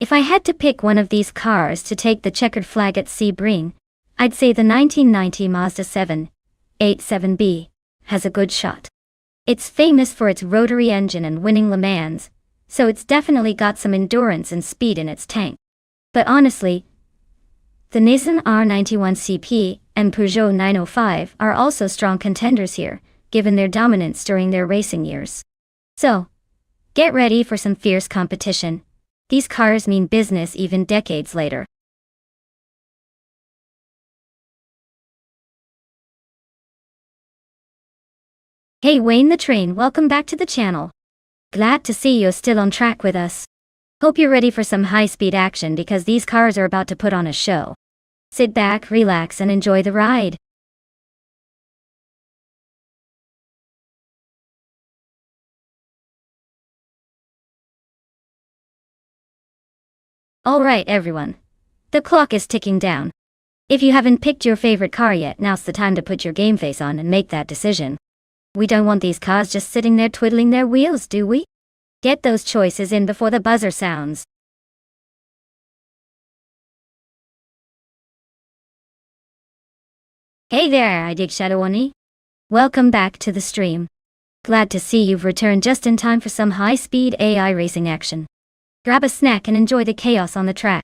If I had to pick one of these cars to take the checkered flag at Sebring, I'd say the 1990 Mazda 787B has a good shot. It's famous for its rotary engine and winning Le Mans, so it's definitely got some endurance and speed in its tank. But honestly, the Nissan R91CP and Peugeot 905 are also strong contenders here, given their dominance during their racing years. So, get ready for some fierce competition. These cars mean business even decades later. Hey Wayne the Train, welcome back to the channel. Glad to see you're still on track with us. Hope you're ready for some high-speed action because these cars are about to put on a show. Sit back, relax, and enjoy the ride. Alright everyone. The clock is ticking down. If you haven't picked your favorite car yet, now's the time to put your game face on and make that decision. We don't want these cars just sitting there twiddling their wheels, do we? Get those choices in before the buzzer sounds. Hey there, I dig Shadowani. Welcome back to the stream. Glad to see you've returned just in time for some high-speed AI racing action. Grab a snack and enjoy the chaos on the track.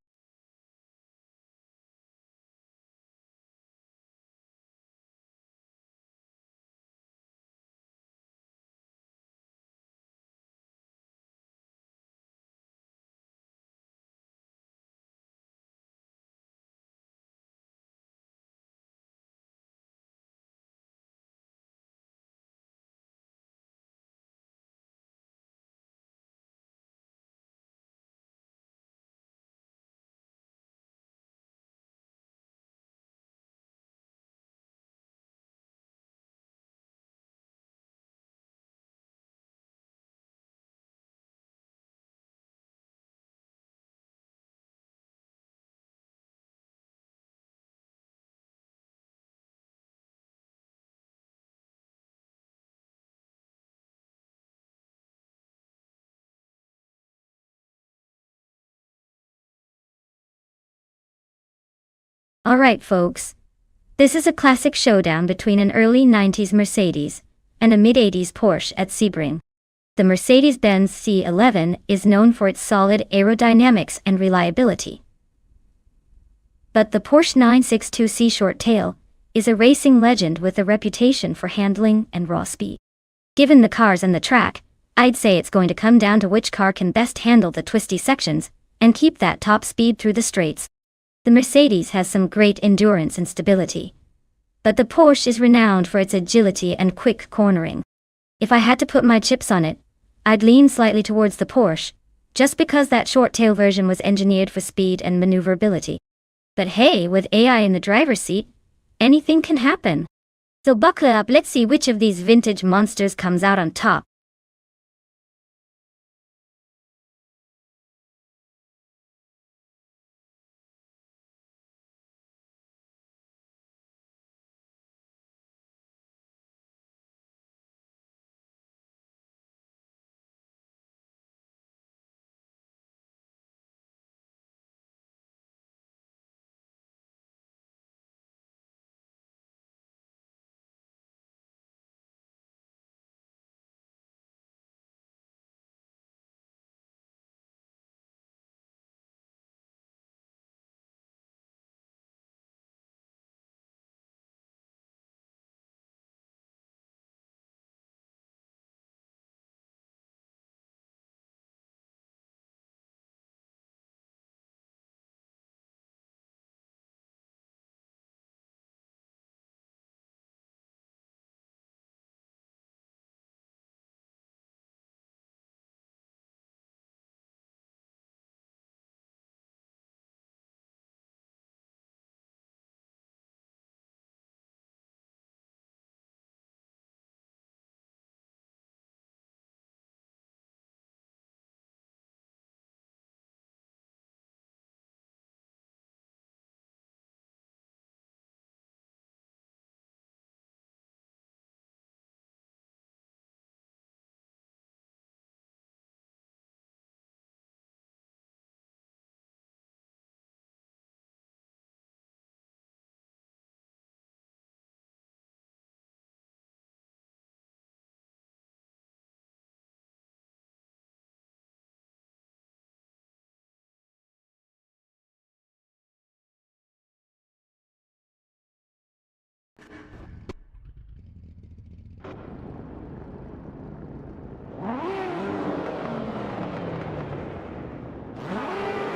Alright folks. This is a classic showdown between an early 90s Mercedes and a mid-80s Porsche at Sebring. The Mercedes-Benz C11 is known for its solid aerodynamics and reliability. But the Porsche 962C Short Tail is a racing legend with a reputation for handling and raw speed. Given the cars and the track, I'd say it's going to come down to which car can best handle the twisty sections and keep that top speed through the straights. The Mercedes has some great endurance and stability, but the Porsche is renowned for its agility and quick cornering. If I had to put my chips on it, I'd lean slightly towards the Porsche, just because that short-tail version was engineered for speed and maneuverability. But hey, with AI in the driver's seat, anything can happen. So buckle up, let's see which of these vintage monsters comes out on top.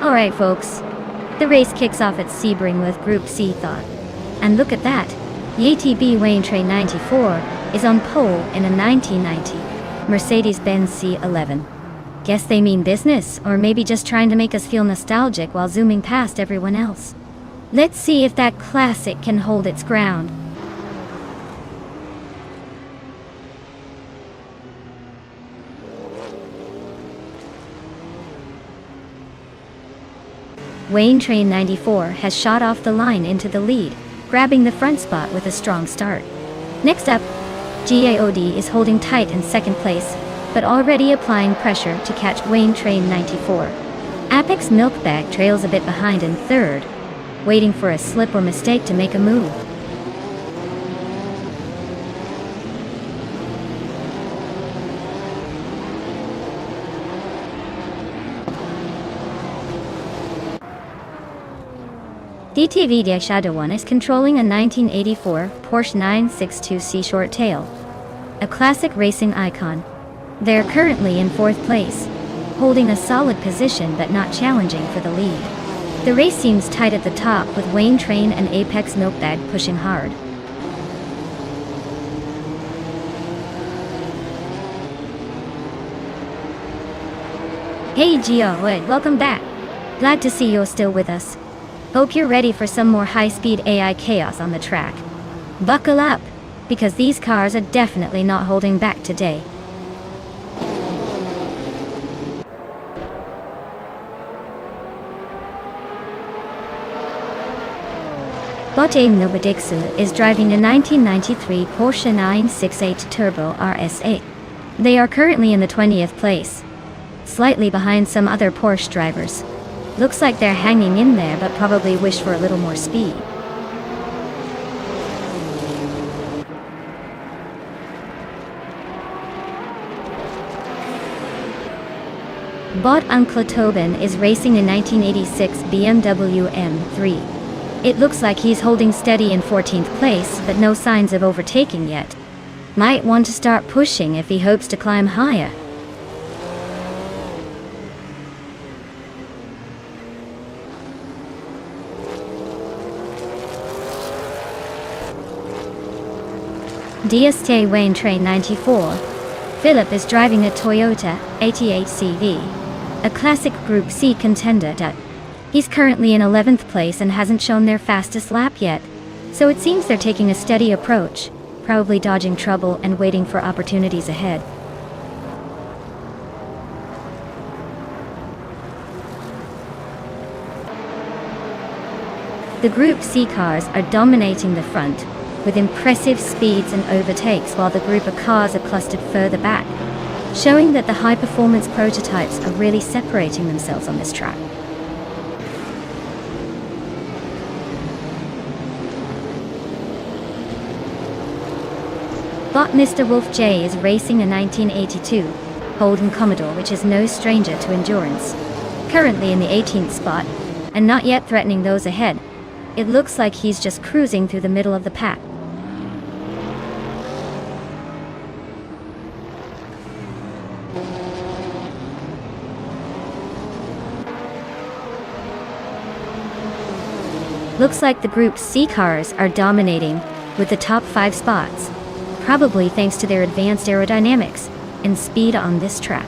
Alright folks, the race kicks off at Sebring with Group C thought. And look at that, the ATB Wayne Train 94 is on pole in a 1990 Mercedes-Benz C11. Guess they mean business, or maybe just trying to make us feel nostalgic while zooming past everyone else. Let's see if that classic can hold its ground. Wayne Train 94 has shot off the line into the lead, grabbing the front spot with a strong start. Next up, GAOD is holding tight in second place, but already applying pressure to catch Wayne Train 94. Apex Milkbag trails a bit behind in third, waiting for a slip or mistake to make a move. DTV Shadow 1 is controlling a 1984 Porsche 962C short tail, a classic racing icon. They're currently in fourth place, holding a solid position but not challenging for the lead. The race seems tight at the top with Wayne Train and Apex Milkbag pushing hard. Hey Gio, welcome back. Glad to see you're still with us. Hope you're ready for some more high-speed AI chaos on the track. Buckle up, because these cars are definitely not holding back today. Botte Nobodixu is driving a 1993 Porsche 968 Turbo RS8. They are currently in the 20th place, slightly behind some other Porsche drivers. Looks like they're hanging in there, but probably wish for a little more speed. Bot Uncle Tobin is racing a 1986 BMW M3. It looks like he's holding steady in 14th place, but no signs of overtaking yet. Might want to start pushing if he hopes to climb higher. DST Wayne Train 94. Philip is driving a Toyota 88 CV, a classic Group C contender. He's currently in 11th place and hasn't shown their fastest lap yet, so it seems they're taking a steady approach, probably dodging trouble and waiting for opportunities ahead. The Group C cars are dominating the front, with impressive speeds and overtakes, while the group of cars are clustered further back, showing that the high-performance prototypes are really separating themselves on this track. Bot Mr. Wolf J is racing a 1982 Holden Commodore, which is no stranger to endurance. Currently in the 18th spot, and not yet threatening those ahead. It looks like he's just cruising through the middle of the pack. Looks like the Group C cars are dominating, with the top 5 spots, probably thanks to their advanced aerodynamics and speed on this track.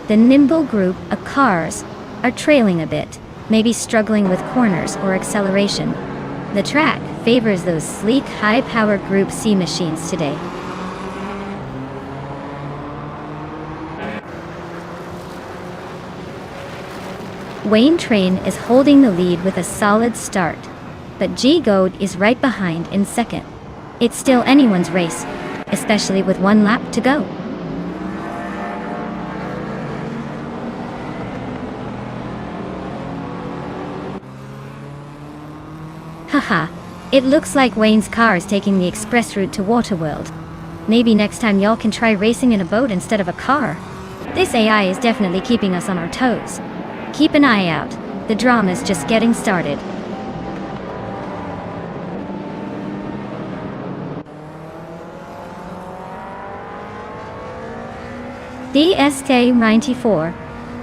The nimble group of cars are trailing a bit, maybe struggling with corners or acceleration. The track favors those sleek, high-power Group C machines today. Wayne Train is holding the lead with a solid start, but G-Goad is right behind in second. It's still anyone's race, especially with 1 lap to go. Haha, it looks like Wayne's car is taking the express route to Waterworld. Maybe next time y'all can try racing in a boat instead of a car. This AI is definitely keeping us on our toes. Keep an eye out, the drama's just getting started. DST 94,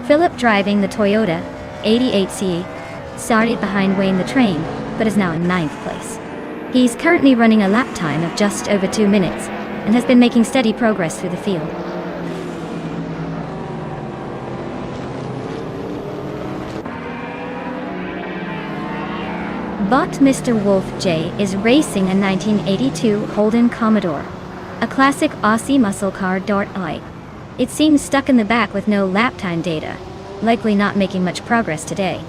Philip driving the Toyota 88C, started behind Wayne the Train, but is now in 9th place. He's currently running a lap time of just over 2 minutes, and has been making steady progress through the field. But Mr. Wolf J is racing a 1982 Holden Commodore, a classic Aussie muscle car .I. It seems stuck in the back with no lap time data, likely not making much progress today.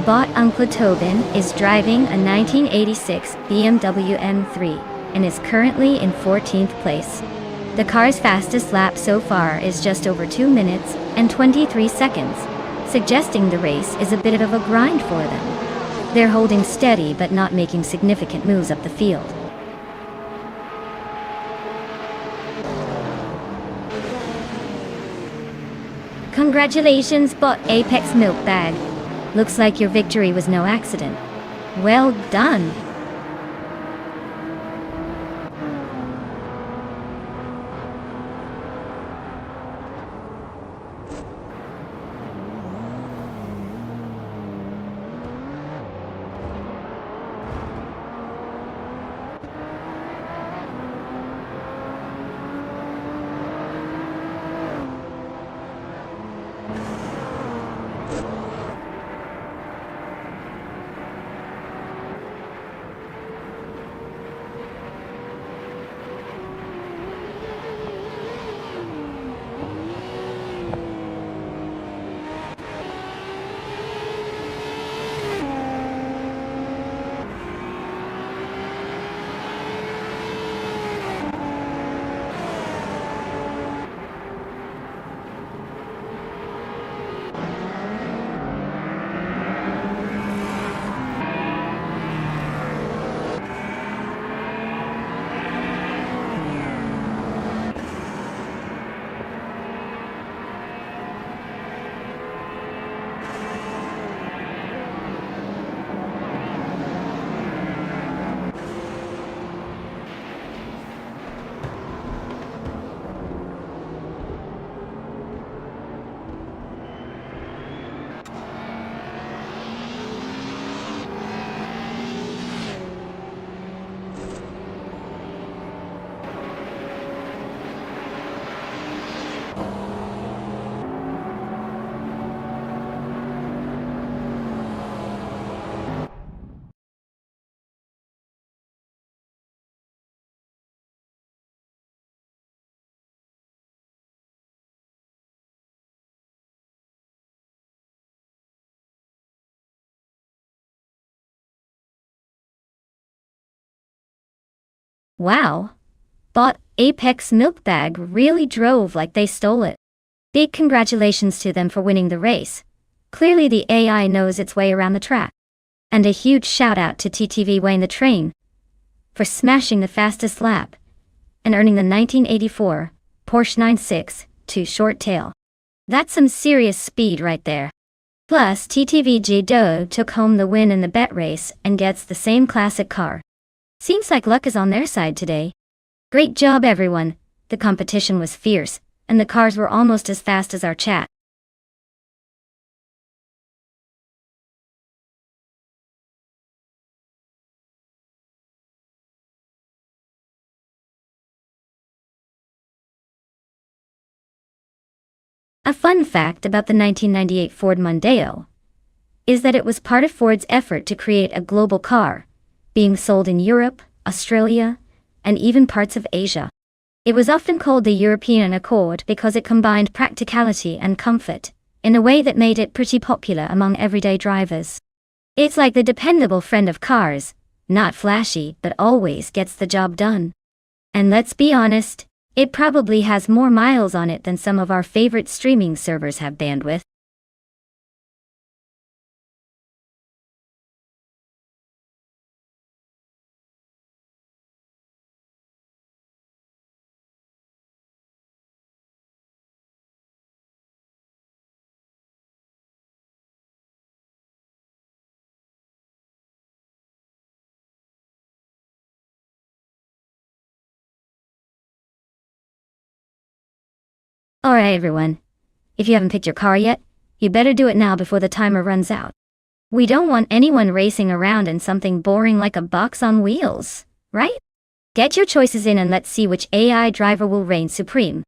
Bot Uncle Tobin is driving a 1986 BMW M3 and is currently in 14th place. The car's fastest lap so far is just over 2 minutes and 23 seconds, suggesting the race is a bit of a grind for them. They're holding steady but not making significant moves up the field. Congratulations, Bot Apex Milk Bag. Looks like your victory was no accident. Well done! Wow! Bot Apex Milk Bag really drove like they stole it. Big congratulations to them for winning the race. Clearly the AI knows its way around the track. And a huge shout out to TTV Wayne the Train for smashing the fastest lap and earning the 1984 Porsche 962 Short Tail. That's some serious speed right there. Plus, TTVG Do took home the win in the bet race and gets the same classic car. Seems like luck is on their side today. Great job, everyone. The competition was fierce, and the cars were almost as fast as our chat. A fun fact about the 1998 Ford Mondeo is that it was part of Ford's effort to create a global car, being sold in Europe, Australia, and even parts of Asia. It was often called the European Accord because it combined practicality and comfort in a way that made it pretty popular among everyday drivers. It's like the dependable friend of cars, not flashy but always gets the job done. And let's be honest, it probably has more miles on it than some of our favorite streaming servers have bandwidth. Alright everyone, if you haven't picked your car yet, you better do it now before the timer runs out. We don't want anyone racing around in something boring like a box on wheels, right? Get your choices in and let's see which AI driver will reign supreme.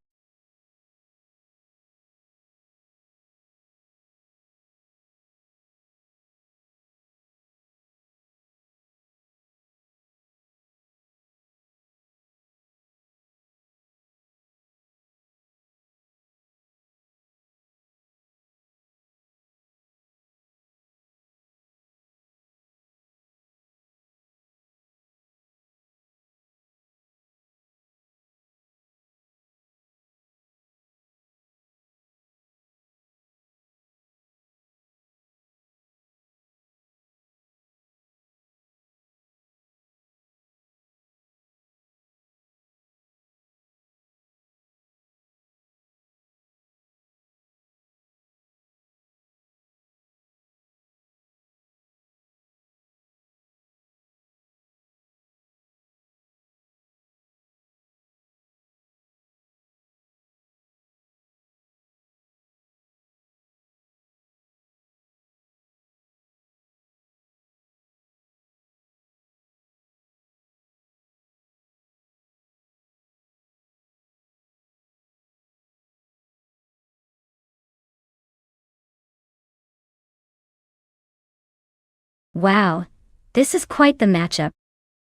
Wow, this is quite the matchup.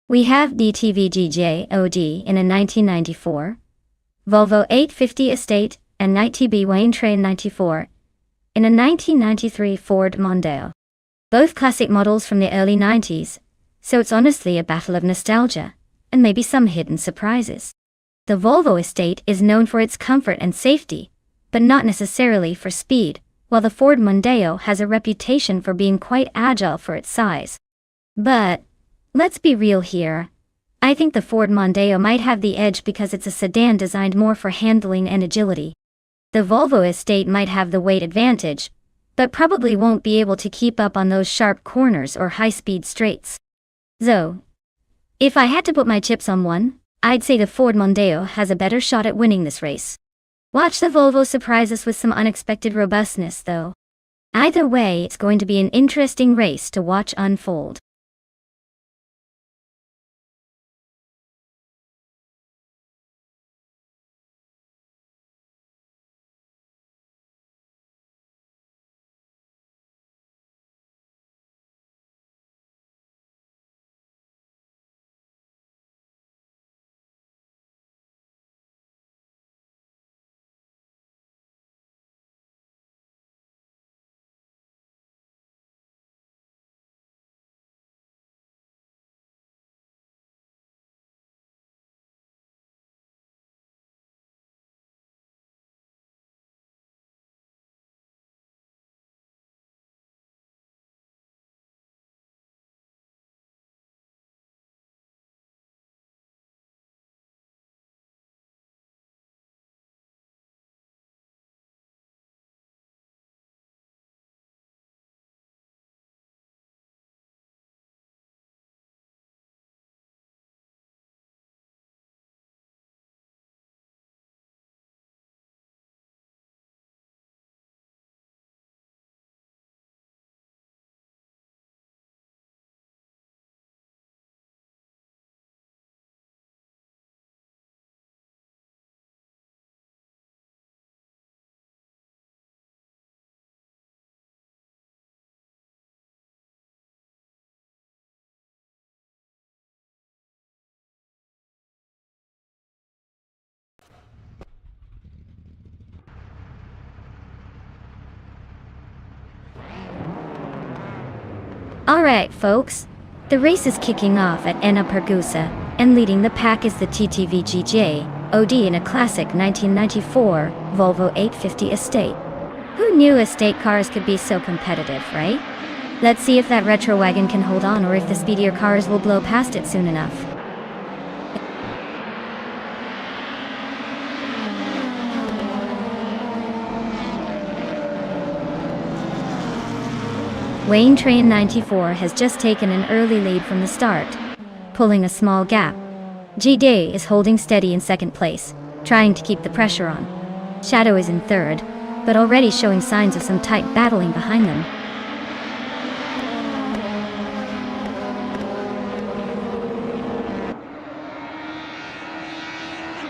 We have DTVGJ-OD in a 1994, Volvo 850 Estate, and 90B Wayne Train 94 in a 1993 Ford Mondeo. Both classic models from the early 90s, so it's honestly a battle of nostalgia, and maybe some hidden surprises. The Volvo Estate is known for its comfort and safety, but not necessarily for speed, while the Ford Mondeo has a reputation for being quite agile for its size. But let's be real here. I think the Ford Mondeo might have the edge because it's a sedan designed more for handling and agility. The Volvo Estate might have the weight advantage, but probably won't be able to keep up on those sharp corners or high-speed straights. So, if I had to put my chips on one, I'd say the Ford Mondeo has a better shot at winning this race. Watch the Volvo surprise us with some unexpected robustness though. Either way, it's going to be an interesting race to watch unfold. Alright folks, the race is kicking off at Enna Pergusa, and leading the pack is the TTVGJ OD in a classic 1994 Volvo 850 Estate. Who knew estate cars could be so competitive, right? Let's see if that retro wagon can hold on or if the speedier cars will blow past it soon enough. Wayne Train 94 has just taken an early lead from the start, pulling a small gap. G-Day is holding steady in second place, trying to keep the pressure on. Shadow is in third, but already showing signs of some tight battling behind them.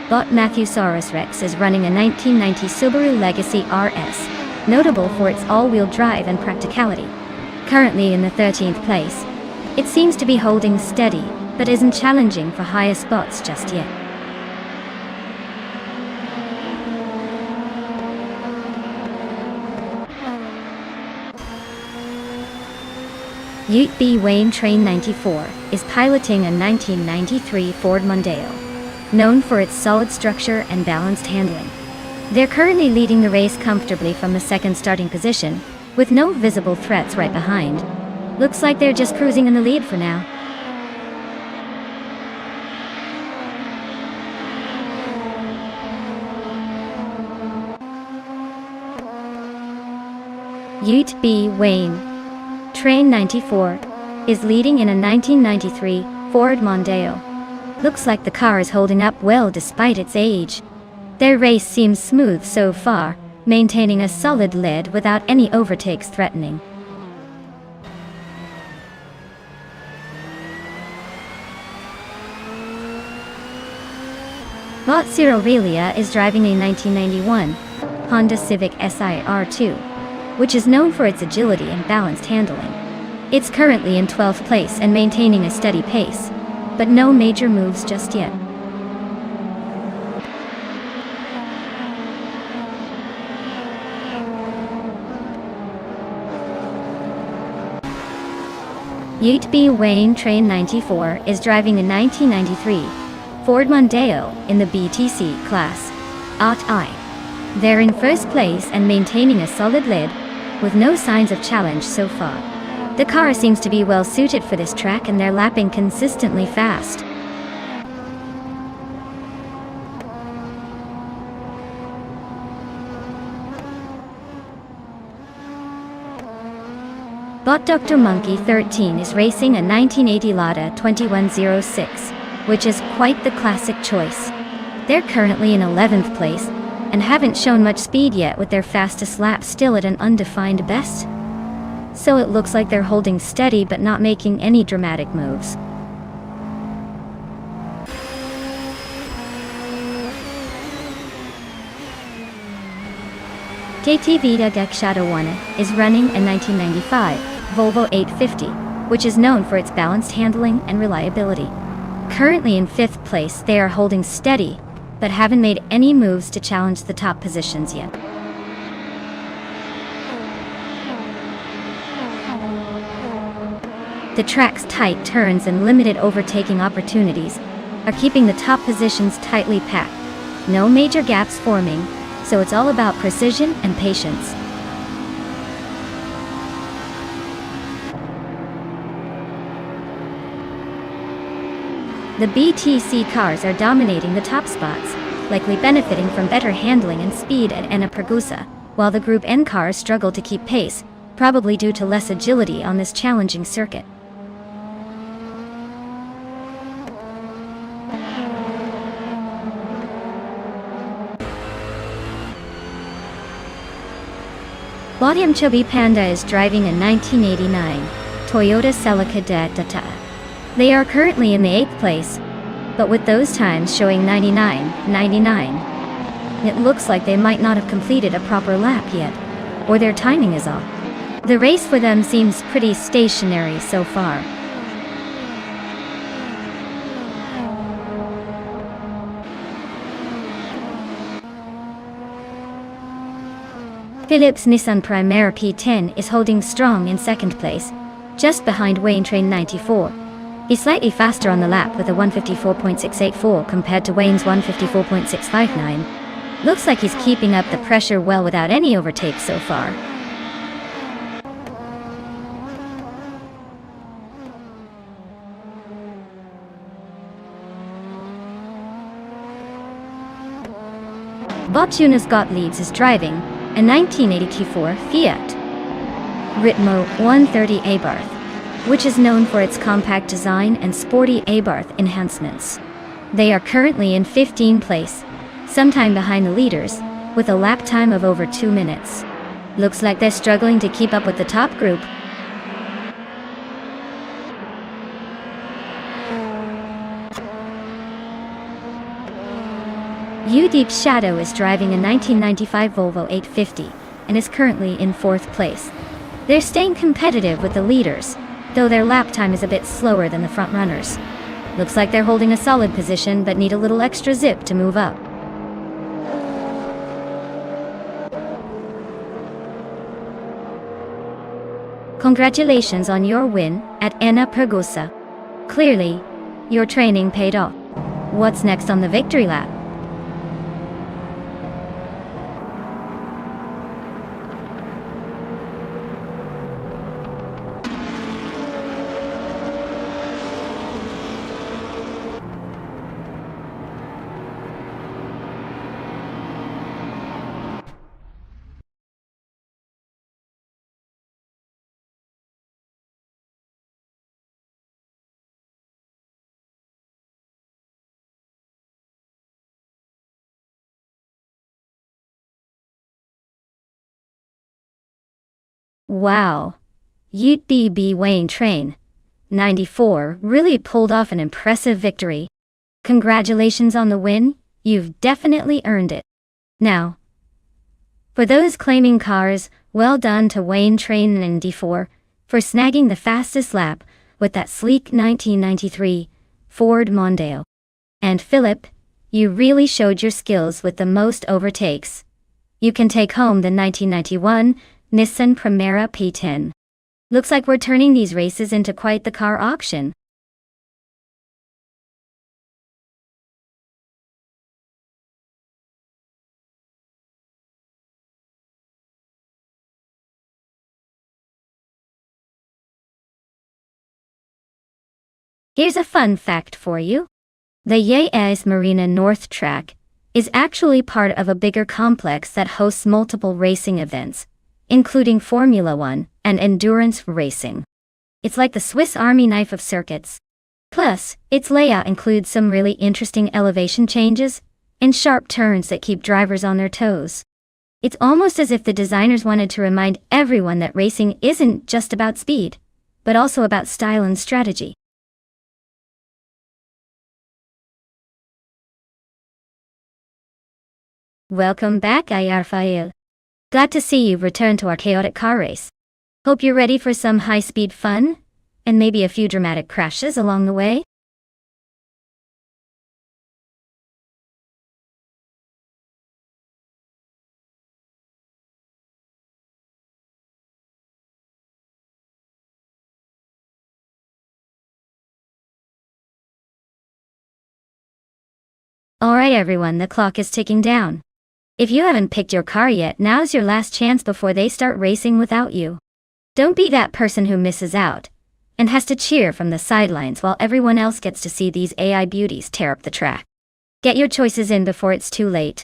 Bot Matthewsaurus Rex is running a 1990 Subaru Legacy RS, notable for its all-wheel drive and practicality. Currently in the 13th place, it seems to be holding steady, but isn't challenging for higher spots just yet. Ute B. Wayne Train 94 is piloting a 1993 Ford Mondeo, known for its solid structure and balanced handling. They're currently leading the race comfortably from the second starting position, with no visible threats right behind. Looks like they're just cruising in the lead for now. Ute B. Wayne Train 94 is leading in a 1993 Ford Mondeo. Looks like the car is holding up well despite its age. Their race seems smooth so far, maintaining a solid lead without any overtakes threatening. Bot Cyril Relia is driving a 1991 Honda Civic SIR2, which is known for its agility and balanced handling. It's currently in 12th place and maintaining a steady pace, but no major moves just yet. Ute B. Wayne Train 94 is driving a 1993 Ford Mondeo in the BTC class. I. They're in first place and maintaining a solid lead, with no signs of challenge so far. The car seems to be well suited for this track and they're lapping consistently fast. Bot Dr. Monkey 13 is racing a 1980 Lada 2106, which is quite the classic choice. They're currently in 11th place and haven't shown much speed yet, with their fastest lap still at an undefined best. So it looks like they're holding steady but not making any dramatic moves. KT Vita Deck Shadow 1 is running a 1995 Volvo 850, which is known for its balanced handling and reliability. Currently in 5th place, they are holding steady, but haven't made any moves to challenge the top positions yet. The track's tight turns and limited overtaking opportunities are keeping the top positions tightly packed. No major gaps forming, so it's all about precision and patience. The BTC cars are dominating the top spots, likely benefiting from better handling and speed at Enna-Pergusa, while the Group N cars struggle to keep pace, probably due to less agility on this challenging circuit. Bodium Chubby Panda is driving a 1989 Toyota Celica Data. They are currently in the 8th place, but with those times showing 99.99, it looks like they might not have completed a proper lap yet, or their timing is off. The race for them seems pretty stationary so far. Philips Nissan Primera P10 is holding strong in 2nd place, just behind Wayne Train 94. He's slightly faster on the lap with a 154.684 compared to Wayne's 154.659. Looks like he's keeping up the pressure well without any overtakes so far. Botunas Gottliebs is driving a 1984 Fiat Ritmo 130 Abarth, which is known for its compact design and sporty Abarth enhancements. They are currently in 15th place, sometime behind the leaders, with a lap time of over 2 minutes. Looks like they're struggling to keep up with the top group. Deep Shadow is driving a 1995 Volvo 850 and is currently in 4th place. They're staying competitive with the leaders, though their lap time is a bit slower than the front runners. Looks like they're holding a solid position but need a little extra zip to move up. Congratulations on your win at Enna Pergosa. Clearly, your training paid off. What's next on the victory lap? Wow. UTB Wayne Train 94 really pulled off an impressive victory. Congratulations on the win, you've definitely earned it. Now, for those claiming cars, well done to Wayne Train 94 for snagging the fastest lap with that sleek 1993 Ford Mondeo. And Philip, you really showed your skills with the most overtakes. You can take home the 1991 Nissan Primera P10. Looks like we're turning these races into quite the car auction. Here's a fun fact for you. The Yas Marina North Track is actually part of a bigger complex that hosts multiple racing events, including Formula One and endurance racing. It's like the Swiss Army knife of circuits. Plus, its layout includes some really interesting elevation changes and sharp turns that keep drivers on their toes. It's almost as if the designers wanted to remind everyone that racing isn't just about speed, but also about style and strategy. Welcome back, Ayarfail. Glad to see you've returned to our chaotic car race. Hope you're ready for some high-speed fun, and maybe a few dramatic crashes along the way. Alright everyone, the clock is ticking down. If you haven't picked your car yet, now's your last chance before they start racing without you. Don't be that person who misses out and has to cheer from the sidelines while everyone else gets to see these AI beauties tear up the track. Get your choices in before it's too late.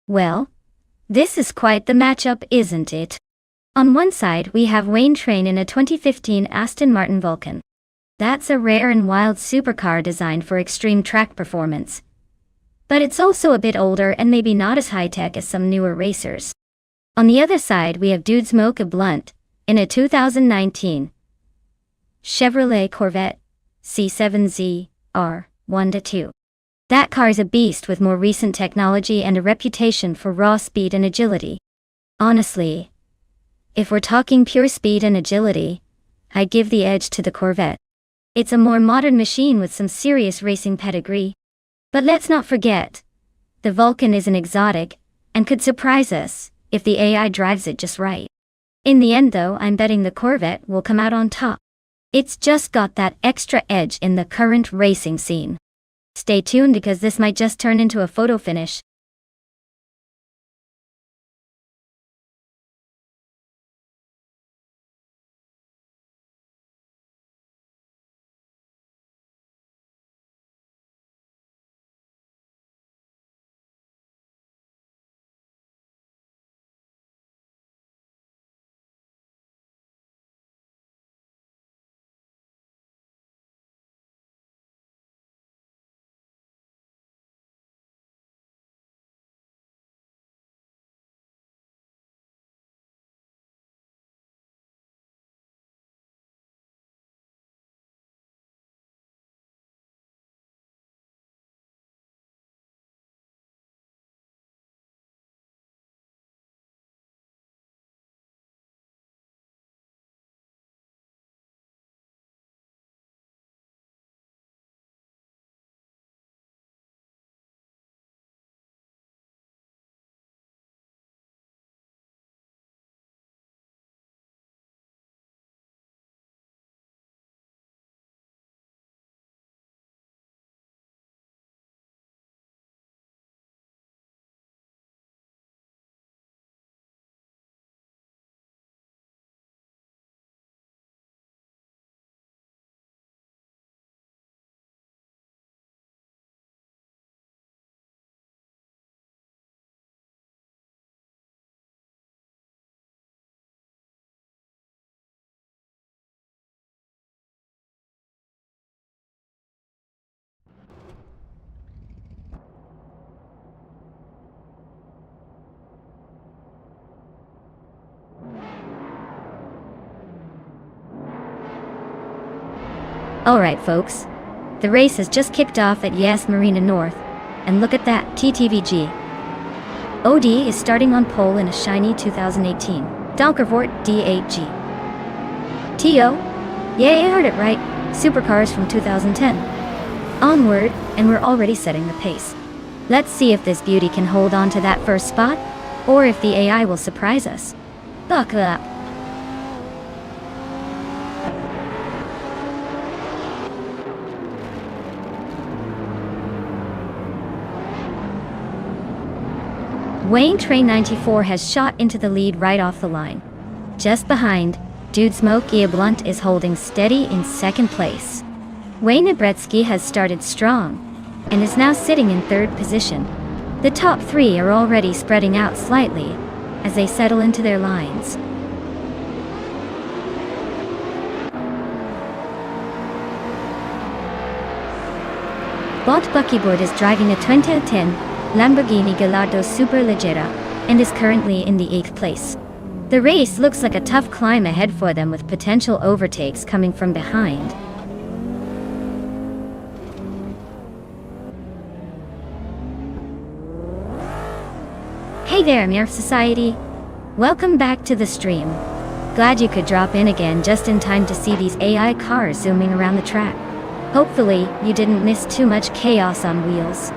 Well, this is quite the matchup, isn't it? On one side we have Wayne Train in a 2015 Aston Martin Vulcan. That's a rare and wild supercar designed for extreme track performance. but it's also a bit older and maybe not as high-tech as some newer racers. On the other side we have Dude Smokey Blunt, in a 2019 Chevrolet Corvette C7Z R1-2. That car is a beast with more recent technology and a reputation for raw speed and agility. Honestly, if we're talking pure speed and agility, I'd give the edge to the Corvette. It's a more modern machine with some serious racing pedigree. But let's not forget, the Vulcan is an exotic, and could surprise us, if the AI drives it just right. In the end though, I'm betting the Corvette will come out on top. It's just got that extra edge in the current racing scene. Stay tuned because this might just turn into a photo finish. Alright folks, the race has just kicked off at Yas Marina North, and look at that, TTVG. OD is starting on pole in a shiny 2018 Donkervort D8G. TO? Yeah, you heard it right, supercars from 2010. Onward, and we're already setting the pace. Let's see if this beauty can hold on to that first spot, or if the AI will surprise us. Buckle up. Wayne Train 94 has shot into the lead right off the line. Just behind, Dude Smokey Blunt is holding steady in second place. Wayne Nebretsky has started strong, and is now sitting in third position. The top three are already spreading out slightly, as they settle into their lines. Bot Buckybird is driving a 2010 Lamborghini Gallardo Superleggera, and is currently in the 8th place. The race looks like a tough climb ahead for them with potential overtakes coming from behind. Hey there, Mirf Society! Welcome back to the stream. Glad you could drop in again just in time to see these AI cars zooming around the track. Hopefully, you didn't miss too much chaos on wheels.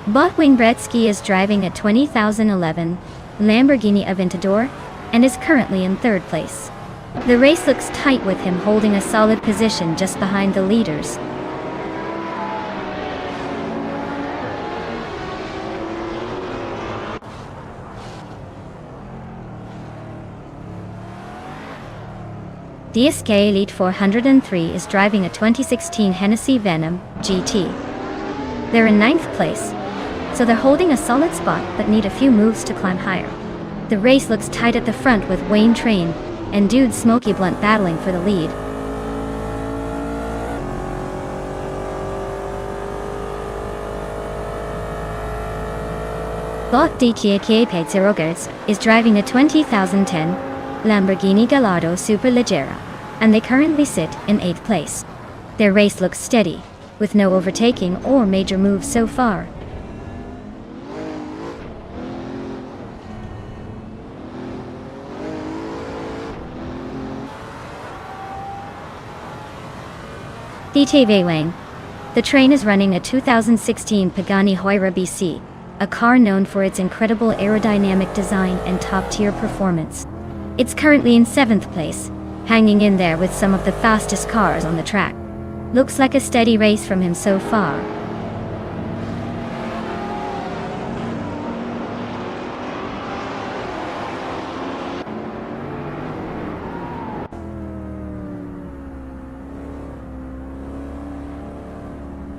Bot Wayne Nebretsky is driving a 2011 Lamborghini Aventador, and is currently in third place. The race looks tight with him holding a solid position just behind the leaders. DSK Elite 403 is driving a 2016 Hennessy Venom GT. They're in 9th place, so they're holding a solid spot but need a few moves to climb higher. The race looks tight at the front with Wayne Train and Dude Smokey Blunt battling for the lead, Bot Rogers is driving a 2010 Lamborghini Gallardo Superleggera, and they currently sit in 8th place. Their race looks steady, with no overtaking or major moves so far. The train is running a 2016 Pagani Huayra BC, a car known for its incredible aerodynamic design and top-tier performance. It's currently in 7th place, hanging in there with some of the fastest cars on the track. Looks like a steady race from him so far.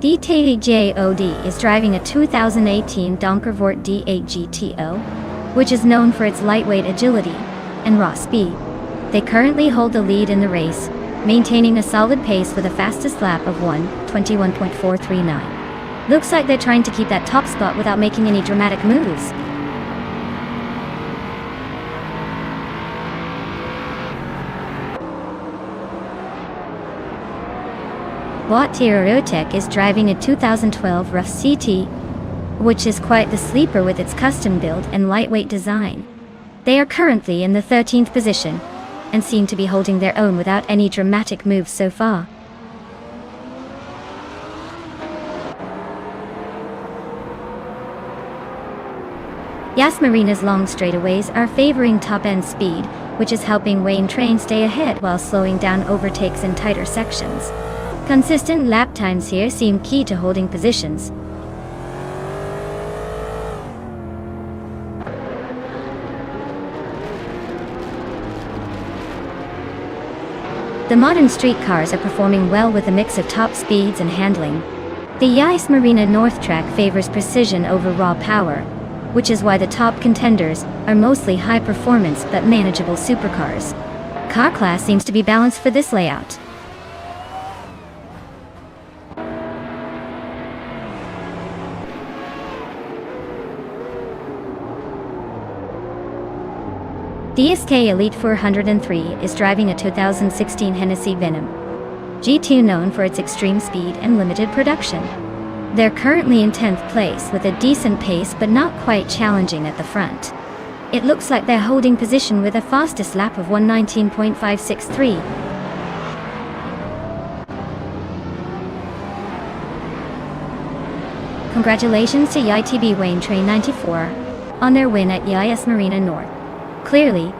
DTJOD is driving a 2018 Donkervoort D8 GTO, which is known for its lightweight agility and raw speed. They currently hold the lead in the race, maintaining a solid pace with a fastest lap of 1:21.439. Looks like they're trying to keep that top spot without making any dramatic moves. Boat is driving a 2012 Rough CT, which is quite the sleeper with its custom build and lightweight design. They are currently in the 13th position, and seem to be holding their own without any dramatic moves so far. Yas Marina's long straightaways are favoring top-end speed, which is helping Wayne Train stay ahead while slowing down overtakes in tighter sections. Consistent lap times here seem key to holding positions. The modern street cars are performing well with a mix of top speeds and handling. The Yas Marina North track favors precision over raw power, which is why the top contenders are mostly high performance but manageable supercars. Car class seems to be balanced for this layout. DSK Elite 403 is driving a 2016 Hennessy Venom G2, known for its extreme speed and limited production. They're currently in 10th place with a decent pace but not quite challenging at the front. It looks like they're holding position with a fastest lap of 1:19.563. Congratulations to YTB Wayne Train 94 on their win at Yas Marina North. Clearly,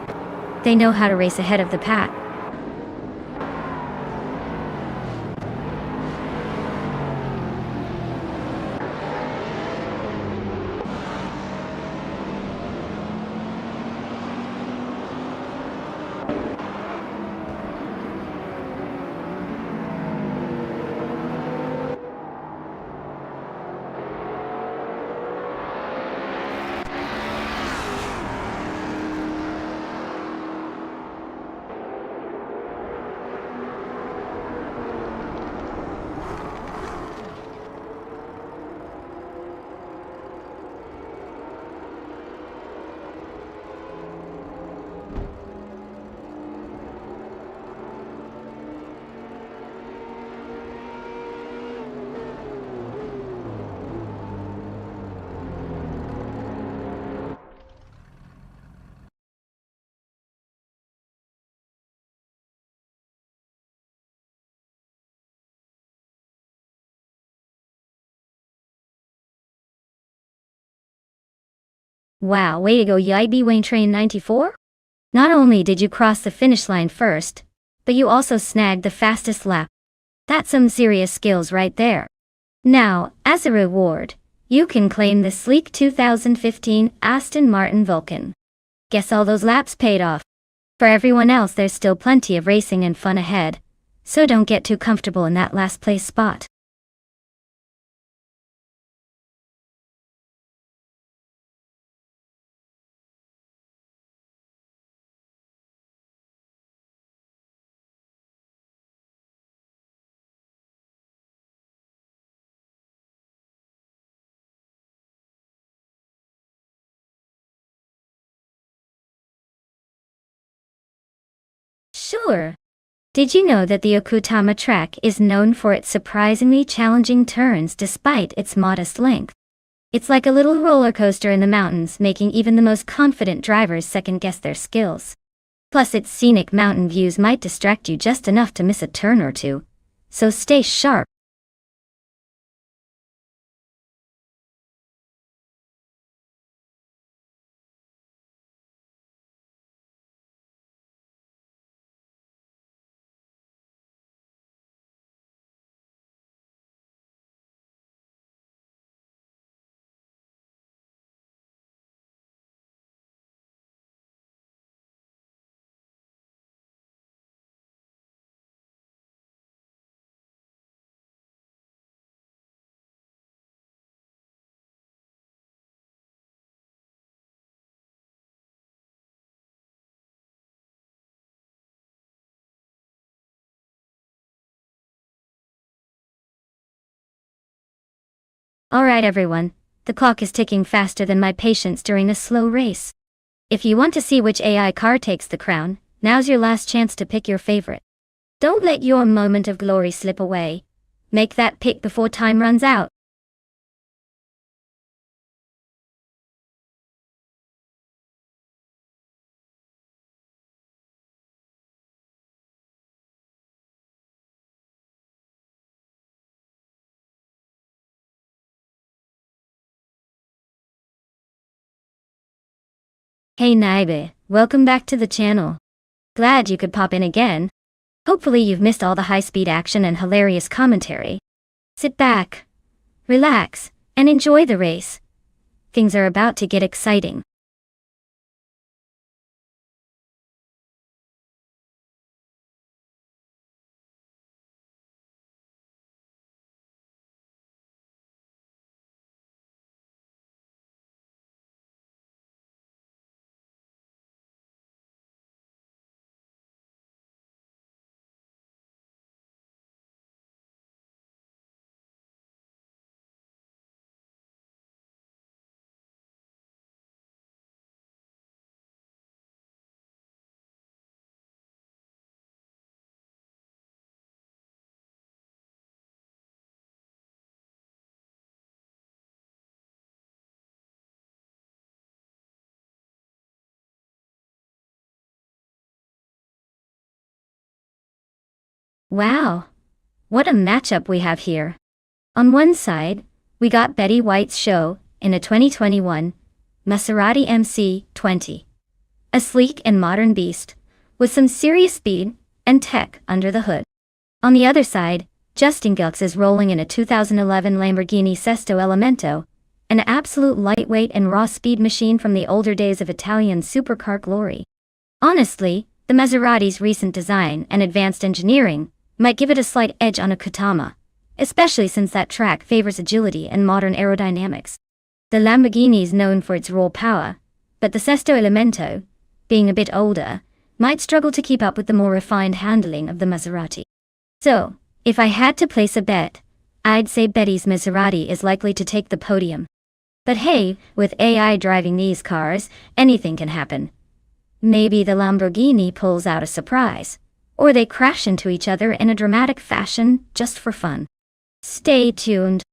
they know how to race ahead of the pack. Wow, way to go YB Wayne Train 94! Not only did you cross the finish line first, but you also snagged the fastest lap. That's some serious skills right there. Now, as a reward, you can claim the sleek 2015 Aston Martin Vulcan. Guess all those laps paid off. For everyone else, there's still plenty of racing and fun ahead, so don't get too comfortable in that last place spot. Sure. Did you know that the Okutama track is known for its surprisingly challenging turns despite its modest length? It's like a little roller coaster in the mountains, making even the most confident drivers second-guess their skills. Plus, its scenic mountain views might distract you just enough to miss a turn or two, so stay sharp. Alright everyone, the clock is ticking faster than my patience during a slow race. If you want to see which AI car takes the crown, now's your last chance to pick your favorite. Don't let your moment of glory slip away. Make that pick before time runs out. Hey Naibe, welcome back to the channel. Glad you could pop in again. Hopefully you've missed all the high-speed action and hilarious commentary. Sit back, relax, and enjoy the race. Things are about to get exciting. Wow, what a matchup we have here. On one side, we got Betty White's show in a 2021 Maserati MC20. A sleek and modern beast, with some serious speed and tech under the hood. On the other side, Justin Gux is rolling in a 2011 Lamborghini Sesto Elemento, an absolute lightweight and raw speed machine from the older days of Italian supercar glory. Honestly, the Maserati's recent design and advanced engineering might give it a slight edge on a Katama, especially since that track favors agility and modern aerodynamics. The Lamborghini is known for its raw power, but the Sesto Elemento, being a bit older, might struggle to keep up with the more refined handling of the Maserati. So, if I had to place a bet, I'd say Betty's Maserati is likely to take the podium. But hey, with AI driving these cars, anything can happen. Maybe the Lamborghini pulls out a surprise, or they crash into each other in a dramatic fashion just for fun. Stay tuned.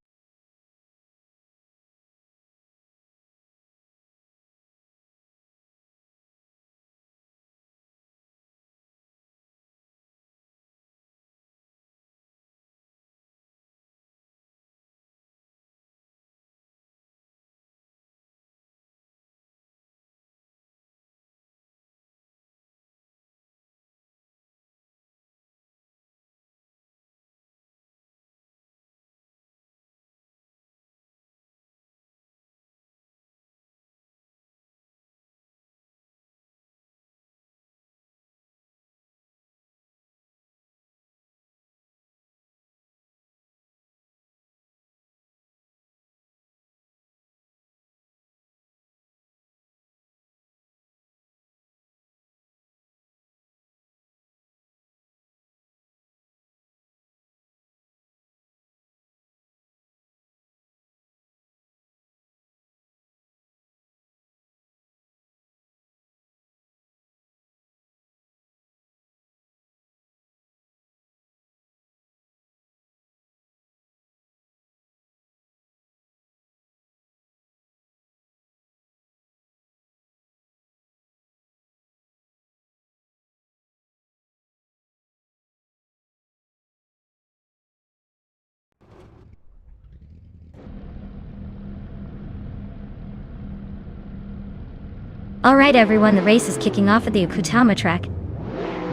Alright everyone, the race is kicking off at the Okutama track.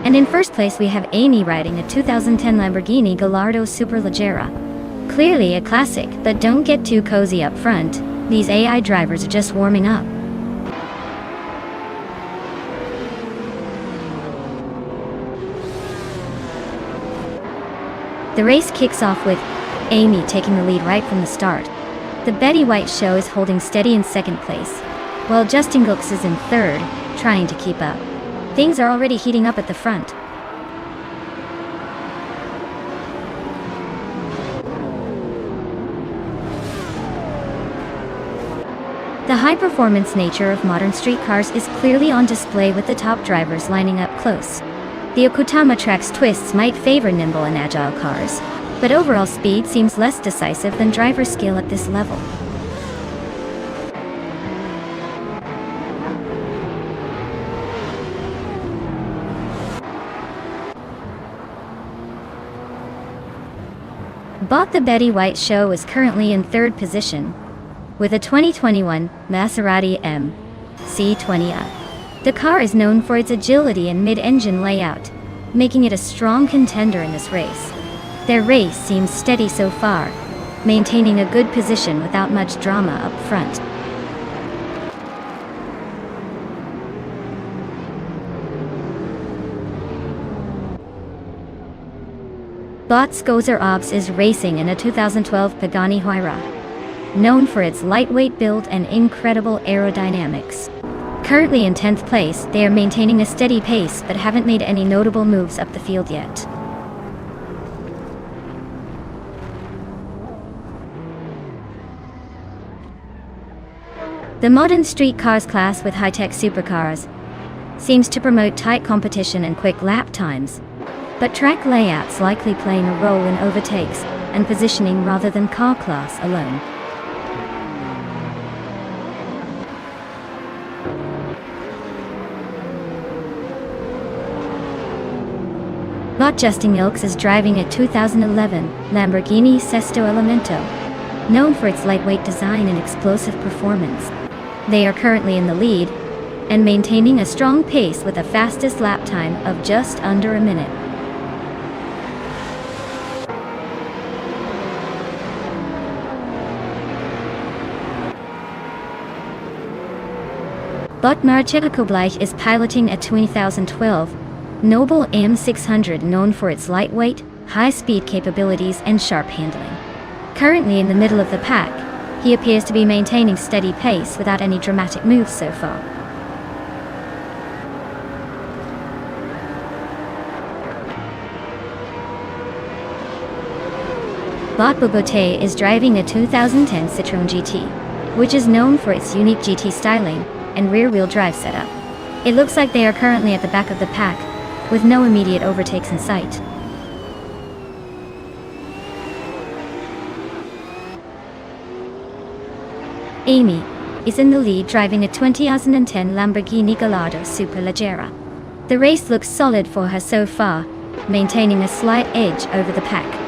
And in first place we have Amy riding a 2010 Lamborghini Gallardo Superleggera. Clearly a classic, but don't get too cozy up front. These AI drivers are just warming up. The race kicks off with Amy taking the lead right from the start. The Betty White show is holding steady in second place, while Justin Gilks is in third, trying to keep up. Things are already heating up at the front. The high-performance nature of modern street cars is clearly on display with the top drivers lining up close. The Okutama track's twists might favor nimble and agile cars, but overall speed seems less decisive than driver skill at this level. The Betty White show is currently in third position, with a 2021 Maserati MC20. The car is known for its agility and mid-engine layout, making it a strong contender in this race. Their race seems steady so far, maintaining a good position without much drama up front. Gozer Obs is racing in a 2012 Pagani Huayra, known for its lightweight build and incredible aerodynamics. Currently in 10th place, they are maintaining a steady pace but haven't made any notable moves up the field yet. The modern street cars class with high-tech supercars seems to promote tight competition and quick lap times, but track layouts likely playing a role in overtakes and positioning rather than car class alone. Justin Gilks is driving a 2011 Lamborghini Sesto Elemento, known for its lightweight design and explosive performance. They are currently in the lead and maintaining a strong pace with a fastest lap time of just under a minute. Marcel Kobleich is piloting a 2012 Noble M600, known for its lightweight, high-speed capabilities and sharp handling. Currently in the middle of the pack, he appears to be maintaining steady pace without any dramatic moves so far. Bogote is driving a 2010 Citroën GT, which is known for its unique GT styling and rear-wheel drive setup. It looks like they are currently at the back of the pack, with no immediate overtakes in sight. Amy is in the lead driving a 2010 Lamborghini Gallardo Superleggera. The race looks solid for her so far, maintaining a slight edge over the pack.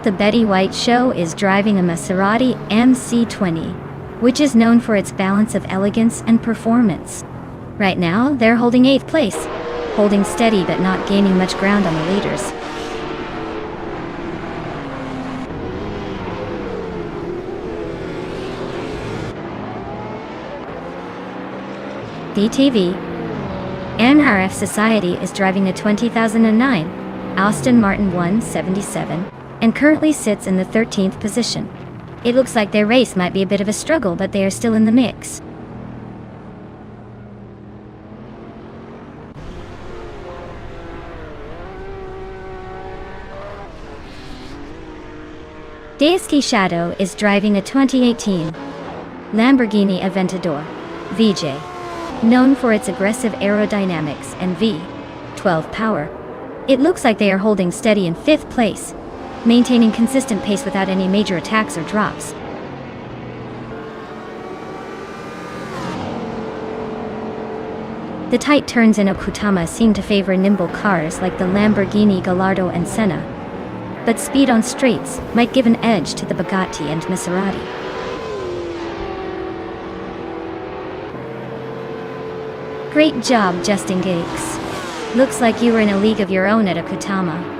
The Betty White show is driving a Maserati MC20, which is known for its balance of elegance and performance. Right now, they're holding 8th place, holding steady but not gaining much ground on the leaders. DTV NRF Society is driving a 2009 Aston Martin 177 and currently sits in the 13th position. It looks like their race might be a bit of a struggle, but they are still in the mix. Daisuke Shadow is driving a 2018 Lamborghini Aventador VJ, known for its aggressive aerodynamics and V12 power. It looks like they are holding steady in 5th place, maintaining consistent pace without any major attacks or drops. The tight turns in Okutama seem to favor nimble cars like the Lamborghini Gallardo and Senna. but speed on straights might give an edge to the Bugatti and Maserati. Great job, Justin Gates. Looks like you were in a league of your own at Okutama.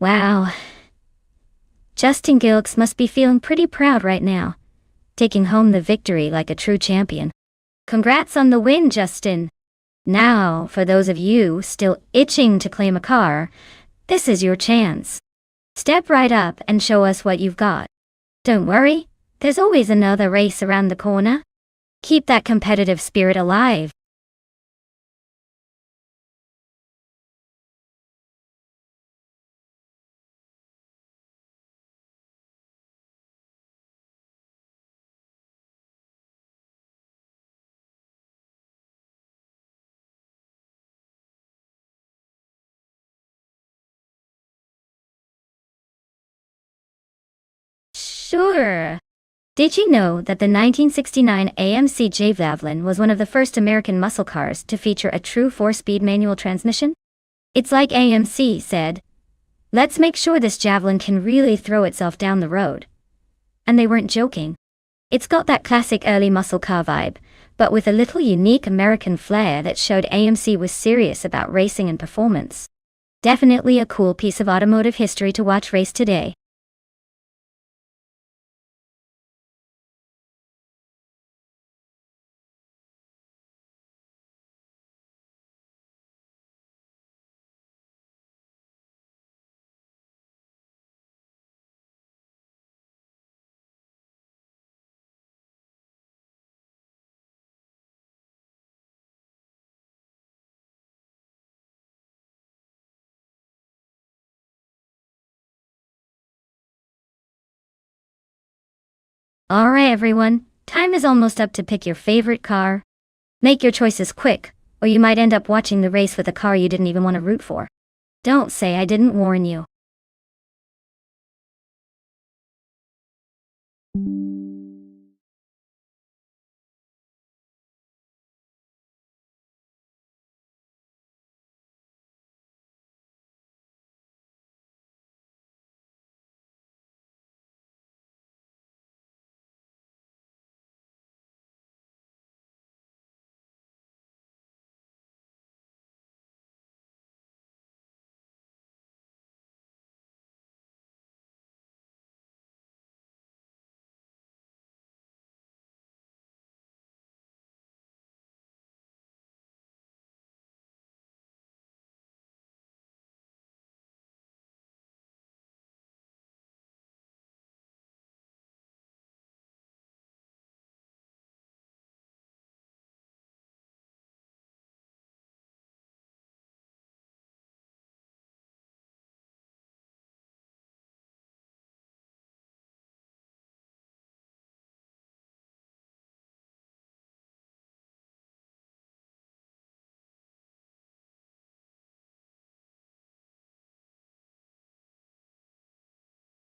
Wow. Justin Gilks must be feeling pretty proud right now, taking home the victory like a true champion. Congrats on the win, Justin. Now, for those of you still itching to claim a car, this is your chance. Step right up and show us what you've got. Don't worry, there's always another race around the corner. Keep that competitive spirit alive. Sure. Did you know that the 1969 AMC Javelin was one of the first American muscle cars to feature a true 4-speed manual transmission? It's like AMC said, let's make sure this Javelin can really throw itself down the road. And they weren't joking. It's got that classic early muscle car vibe, but with a little unique American flair that showed AMC was serious about racing and performance. Definitely a cool piece of automotive history to watch race today. Alright everyone, time is almost up to pick your favorite car. Make your choices quick, or you might end up watching the race with a car you didn't even want to root for. Don't say I didn't warn you.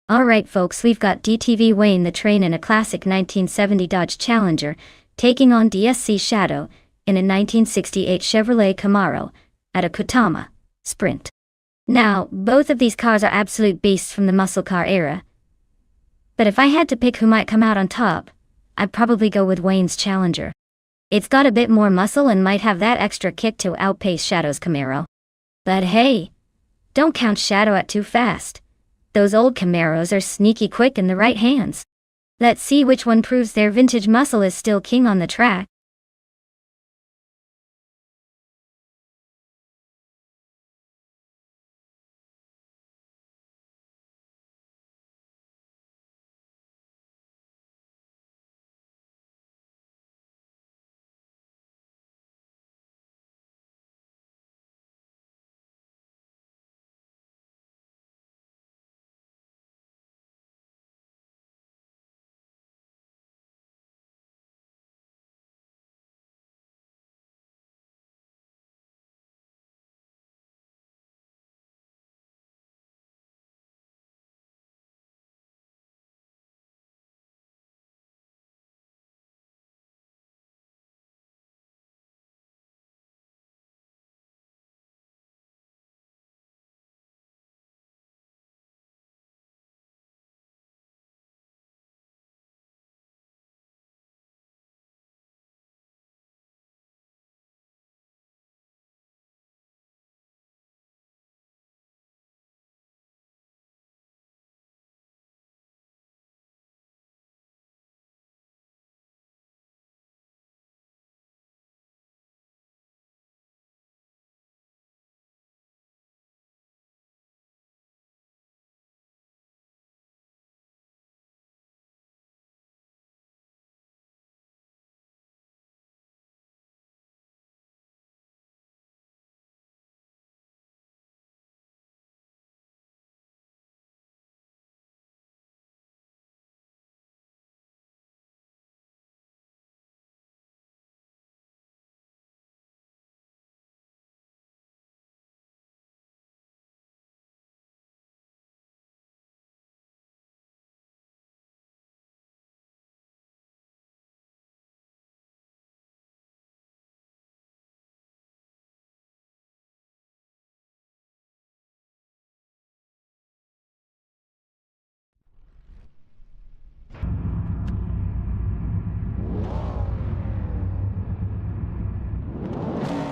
Alright folks, we've got DTV Wayne the Train in a classic 1970 Dodge Challenger, taking on DSC Shadow in a 1968 Chevrolet Camaro at a Kutama Sprint. Now, both of these cars are absolute beasts from the muscle car era. But if I had to pick who might come out on top, I'd probably go with Wayne's Challenger. It's got a bit more muscle and might have that extra kick to outpace Shadow's Camaro. But hey, don't count Shadow out too fast. Those old Camaros are sneaky quick in the right hands. Let's see which one proves their vintage muscle is still king on the track.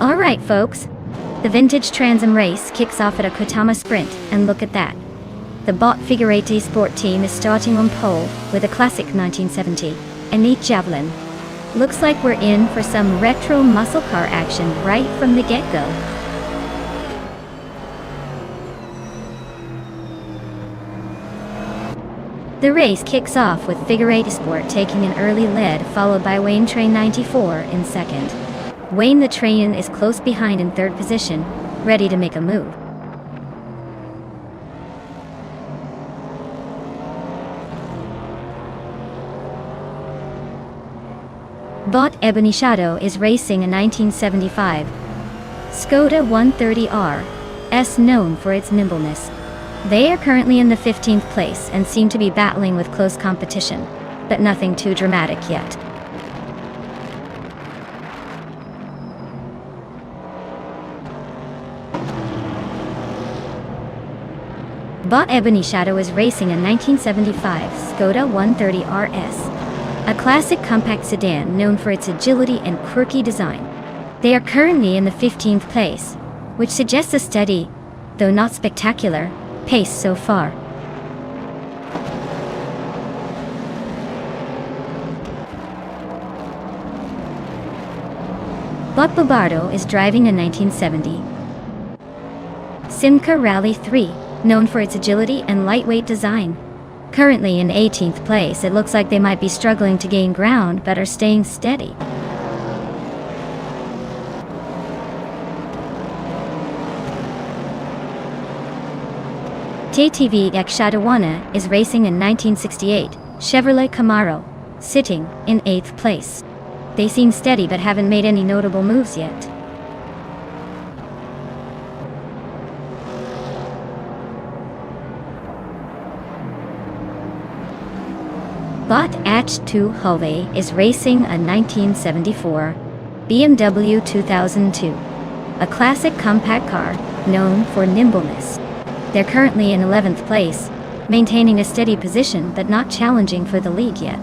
Alright folks, the vintage Trans-Am race kicks off at a Kutama Sprint, and look at that. The Bott Figure 8 Sport team is starting on pole with a classic 1970 and neat Javelin. Looks like we're in for some retro muscle car action right from the get-go. The race kicks off with Figure 8 Sport taking an early lead, followed by Wayne Train 94 in second. Wayne the Train is close behind in third position, ready to make a move. Bott Ebony Shadow is racing a 1975 Skoda 130R S, known for its nimbleness. They are currently in the 15th place and seem to be battling with close competition, but nothing too dramatic yet. Bott Ebony Shadow is racing a 1975 Skoda 130 RS, a classic compact sedan known for its agility and quirky design. They are currently in the 15th place, which suggests a steady, though not spectacular, pace so far. Bott Bobardo is driving a 1970 Simca Rally 3, known for its agility and lightweight design. Currently in 18th place, it looks like they might be struggling to gain ground but are staying steady. TTV X Shadawana is racing a 1968 Chevrolet Camaro, sitting in 8th place. They seem steady but haven't made any notable moves yet. Bot H2 Hove is racing a 1974 BMW 2002, a classic compact car known for nimbleness. They're currently in 11th place, maintaining a steady position but not challenging for the lead yet.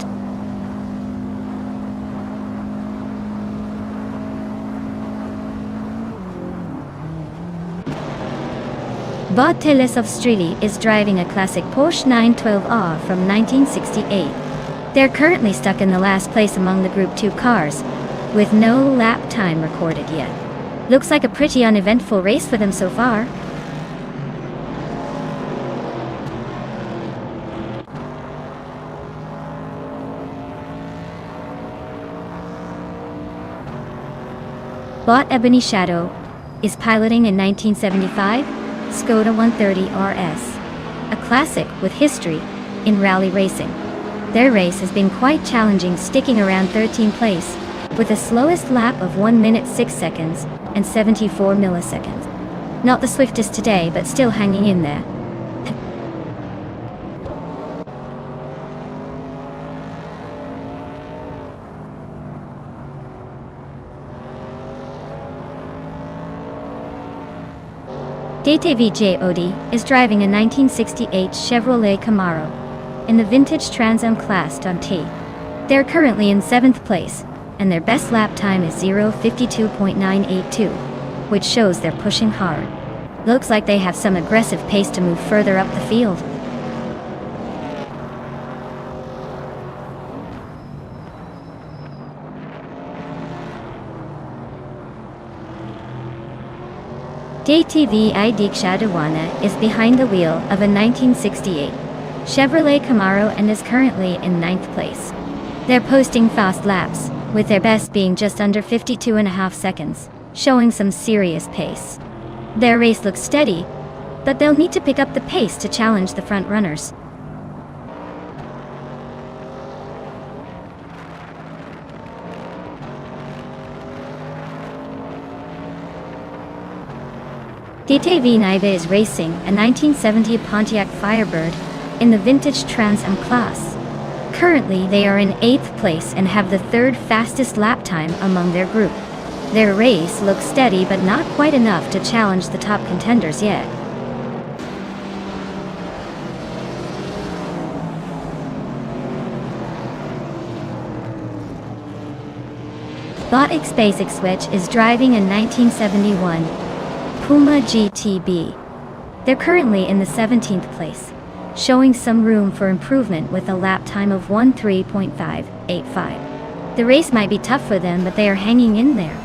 Bot Telesovstrili is driving a classic Porsche 912R from 1968. They're currently stuck in the last place among the Group 2 cars, with no lap time recorded yet. Looks like a pretty uneventful race for them so far. Bot Ebony Shadow is piloting a 1975 Skoda 130 RS, a classic with history in rally racing. Their race has been quite challenging, sticking around 13th place, with the slowest lap of 1 minute 6 seconds and 74 milliseconds. Not the swiftest today, but still hanging in there. DTVJOD is driving a 1968 Chevrolet Camaro in the vintage Trans Am class T. They're currently in 7th place, and their best lap time is 0:52.982, which shows they're pushing hard. Looks like they have some aggressive pace to move further up the field. DTV Diksha Dewana is behind the wheel of a 1968 Chevrolet Camaro and is currently in 9th place. They're posting fast laps, with their best being just under 52.5 seconds, showing some serious pace. Their race looks steady, but they'll need to pick up the pace to challenge the front runners. DTV Naive is racing a 1970 Pontiac Firebird in the vintage Trans Am class. Currently, they are in 8th place and have the 3rd fastest lap time among their group. Their race looks steady but not quite enough to challenge the top contenders yet. Bot X Basic Switch is driving a 1971 Puma GTB. They're currently in the 17th place, showing some room for improvement with a lap time of 13.585. The race might be tough for them, but they are hanging in there.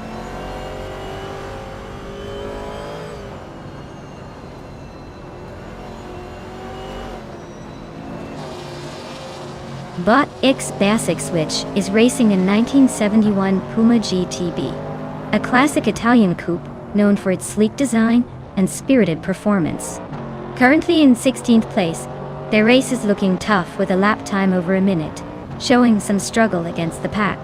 Bot X Basic Switch is racing a 1971 Puma GTB, a classic Italian coupe known for its sleek design and spirited performance. Currently in 16th place, their race is looking tough with a lap time over a minute, showing some struggle against the pack.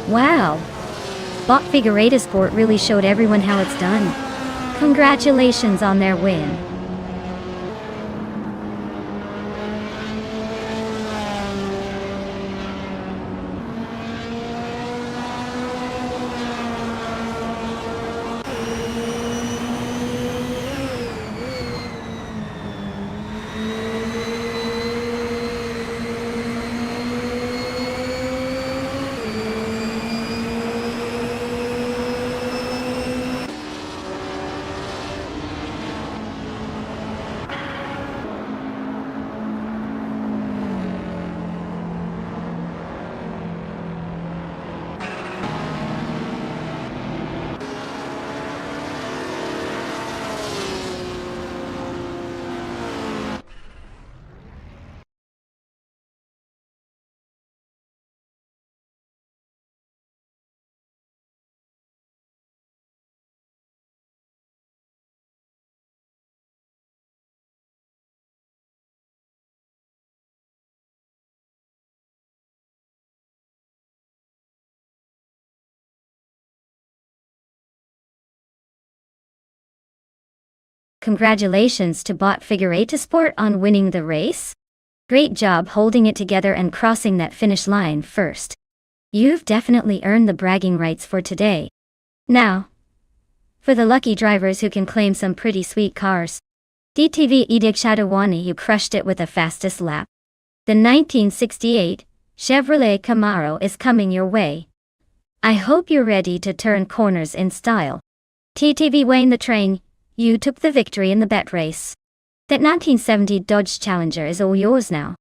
Wow! Bot Figurata Sport really showed everyone how it's done. Congratulations on their win. Congratulations to bot figure 8 sport on winning the race. Great job holding it together and crossing that finish line first. You've definitely earned the bragging rights for today. Now, for the lucky drivers who can claim some pretty sweet cars. DTV Edic Shadowani, you crushed it with the fastest lap. The 1968 Chevrolet Camaro is coming your way. I hope you're ready to turn corners in style. TTV Wayne the Train, you took the victory in the bet race. That 1970 Dodge Challenger is all yours now.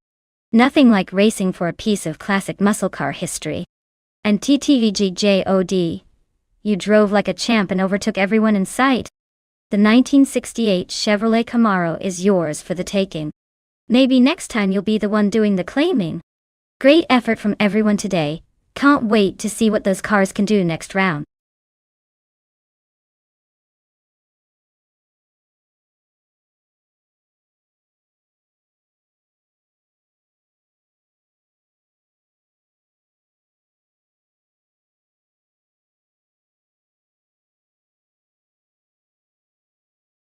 Nothing like racing for a piece of classic muscle car history. And TTVGJOD, you drove like a champ and overtook everyone in sight. The 1968 Chevrolet Camaro is yours for the taking. Maybe next time you'll be the one doing the claiming. Great effort from everyone today. Can't wait to see what those cars can do next round.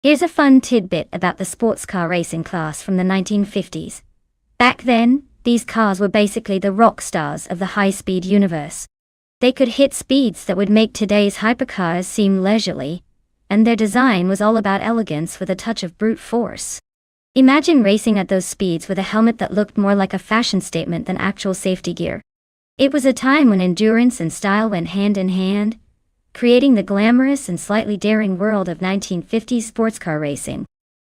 Here's a fun tidbit about the sports car racing class from the 1950s. Back then, these cars were basically the rock stars of the high-speed universe. They could hit speeds that would make today's hypercars seem leisurely, and their design was all about elegance with a touch of brute force. Imagine racing at those speeds with a helmet that looked more like a fashion statement than actual safety gear. It was a time when endurance and style went hand in hand, creating the glamorous and slightly daring world of 1950s sports car racing.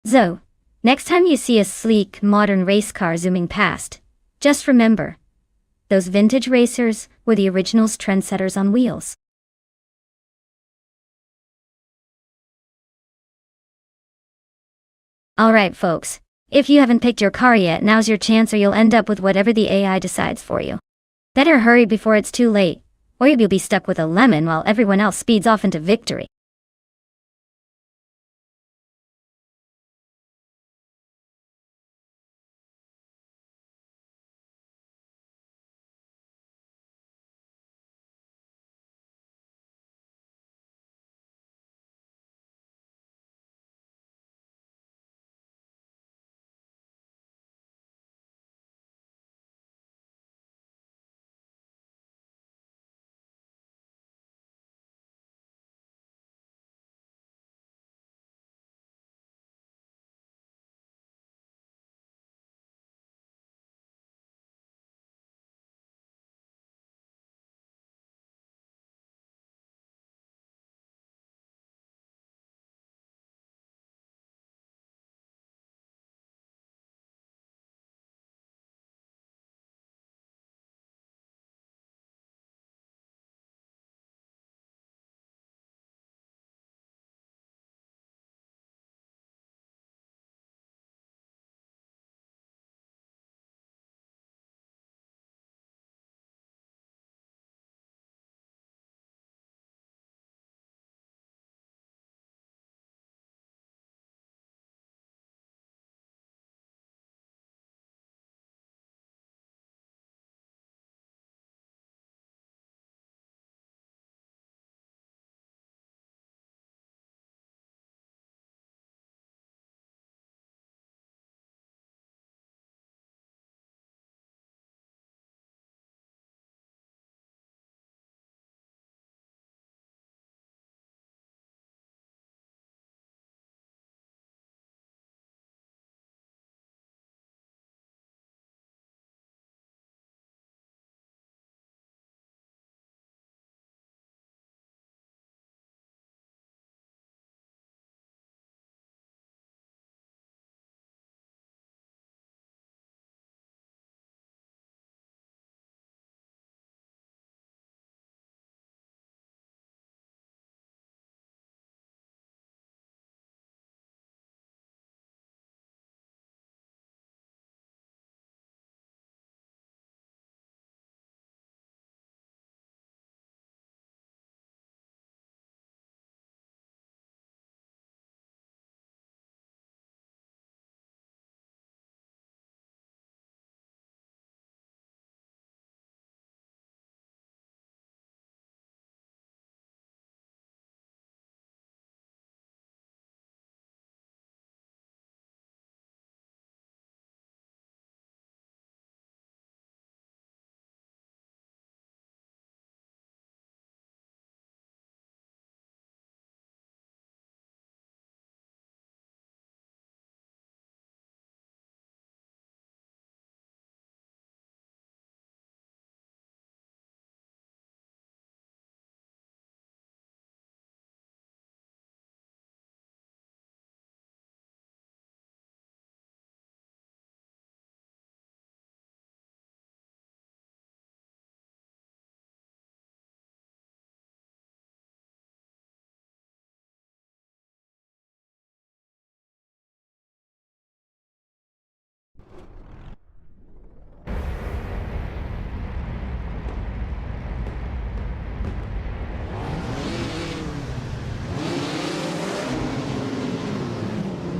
So, next time you see a sleek, modern race car zooming past, just remember, those vintage racers were the originals, trendsetters on wheels. Alright folks, if you haven't picked your car yet, now's your chance or you'll end up with whatever the AI decides for you. Better hurry before it's too late, or you'll be stuck with a lemon while everyone else speeds off into victory.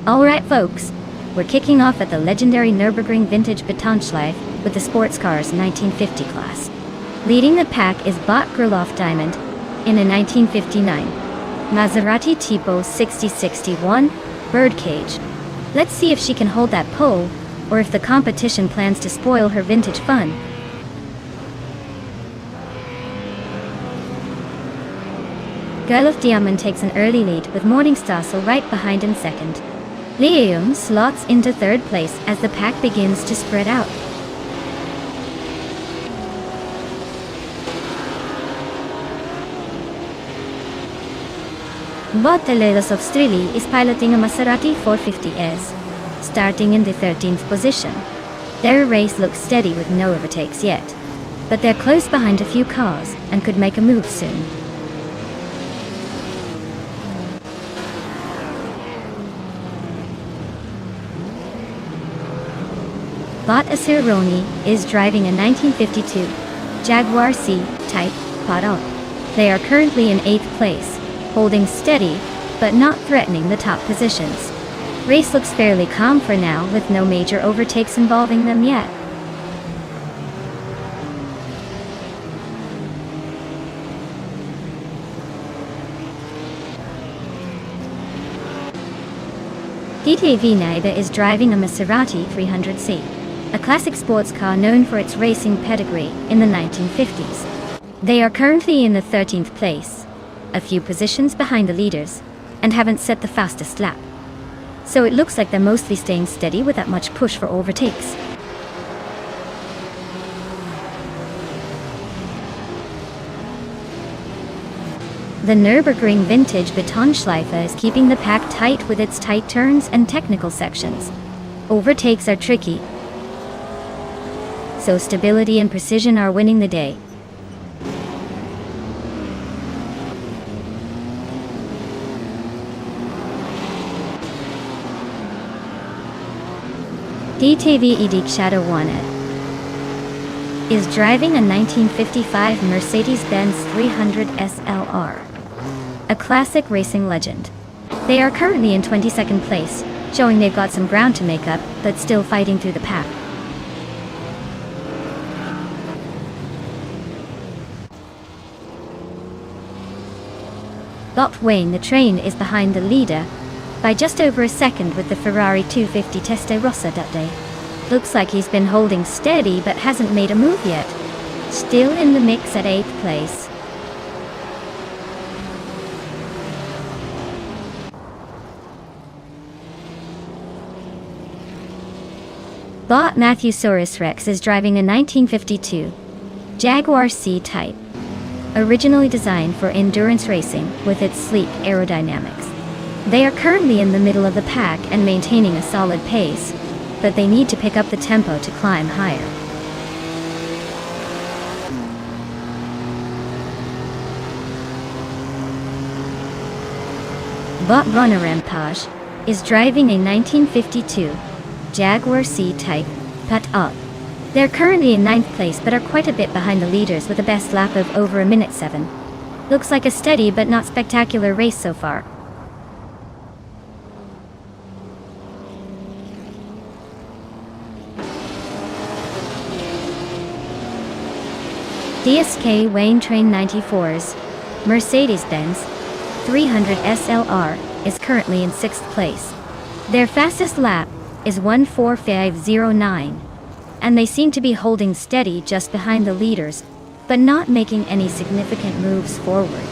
Alright folks, we're kicking off at the legendary Nürburgring Vintage Betonschleife with the sports cars 1950 class. Leading the pack is Bot Gerloff Diamond in a 1959 Maserati Tipo 6061 Birdcage. Let's see if she can hold that pole, or if the competition plans to spoil her vintage fun. Gerloff Diamond takes an early lead with Morningstassel right behind in second. Liam slots into third place as the pack begins to spread out. Botteleros of Strilli is piloting a Maserati 450S, starting in the 13th position. Their race looks steady with no overtakes yet, but they're close behind a few cars and could make a move soon. Bot Asironi is driving a 1952 Jaguar C-Type Paddock. They are currently in 8th place, holding steady, but not threatening the top positions. Race looks fairly calm for now, with no major overtakes involving them yet. DTV Naida is driving a Maserati 300C, a classic sports car known for its racing pedigree in the 1950s. They are currently in the 13th place, a few positions behind the leaders, and haven't set the fastest lap. So it looks like they're mostly staying steady without much push for overtakes. The Nürburgring Vintage Betonschleife is keeping the pack tight with its tight turns and technical sections. Overtakes are tricky, so stability and precision are winning the day. DTV Edik Shadowwana is driving a 1955 Mercedes-Benz 300 SLR, a classic racing legend. They are currently in 22nd place, showing they've got some ground to make up, but still fighting through the pack. Bot Wayne the Train is behind the leader by just over a second with the Ferrari 250 Testarossa that day. Looks like he's been holding steady but hasn't made a move yet. Still in the mix at 8th place. Bot Matthew Saurus Rex is driving a 1952 Jaguar C-Type, originally designed for endurance racing with its sleek aerodynamics. They are currently in the middle of the pack and maintaining a solid pace, but they need to pick up the tempo to climb higher. Bot Runner Rampage is driving a 1952 Jaguar C-Type Paddock. They're currently in 9th place but are quite a bit behind the leaders with a best lap of over 1:07. Looks like a steady but not spectacular race so far. DSK Wayne Train 94's Mercedes-Benz 300 SLR is currently in 6th place. Their fastest lap is 1:45.09, and they seem to be holding steady just behind the leaders, but not making any significant moves forward.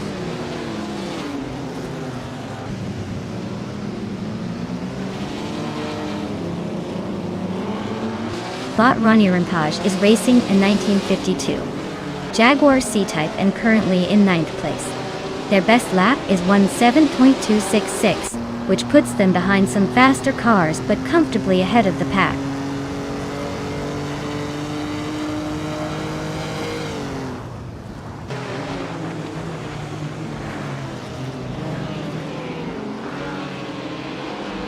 Bot Ronnie Rampage is racing a 1952 Jaguar C-Type and currently in 9th place. Their best lap is 1:7.266, which puts them behind some faster cars but comfortably ahead of the pack.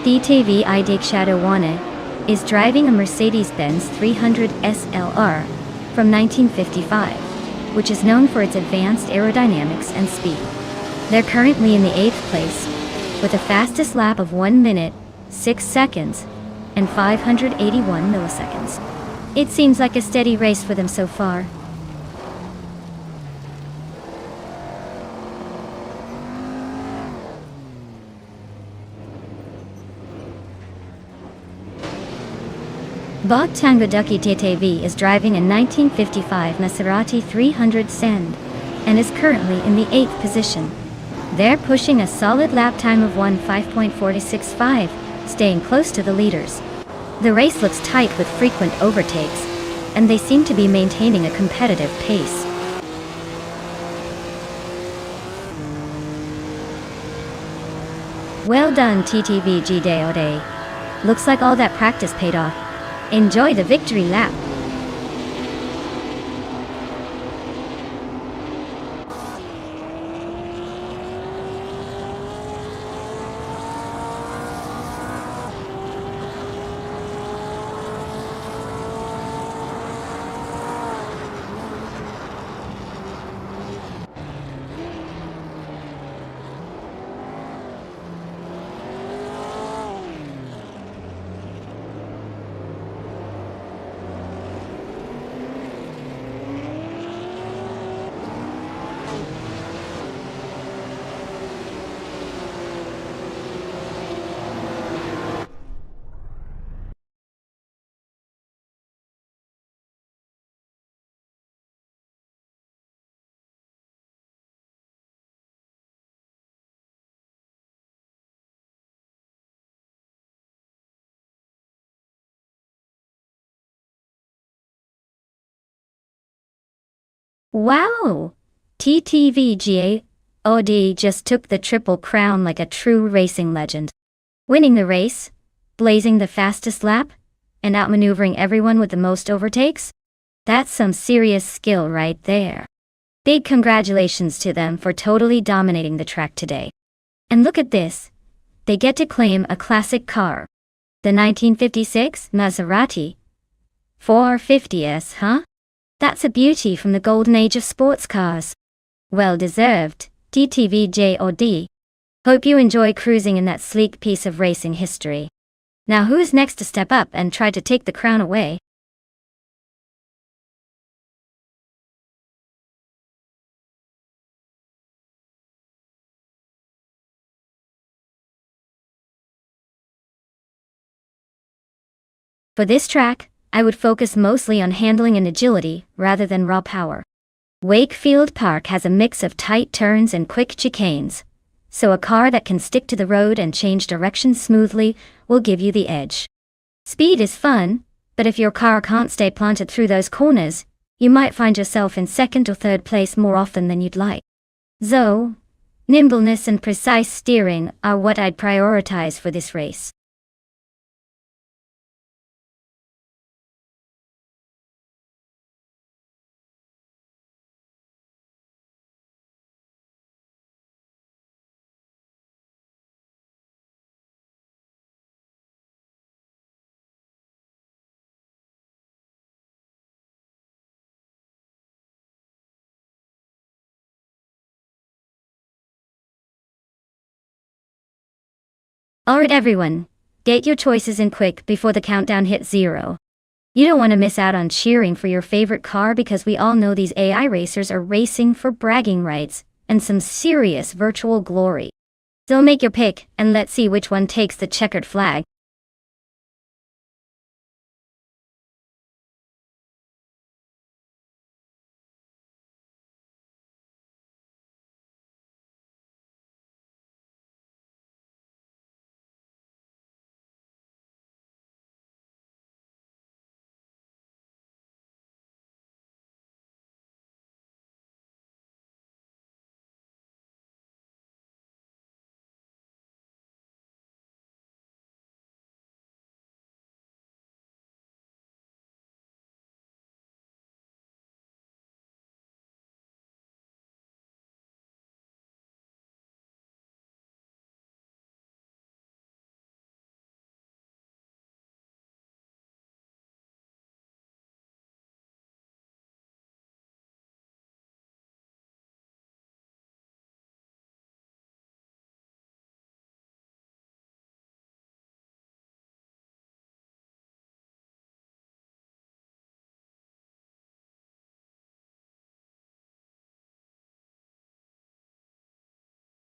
DTV Idik Shadowwana is driving a Mercedes-Benz 300 SLR from 1955, which is known for its advanced aerodynamics and speed. They're currently in the 8th place, with a fastest lap of 1 minute, 6 seconds, and 581 milliseconds. It seems like a steady race for them so far. Bob Tango Ducky TTV is driving a 1955 Maserati 300 Sand and is currently in the 8th position. They're pushing a solid lap time of 1:5.465, staying close to the leaders. The race looks tight with frequent overtakes, and they seem to be maintaining a competitive pace. Well done TTVG Day. Looks like all that practice paid off. Enjoy the victory lap. Wow! TTVGA just took the Triple Crown like a true racing legend. Winning the race, blazing the fastest lap, and outmaneuvering everyone with the most overtakes? That's some serious skill right there. Big congratulations to them for totally dominating the track today. And look at this. They get to claim a classic car. The 1956 Maserati 450S, huh? That's a beauty from the golden age of sports cars. Well deserved, TTVJOD. Hope you enjoy cruising in that sleek piece of racing history. Now who's next to step up and try to take the crown away? For this track, I would focus mostly on handling and agility rather than raw power. Wakefield Park has a mix of tight turns and quick chicanes, so a car that can stick to the road and change direction smoothly will give you the edge. Speed is fun, but if your car can't stay planted through those corners, you might find yourself in second or third place more often than you'd like. So, nimbleness and precise steering are what I'd prioritize for this race. Alright everyone, get your choices in quick before the countdown hits 0. You don't want to miss out on cheering for your favorite car because we all know these AI racers are racing for bragging rights and some serious virtual glory. So make your pick and let's see which one takes the checkered flag.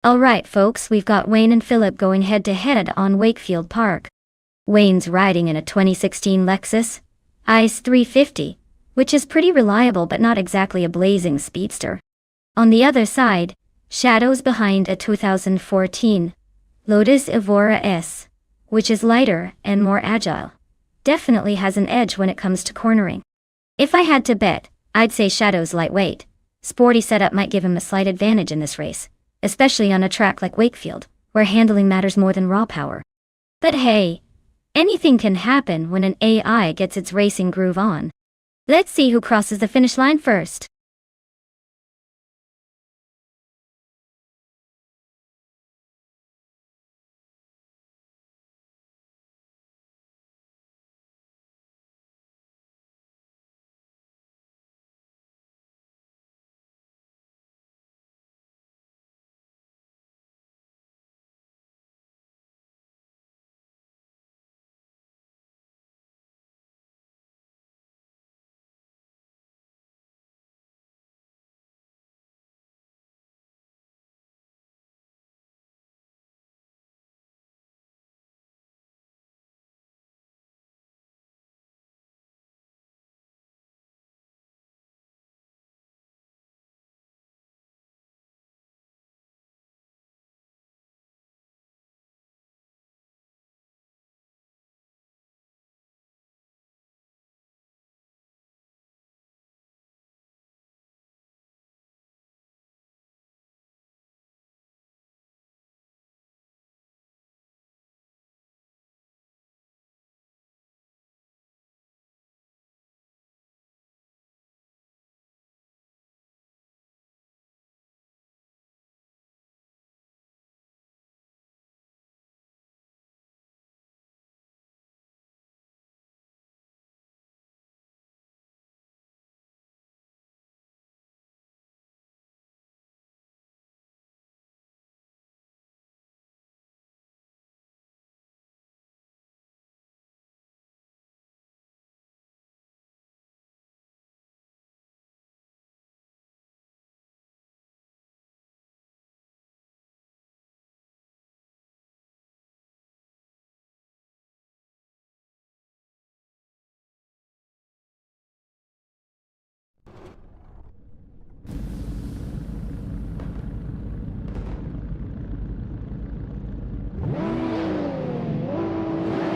Alright folks, we've got Wayne and Philip going head to head on Wakefield Park. Wayne's riding in a 2016 Lexus ICE 350, which is pretty reliable but not exactly a blazing speedster. On the other side, Shadow's behind a 2014 Lotus Evora S, which is lighter and more agile. Definitely has an edge when it comes to cornering. If I had to bet, I'd say Shadow's lightweight. Sporty setup might give him a slight advantage in this race, especially on a track like Wakefield, where handling matters more than raw power. But hey, anything can happen when an AI gets its racing groove on. Let's see who crosses the finish line first.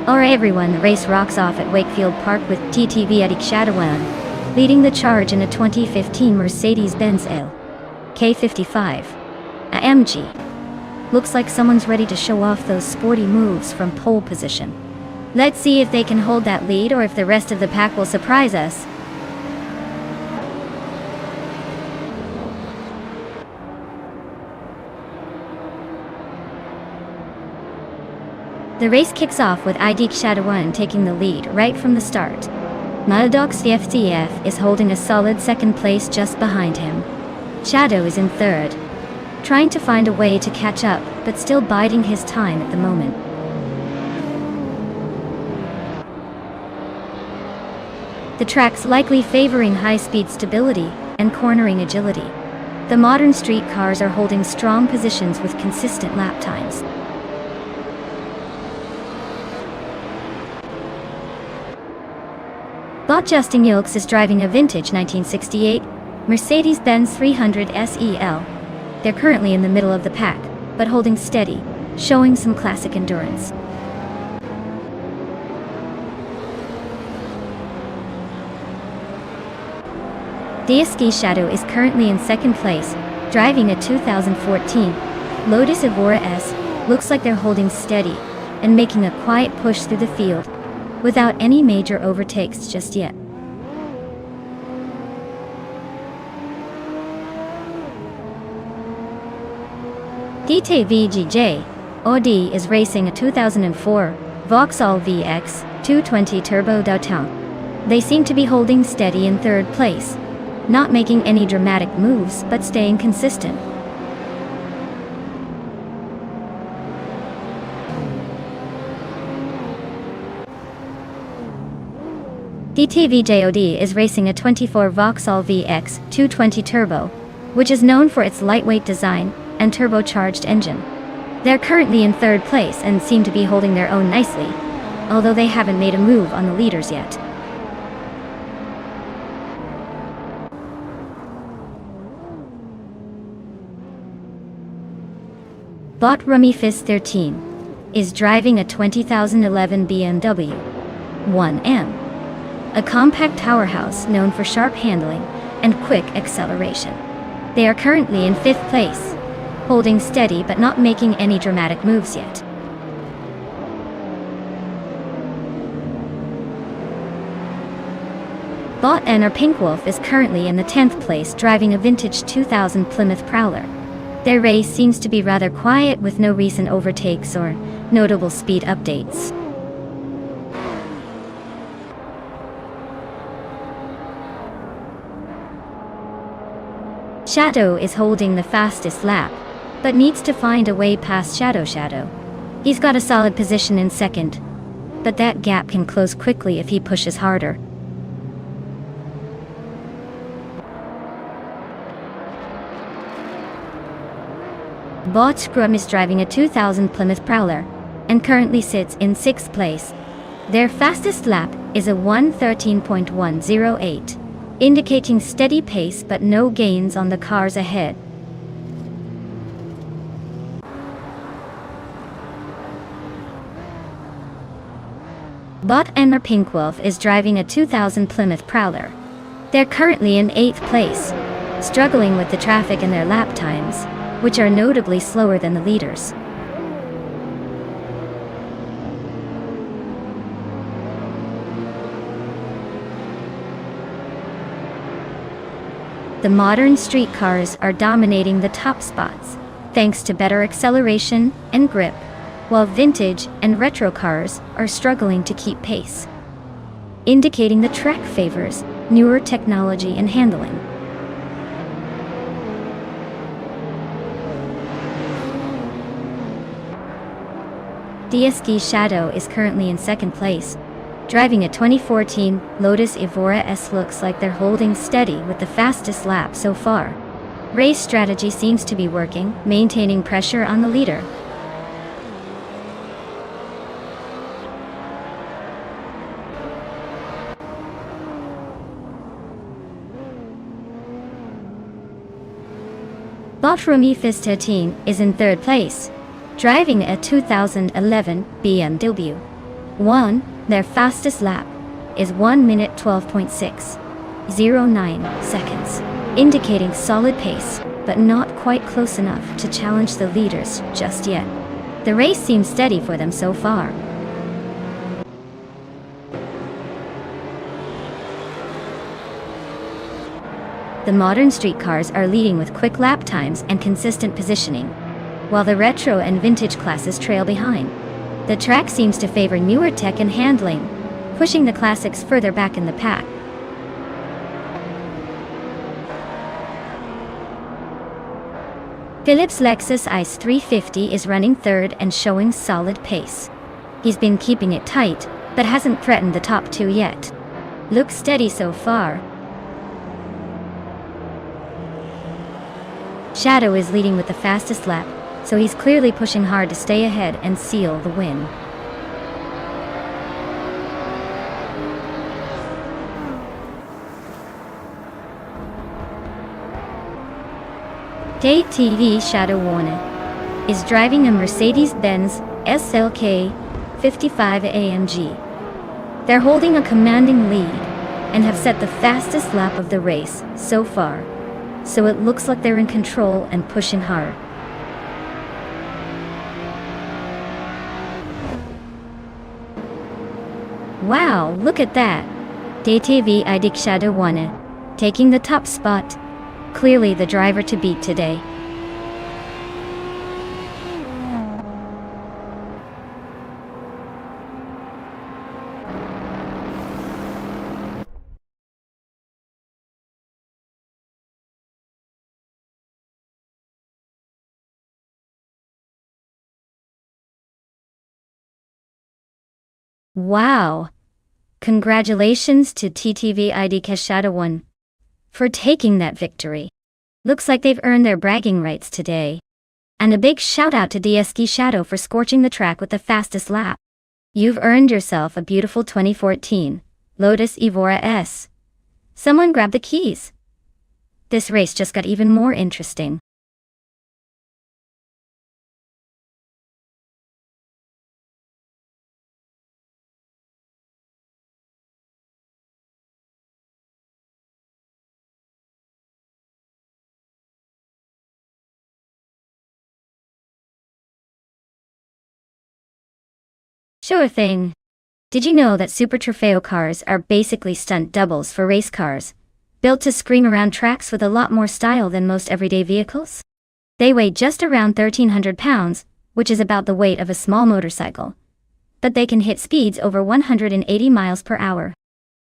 Alright everyone, the race rocks off at Wakefield Park with TTV Edik Shadawan leading the charge in a 2015 Mercedes-Benz L K55 AMG. Looks like someone's ready to show off those sporty moves from pole position. Let's see if they can hold that lead or if the rest of the pack will surprise us. The race kicks off with Edik Shadawan taking the lead right from the start. Maldox FTF is holding a solid second place just behind him. Shadow is in third, trying to find a way to catch up, but still biding his time at the moment. The track's likely favoring high-speed stability and cornering agility. The modern street cars are holding strong positions with consistent lap times. Justin Yilks is driving a vintage 1968 Mercedes-Benz 300 SEL. They're currently in the middle of the pack, but holding steady, showing some classic endurance. DSK Shadow is currently in second place, driving a 2014 Lotus Evora S. Looks like they're holding steady and making a quiet push through the field, without any major overtakes just yet. DTVGJ OD is racing a 2004 Vauxhall VX 220 Turbo Downtown. They seem to be holding steady in third place, not making any dramatic moves but staying consistent. DTVJOD is racing a 24 Vauxhall VX 220 Turbo, which is known for its lightweight design and turbocharged engine. They're currently in third place and seem to be holding their own nicely, although they haven't made a move on the leaders yet. Bot Rumifist 13 is driving a 2011 BMW 1M, a compact powerhouse known for sharp handling and quick acceleration. They are currently in 5th place, holding steady but not making any dramatic moves yet. Bot Enner Pinkwolf is currently in the 10th place driving a vintage 2000 Plymouth Prowler. Their race seems to be rather quiet with no recent overtakes or notable speed updates. Shadow is holding the fastest lap, but needs to find a way past Shadow. He's got a solid position in second, but that gap can close quickly if he pushes harder. Bot Scrum is driving a 2000 Plymouth Prowler and currently sits in 6th place. Their fastest lap is a 1:13.108, indicating steady pace but no gains on the cars ahead. Bot Enner Pinkwolf is driving a 2000 Plymouth Prowler. They're currently in 8th place, struggling with the traffic and their lap times, which are notably slower than the leaders. The modern street cars are dominating the top spots, thanks to better acceleration and grip, while vintage and retro cars are struggling to keep pace, indicating the track favors newer technology and handling. DSD Shadow is currently in 2nd place, driving a 2014 Lotus Evora S. Looks like they're holding steady with the fastest lap so far. Race strategy seems to be working, maintaining pressure on the leader. Bot Rumifist 13 is in 3rd place, driving a 2011 BMW 1. Their fastest lap is 1 minute 12.609 seconds, indicating solid pace, but not quite close enough to challenge the leaders just yet. The race seems steady for them so far. The modern street cars are leading with quick lap times and consistent positioning, while the retro and vintage classes trail behind. The track seems to favor newer tech and handling, pushing the classics further back in the pack. Philip's Lexus ICE 350 is running 3rd and showing solid pace. He's been keeping it tight, but hasn't threatened the top 2 yet. Looks steady so far. Shadow is leading with the fastest lap, so he's clearly pushing hard to stay ahead and seal the win. TV Shadow Warner is driving a Mercedes-Benz SLK 55 AMG. They're holding a commanding lead and have set the fastest lap of the race so far, so it looks like they're in control and pushing hard. Wow, look at that! DTV Idik Shadow Warner taking the top spot. Clearly the driver to beat today. Wow! Congratulations to TTV IDK Shadow 1 for taking that victory. Looks like they've earned their bragging rights today. And a big shout out to DSK Shadow for scorching the track with the fastest lap. You've earned yourself a beautiful 2014 Lotus Evora S. Someone grab the keys. This race just got even more interesting. Sure thing. Did you know that Super Trofeo cars are basically stunt doubles for race cars, built to scream around tracks with a lot more style than most everyday vehicles? They weigh just around 1,300 pounds, which is about the weight of a small motorcycle. But they can hit speeds over 180 miles per hour.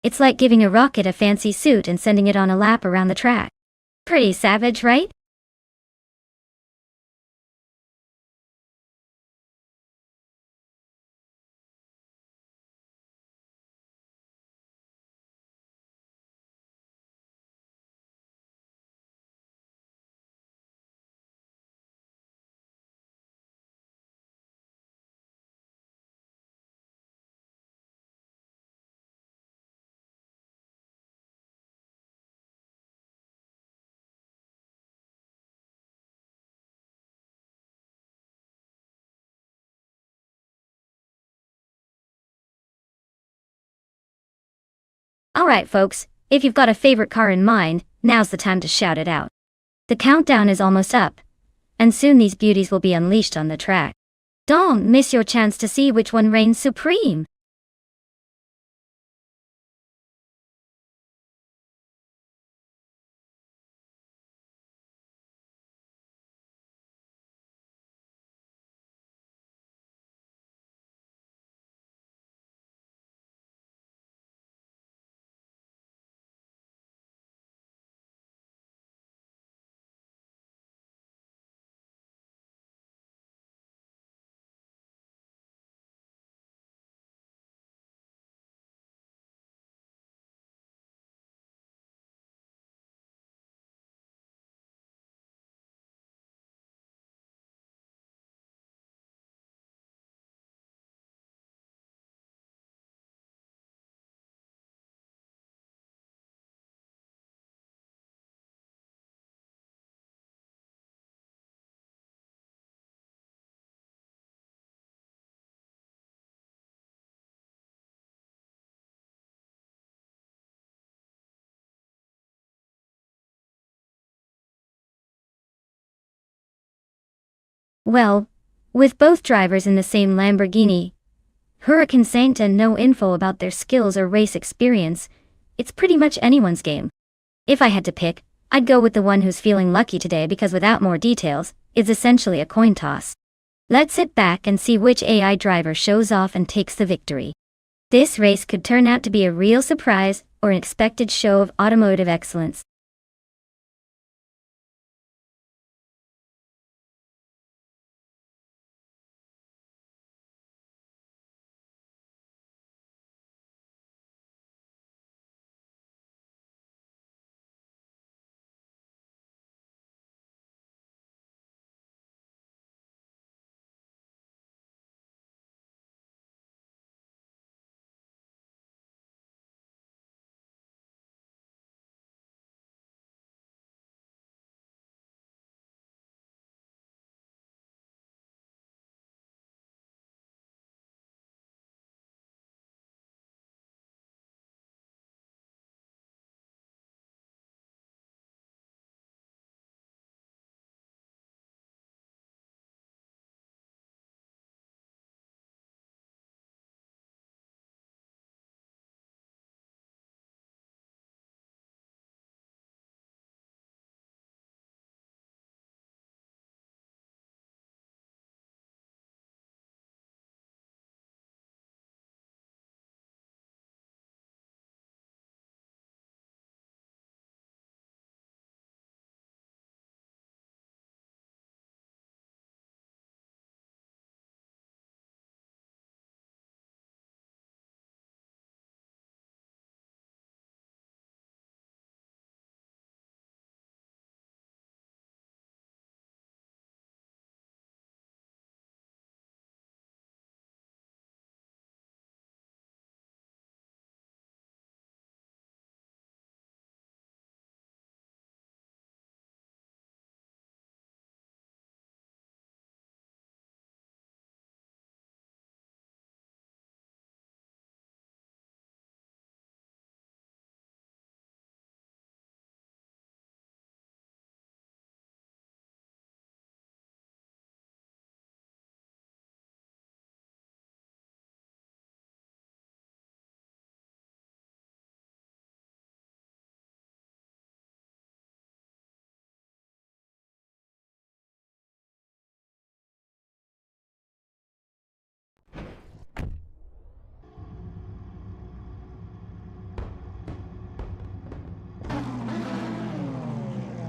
It's like giving a rocket a fancy suit and sending it on a lap around the track. Pretty savage, right? Alright folks, if you've got a favorite car in mind, now's the time to shout it out. The countdown is almost up, and soon these beauties will be unleashed on the track. Don't miss your chance to see which one reigns supreme. Well, with both drivers in the same Lamborghini Huracan Saint and no info about their skills or race experience, it's pretty much anyone's game. If I had to pick, I'd go with the one who's feeling lucky today because without more details, it's essentially a coin toss. Let's sit back and see which AI driver shows off and takes the victory. This race could turn out to be a real surprise or an expected show of automotive excellence.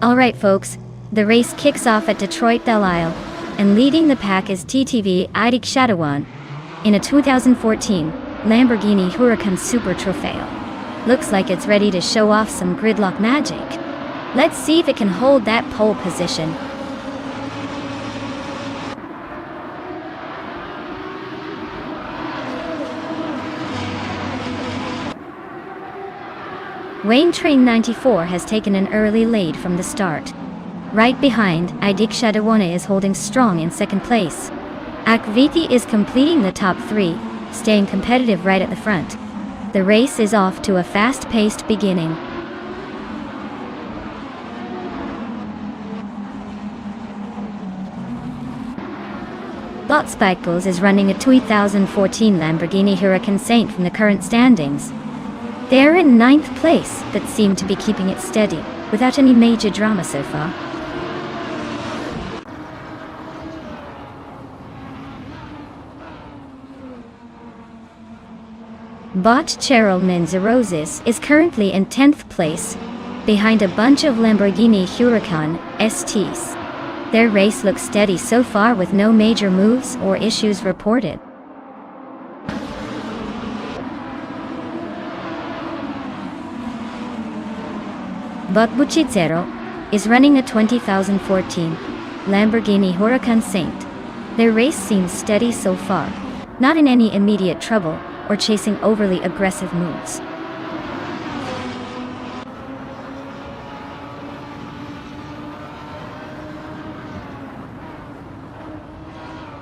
Alright folks, the race kicks off at Detroit Belle Isle, and leading the pack is TTV Idik Shadawan in a 2014 Lamborghini Huracan Super Trofeo. Looks like it's ready to show off some gridlock magic. Let's see if it can hold that pole position. Wayne Train 94 has taken an early lead from the start. Right behind, Idik Shadawana is holding strong in second place. Akviti is completing the top three, staying competitive right at the front. The race is off to a fast-paced beginning. Bot Spikebulls is running a 2014 Lamborghini Huracan Saint from the current standings. They are in 9th place, but seem to be keeping it steady, without any major drama so far. Bot Cheryl Menzirosis is currently in 10th place, behind a bunch of Lamborghini Huracan STs. Their race looks steady so far with no major moves or issues reported. Bot Buchizero is running a 2014 Lamborghini Huracan Saint. Their race seems steady so far, not in any immediate trouble or chasing overly aggressive moves.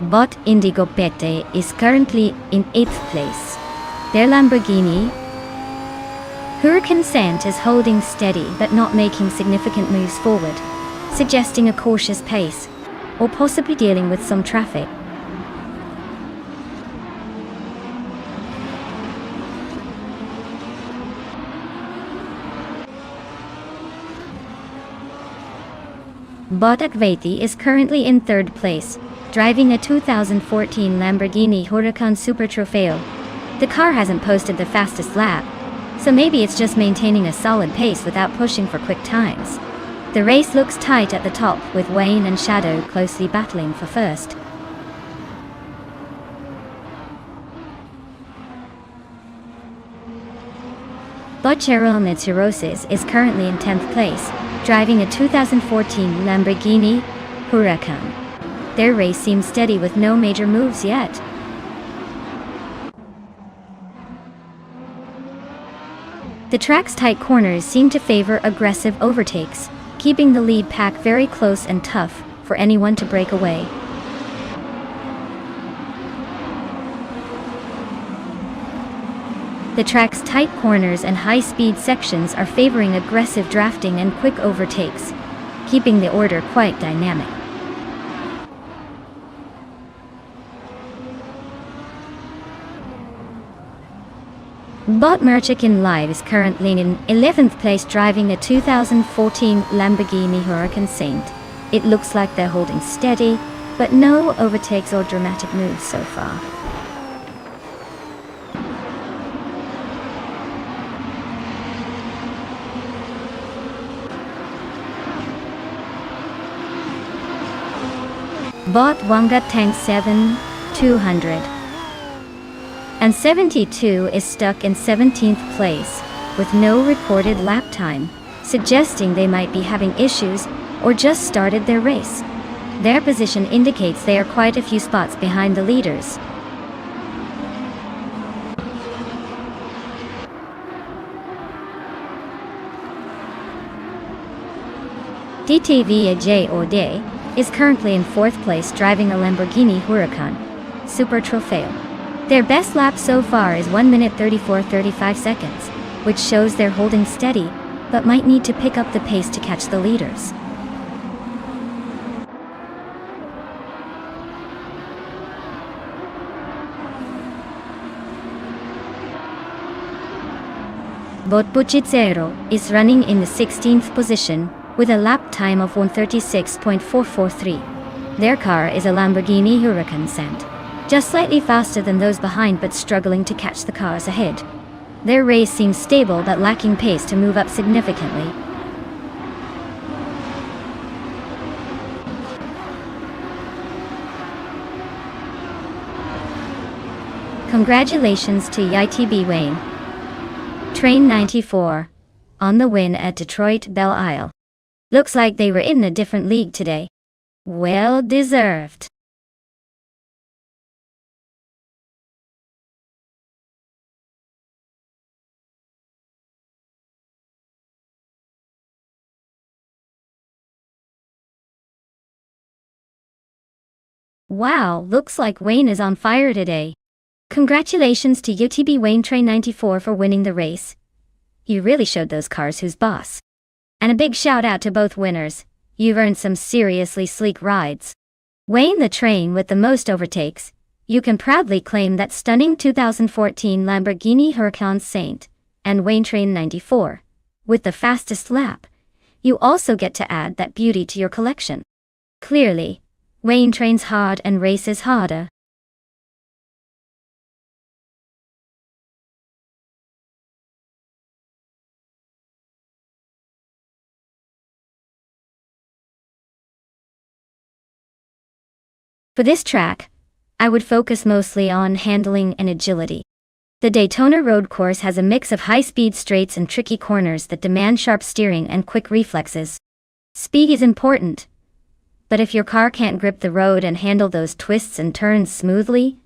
Bot Indigo Pete is currently in 8th place. Their Lamborghini Huracan Saint is holding steady but not making significant moves forward, suggesting a cautious pace, or possibly dealing with some traffic. Bot Advaiti is currently in 3rd place, driving a 2014 Lamborghini Huracan Super Trofeo. The car hasn't posted the fastest lap, so maybe it's just maintaining a solid pace without pushing for quick times. The race looks tight at the top, with Wayne and Shadow closely battling for first. Bot Cheryl Menzirosis is currently in 10th place, driving a 2014 Lamborghini Huracan. Their race seems steady with no major moves yet. The track's tight corners seem to favor aggressive overtakes, keeping the lead pack very close and tough for anyone to break away. The track's tight corners and high-speed sections are favoring aggressive drafting and quick overtakes, keeping the order quite dynamic. Bot Merchikin Live is currently in 11th place, driving a 2014 Lamborghini Huracan Saint. It looks like they're holding steady, but no overtakes or dramatic moves so far. Bot Wanga Tank 7, 200. And 72 is stuck in 17th place, with no recorded lap time, suggesting they might be having issues or just started their race. Their position indicates they are quite a few spots behind the leaders. DTV Ajay Ode is currently in 4th place, driving a Lamborghini Huracan Super Trofeo. Their best lap so far is 1 minute 34.35 seconds, which shows they're holding steady, but might need to pick up the pace to catch the leaders. Bot Buchizero is running in the 16th position, with a lap time of 1:36.443. Their car is a Lamborghini Huracan Saint, just slightly faster than those behind but struggling to catch the cars ahead. Their race seems stable but lacking pace to move up significantly. Congratulations to YTB Wayne. Train 94. On the win at Detroit Belle Isle. Looks like they were in a different league today. Well deserved. Wow, looks like Wayne is on fire today. Congratulations to UTB Wayne Train 94 for winning the race. You really showed those cars who's boss. And a big shout out to both winners. You've earned some seriously sleek rides. Wayne the train with the most overtakes. You can proudly claim that stunning 2014 Lamborghini Huracan Saint, and Wayne Train 94, with the fastest lap. You also get to add that beauty to your collection. Clearly, Wayne trains hard and races harder. For this track, I would focus mostly on handling and agility. The Daytona road course has a mix of high-speed straights and tricky corners that demand sharp steering and quick reflexes. Speed is important, but if your car can't grip the road and handle those twists and turns smoothly,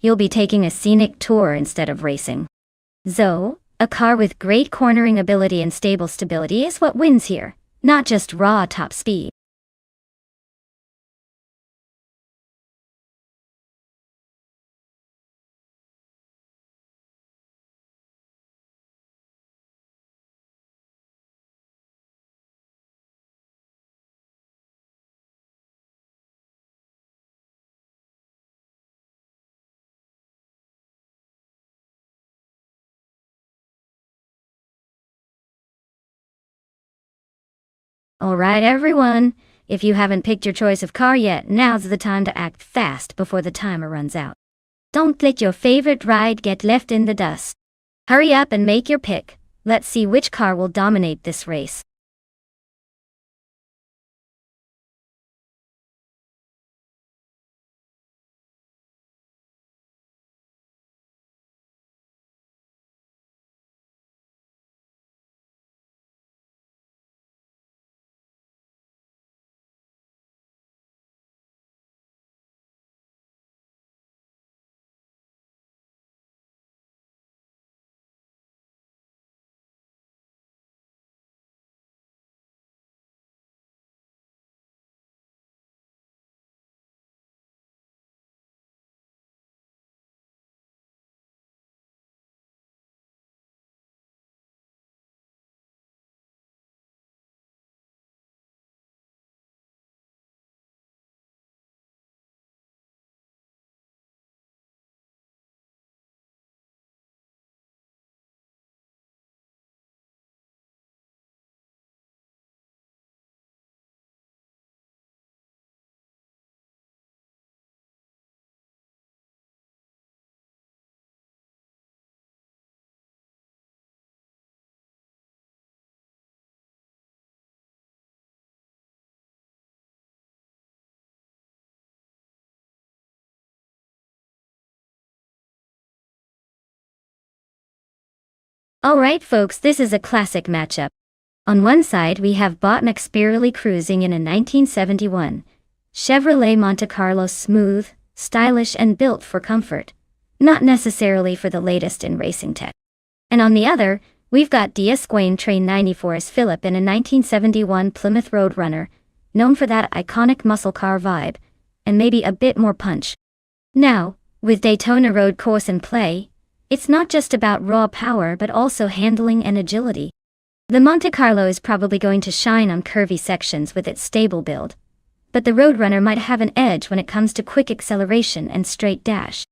you'll be taking a scenic tour instead of racing. So, a car with great cornering ability and stable stability is what wins here, not just raw top speed. Alright everyone, if you haven't picked your choice of car yet, now's the time to act fast before the timer runs out. Don't let your favorite ride get left in the dust. Hurry up and make your pick. Let's see which car will dominate this race. Alright folks, this is a classic matchup. On one side we have Botnick spirally cruising in a 1971 Chevrolet Monte Carlo, smooth, stylish and built for comfort, not necessarily for the latest in racing tech. And on the other, we've got Wayne Train 94's Philip in a 1971 Plymouth Roadrunner, known for that iconic muscle car vibe, and maybe a bit more punch. Now, with Daytona road course in play, it's not just about raw power but also handling and agility. The Monte Carlo is probably going to shine on curvy sections with its stable build, but the Roadrunner might have an edge when it comes to quick acceleration and straight dash.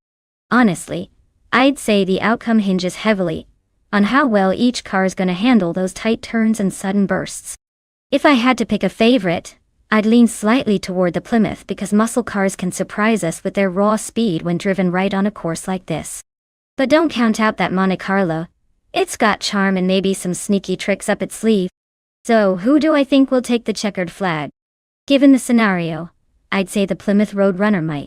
Honestly, I'd say the outcome hinges heavily on how well each car is going to handle those tight turns and sudden bursts. If I had to pick a favorite, I'd lean slightly toward the Plymouth because muscle cars can surprise us with their raw speed when driven right on a course like this. But don't count out that Monte Carlo. It's got charm and maybe some sneaky tricks up its sleeve. So who do I think will take the checkered flag? Given the scenario, I'd say the Plymouth Roadrunner might.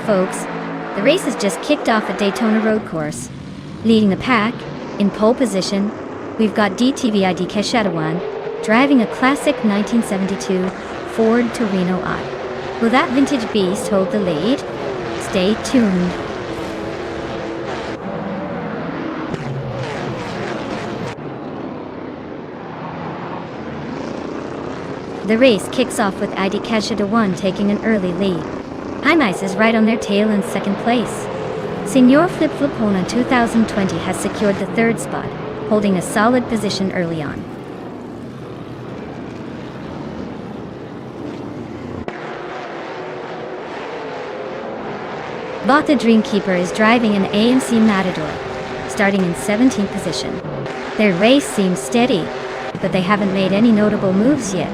folks. The race has just kicked off at Daytona Road Course. Leading the pack, in pole position, we've got DTVID Keshetawan, driving a classic 1972 Ford Torino I. Will that vintage beast hold the lead? Stay tuned. The race kicks off with ID Keshetawan taking an early lead. IMICE is right on their tail in second place. Senor Flip Flipona 2020 has secured the third spot, holding a solid position early on. Bot the Dreamkeeper is driving an AMC Matador, starting in 17th position. Their race seems steady, but they haven't made any notable moves yet,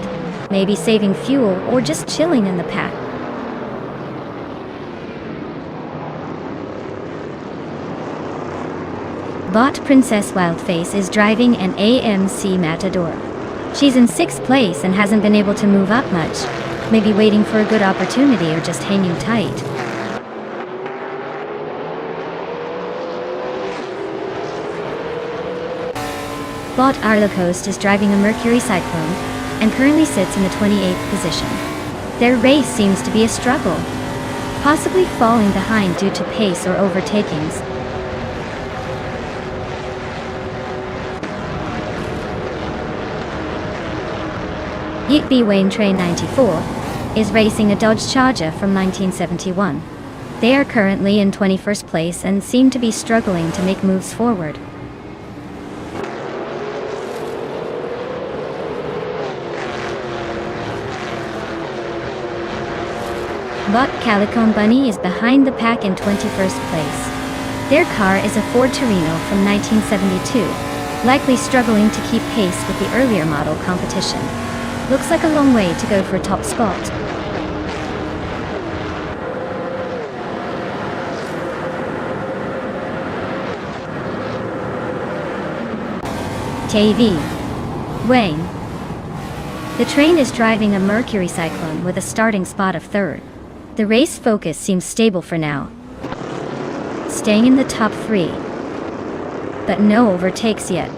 maybe saving fuel or just chilling in the pack. Bot Princess Wildface is driving an AMC Matador. She's in 6th place and hasn't been able to move up much, maybe waiting for a good opportunity or just hanging tight. Bot Arlacoste is driving a Mercury Cyclone and currently sits in the 28th position. Their race seems to be a struggle, possibly falling behind due to pace or overtakings. Yeatby Wayne Train 94 is racing a Dodge Charger from 1971. They are currently in 21st place and seem to be struggling to make moves forward. Bot Calicone Bunny is behind the pack in 21st place. Their car is a Ford Torino from 1972, likely struggling to keep pace with the earlier model competition. Looks like a long way to go for a top spot. TV. Wayne. The train is driving a Mercury Cyclone with a starting spot of 3rd. The race focus seems stable for now, staying in the top 3, but no overtakes yet.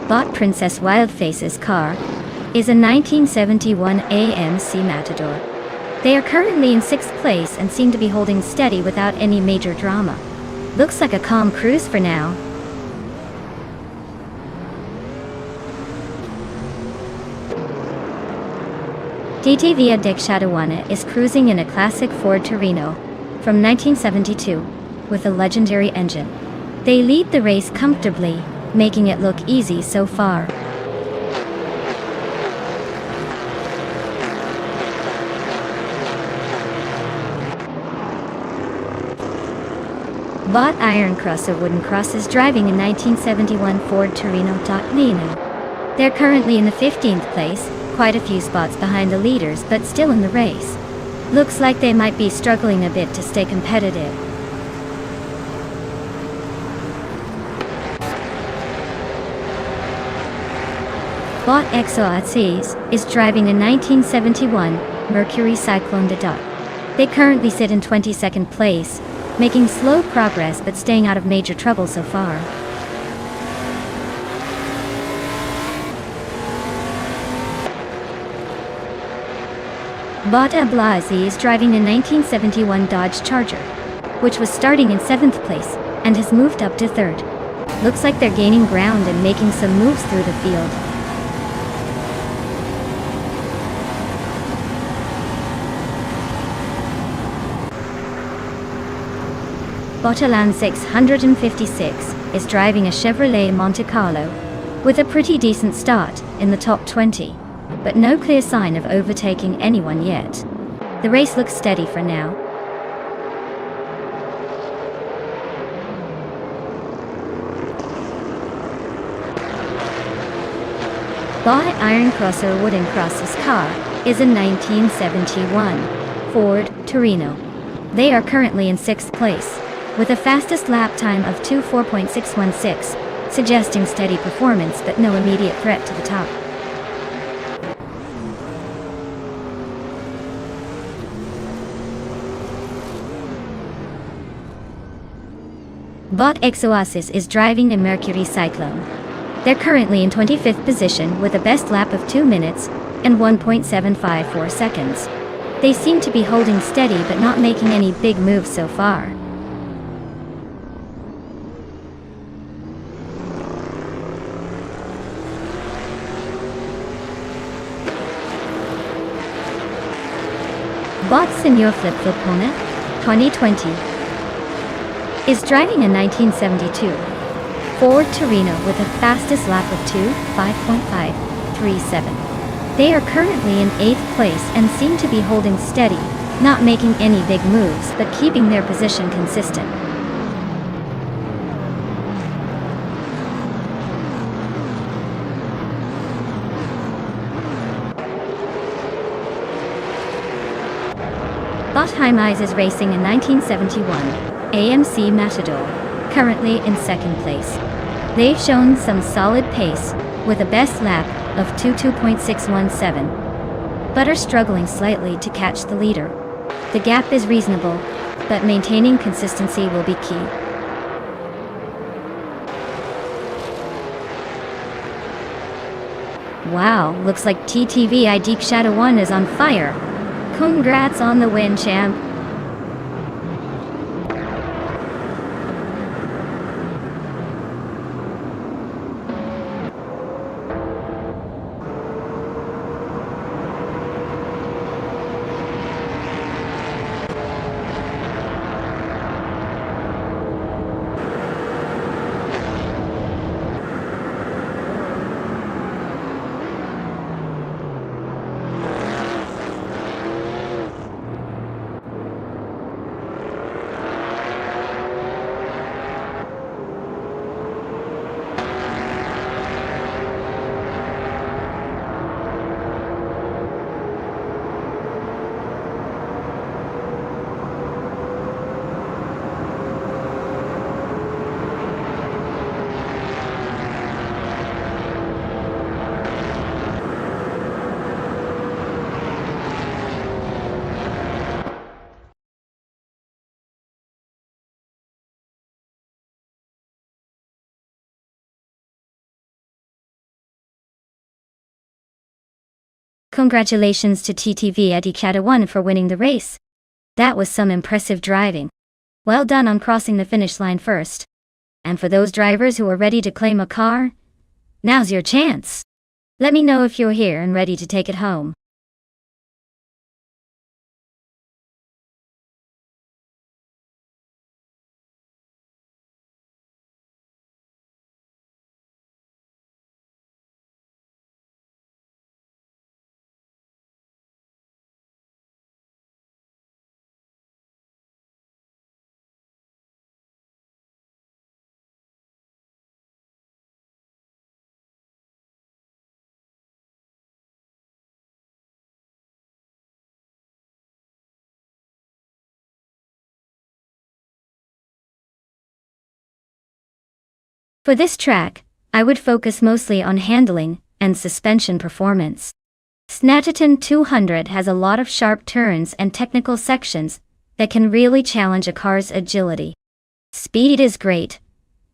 Bot Princess Wildface's car is a 1971 AMC Matador. They are currently in 6th place and seem to be holding steady without any major drama. Looks like a calm cruise for now. DTVID Keshetawan is cruising in a classic Ford Torino from 1972 with a legendary engine. They lead the race comfortably, making it look easy so far. Bot Iron Crosser Wooden Cross is driving a 1971 Ford Torino Nino. They're currently in the 15th place, quite a few spots behind the leaders but still in the race. Looks like they might be struggling a bit to stay competitive. Bot Exoatzes is driving a 1971 Mercury Cyclone de Dot. They currently sit in 22nd place, making slow progress but staying out of major trouble so far. Bot Ablazi is driving a 1971 Dodge Charger, which was starting in 7th place and has moved up to 3rd. Looks like they're gaining ground and making some moves through the field. Botalan 656 is driving a Chevrolet Monte Carlo with a pretty decent start in the top 20, but no clear sign of overtaking anyone yet. The race looks steady for now. Bot Iron Crosser Wooden Cross's car is a 1971 Ford Torino. They are currently in 6th place, with a fastest lap time of 24.616, suggesting steady performance but no immediate threat to the top. Bot X Oasis is driving a Mercury Cyclone. They're currently in 25th position with a best lap of 2 minutes and 1.754 seconds. They seem to be holding steady but not making any big moves so far. Bot Senor Flip Flipona, 2020, is driving a 1972 Ford Torino with a fastest lap of 5.537. They are currently in 8th place and seem to be holding steady, not making any big moves but keeping their position consistent. Botheim Eyes is racing in 1971 AMC Matador, currently in 2nd place. They've shown some solid pace, with a best lap of 2.617, but are struggling slightly to catch the leader. The gap is reasonable, but maintaining consistency will be key. Wow, looks like TTV IDK Shadow 1 is on fire. Congrats on the win, champ. Congratulations to TTV IDK Shadow 1 for winning the race. That was some impressive driving. Well done on crossing the finish line first. And for those drivers who are ready to claim a car, now's your chance. Let me know if you're here and ready to take it home. For this track, I would focus mostly on handling and suspension performance. Snatterton 200 has a lot of sharp turns and technical sections that can really challenge a car's agility. Speed is great,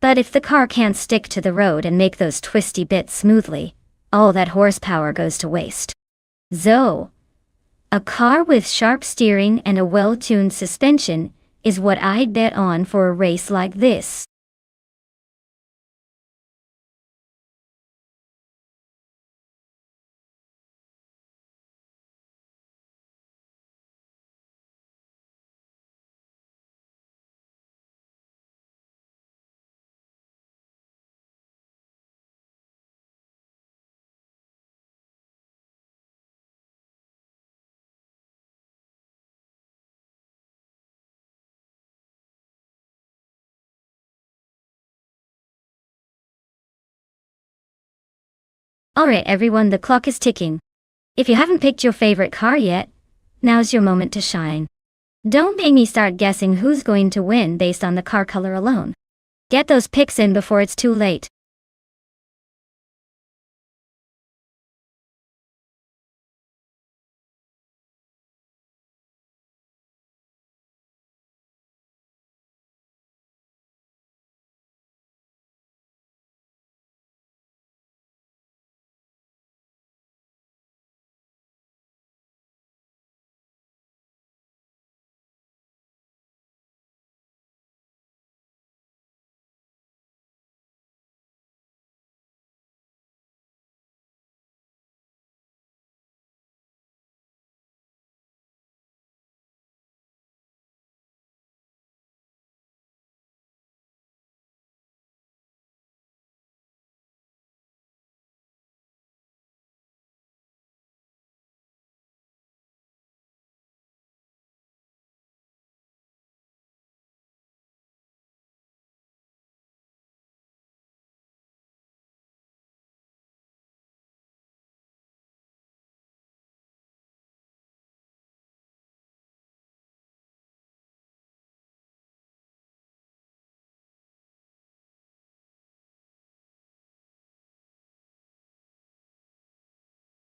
but if the car can't stick to the road and make those twisty bits smoothly, all that horsepower goes to waste. So, a car with sharp steering and a well-tuned suspension is what I'd bet on for a race like this. Alright everyone, the clock is ticking. If you haven't picked your favorite car yet, now's your moment to shine. Don't make me start guessing who's going to win based on the car color alone. Get those picks in before it's too late.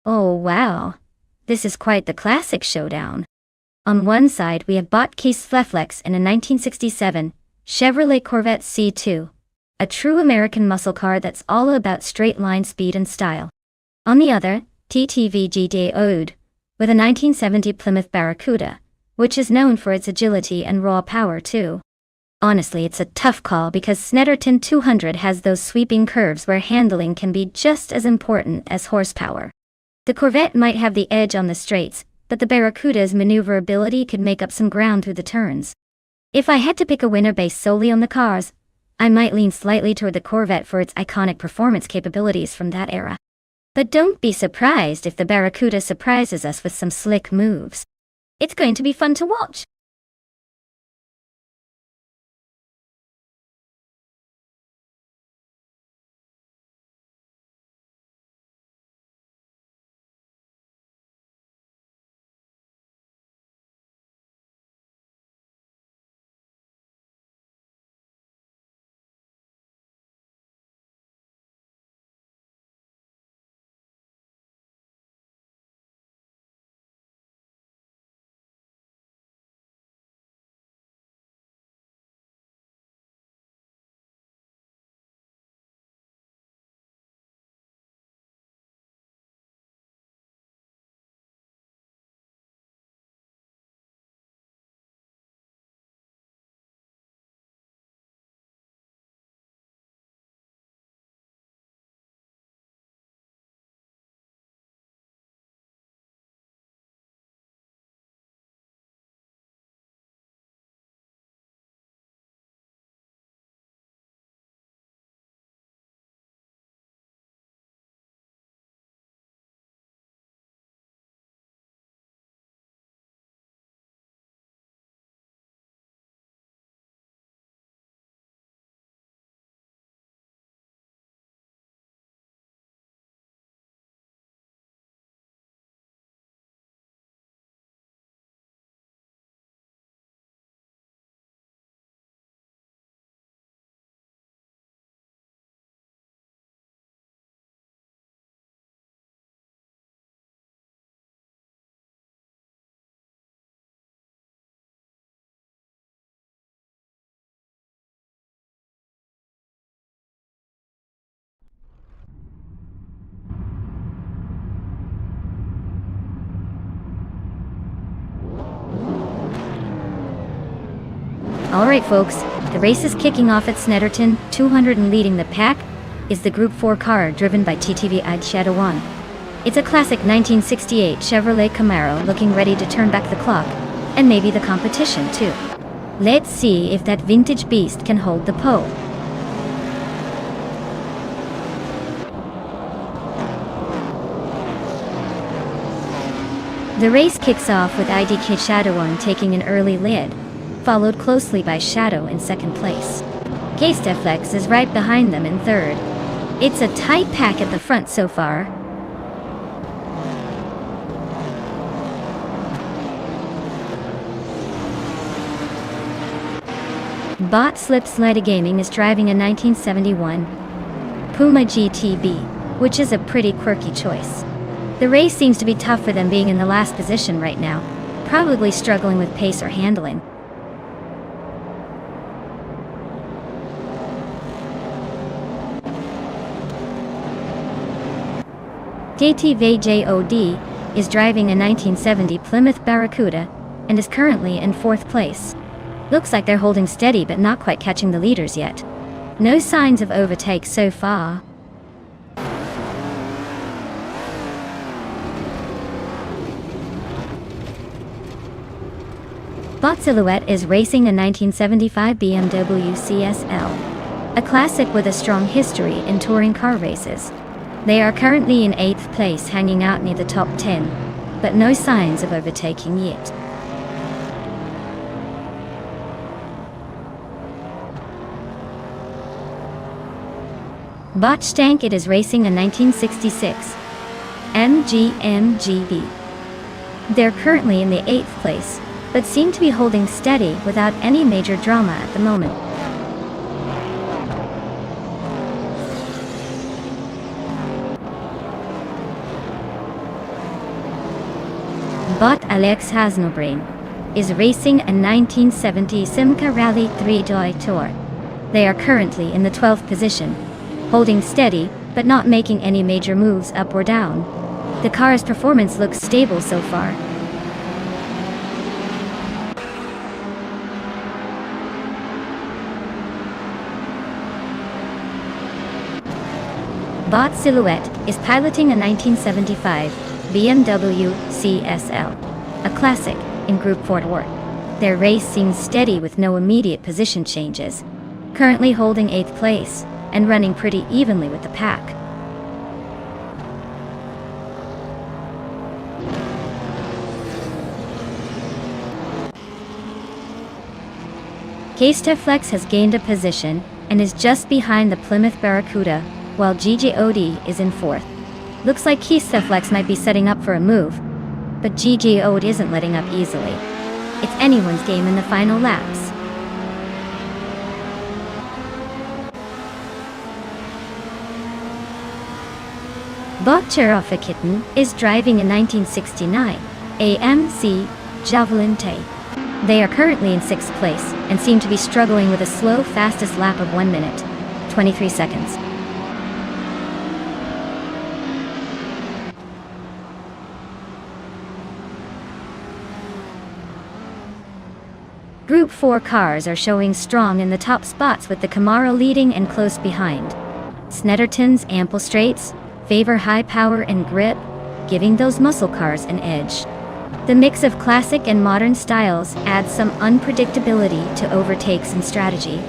Oh wow. This is quite the classic showdown. On one side we have Botke's Fleflex in a 1967 Chevrolet Corvette C2. A true American muscle car that's all about straight-line speed and style. On the other, TTVG Ode, with a 1970 Plymouth Barracuda, which is known for its agility and raw power too. Honestly, it's a tough call because Snetterton 200 has those sweeping curves where handling can be just as important as horsepower. The Corvette might have the edge on the straights, but the Barracuda's maneuverability could make up some ground through the turns. If I had to pick a winner based solely on the cars, I might lean slightly toward the Corvette for its iconic performance capabilities from that era. But don't be surprised if the Barracuda surprises us with some slick moves. It's going to be fun to watch. Alright folks, the race is kicking off at Snetterton 200 and leading the pack is the Group 4 car driven by TTVI'd Shadow 1. It's a classic 1968 Chevrolet Camaro looking ready to turn back the clock, and maybe the competition too. Let's see if that vintage beast can hold the pole. The race kicks off with IDK Shadow 1 taking an early lead, followed closely by Shadow in second place. Gasteflex is right behind them in third. It's a tight pack at the front so far. Bot Slip Slide Gaming is driving a 1971 Puma GTB, which is a pretty quirky choice. The race seems to be tough for them being in the last position right now, probably struggling with pace or handling. KTVJOD is driving a 1970 Plymouth Barracuda and is currently in fourth place. Looks like they're holding steady but not quite catching the leaders yet. No signs of overtake so far. Bot Silhouette is racing a 1975 BMW CSL, a classic with a strong history in touring car races. They are currently in 8th place, hanging out near the top 10, but no signs of overtaking yet. Bot Stank It is racing a 1966 MGMGB. They're currently in the 8th place, but seem to be holding steady without any major drama at the moment. Bot Alex Hasnobrain is racing a 1970 Simca Rally 3 Joy Tour. They are currently in the 12th position, holding steady but not making any major moves up or down. The car's performance looks stable so far. Bot Silhouette is piloting a 1975 BMW CSL, a classic in Group 4 work. Their race seems steady with no immediate position changes, currently holding 8th place and running pretty evenly with the pack. K-Steflex has gained a position and is just behind the Plymouth Barracuda, while GGOD is in 4th. Looks like K-Steflex might be setting up for a move, but GGOD isn't letting up easily. It's anyone's game in the final laps. Bot Kitten is driving a 1969 AMC Javelin Tay. They are currently in 6th place and seem to be struggling with a slow fastest lap of 1 minute, 23 seconds. Group 4 cars are showing strong in the top spots with the Camaro leading and close behind. Snetterton's ample straights favor high power and grip, giving those muscle cars an edge. The mix of classic and modern styles adds some unpredictability to overtakes and strategy.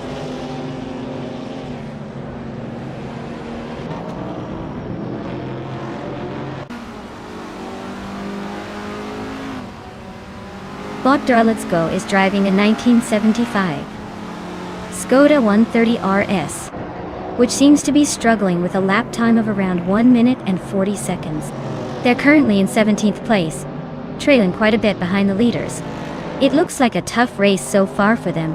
Bot Let's Go is driving a 1975 Skoda 130 RS, which seems to be struggling with a lap time of around 1 minute and 40 seconds. They're currently in 17th place, trailing quite a bit behind the leaders. It looks like a tough race so far for them.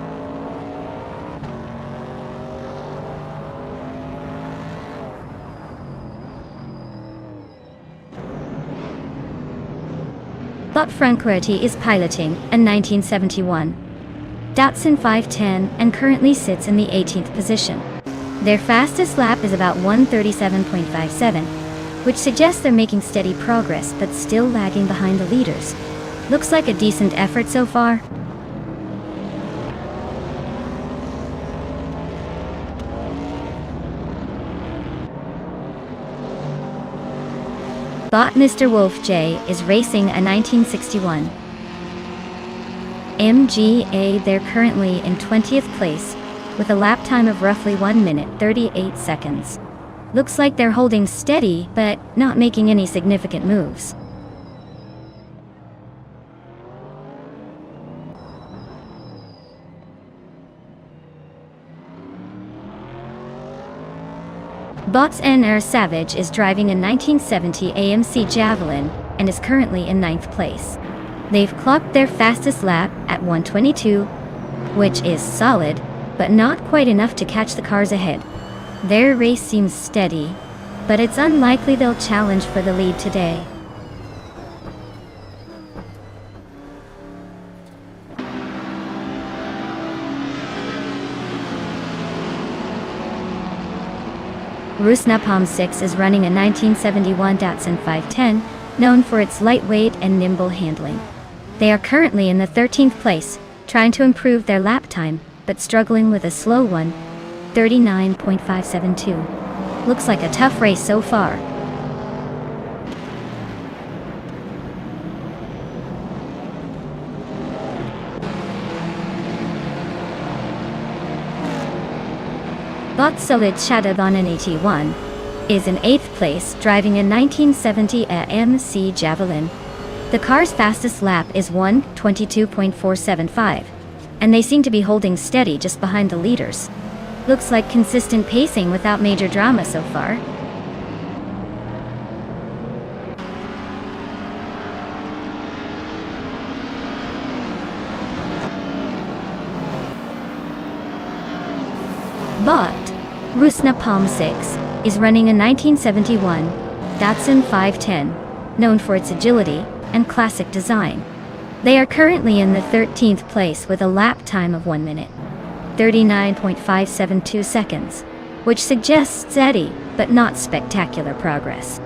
Bot Franquerity is piloting a 1971 Datsun 510 and currently sits in the 18th position. Their fastest lap is about 1:37.57, which suggests they're making steady progress but still lagging behind the leaders. Looks like a decent effort so far. Bot Mr. Wolf J is racing a 1961 MGA. They're currently in 20th place with a lap time of roughly 1 minute 38 seconds. Looks like they're holding steady but not making any significant moves. Bot's NR Savage is driving a 1970 AMC Javelin and is currently in 9th place. They've clocked their fastest lap at 1:22, which is solid, but not quite enough to catch the cars ahead. Their race seems steady, but it's unlikely they'll challenge for the lead today. Rusnapalm 6 is running a 1971 Datsun 510, known for its lightweight and nimble handling. They are currently in the 13th place, trying to improve their lap time, but struggling with a slow one, 39.572. Looks like a tough race so far. Bot Solid Shadowban 81 is in 8th place, driving a 1970 AMC Javelin. The car's fastest lap is 1:22.475, and they seem to be holding steady just behind the leaders. Looks like consistent pacing without major drama so far. Bot Rusnapalm 6 is running a 1971 Datsun 510, known for its agility, and classic design. They are currently in the 13th place with a lap time of 1 minute, 39.572 seconds, which suggests steady, but not spectacular progress.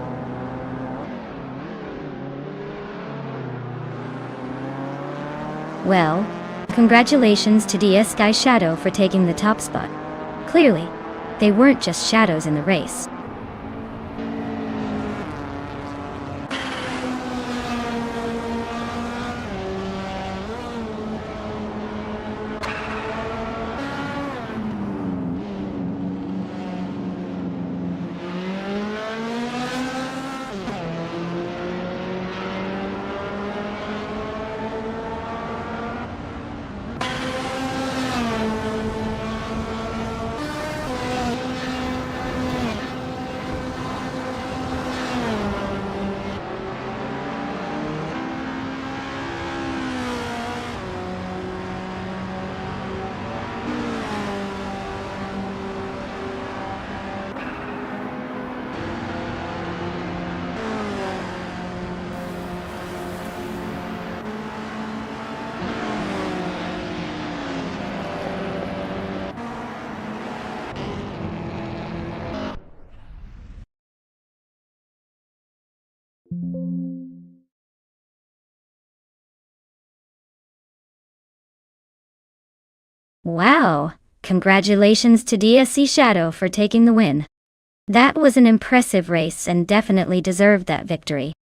Well, congratulations to DS Sky Shadow for taking the top spot. Clearly, they weren't just shadows in the race. Wow! Congratulations to DSC Shadow for taking the win. That was an impressive race and definitely deserved that victory.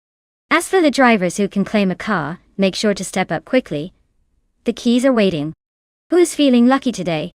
As for the drivers who can claim a car, make sure to step up quickly. The keys are waiting. Who is feeling lucky today?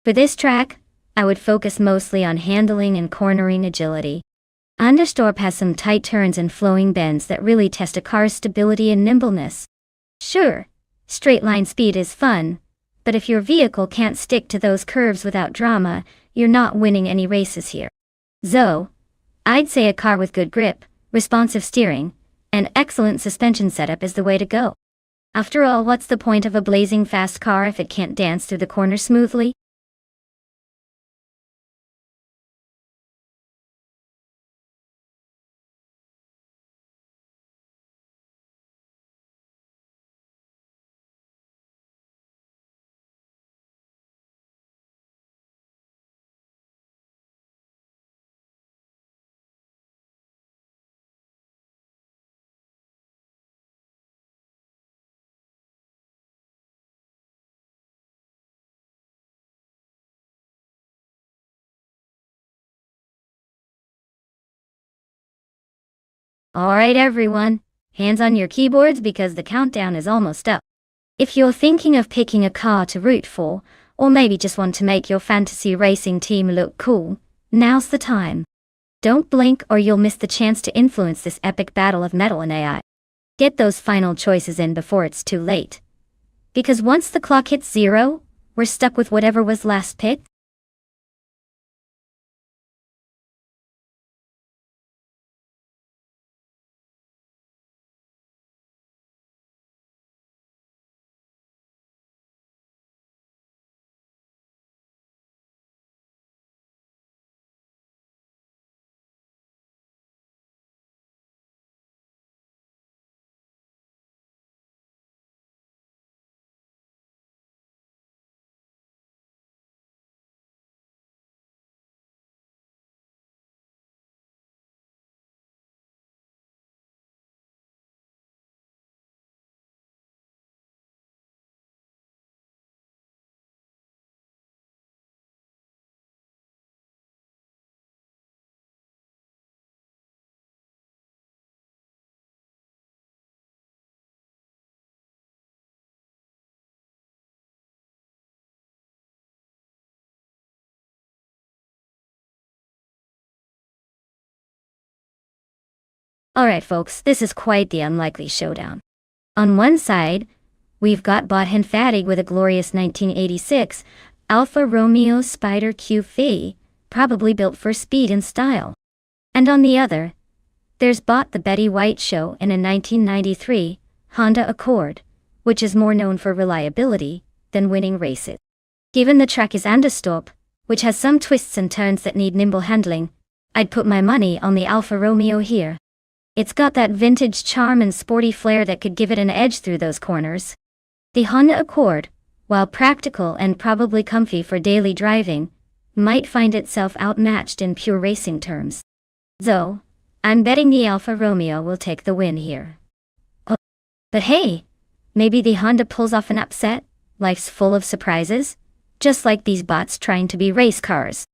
For this track, I would focus mostly on handling and cornering agility. Understorp has some tight turns and flowing bends that really test a car's stability and nimbleness. Sure, straight line speed is fun, but if your vehicle can't stick to those curves without drama, you're not winning any races here. So, I'd say a car with good grip, responsive steering, and excellent suspension setup is the way to go. After all, what's the point of a blazing fast car if it can't dance through the corners smoothly? Alright everyone, hands on your keyboards because the countdown is almost up. If you're thinking of picking a car to root for, or maybe just want to make your fantasy racing team look cool, now's the time. Don't blink or you'll miss the chance to influence this epic battle of metal and AI. Get those final choices in before it's too late. Because once the clock hits 0, we're stuck with whatever was last picked. Alright folks, this is quite the unlikely showdown. On one side, we've got Bothan Fattig with a glorious 1986 Alfa Romeo Spider QV, probably built for speed and style. And on the other, there's Bot the Betty White Show in a 1993 Honda Accord, which is more known for reliability than winning races. Given the track is Nonstop, which has some twists and turns that need nimble handling, I'd put my money on the Alfa Romeo here. It's got that vintage charm and sporty flair that could give it an edge through those corners. The Honda Accord, while practical and probably comfy for daily driving, might find itself outmatched in pure racing terms. Though, I'm betting the Alfa Romeo will take the win here. Oh, but hey, maybe the Honda pulls off an upset. Life's full of surprises, just like these bots trying to be race cars.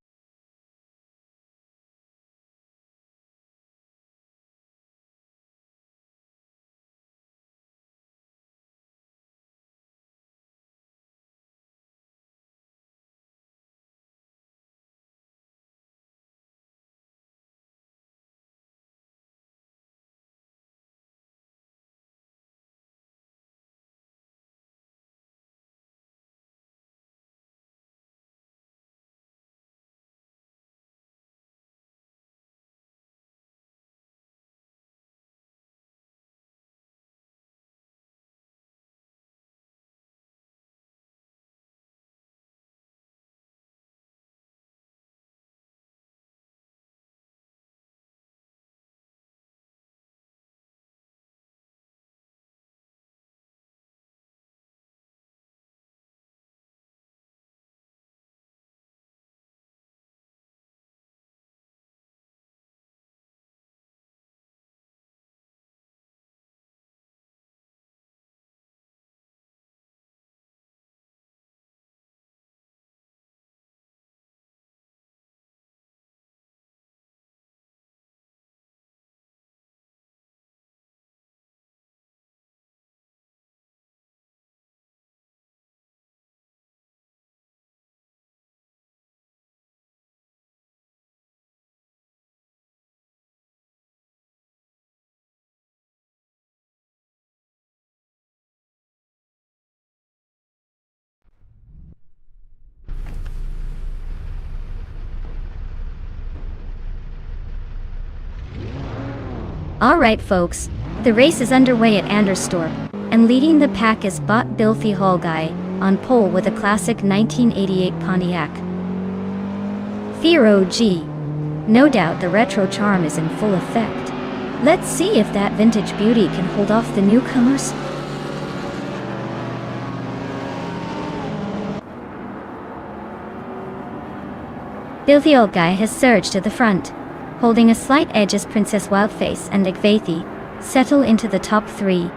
Alright folks, the race is underway at Anderstorp, and leading the pack is Bot Bilthy Hall Guy, on pole with a classic 1988 Pontiac Fiero G. No doubt the retro charm is in full effect. Let's see if that vintage beauty can hold off the newcomers. Bilthy Old Guy has surged to the front, holding a slight edge as Princess Wildface and Igvathi settle into the top three.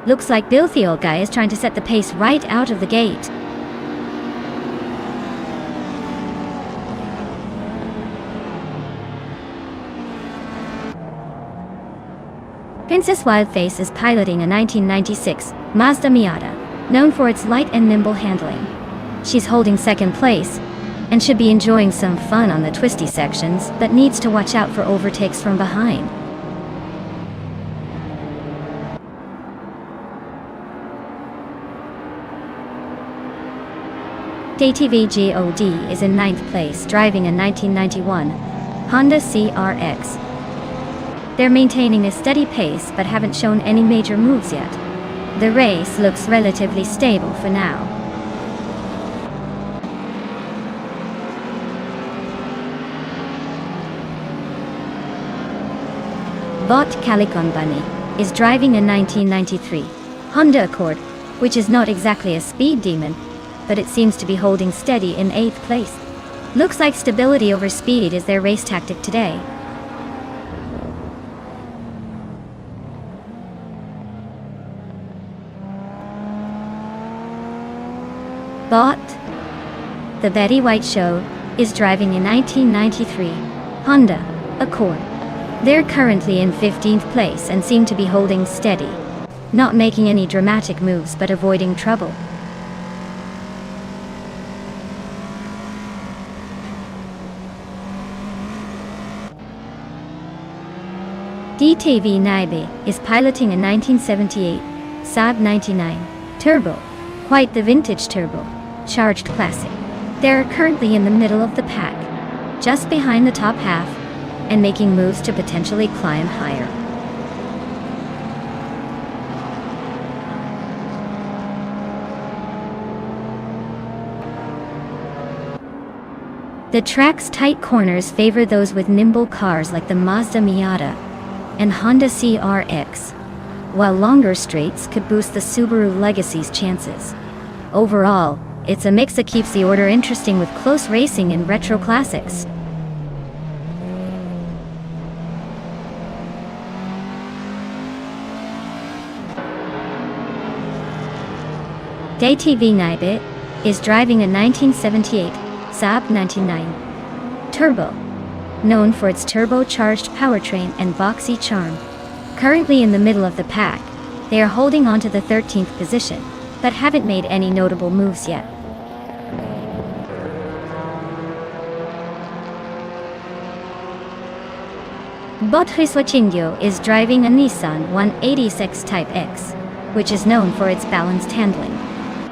Looks like Bilthy Old Guy is trying to set the pace right out of the gate. Princess Wildface is piloting a 1996 Mazda Miata, known for its light and nimble handling. She's holding second place, and should be enjoying some fun on the twisty sections, but needs to watch out for overtakes from behind. DTV God is in 9th place, driving a 1991 Honda CRX. They're maintaining a steady pace but haven't shown any major moves yet. The race looks relatively stable for now. Bot Calicon Bunny is driving a 1993 Honda Accord, which is not exactly a speed demon, but it seems to be holding steady in 8th place. Looks like stability over speed is their race tactic today. Bot the Betty White Show is driving a 1993 Honda Accord. They're currently in 15th place and seem to be holding steady, not making any dramatic moves but avoiding trouble. DTV Naibe is piloting a 1978 Saab 99 Turbo, quite the vintage turbo, charged classic. They are currently in the middle of the pack, just behind the top half, and making moves to potentially climb higher. The track's tight corners favor those with nimble cars like the Mazda Miata and Honda CRX, while longer straights could boost the Subaru Legacy's chances. Overall, it's a mix that keeps the order interesting with close racing and retro classics. DTV Naibe is driving a 1978 Saab 99 Turbo, known for its turbocharged powertrain and boxy charm. Currently in the middle of the pack, they are holding on to the 13th position, but haven't made any notable moves yet. Botriswachingo is driving a Nissan 186 Type X, which is known for its balanced handling.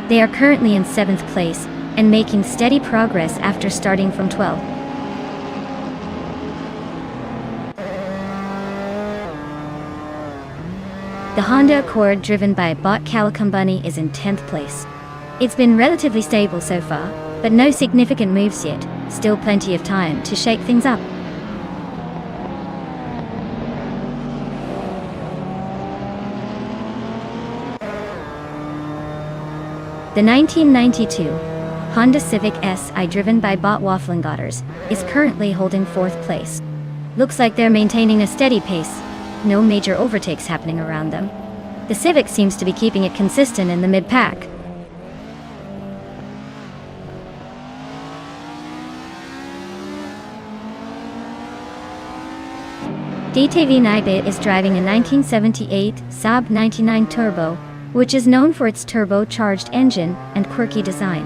They are currently in 7th place and making steady progress after starting from 12th. The Honda Accord driven by Bot Kalakambani is in 10th place. It's been relatively stable so far, but no significant moves yet, still plenty of time to shake things up. The 1992 Honda Civic Si driven by Bot Wafflingotters is currently holding 4th place. Looks like they're maintaining a steady pace, no major overtakes happening around them. The Civic seems to be keeping it consistent in the mid-pack. DTV Naibe is driving a 1978 Saab 99 Turbo, which is known for its turbocharged engine and quirky design.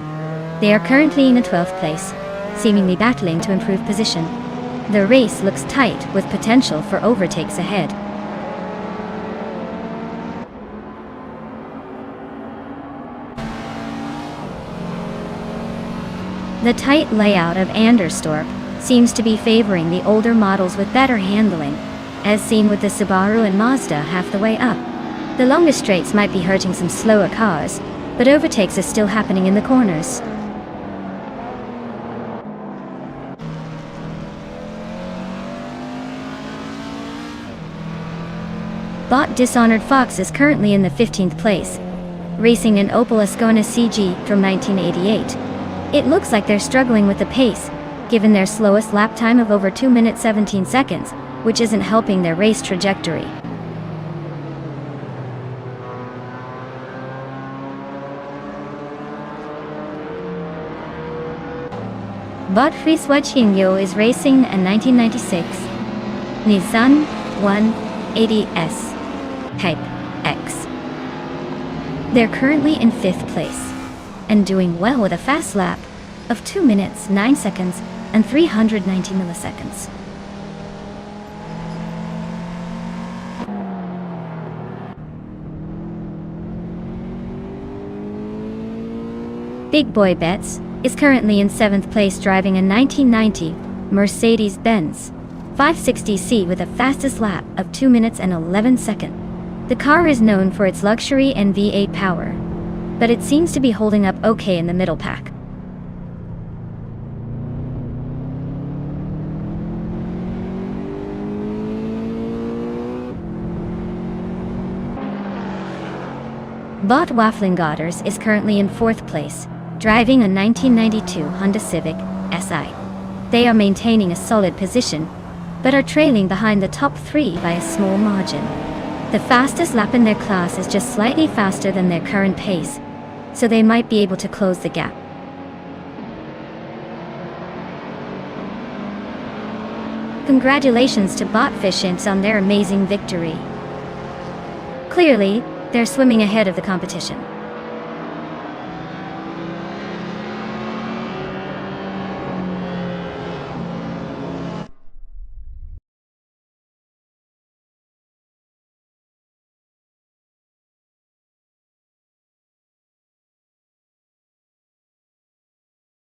They are currently in the 12th place, seemingly battling to improve position. The race looks tight with potential for overtakes ahead. The tight layout of Anderstorp seems to be favoring the older models with better handling, as seen with the Subaru and Mazda half the way up. The longest straights might be hurting some slower cars, but overtakes are still happening in the corners. Bot Dishonored Fox is currently in the 15th place, racing an Opel Ascona CG from 1988. It looks like they're struggling with the pace, given their slowest lap time of over 2 minutes 17 seconds, which isn't helping their race trajectory. Botriswachingo is racing a 1996 Nissan 180S Type X. They're currently in 5th place and doing well with a fast lap of 2 minutes 9 seconds and 390 milliseconds. Big Boy Betts is currently in 7th place driving a 1990 Mercedes-Benz 560C with a fastest lap of 2 minutes and 11 seconds. The car is known for its luxury and V8 power, but it seems to be holding up okay in the middle pack. Bot Wafflingotters is currently in 4th place, driving a 1992 Honda Civic Si. They are maintaining a solid position, but are trailing behind the top 3 by a small margin. The fastest lap in their class is just slightly faster than their current pace, so they might be able to close the gap. Congratulations to Botfishins on their amazing victory. Clearly, they're swimming ahead of the competition.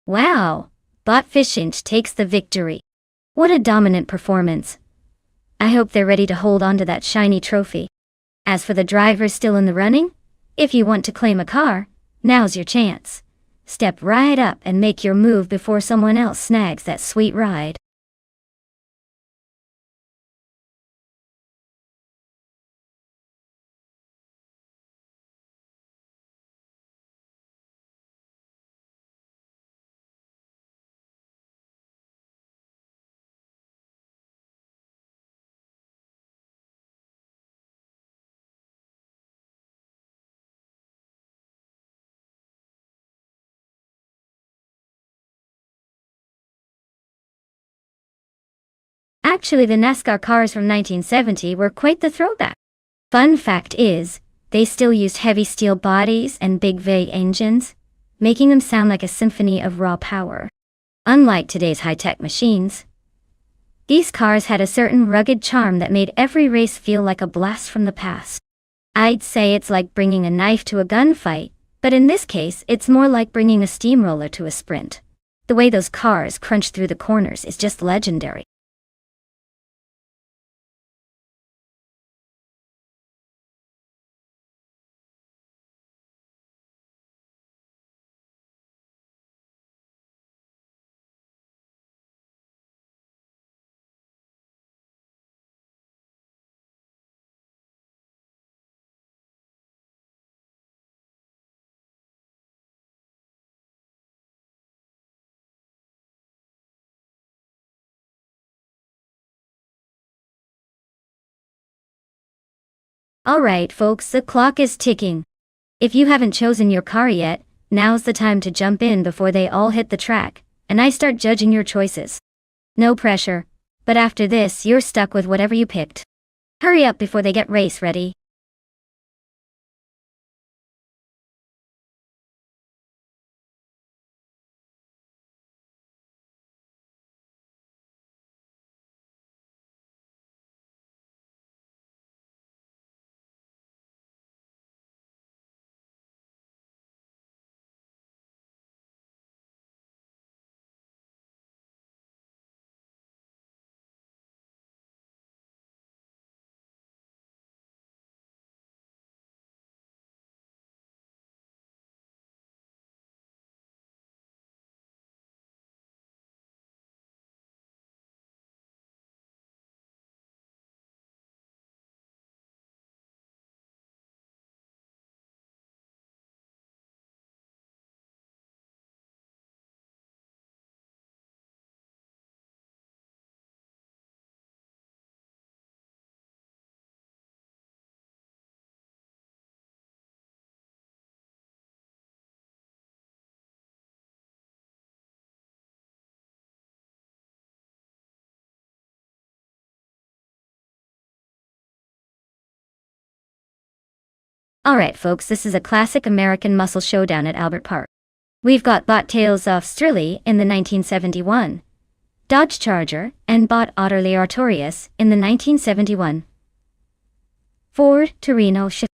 Wow! Botfishing takes the victory. What a dominant performance. I hope they're ready to hold on to that shiny trophy. As for the drivers still in the running, if you want to claim a car, now's your chance. Step right up and make your move before someone else snags that sweet ride. Actually, the NASCAR cars from 1970 were quite the throwback. Fun fact is, they still used heavy steel bodies and big V8 engines, making them sound like a symphony of raw power. Unlike today's high-tech machines, these cars had a certain rugged charm that made every race feel like a blast from the past. I'd say it's like bringing a knife to a gunfight, but in this case, it's more like bringing a steamroller to a sprint. The way those cars crunch through the corners is just legendary. Alright folks, the clock is ticking. If you haven't chosen your car yet, now's the time to jump in before they all hit the track, and I start judging your choices. No pressure, but after this you're stuck with whatever you picked. Hurry up before they get race ready. Alright folks, this is a classic American muscle showdown at Albert Park. We've got Bot Tails of Strilly in the 1971, Dodge Charger, and Bot Otterly Artorias in the 1971. Ford Torino Shift.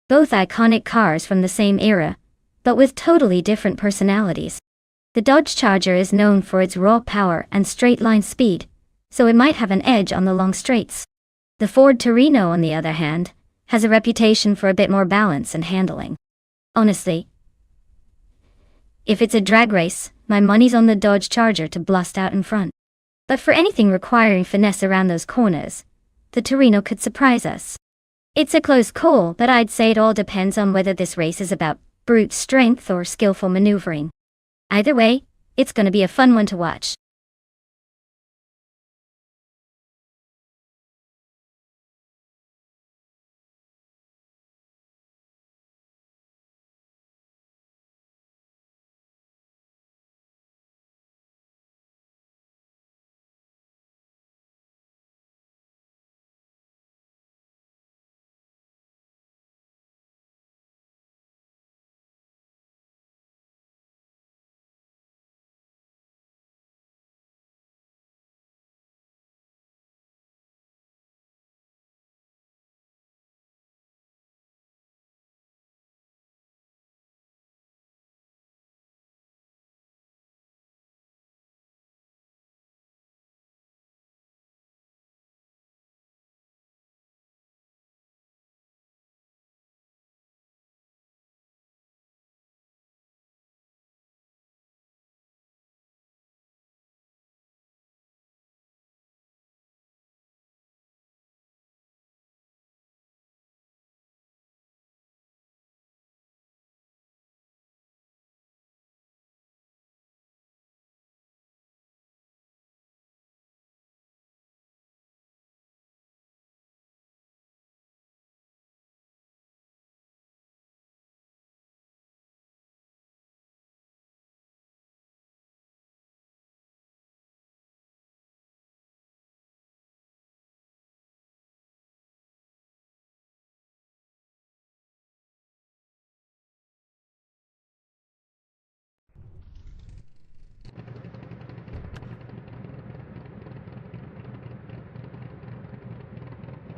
Both iconic cars from the same era, but with totally different personalities. The Dodge Charger is known for its raw power and straight-line speed, so it might have an edge on the long straights. The Ford Torino, on the other hand, has a reputation for a bit more balance and handling. Honestly, if it's a drag race, my money's on the Dodge Charger to blast out in front. But for anything requiring finesse around those corners, the Torino could surprise us. It's a close call, but I'd say it all depends on whether this race is about brute strength or skillful maneuvering. Either way, it's gonna be a fun one to watch.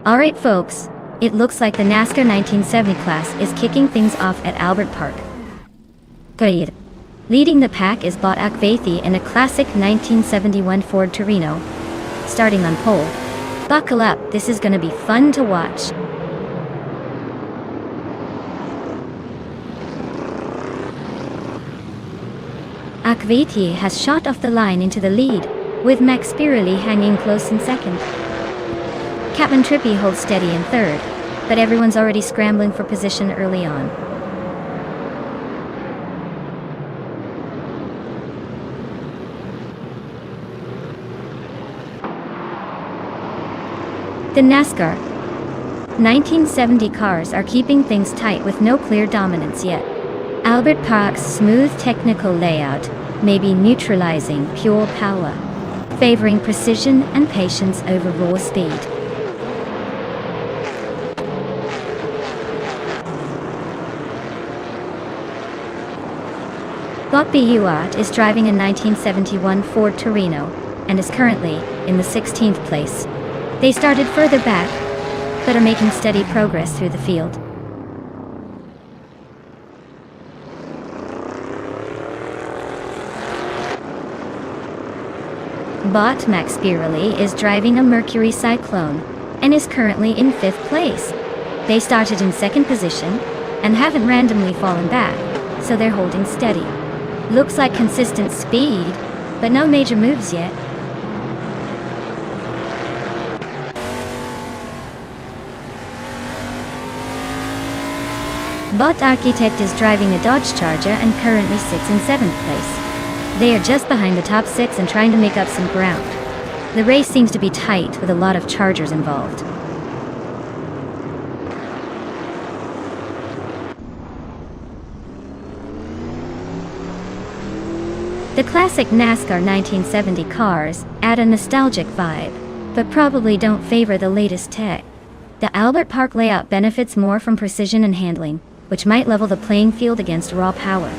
Alright folks, it looks like the NASCAR 1970 class is kicking things off at Albert Park. Good. Leading the pack is Bot Akvathi in a classic 1971 Ford Torino. Starting on pole. Buckle up, this is gonna be fun to watch. Akvathi has shot off the line into the lead, with Max Spirelli hanging close in second. Captain Trippy holds steady in third, but everyone's already scrambling for position early on. The NASCAR 1970 cars are keeping things tight with no clear dominance yet. Albert Park's smooth technical layout may be neutralizing pure power, favoring precision and patience over raw speed. Bot Buart is driving a 1971 Ford Torino and is currently in the 16th place. They started further back, but are making steady progress through the field. Bot Max Spirelli is driving a Mercury Cyclone and is currently in 5th place. They started in 2nd position and haven't randomly fallen back, so they're holding steady. Looks like consistent speed, but no major moves yet. Bot Architect is driving a Dodge Charger and currently sits in 7th place. They are just behind the top 6 and trying to make up some ground. The race seems to be tight with a lot of Chargers involved. The classic NASCAR 1970 cars add a nostalgic vibe, but probably don't favor the latest tech. The Albert Park layout benefits more from precision and handling, which might level the playing field against raw power.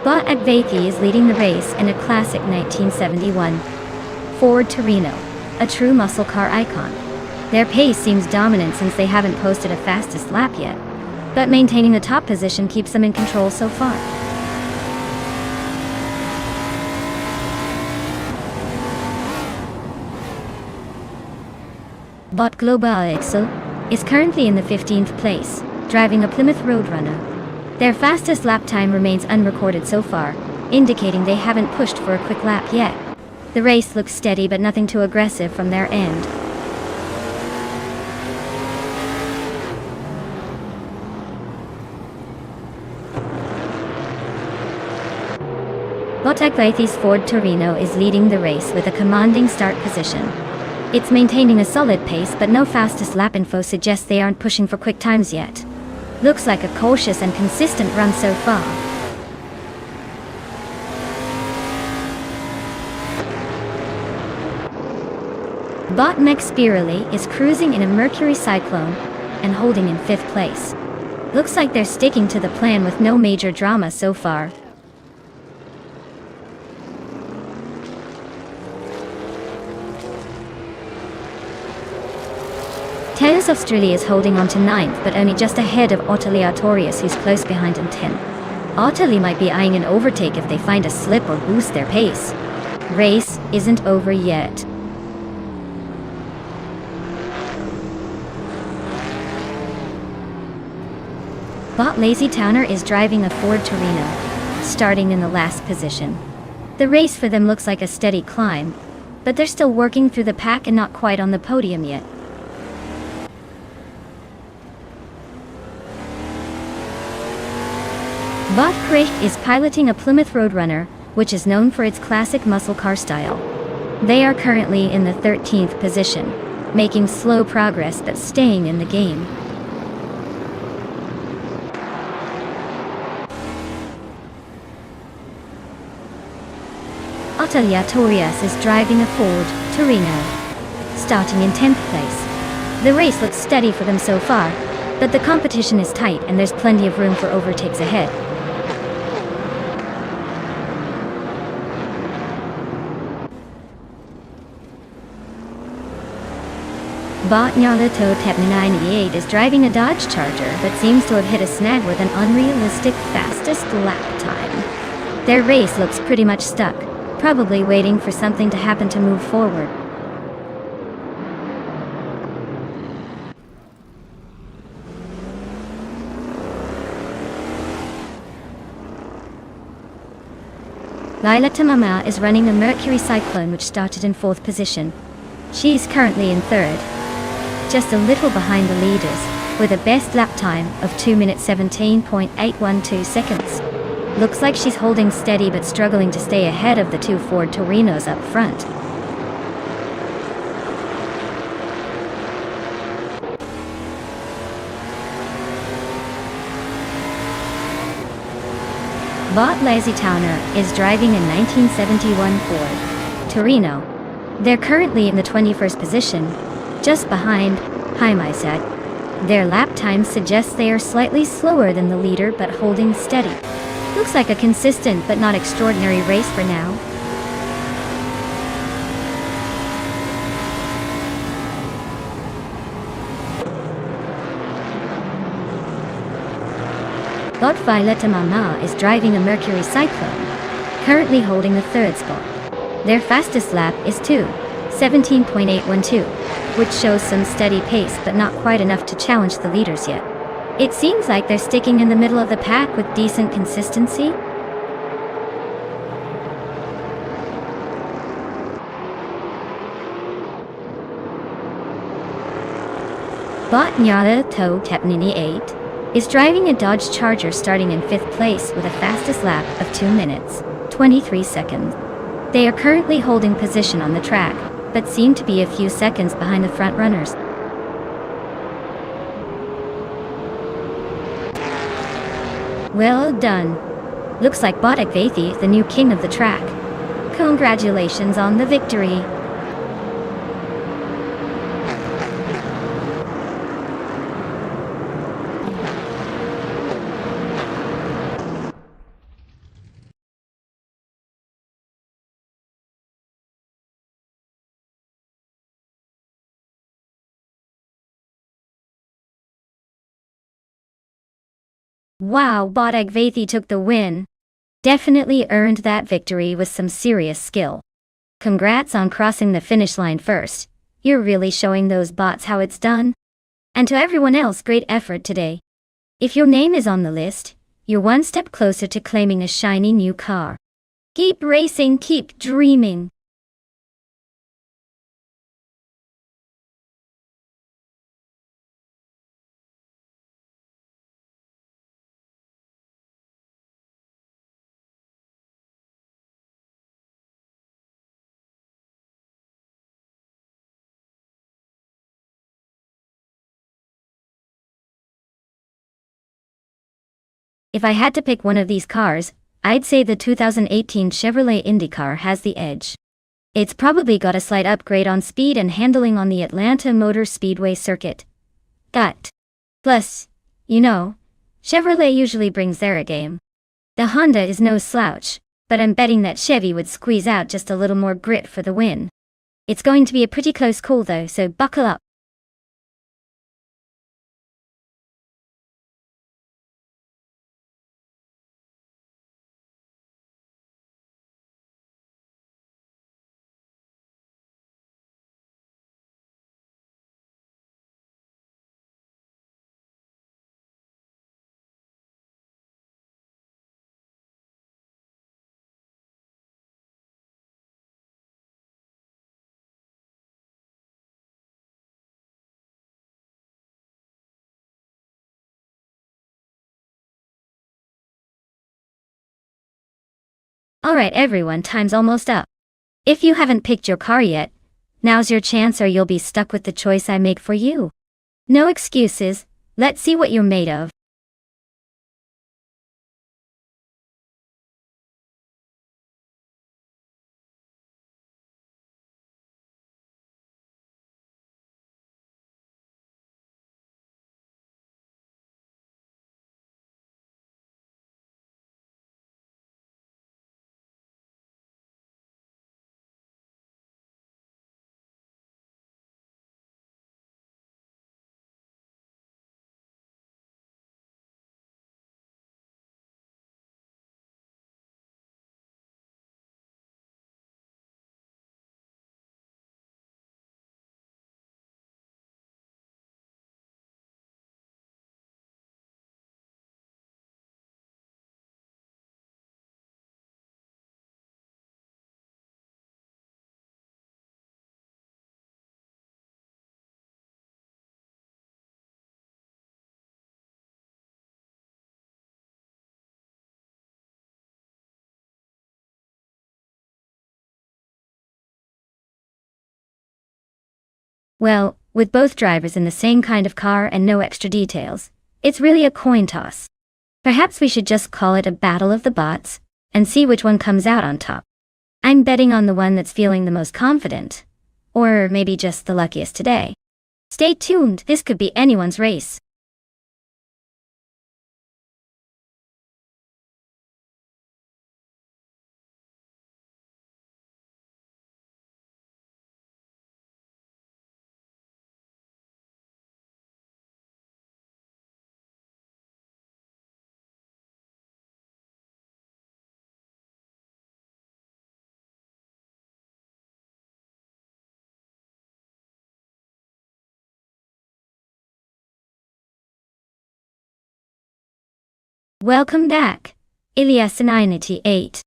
Bot Akvathi is leading the race in a classic 1971 Ford Torino, a true muscle car icon. Their pace seems dominant since they haven't posted a fastest lap yet, but maintaining the top position keeps them in control so far. Bot Global Excel is currently in the 15th place, driving a Plymouth Roadrunner. Their fastest lap time remains unrecorded so far, indicating they haven't pushed for a quick lap yet. The race looks steady but nothing too aggressive from their end. Bot Akvathi's Ford Torino is leading the race with a commanding start position. It's maintaining a solid pace, but no fastest lap info suggests they aren't pushing for quick times yet. Looks like a cautious and consistent run so far. Bot Max Spirelli is cruising in a Mercury Cyclone and holding in 5th place. Looks like they're sticking to the plan with no major drama so far. Teos Australia is holding on to 9th, but only just ahead of Ottilie Artorius, who's close behind in 10th. Ottilie might be eyeing an overtake if they find a slip or boost their pace. Race isn't over yet. Bot Lazy Towner is driving a Ford Torino, starting in the last position. The race for them looks like a steady climb, but they're still working through the pack and not quite on the podium yet. Bot Crick is piloting a Plymouth Roadrunner, which is known for its classic muscle car style. They are currently in the 13th position, making slow progress but staying in the game. Ottilie Artorius is driving a Ford Torino, starting in 10th place. The race looks steady for them so far, but the competition is tight and there's plenty of room for overtakes ahead. Botnyalato Tepna 98 is driving a Dodge Charger but seems to have hit a snag with an unrealistic fastest lap time. Their race looks pretty much stuck, probably waiting for something to happen to move forward. Laila Tamama is running a Mercury Cyclone which started in 4th position. She's currently in 3rd, just a little behind the leaders, with a best lap time of 2 minutes 17.812 seconds. Looks like she's holding steady but struggling to stay ahead of the 2 Ford Torinos up front. Bot Lazy Towner is driving a 1971 Ford Torino. They're currently in the 21st position, just behind Hymisat. Their lap time suggests they are slightly slower than the leader but holding steady. Looks like a consistent but not extraordinary race for now. Violet Mama is driving a Mercury Cyclone, currently holding the 3rd spot. Their fastest lap is 2:17.812, which shows some steady pace but not quite enough to challenge the leaders yet. It seems like they're sticking in the middle of the pack with decent consistency. Botnyada To Tepnini 8 is driving a Dodge Charger starting in 5th place with a fastest lap of 2 minutes, 23 seconds. They are currently holding position on the track, but seem to be a few seconds behind the front runners. Well done. Looks like Botek Vathi is the new king of the track. Congratulations on the victory. Wow, Botek Vathi took the win. Definitely earned that victory with some serious skill. Congrats on crossing the finish line first. You're really showing those bots how it's done. And to everyone else, great effort today. If your name is on the list, you're one step closer to claiming a shiny new car. Keep racing, keep dreaming. If I had to pick one of these cars, I'd say the 2018 Chevrolet IndyCar has the edge. It's probably got a slight upgrade on speed and handling on the Atlanta Motor Speedway circuit. Plus, Chevrolet usually brings their A game. The Honda is no slouch, but I'm betting that Chevy would squeeze out just a little more grit for the win. It's going to be a pretty close call though, so buckle up. Alright everyone, time's almost up. If you haven't picked your car yet, now's your chance or you'll be stuck with the choice I make for you. No excuses, let's see what you're made of. Well, with both drivers in the same kind of car and no extra details, it's really a coin toss. Perhaps we should just call it a battle of the bots, and see which one comes out on top. I'm betting on the one that's feeling the most confident. Or maybe just the luckiest today. Stay tuned, this could be anyone's race. Welcome back, Ilias98.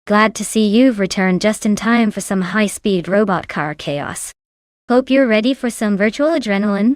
Glad to see you've returned just in time for some high-speed robot car chaos. Hope you're ready for some virtual adrenaline.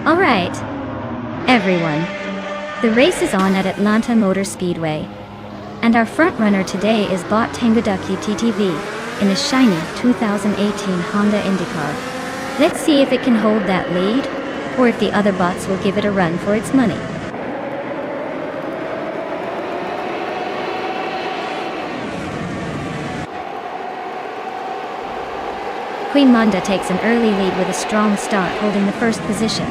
Alright, everyone. The race is on at Atlanta Motor Speedway. And our frontrunner today is bot Tanguducky TTV in a shiny 2018 Honda IndyCar. Let's see if it can hold that lead, or if the other bots will give it a run for its money. Queen Monda takes an early lead with a strong start, holding the first position.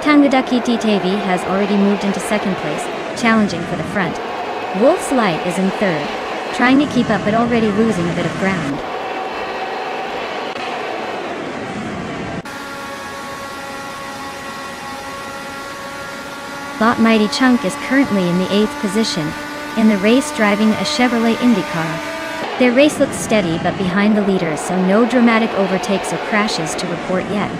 Tanguducky TTV has already moved into second place, challenging for the front. Wolf's Light is in third, trying to keep up but already losing a bit of ground. Bot Mighty Chunk is currently in the 8th position, in the race driving a Chevrolet IndyCar. Their race looks steady but behind the leaders, so no dramatic overtakes or crashes to report yet.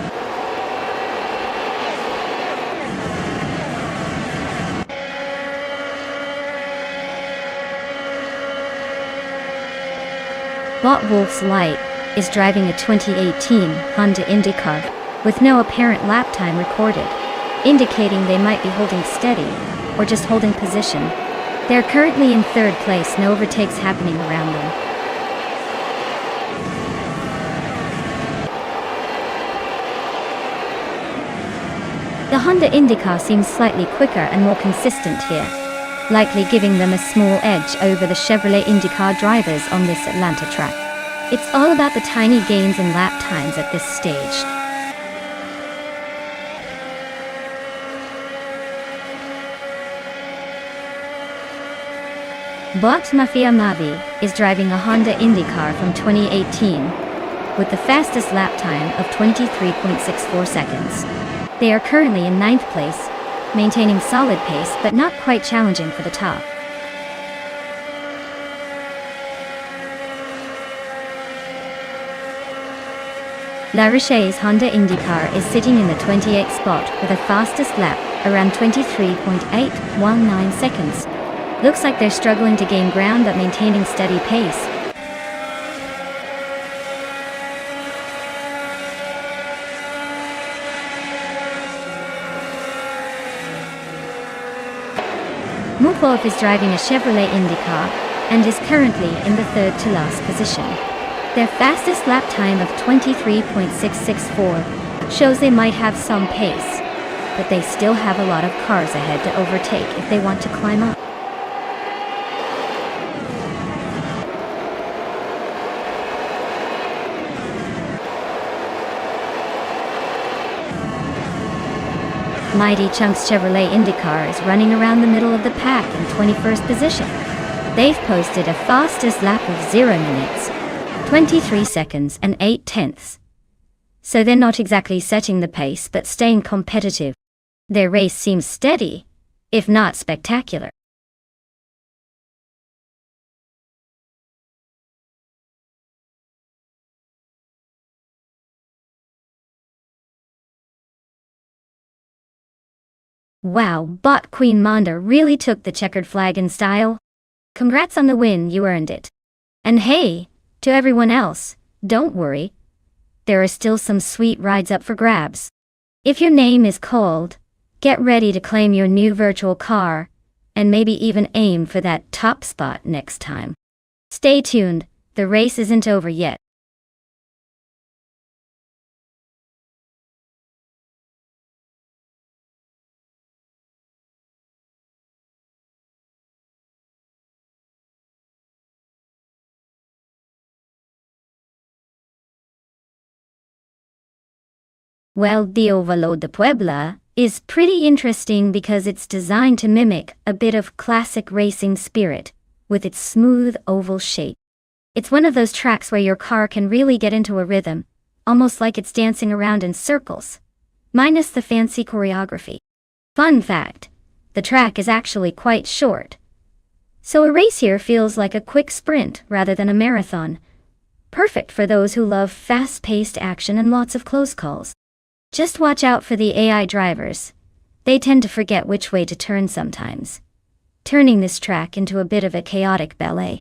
Bot Wolf's Light is driving a 2018 Honda IndyCar, with no apparent lap time recorded, indicating they might be holding steady, or just holding position. They're currently in third place, no overtakes happening around them. The Honda IndyCar seems slightly quicker and more consistent here, likely giving them a small edge over the Chevrolet IndyCar drivers on this Atlanta track. It's all about the tiny gains in lap times at this stage. Bot Mafia Mavi is driving a Honda IndyCar from 2018, with the fastest lap time of 23.64 seconds. They are currently in 9th place, maintaining solid pace but not quite challenging for the top. La Roche's Honda IndyCar is sitting in the 28th spot with a fastest lap, around 23.819 seconds. Looks like they're struggling to gain ground but maintaining steady pace. Mukov is driving a Chevrolet IndyCar and is currently in the third to last position. Their fastest lap time of 23.664 shows they might have some pace, but they still have a lot of cars ahead to overtake if they want to climb up. Mighty Chunks Chevrolet IndyCar is running around the middle of the pack in 21st position. They've posted a fastest lap of 0 minutes, 23 seconds and 8 tenths. So they're not exactly setting the pace but staying competitive. Their race seems steady, if not spectacular. Wow, Bot Queen Manda really took the checkered flag in style. Congrats on the win, you earned it. And hey, to everyone else, don't worry. There are still some sweet rides up for grabs. If your name is called, get ready to claim your new virtual car, and maybe even aim for that top spot next time. Stay tuned, the race isn't over yet. Well, the Ovalo de Puebla is pretty interesting because it's designed to mimic a bit of classic racing spirit, with its smooth oval shape. It's one of those tracks where your car can really get into a rhythm, almost like it's dancing around in circles, minus the fancy choreography. Fun fact, the track is actually quite short, so a race here feels like a quick sprint rather than a marathon. Perfect for those who love fast-paced action and lots of close calls. Just watch out for the AI drivers. They tend to forget which way to turn sometimes, turning this track into a bit of a chaotic ballet.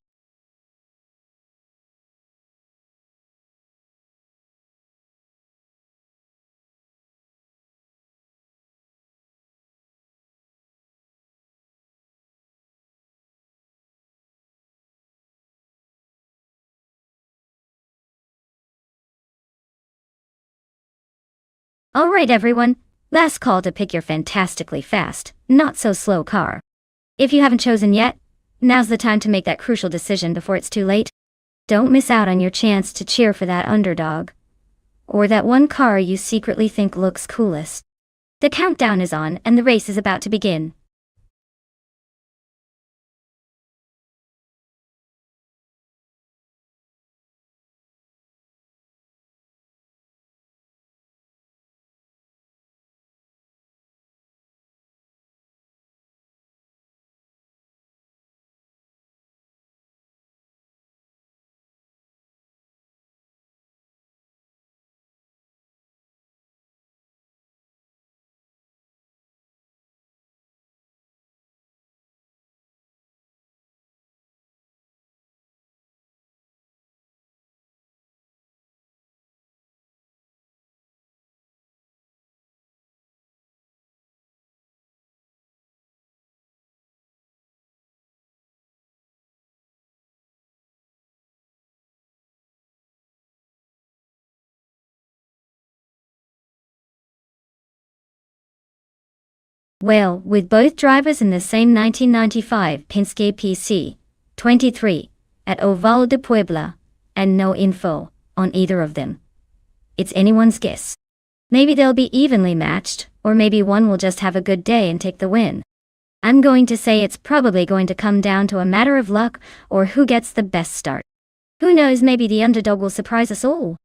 Alright everyone, last call to pick your fantastically fast, not so slow car. If you haven't chosen yet, now's the time to make that crucial decision before it's too late. Don't miss out on your chance to cheer for that underdog, or that one car you secretly think looks coolest. The countdown is on and the race is about to begin. Well, with both drivers in the same 1995 Penske PC 23 at Oval de Puebla, and no info on either of them, it's anyone's guess. Maybe they'll be evenly matched, or maybe one will just have a good day and take the win. I'm going to say it's probably going to come down to a matter of luck, or who gets the best start. Who knows, maybe the underdog will surprise us all.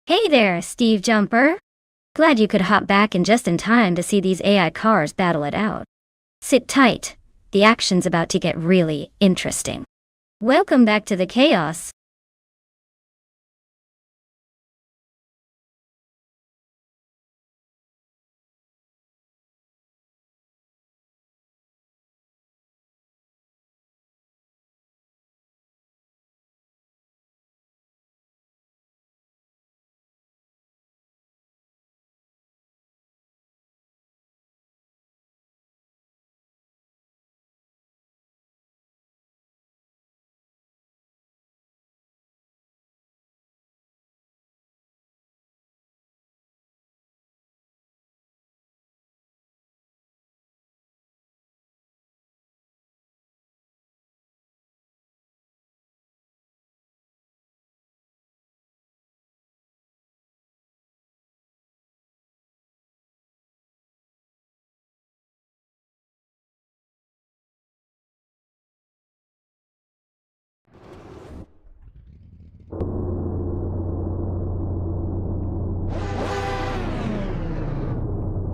Hey there, Steve Jumper. Glad you could hop back in just in time to see these AI cars battle it out. Sit tight, the action's about to get really interesting. Welcome back to the chaos.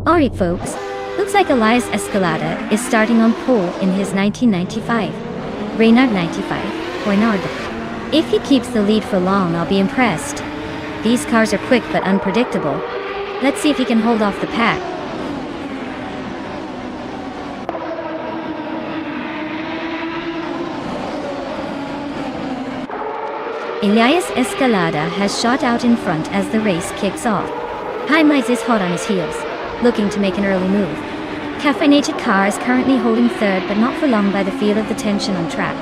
Alright folks, looks like Elias Escalada is starting on pole in his 1995 Reynard 95 Reynard. If he keeps the lead for long, I'll be impressed. These cars are quick but unpredictable. Let's see if he can hold off the pack. Elias Escalada has shot out in front as the race kicks off. Jaime is hot on his heels, looking to make an early move. Caffeinated car is currently holding third, but not for long by the feel of the tension on track.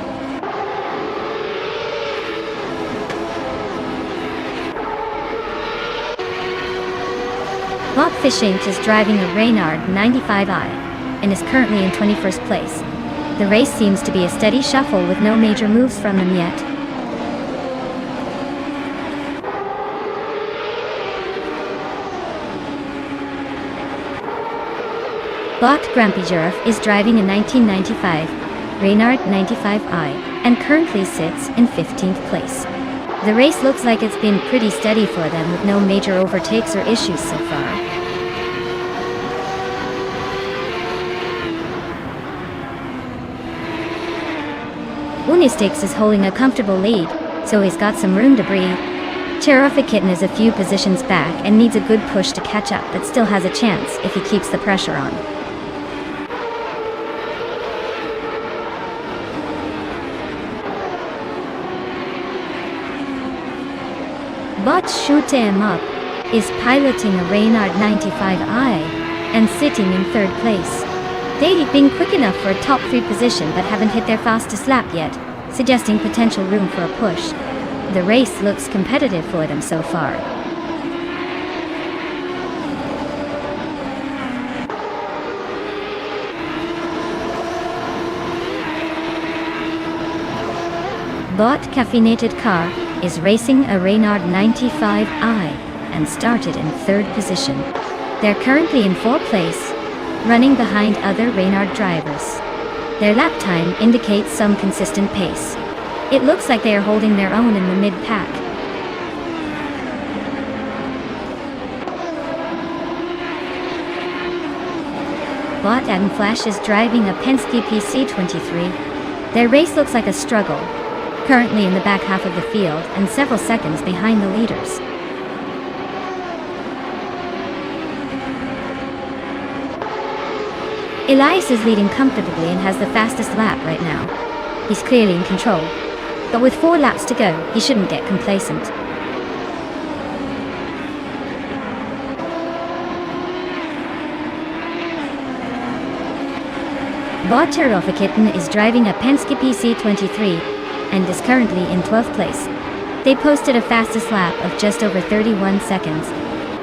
Bob Fishinck is driving a Reynard 95i and is currently in 21st place. The race seems to be a steady shuffle with no major moves from them yet. Bot Grampijurov is driving a 1995 Reynard 95i and currently sits in 15th place. The race looks like it's been pretty steady for them with no major overtakes or issues so far. Unistix is holding a comfortable lead, so he's got some room to breathe. Terrific Kitten is a few positions back and needs a good push to catch up, but still has a chance if he keeps the pressure on. Bot Shoot 'em Up is piloting a Reynard 95i and sitting in third place. They've been quick enough for a top 3 position but haven't hit their fastest lap yet, suggesting potential room for a push. The race looks competitive for them so far. Bot Caffeinated Car is racing a Reynard 95i and started in third position. They're currently in 4th place, running behind other Reynard drivers. Their lap time indicates some consistent pace. It looks like they are holding their own in the mid-pack. Bot Adam Flash is driving a Penske PC23. Their race looks like a struggle, currently in the back half of the field and several seconds behind the leaders. Elias is leading comfortably and has the fastest lap right now. He's clearly in control, but with 4 laps to go, he shouldn't get complacent. Bot Terrific is driving a Penske PC23 and is currently in 12th place. They posted a fastest lap of just over 31 seconds.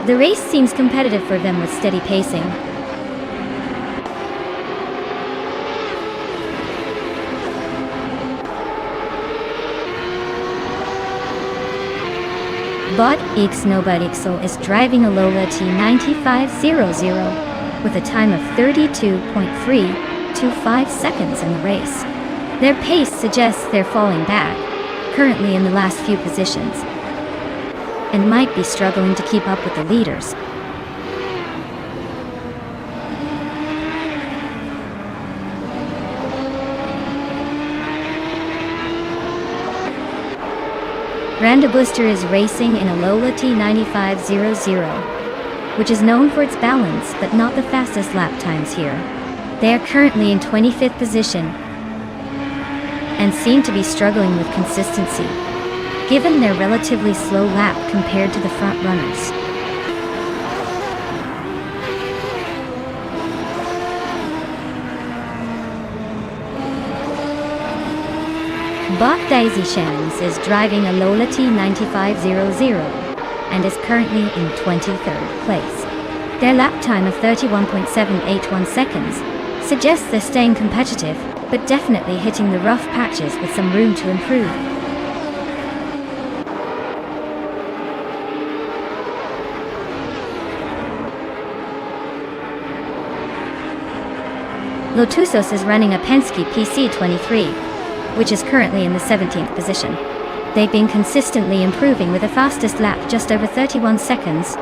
The race seems competitive for them with steady pacing. Bot X Nobarixel is driving a Lola T9500 with a time of 32.325 seconds in the race. Their pace suggests they're falling back, currently in the last few positions. and might be struggling to keep up with the leaders. Brandebuster is racing in a Lola T9500, which is known for its balance but not the fastest lap times here. They are currently in 25th position and seem to be struggling with consistency, given their relatively slow lap compared to the front runners. Bach Daisy Shans is driving a Lola T9500 and is currently in 23rd place. Their lap time of 31.781 seconds suggests they're staying competitive, but definitely hitting the rough patches with some room to improve. Lotusos is running a Penske PC23, which is currently in the 17th position. They've been consistently improving with a fastest lap just over 31 seconds.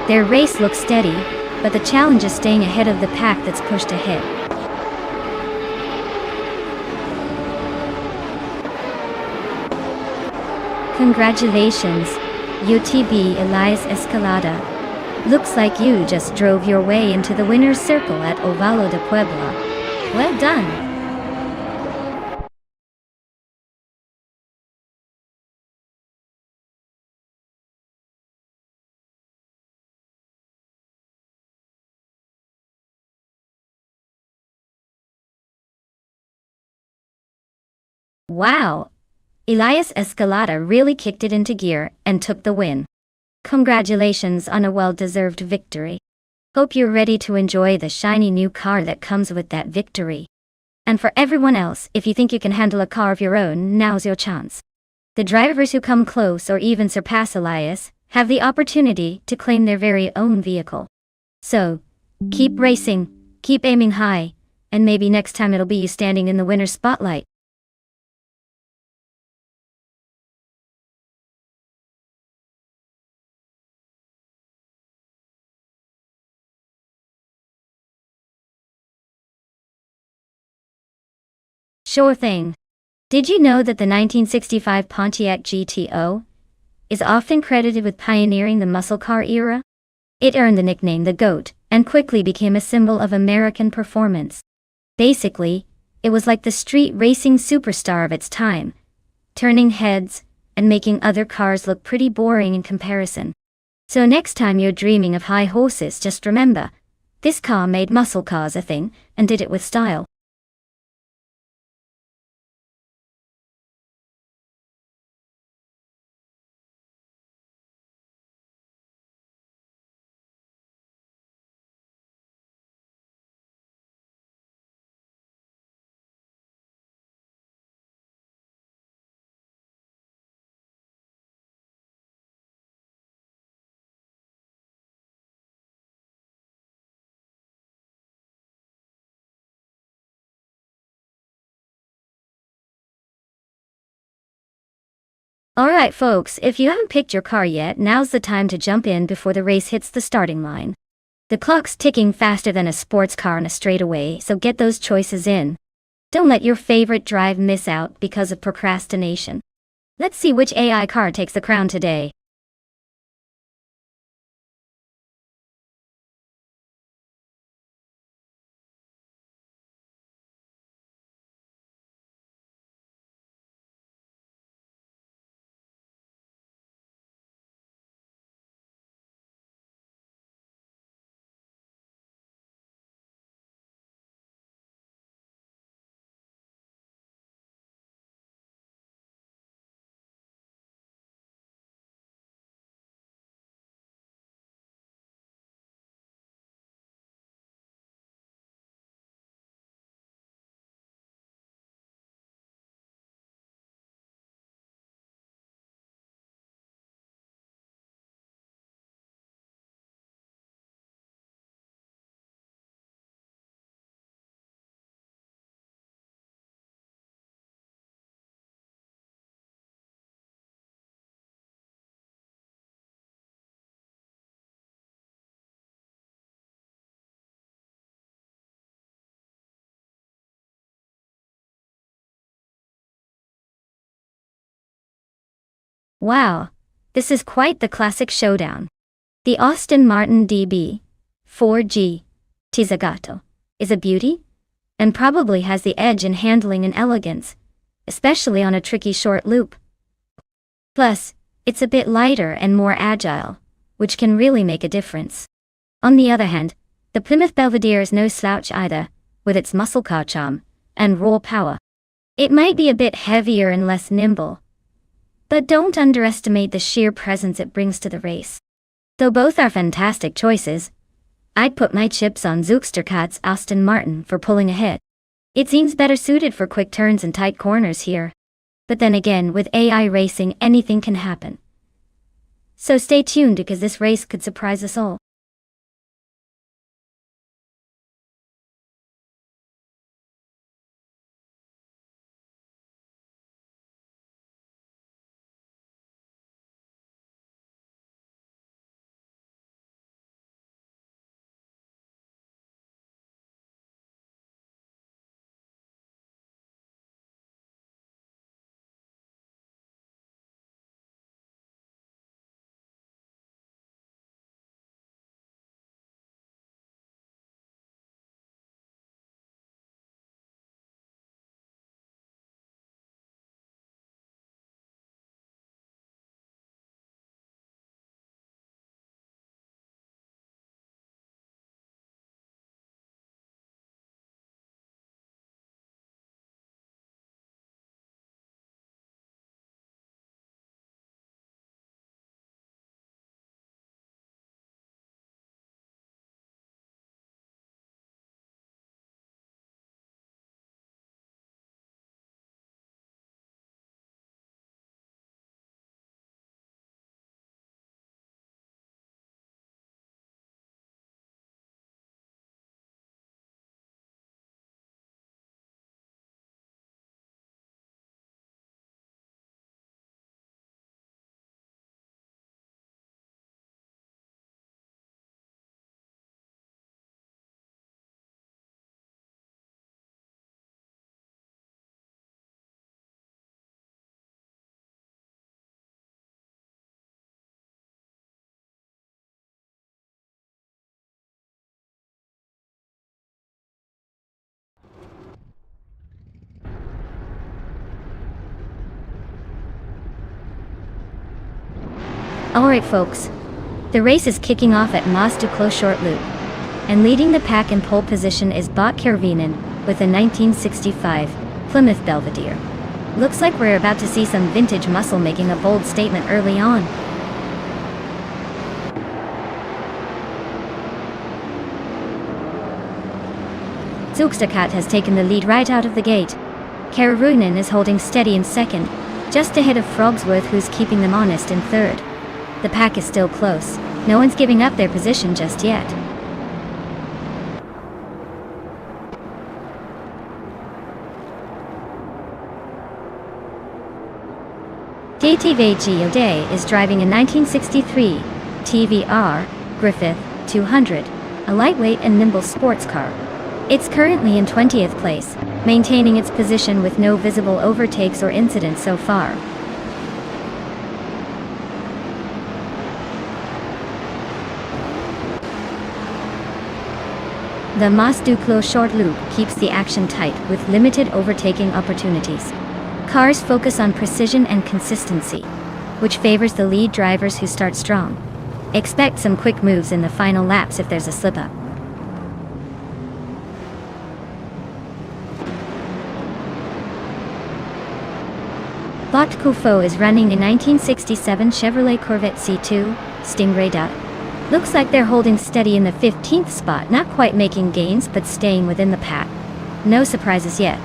Their race looks steady, but the challenge is staying ahead of the pack that's pushed ahead. Congratulations, UTB Elias Escalada. Looks like you just drove your way into the winner's circle at Ovalo de Puebla. Well done! Wow! Elias Escalada really kicked it into gear and took the win. Congratulations on a well-deserved victory. Hope you're ready to enjoy the shiny new car that comes with that victory. And for everyone else, if you think you can handle a car of your own, now's your chance. The drivers who come close or even surpass Elias have the opportunity to claim their very own vehicle. So, keep racing, keep aiming high, and maybe next time it'll be you standing in the winner's spotlight. Sure thing. Did you know that the 1965 Pontiac GTO is often credited with pioneering the muscle car era? It earned the nickname the GOAT and quickly became a symbol of American performance. Basically, it was like the street racing superstar of its time, turning heads and making other cars look pretty boring in comparison. So next time you're dreaming of high horses, just remember, this car made muscle cars a thing and did it with style. Alright folks, if you haven't picked your car yet, now's the time to jump in before the race hits the starting line. The clock's ticking faster than a sports car on a straightaway, so get those choices in. Don't let your favorite drive miss out because of procrastination. Let's see which AI car takes the crown today. Wow, this is quite the classic showdown. The Aston Martin DB4G Zagato is a beauty and probably has the edge in handling and elegance, especially on a tricky short loop. Plus, it's a bit lighter and more agile, which can really make a difference. On the other hand, the Plymouth Belvedere is no slouch either, with its muscle car charm and raw power. It might be a bit heavier and less nimble, but don't underestimate the sheer presence it brings to the race. Though both are fantastic choices, I'd put my chips on Zugsterkat's Aston Martin for pulling ahead. It seems better suited for quick turns and tight corners here. But then again, with AI racing, anything can happen. So stay tuned because this race could surprise us all. Alright folks, the race is kicking off at Mas Duclos short loop, and leading the pack in pole position is Bot Kervinen with a 1965 Plymouth Belvedere. Looks like we're about to see some vintage muscle making a bold statement early on. Zugsterkat has taken the lead right out of the gate. Kervinen is holding steady in second, just ahead of Frogsworth, who's keeping them honest, in third. The pack is still close. No one's giving up their position just yet. DTVG O'Day is driving a 1963 TVR Griffith 200, a lightweight and nimble sports car. It's currently in 20th place, maintaining its position with no visible overtakes or incidents so far. The Mas Duclos short loop keeps the action tight with limited overtaking opportunities. Cars focus on precision and consistency, which favors the lead drivers who start strong. Expect some quick moves in the final laps if there's a slip-up. Bot Kufo is running a 1967 Chevrolet Corvette C2 Stingray Da. Looks like they're holding steady in the 15th spot, not quite making gains but staying within the pack. No surprises yet.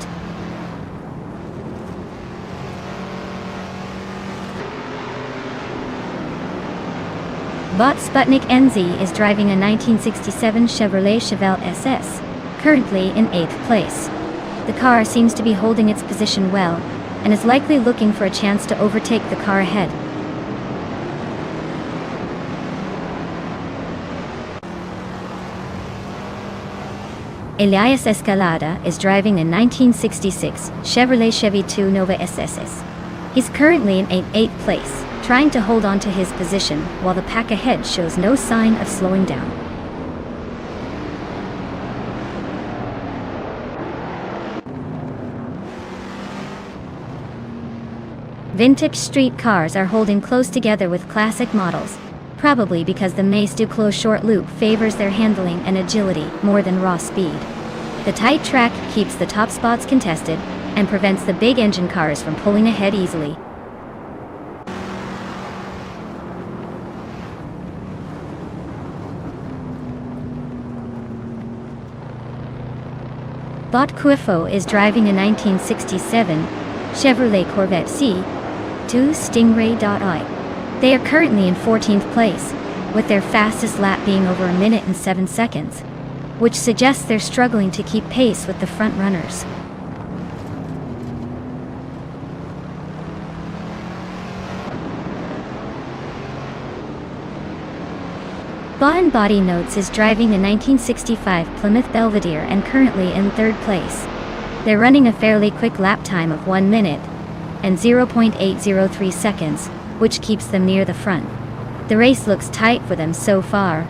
Bot Sputnik NZ is driving a 1967 Chevrolet Chevelle SS, currently in 8th place. The car seems to be holding its position well, and is likely looking for a chance to overtake the car ahead. Elias Escalada is driving a 1966 Chevrolet Chevy 2 Nova SSS. He's currently in 8th place, trying to hold on to his position while the pack ahead shows no sign of slowing down. Vintage street cars are holding close together with classic models, probably because the Mace Duclos short loop favors their handling and agility more than raw speed. The tight track keeps the top spots contested and prevents the big engine cars from pulling ahead easily. Bot Cuifo is driving a 1967 Chevrolet Corvette C2 Stingray.i. They are currently in 14th place, with their fastest lap being over a minute and 7 seconds, which suggests they're struggling to keep pace with the front runners. Body Notes is driving a 1965 Plymouth Belvedere and currently in 3rd place. They're running a fairly quick lap time of 1 minute and 0.803 seconds, which keeps them near the front. The race looks tight for them so far.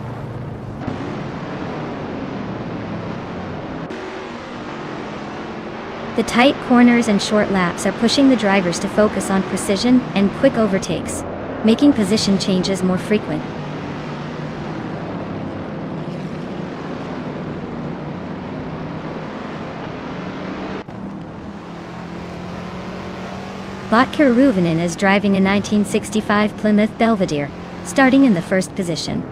The tight corners and short laps are pushing the drivers to focus on precision and quick overtakes, making position changes more frequent. Botker Ruvinen is driving a 1965 Plymouth Belvedere, starting in the 1st position.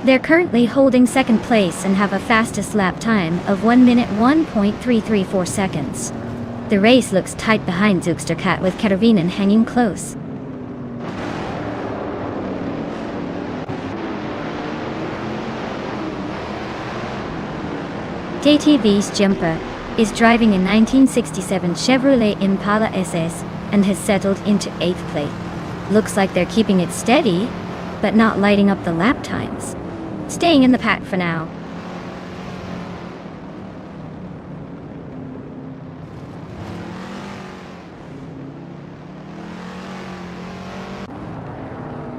They're currently holding 2nd place and have a fastest lap time of 1 minute 1.334 seconds. The race looks tight behind Zugsterkat with Katarvinen hanging close. KTV's Jumper is driving a 1967 Chevrolet Impala SS and has settled into 8th place. Looks like they're keeping it steady, but not lighting up the lap times. Staying in the pack for now.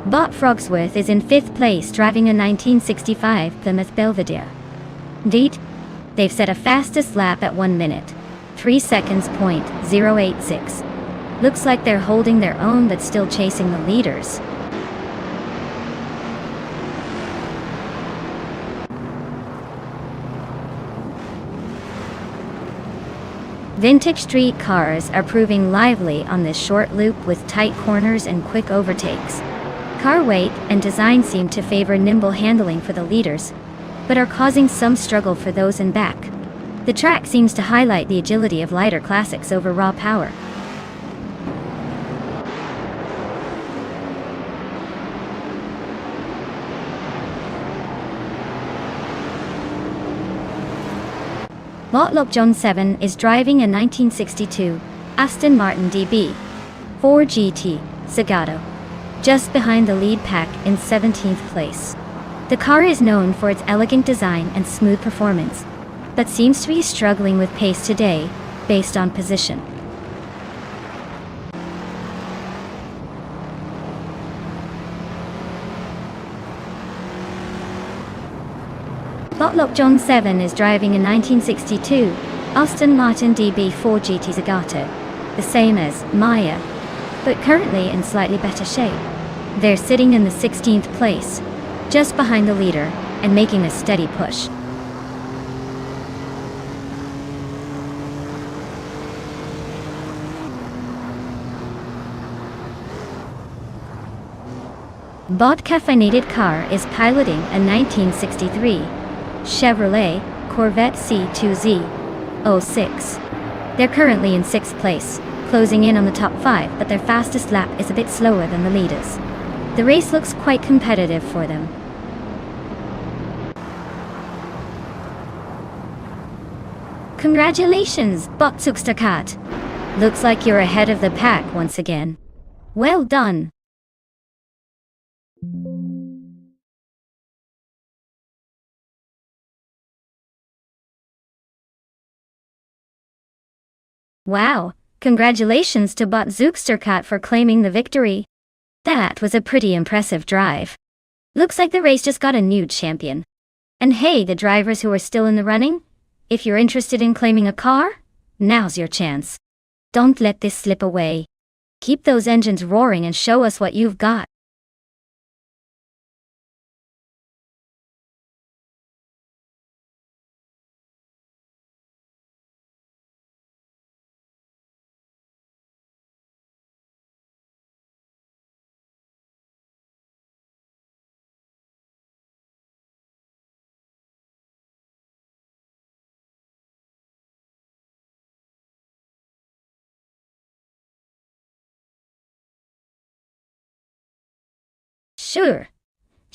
Bot Frogsworth is in 5th place driving a 1965 Plymouth Belvedere. Indeed, they've set a fastest lap at 1 minute, 3 seconds .086. Looks like they're holding their own but still chasing the leaders. Vintage street cars are proving lively on this short loop with tight corners and quick overtakes. Car weight and design seem to favor nimble handling for the leaders, but are causing some struggle for those in back. The track seems to highlight the agility of lighter classics over raw power. Botlop John 7 is driving a 1962 Aston Martin DB 4 GT Zagato, just behind the lead pack in 17th place. The car is known for its elegant design and smooth performance, but seems to be struggling with pace today, based on position. Botlop John 7 is driving a 1962 Aston Martin DB4 GT Zagato, the same as Maya, but currently in slightly better shape. They're sitting in the 16th place, just behind the leader, and making a steady push. Bod Caffeinated Car is piloting a 1963 Chevrolet Corvette C2Z06. They're currently in 6th place, closing in on the top 5, but their fastest lap is a bit slower than the leaders. The race looks quite competitive for them. Congratulations, Botsukstakat! Looks like you're ahead of the pack once again. Well done! Wow, Congratulations to Bot Zooksterkat for claiming the victory. That was a pretty impressive drive. Looks like the race just got a new champion. And hey, the drivers who are still in the running, if you're interested in claiming a car, now's your chance. Don't let this slip away. Keep those engines roaring and show us what you've got.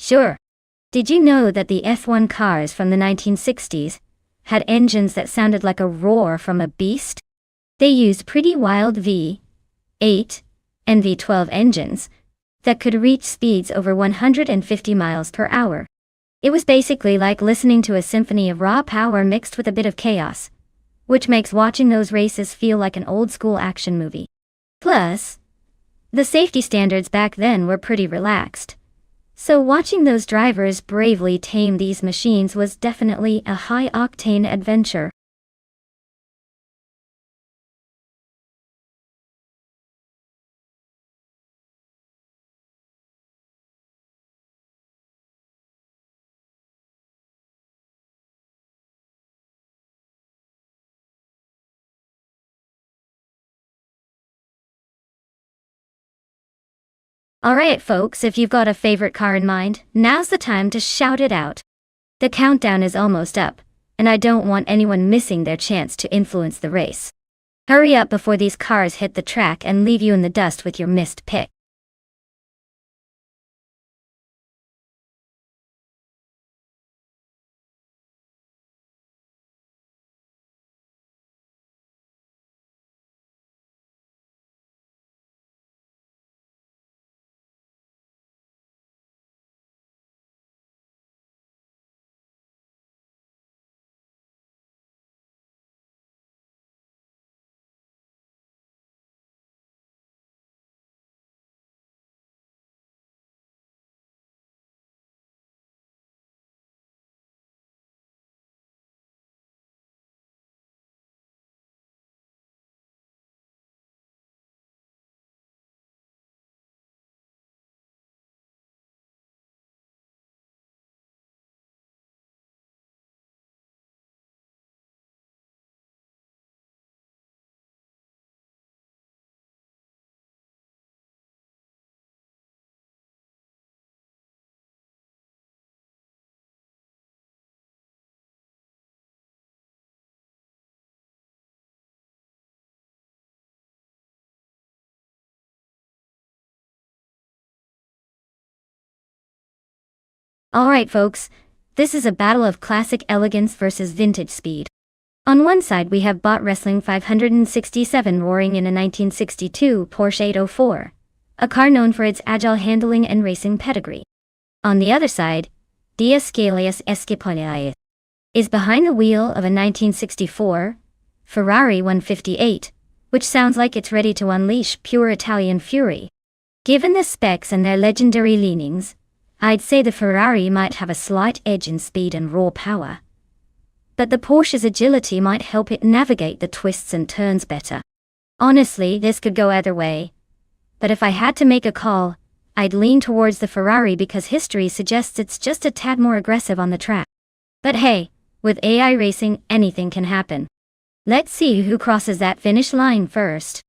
Sure. Did you know that the F1 cars from the 1960s had engines that sounded like a roar from a beast? They used pretty wild V8 and V12 engines that could reach speeds over 150 miles per hour. It was basically like listening to a symphony of raw power mixed with a bit of chaos, which makes watching those races feel like an old-school action movie. Plus, the safety standards back then were pretty relaxed. So watching those drivers bravely tame these machines was definitely a high-octane adventure. Alright folks, if you've got a favorite car in mind, now's the time to shout it out. The countdown is almost up, and I don't want anyone missing their chance to influence the race. Hurry up before these cars hit the track and leave you in the dust with your missed pick. Alright folks, this is a battle of classic elegance versus vintage speed. On one side we have Bot Wrestling 567 roaring in a 1962 Porsche 804, a car known for its agile handling and racing pedigree. On the other side, Diascalius Escaponiae is behind the wheel of a 1964 Ferrari 158, which sounds like it's ready to unleash pure Italian fury. Given the specs and their legendary leanings, I'd say the Ferrari might have a slight edge in speed and raw power. But the Porsche's agility might help it navigate the twists and turns better. Honestly, this could go either way. But if I had to make a call, I'd lean towards the Ferrari because history suggests it's just a tad more aggressive on the track. But hey, with AI racing, anything can happen. Let's see who crosses that finish line first.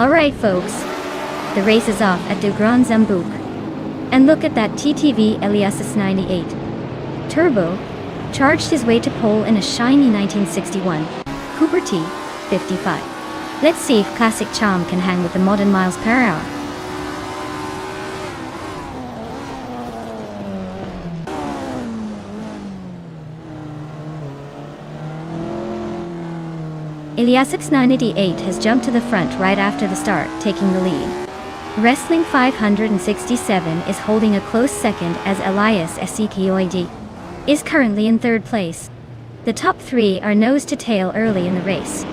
Alright folks, the race is off at the Grand Zambouk. And look at that TTV Elias 98. Turbo charged his way to pole in a shiny 1961 Cooper T 55. Let's see if classic charm can hang with the modern miles per hour. Elias 988 has jumped to the front right after the start, taking the lead. Wrestling 567 is holding a close second as Elias Esekioid is currently in third place. The top three are nose to tail early in the race.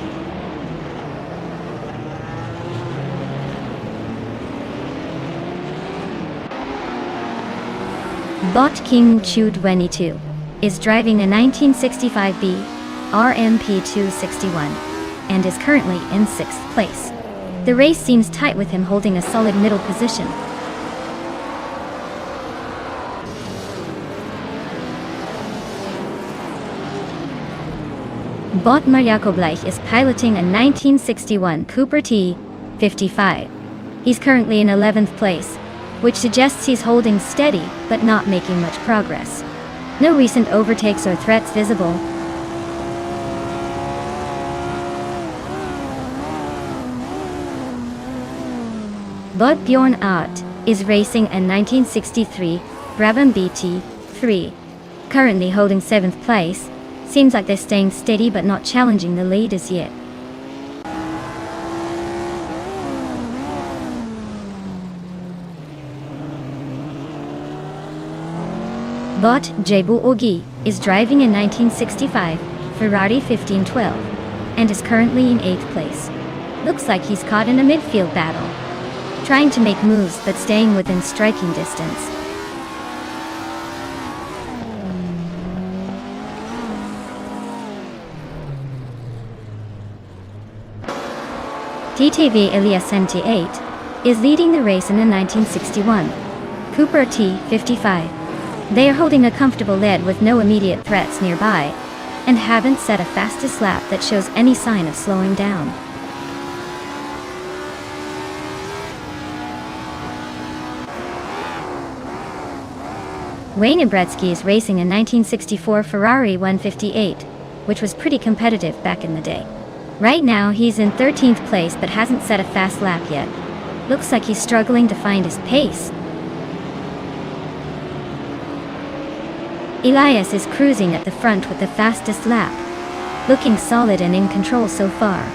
Bot King Chu 22 is driving a 1965B RMP 261 and is currently in 6th place. The race seems tight with him holding a solid middle position. Bot Mariako Bleich is piloting a 1961 Cooper T 55. He's currently in 11th place, which suggests he's holding steady but not making much progress. No recent overtakes or threats visible. Bot Bjorn Art is racing a 1963 Brabham BT3, currently holding 7th place. Seems like they're staying steady but not challenging the leaders yet. Bot Jebu Ogi is driving a 1965 Ferrari 1512 and is currently in 8th place. Looks like he's caught in a midfield battle, trying to make moves but staying within striking distance. TTV Elias 78 is leading the race in a 1961 Cooper T55. They are holding a comfortable lead with no immediate threats nearby and haven't set a fastest lap that shows any sign of slowing down. Wayne Ibretsky is racing a 1964 Ferrari 158, which was pretty competitive back in the day. Right now he's in 13th place but hasn't set a fast lap yet. Looks like he's struggling to find his pace. Elias is cruising at the front with the fastest lap, looking solid and in control so far.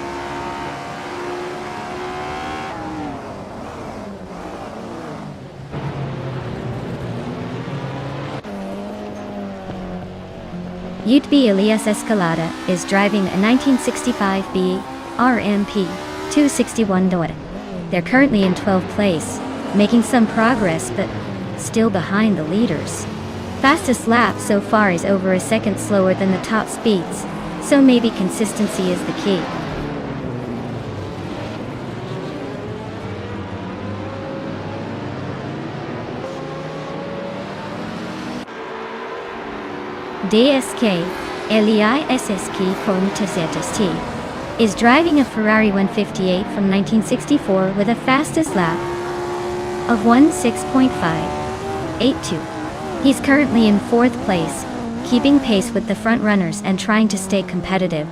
Utb Elias Escalada is driving a 1965B RMP 261 Dora. They're currently in 12th place, making some progress but still behind the leaders. Fastest lap so far is over a second slower than the top speeds, so maybe consistency is the key. DSK LEISSK T is driving a Ferrari 158 from 1964 with a fastest lap of 16.582. He's currently in 4th place, keeping pace with the front runners and trying to stay competitive.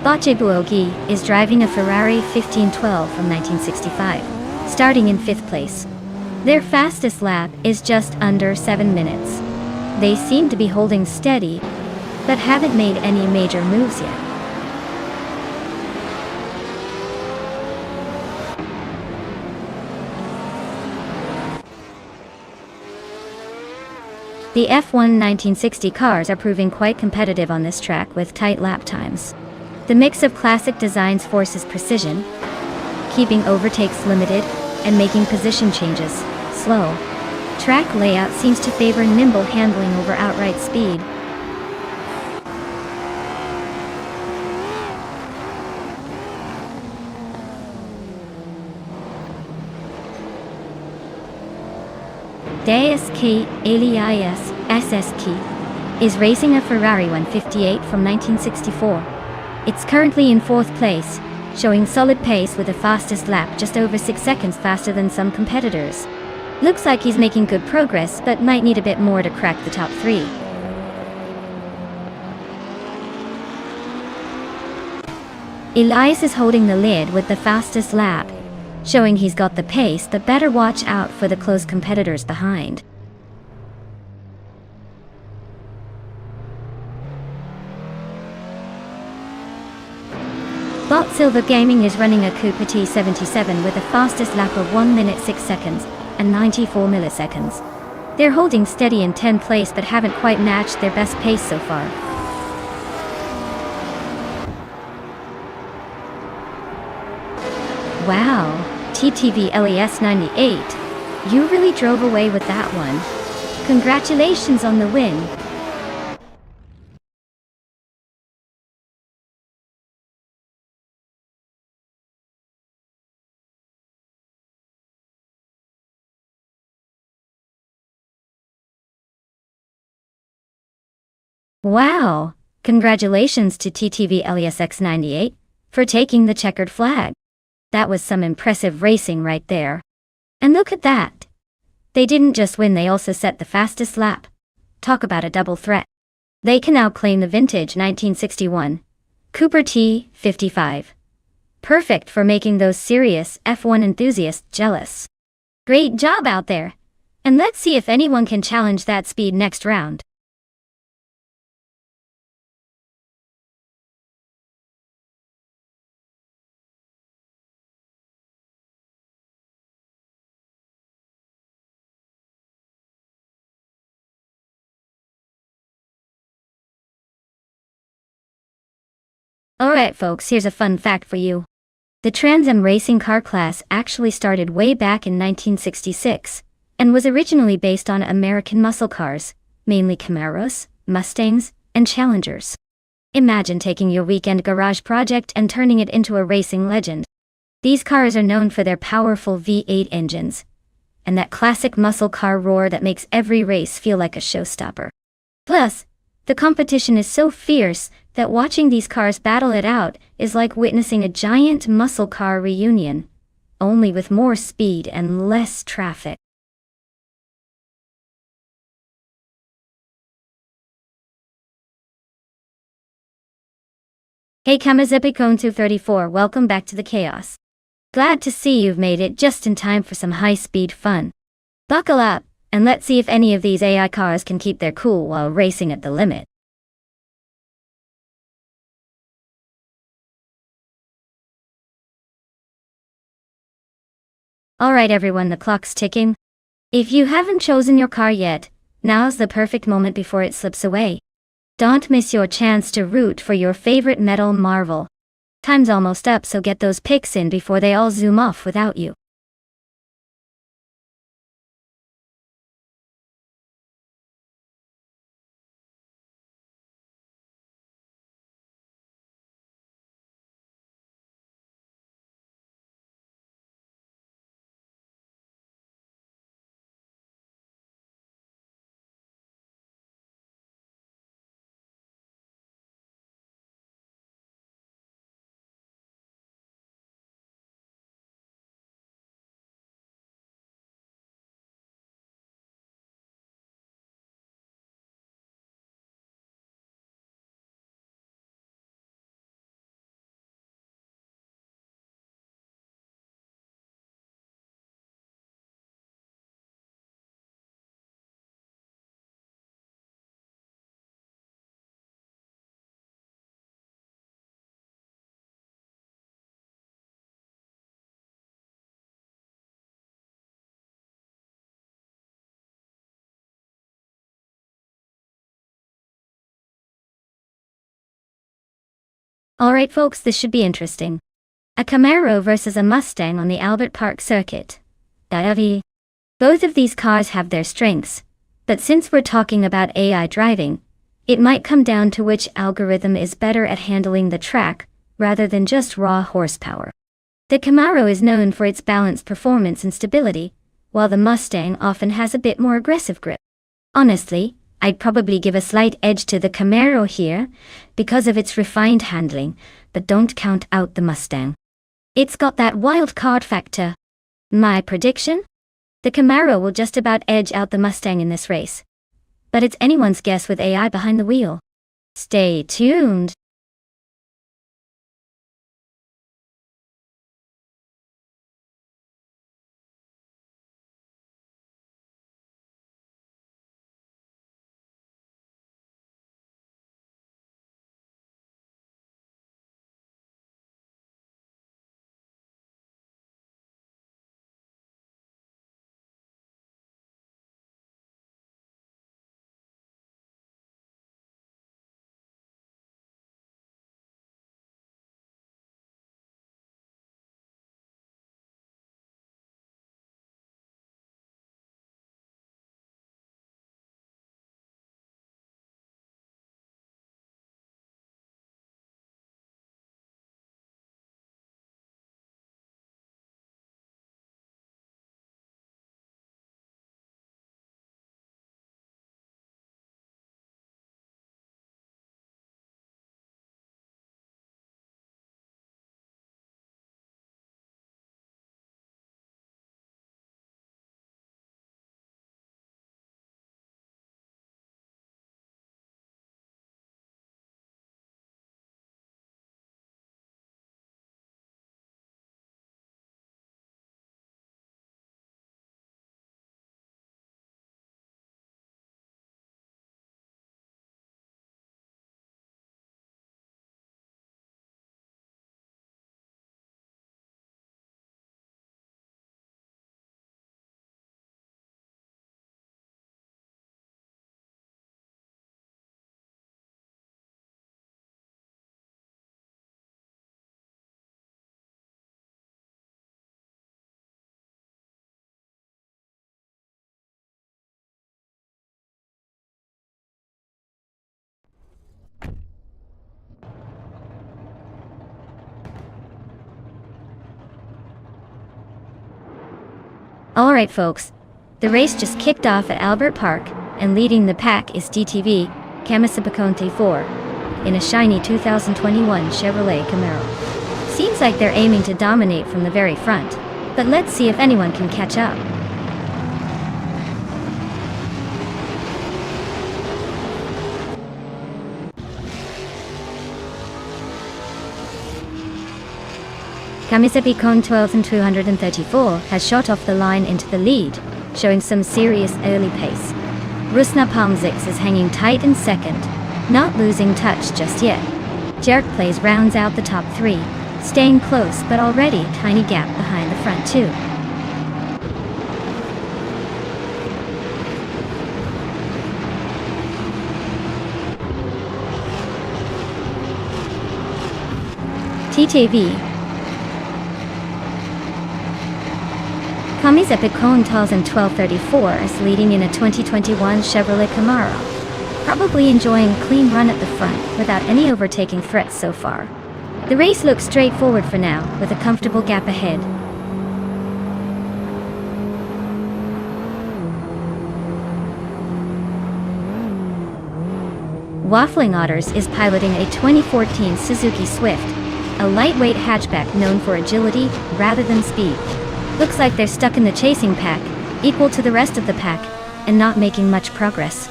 Bache Buogi is driving a Ferrari 1512 from 1965, starting in 5th place. Their fastest lap is just under 7 minutes. They seem to be holding steady, but haven't made any major moves yet. The F1 1960 cars are proving quite competitive on this track with tight lap times. The mix of classic designs forces precision, keeping overtakes limited, and making position changes slow. Track layout seems to favor nimble handling over outright speed. DSK Elias SSK is racing a Ferrari 158 from 1964. It's currently in 4th place, showing solid pace with the fastest lap just over 6 seconds faster than some competitors. Looks like he's making good progress, but might need a bit more to crack the top 3. Elias is holding the lead with the fastest lap, showing he's got the pace, but better watch out for the close competitors behind. Bot Silver Gaming is running a Cooper T77 with the fastest lap of 1 minute 6 seconds and 94 milliseconds. They're holding steady in 10th place but haven't quite matched their best pace so far. Wow, TTV LES 98. You really drove away with that one. Congratulations on the win. Wow, congratulations to TTV LES 98 for taking the checkered flag. That was some impressive racing right there. And look at that. They didn't just win, they also set the fastest lap. Talk about a double threat. They can now claim the vintage 1961 Cooper T55. Perfect for making those serious F1 enthusiasts jealous. Great job out there. And let's see if anyone can challenge that speed next round. Alright folks, here's a fun fact for you. The Trans Am racing car class actually started way back in 1966, and was originally based on American muscle cars, mainly Camaros, Mustangs, and Challengers. Imagine taking your weekend garage project and turning it into a racing legend. These cars are known for their powerful V8 engines, and that classic muscle car roar that makes every race feel like a showstopper. Plus, the competition is so fierce that watching these cars battle it out is like witnessing a giant muscle car reunion, only with more speed and less traffic. Hey Kamazepicone 234, welcome back to the chaos. Glad to see you've made it just in time for some high-speed fun. Buckle up, and let's see if any of these AI cars can keep their cool while racing at the limit. Alright everyone, the clock's ticking. If you haven't chosen your car yet, now's the perfect moment before it slips away. Don't miss your chance to root for your favorite metal marvel. Time's almost up, so get those picks in before they all zoom off without you. Alright folks, this should be interesting. A Camaro versus a Mustang on the Albert Park circuit. Both of these cars have their strengths, but since we're talking about AI driving, it might come down to which algorithm is better at handling the track, rather than just raw horsepower. The Camaro is known for its balanced performance and stability, while the Mustang often has a bit more aggressive grip. Honestly, I'd probably give a slight edge to the Camaro here, because of its refined handling, but don't count out the Mustang. It's got that wild card factor. My prediction? The Camaro will just about edge out the Mustang in this race. But it's anyone's guess with AI behind the wheel. Stay tuned. Alright folks, the race just kicked off at Albert Park, and leading the pack is DTV, Kamisabakonte 4, in a shiny 2021 Chevrolet Camaro. Seems like they're aiming to dominate from the very front, but let's see if anyone can catch up. Kamisabikon 12,234 has shot off the line into the lead, showing some serious early pace. Rusna Palmzix is hanging tight in second, not losing touch just yet. Jerk Plays rounds out the top three, staying close but already a tiny gap behind the front two. TTV Kamisepikon 1234 is leading in a 2021 Chevrolet Camaro, probably enjoying a clean run at the front without any overtaking threats so far. The race looks straightforward for now, with a comfortable gap ahead. Waffling Otters is piloting a 2014 Suzuki Swift, a lightweight hatchback known for agility rather than speed. Looks like they're stuck in the chasing pack, equal to the rest of the pack, and not making much progress.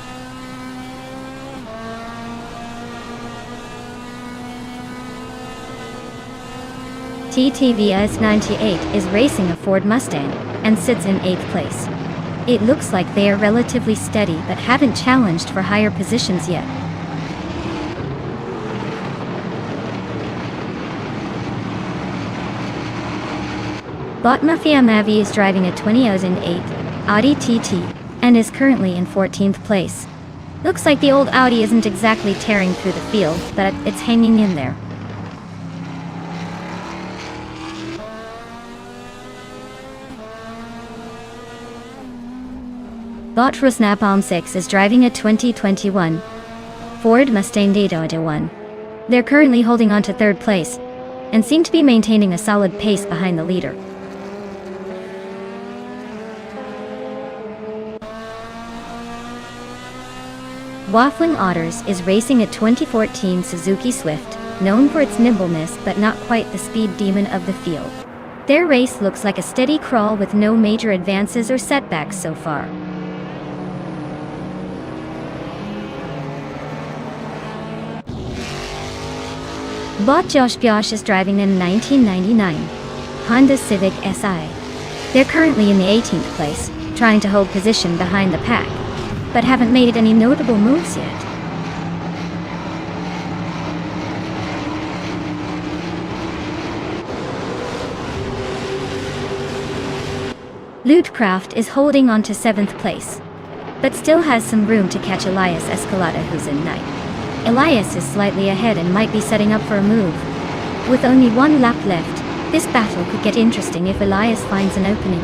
TTVS 98 is racing a Ford Mustang, and sits in 8th place. It looks like they are relatively steady but haven't challenged for higher positions yet. Bot Mafia Mavi is driving a 2008 Audi TT, and is currently in 14th place. Looks like the old Audi isn't exactly tearing through the field, but it's hanging in there. Bot Rusnapalm 6 is driving a 2021 Ford Mustang Daytona 1. They're currently holding on to 3rd place, and seem to be maintaining a solid pace behind the leader. Waffling Otters is racing a 2014 Suzuki Swift, known for its nimbleness but not quite the speed demon of the field. Their race looks like a steady crawl with no major advances or setbacks so far. Bot Josh Biosh is driving a 1999 Honda Civic Si. They're currently in the 18th place, trying to hold position behind the pack, but haven't made any notable moves yet. Lootcraft is holding on to 7th place, but still has some room to catch Elias Escalada, who's in 9th. Elias is slightly ahead and might be setting up for a move. With only one lap left, this battle could get interesting if Elias finds an opening.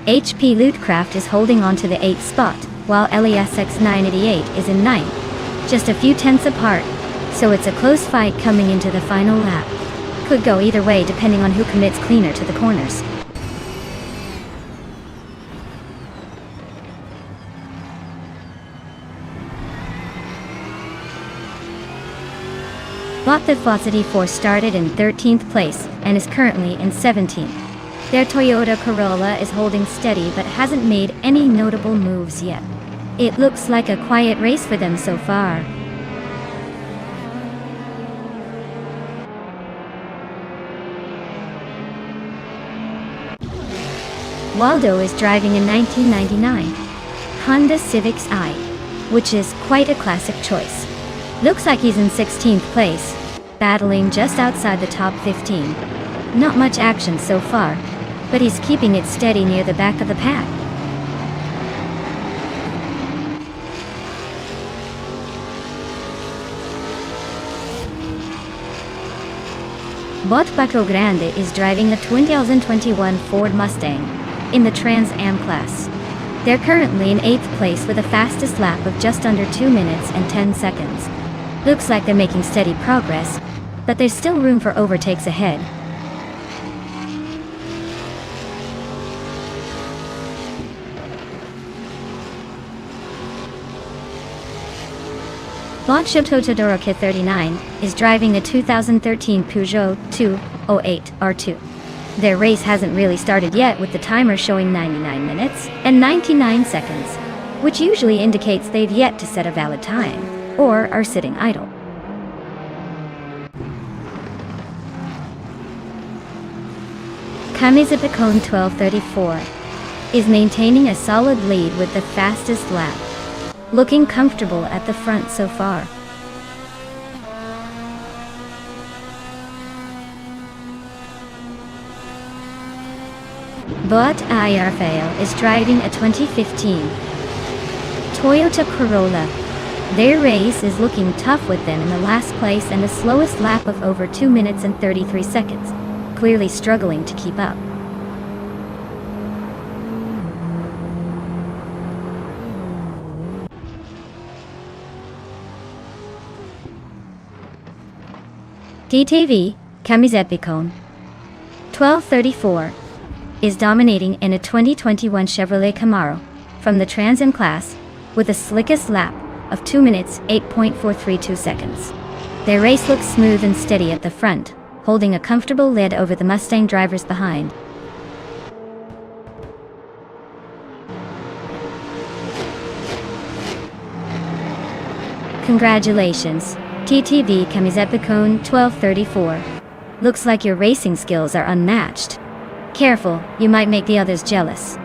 HP Lootcraft is holding on to the 8th spot, while LESX 988 is in 9th. Just a few tenths apart, so it's a close fight coming into the final lap. Could go either way depending on who commits cleaner to the corners. Bot the Velocity Force started in 13th place and is currently in 17th. Their Toyota Corolla is holding steady but hasn't made any notable moves yet. It looks like a quiet race for them so far. Waldo is driving a 1999 Honda Civic i, which is quite a classic choice. Looks like he's in 16th place, battling just outside the top 15. Not much action so far, but he's keeping it steady near the back of the pack. Bot Paco Grande is driving a 2021 Ford Mustang in the Trans Am class. They're currently in 8th place with a fastest lap of just under 2 minutes and 10 seconds. Looks like they're making steady progress, but there's still room for overtakes ahead. Bot Todoroki 39 is driving a 2013 Peugeot 208 R2. Their race hasn't really started yet, with the timer showing 99 minutes and 99 seconds, which usually indicates they've yet to set a valid time, or are sitting idle. Kamizapicone 1234 is maintaining a solid lead with the fastest lap, looking comfortable at the front so far. Bot Ayarfail is driving a 2015 Toyota Corolla. Their race is looking tough with them in the last place and the slowest lap of over 2 minutes and 33 seconds, clearly struggling to keep up. TTV, Kamizepicone 1234 is dominating in a 2021 Chevrolet Camaro from the Trans Am class with the slickest lap of 2 minutes 8.432 seconds. Their race looks smooth and steady at the front, holding a comfortable lead over the Mustang drivers behind. Congratulations, TTV Kamizepicone 1234. Looks like your racing skills are unmatched. Careful, you might make the others jealous.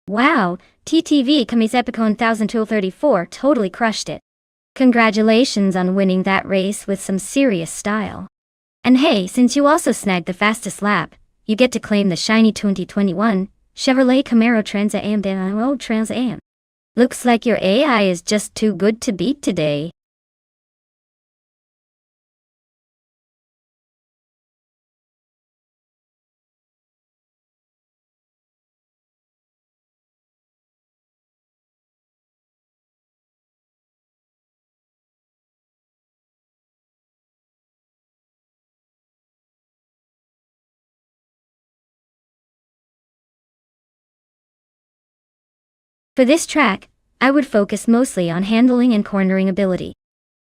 Wow, TTV Kami's Epic 1234 totally crushed it. Congratulations on winning that race with some serious style. And hey, since you also snagged the fastest lap, you get to claim the shiny 2021 Chevrolet Camaro Trans Am. Looks like your AI is just too good to beat today. For this track, I would focus mostly on handling and cornering ability.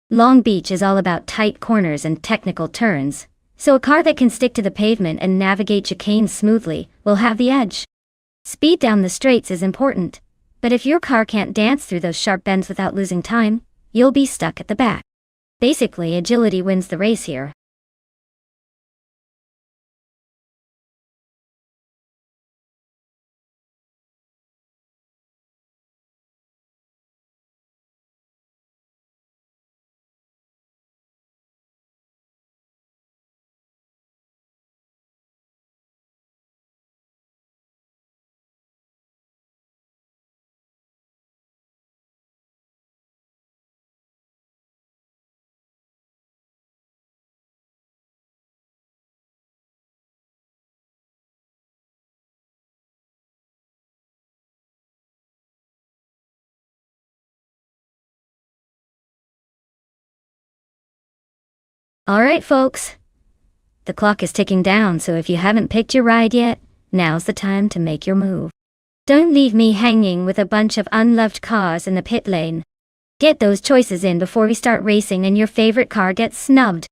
Long Beach is all about tight corners and technical turns, so a car that can stick to the pavement and navigate chicanes smoothly will have the edge. Speed down the straights is important, but if your car can't dance through those sharp bends without losing time, you'll be stuck at the back. Basically, agility wins the race here. Alright folks, the clock is ticking down, so if you haven't picked your ride yet, now's the time to make your move. Don't leave me hanging with a bunch of unloved cars in the pit lane. Get those choices in before we start racing and your favorite car gets snubbed.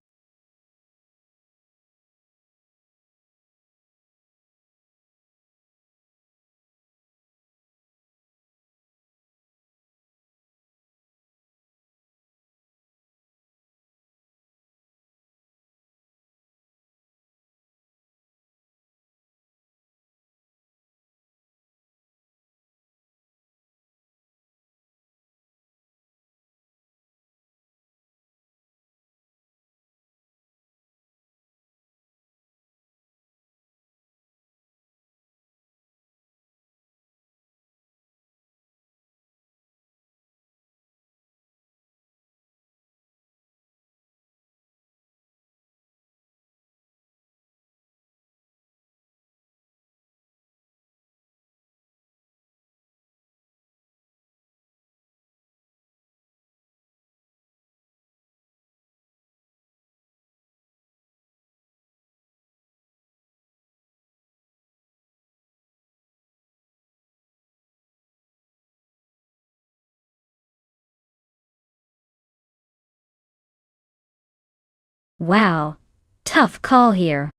Wow, tough call here.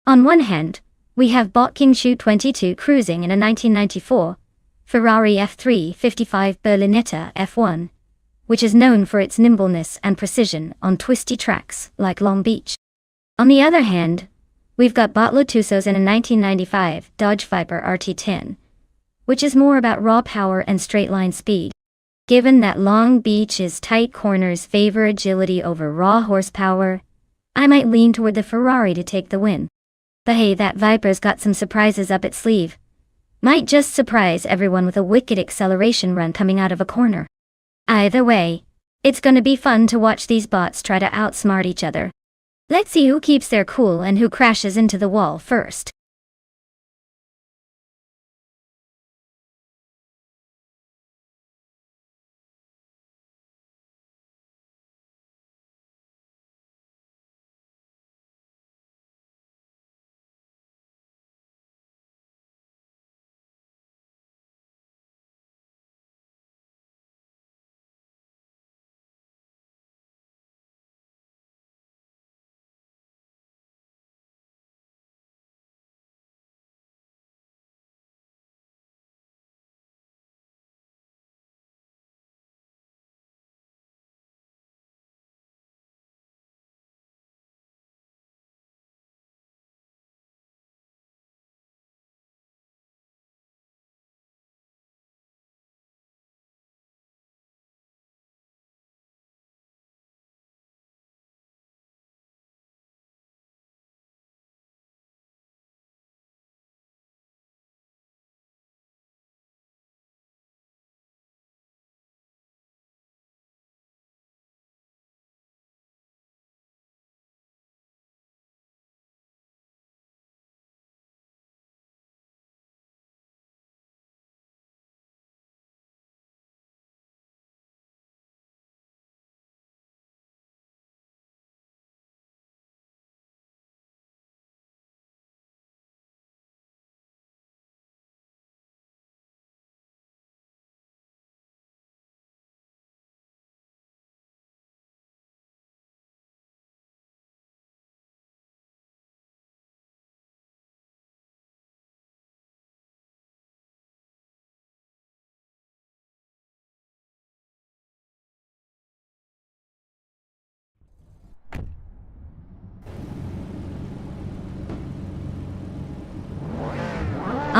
On one hand, we have Bot King Shu 22 cruising in a 1994 Ferrari F355 Berlinetta F1, which is known for its nimbleness and precision on twisty tracks like Long Beach. On the other hand, we've got Bot Lotusos in a 1995 Dodge Viper RT10, which is more about raw power and straight-line speed. Given that Long Beach's tight corners favor agility over raw horsepower, I might lean toward the Ferrari to take the win. But hey, that Viper's got some surprises up its sleeve. Might just surprise everyone with a wicked acceleration run coming out of a corner. Either way, it's gonna be fun to watch these bots try to outsmart each other. Let's see who keeps their cool and who crashes into the wall first.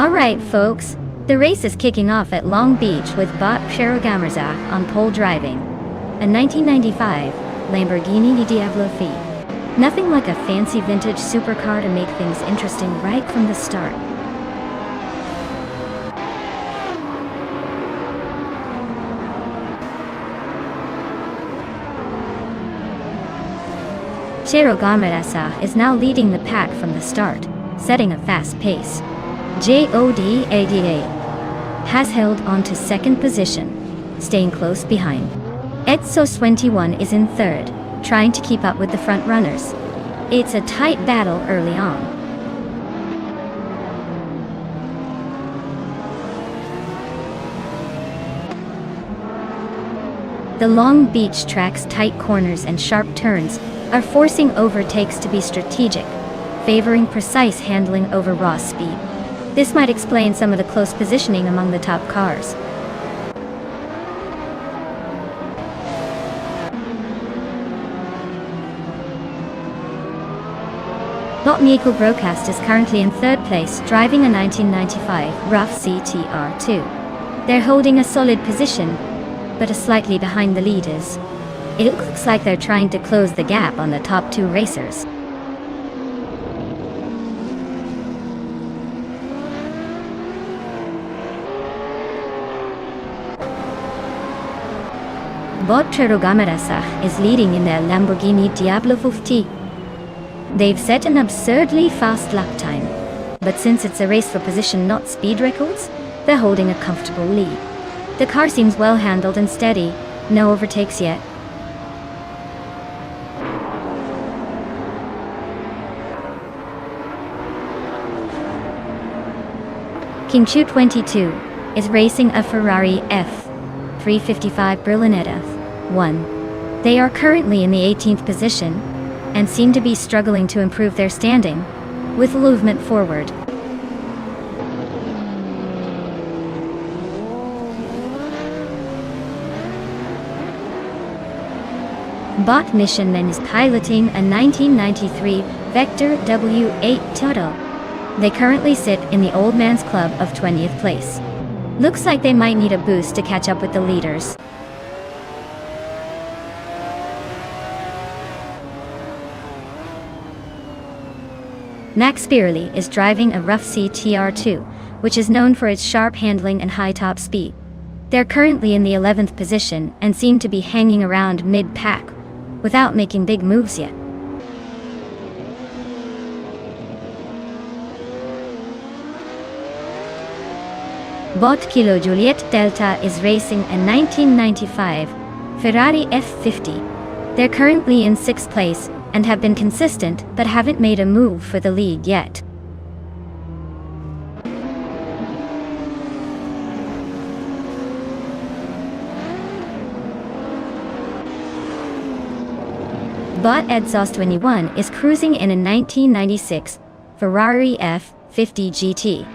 Alright folks, the race is kicking off at Long Beach with Bot Gamarza on pole driving. A 1995 Lamborghini Diablo Fi. Nothing like a fancy vintage supercar to make things interesting right from the start. Gamarza is now leading the pack from the start, setting a fast pace. JODADA has held on to second position, staying close behind. Edsos21 is in third, trying to keep up with the front runners. It's a tight battle early on. The Long Beach track's tight corners and sharp turns are forcing overtakes to be strategic, favoring precise handling over raw speed. This might explain some of the close positioning among the top cars. Botnico Broadcast is currently in third place, driving a 1995 Rough CTR2. They're holding a solid position, but are slightly behind the leaders. It looks like they're trying to close the gap on the top two racers. Bot Gamarza is leading in their Lamborghini Diablo 50. They've set an absurdly fast lap time, but since it's a race for position, not speed records, they're holding a comfortable lead. The car seems well handled and steady, no overtakes yet. King22 is racing a Ferrari F355 Berlinetta 1. They are currently in the 18th position and seem to be struggling to improve their standing, with movement forward. Bot Mission then is piloting a 1993 Vector W8 Turtle. They currently sit in the Old Man's Club of 20th place. Looks like they might need a boost to catch up with the leaders. Max Spirley is driving a Rough CTR2, which is known for its sharp handling and high top speed. They're currently in the 11th position and seem to be hanging around mid-pack, without making big moves yet. Bot Kilo Juliet Delta is racing a 1995 Ferrari F50. They're currently in 6th place and have been consistent but haven't made a move for the lead yet. Bot Edsos21 is cruising in a 1996 Ferrari F50 GT.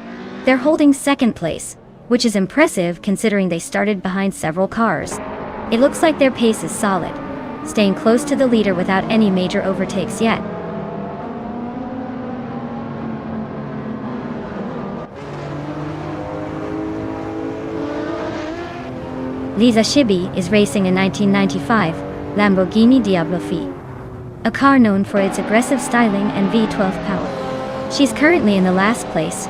They're holding 2nd place, which is impressive considering they started behind several cars. It looks like their pace is solid, staying close to the leader without any major overtakes yet. Lisa Shibi is racing a 1995 Lamborghini Diablo Fi, a car known for its aggressive styling and V12 power. She's currently in the last place,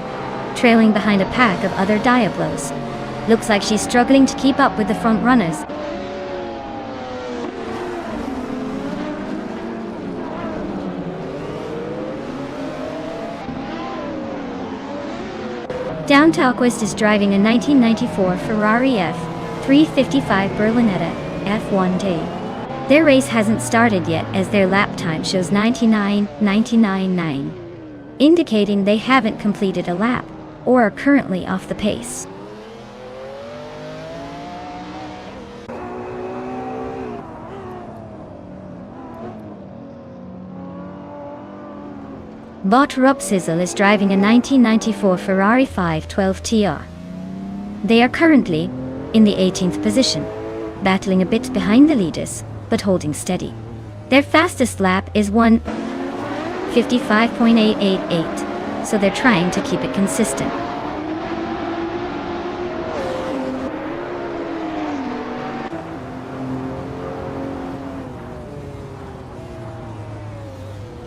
trailing behind a pack of other Diablos. Looks like she's struggling to keep up with the front runners. Down Talquist is driving a 1994 Ferrari F355 Berlinetta F1T. Their race hasn't started yet as their lap time shows 99.999, indicating they haven't completed a lap or are currently off the pace. Bot Sizzle is driving a 1994 Ferrari 512 TR. They are currently in the 18th position, battling a bit behind the leaders, but holding steady. Their fastest lap is 1:55.888, so they're trying to keep it consistent.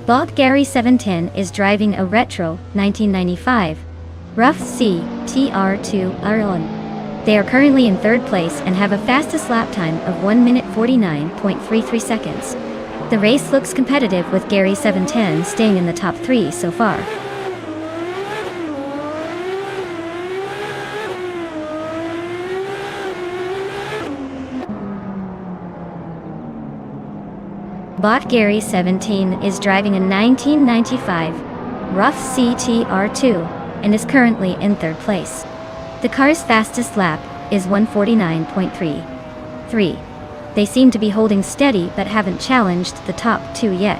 Bot Gary 710 is driving a retro 1995 Rough C TR2 Aron. They are currently in third place and have a fastest lap time of 1 minute 49.33 seconds. The race looks competitive with Gary 710 staying in the top 3 so far. Bot Gary 17 is driving a 1995 Rough CTR2 and is currently in third place. The car's fastest lap is 149.33. They seem to be holding steady but haven't challenged the top 2 yet.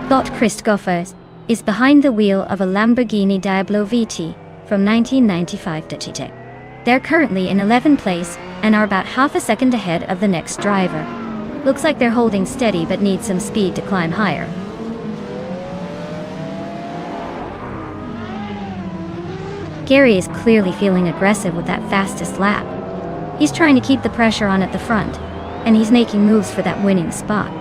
Bot Christopher is behind the wheel of a Lamborghini Diablo VT from 1995 Dutch. They're currently in 11th place and are about half a second ahead of the next driver. Looks like they're holding steady but need some speed to climb higher. Gary is clearly feeling aggressive with that fastest lap. He's trying to keep the pressure on at the front, and he's making moves for that winning spot.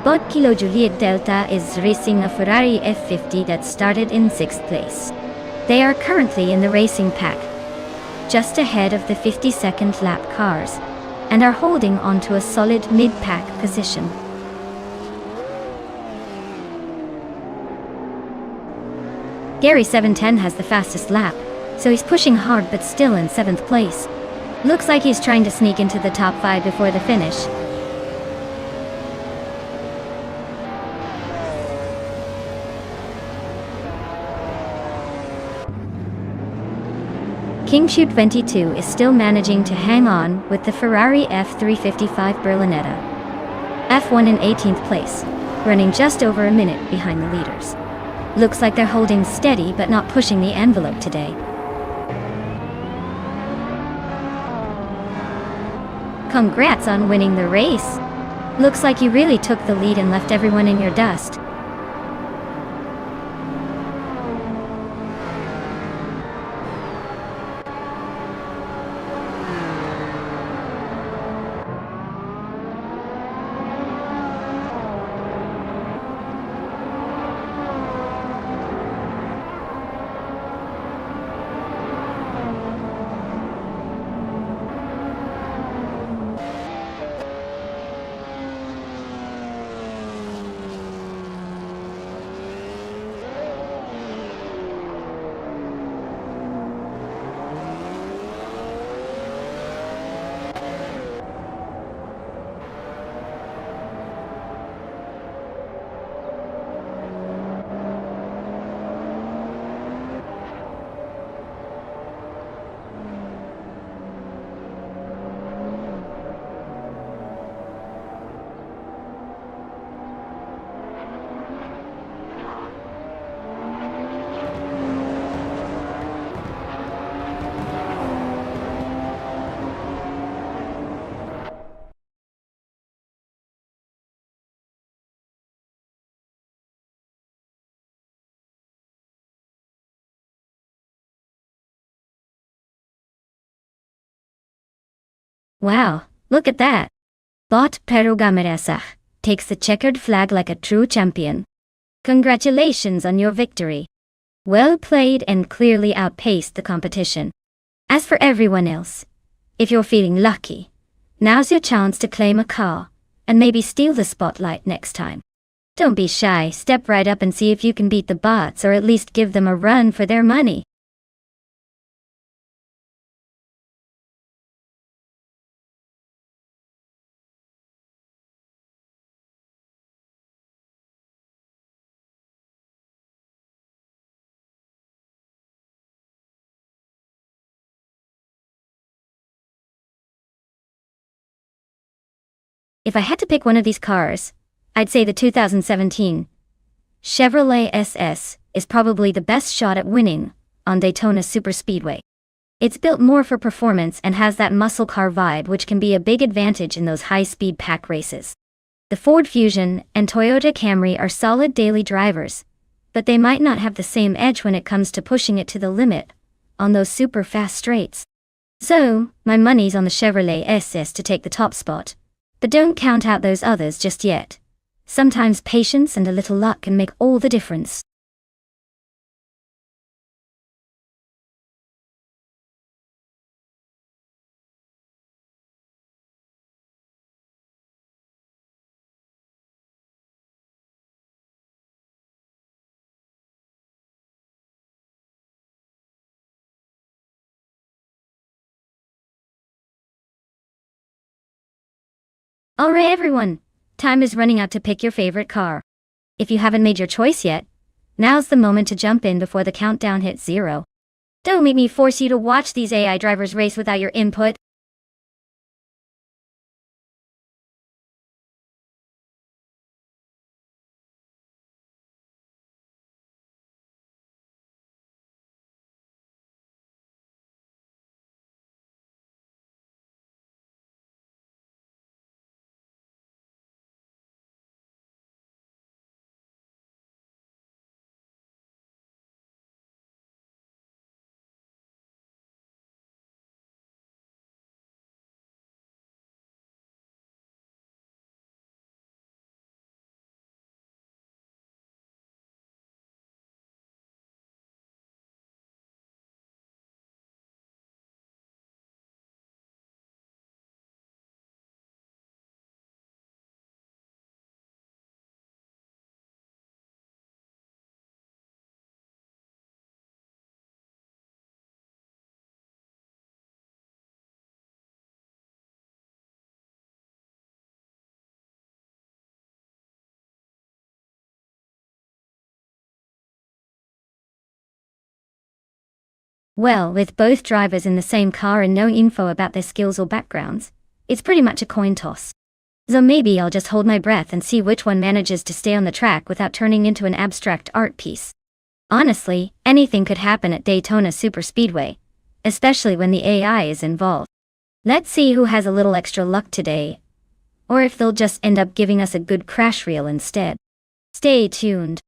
Bot Kilo Juliet Delta is racing a Ferrari F50 that started in 6th place. They are currently in the racing pack, just ahead of the 52nd lap cars, and are holding onto a solid mid-pack position. Gary 710 has the fastest lap, so he's pushing hard but still in 7th place. Looks like he's trying to sneak into the top 5 before the finish. Kingshoot 22 is still managing to hang on with the Ferrari F355 Berlinetta. F1 in 18th place, running just over a minute behind the leaders. Looks like they're holding steady but not pushing the envelope today. Congrats on winning the race! Looks like you really took the lead and left everyone in your dust. Wow, look at that! Bot Perugameresa takes the checkered flag like a true champion. Congratulations on your victory. Well played and clearly outpaced the competition. As for everyone else, if you're feeling lucky, now's your chance to claim a car, and maybe steal the spotlight next time. Don't be shy, step right up and see if you can beat the bots or at least give them a run for their money. If I had to pick one of these cars, I'd say the 2017 Chevrolet SS is probably the best shot at winning on Daytona Superspeedway. It's built more for performance and has that muscle car vibe which can be a big advantage in those high-speed pack races. The Ford Fusion and Toyota Camry are solid daily drivers, but they might not have the same edge when it comes to pushing it to the limit on those super fast straights. So, my money's on the Chevrolet SS to take the top spot. But don't count out those others just yet. Sometimes patience and a little luck can make all the difference. Alright everyone, time is running out to pick your favorite car. If you haven't made your choice yet, now's the moment to jump in before the countdown hits 0. Don't make me force you to watch these AI drivers race without your input. Well, with both drivers in the same car and no info about their skills or backgrounds, it's pretty much a coin toss. So maybe I'll just hold my breath and see which one manages to stay on the track without turning into an abstract art piece. Honestly, anything could happen at Daytona Superspeedway, especially when the AI is involved. Let's see who has a little extra luck today, or if they'll just end up giving us a good crash reel instead. Stay tuned.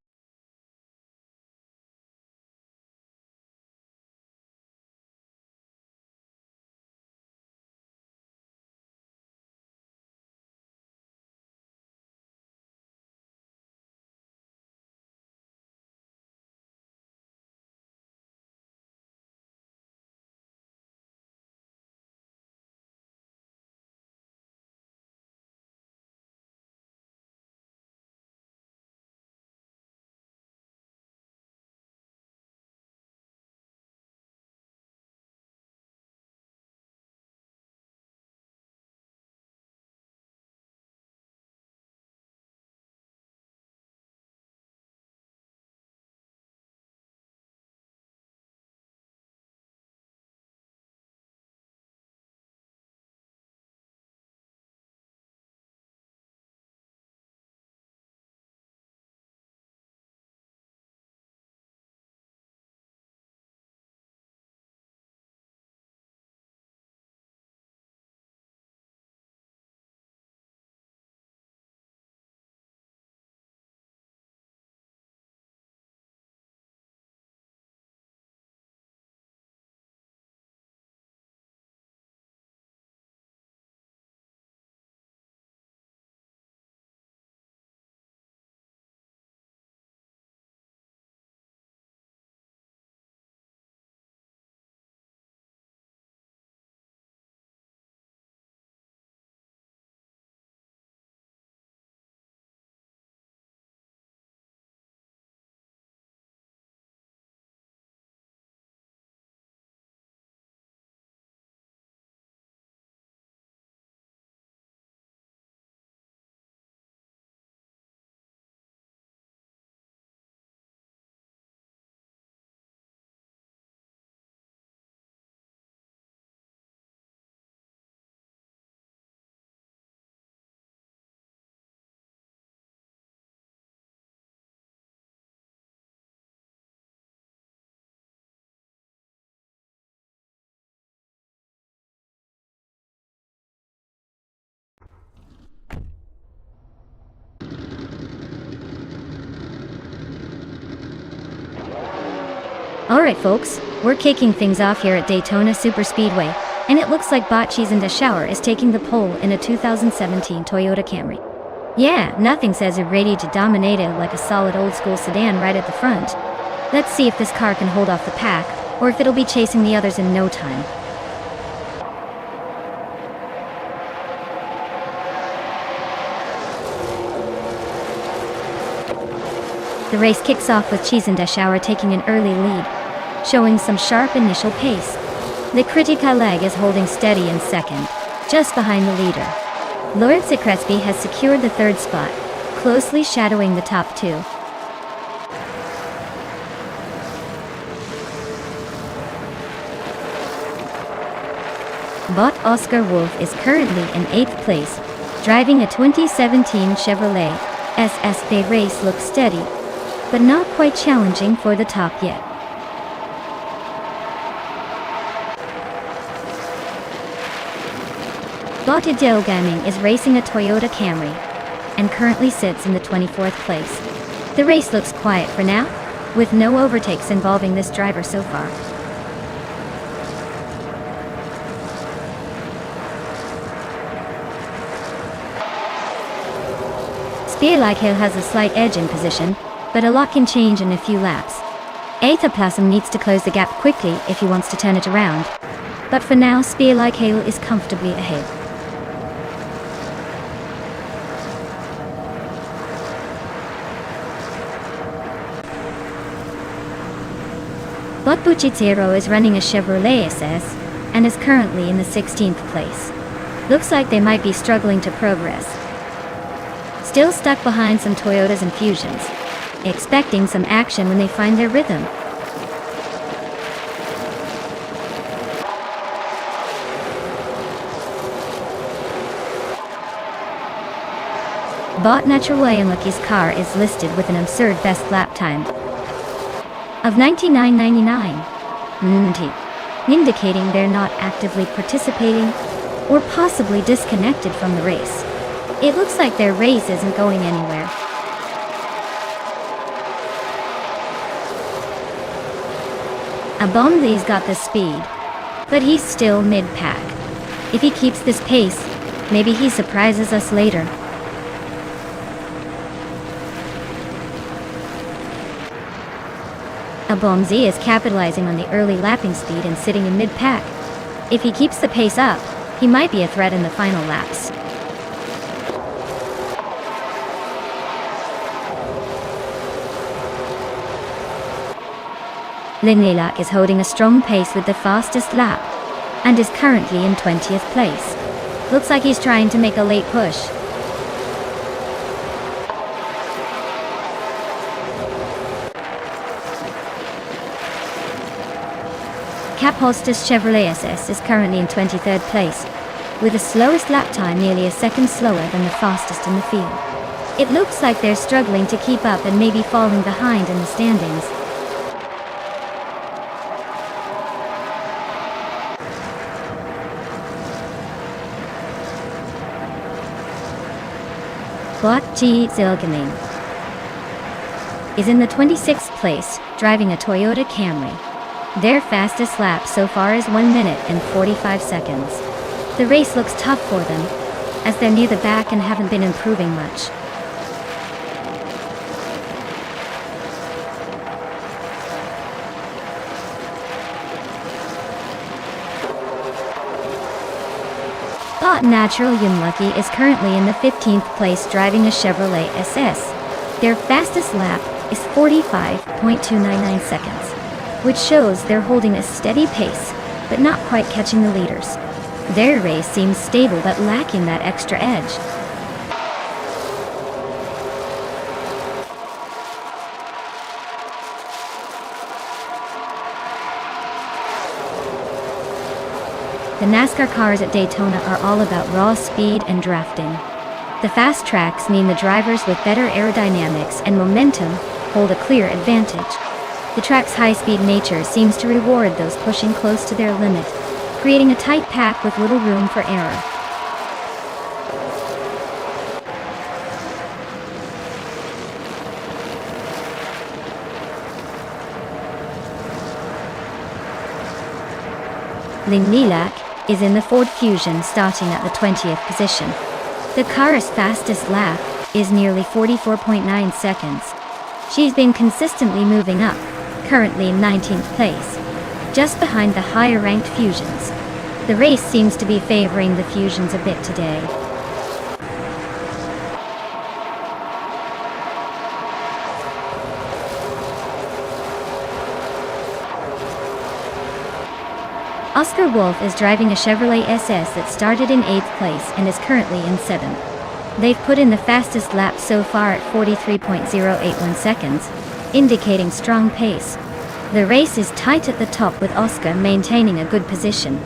Alright folks, we're kicking things off here at Daytona Superspeedway, and it looks like Botchis in the shower is taking the pole in a 2017 Toyota Camry. Yeah, nothing says you're ready to dominate it like a solid old school sedan right at the front. Let's see if this car can hold off the pack, or if it'll be chasing the others in no time. The race kicks off with Cheese in the shower taking an early lead, showing some sharp initial pace. The Critica leg is holding steady in second, just behind the leader. Lawrence Crespi has secured the third spot, closely shadowing the top two. Bot Oscar Wolf is currently in 8th place, driving a 2017 Chevrolet SS. The race looks steady, but not quite challenging for the top yet. Lotte Delgaming is racing a Toyota Camry, and currently sits in the 24th place. The race looks quiet for now, with no overtakes involving this driver so far. Speerleichel has a slight edge in position, but a lot can change in a few laps. Athaplasm needs to close the gap quickly if he wants to turn it around, but for now Speerleichel is comfortably ahead. Botbuchizero is running a Chevrolet SS, and is currently in the 16th place. Looks like they might be struggling to progress. Still stuck behind some Toyotas and Fusions, expecting some action when they find their rhythm. Bot Naturwayanlucky's car is listed with an absurd best lap time of 99.99, indicating they're not actively participating or possibly disconnected from the race. It looks like their race isn't going anywhere. Abomli's got the speed, but he's still mid-pack. If he keeps this pace, maybe he surprises us later. Abomzi is capitalizing on the early lapping speed and sitting in mid-pack. If he keeps the pace up, he might be a threat in the final laps. Linelak is holding a strong pace with the fastest lap, and is currently in 20th place. Looks like he's trying to make a late push. Capostas Chevrolet SS is currently in 23rd place, with the slowest lap time nearly a second slower than the fastest in the field. It looks like they're struggling to keep up and maybe falling behind in the standings. Botchi Zilgamin is in the 26th place, driving a Toyota Camry. Their fastest lap so far is 1 minute and 45 seconds. The race looks tough for them, as they're near the back and haven't been improving much. Bot Natural Yunlucky is currently in the 15th place driving a Chevrolet SS. Their fastest lap is 45.299 seconds, which shows they're holding a steady pace, but not quite catching the leaders. Their race seems stable but lacking that extra edge. The NASCAR cars at Daytona are all about raw speed and drafting. The fast tracks mean the drivers with better aerodynamics and momentum hold a clear advantage. The track's high-speed nature seems to reward those pushing close to their limit, creating a tight pack with little room for error. Milak is in the Ford Fusion starting at the 20th position. The car's fastest lap is nearly 44.9 seconds. She's been consistently moving up, currently in 19th place, just behind the higher-ranked Fusions. The race seems to be favoring the Fusions a bit today. Oscar Wolf is driving a Chevrolet SS that started in 8th place and is currently in 7th. They've put in the fastest lap so far at 43.081 seconds, indicating strong pace. The race is tight at the top with Oscar maintaining a good position.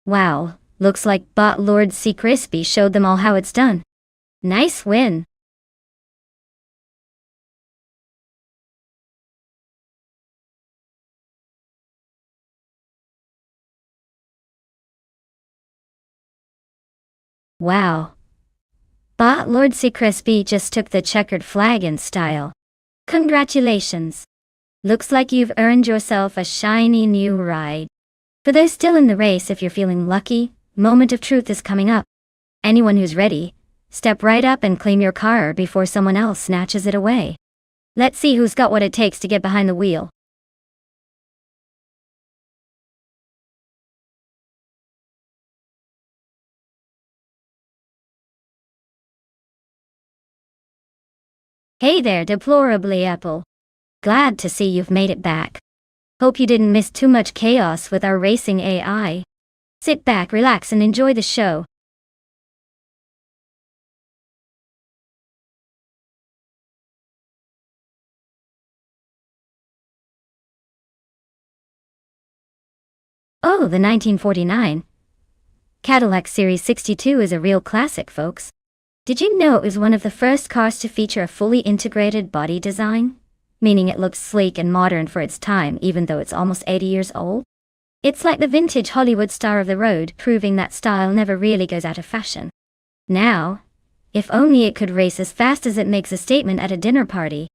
Wow, looks like Bot Lord C. Crispy showed them all how it's done. Nice win! Wow. Bot Lord C. Crispy just took the checkered flag in style. Congratulations! Looks like you've earned yourself a shiny new ride. For those still in the race, if you're feeling lucky, moment of truth is coming up. Anyone who's ready, step right up and claim your car before someone else snatches it away. Let's see who's got what it takes to get behind the wheel. Hey there, deplorably Apple. Glad to see you've made it back. Hope you didn't miss too much chaos with our racing AI. Sit back, relax, and enjoy the show. Oh, the 1949 Cadillac Series 62 is a real classic, folks. Did you know it was one of the first cars to feature a fully integrated body design? Meaning it looks sleek and modern for its time even though it's almost 80 years old? It's like the vintage Hollywood star of the road, proving that style never really goes out of fashion. Now, if only it could race as fast as it makes a statement at a dinner party.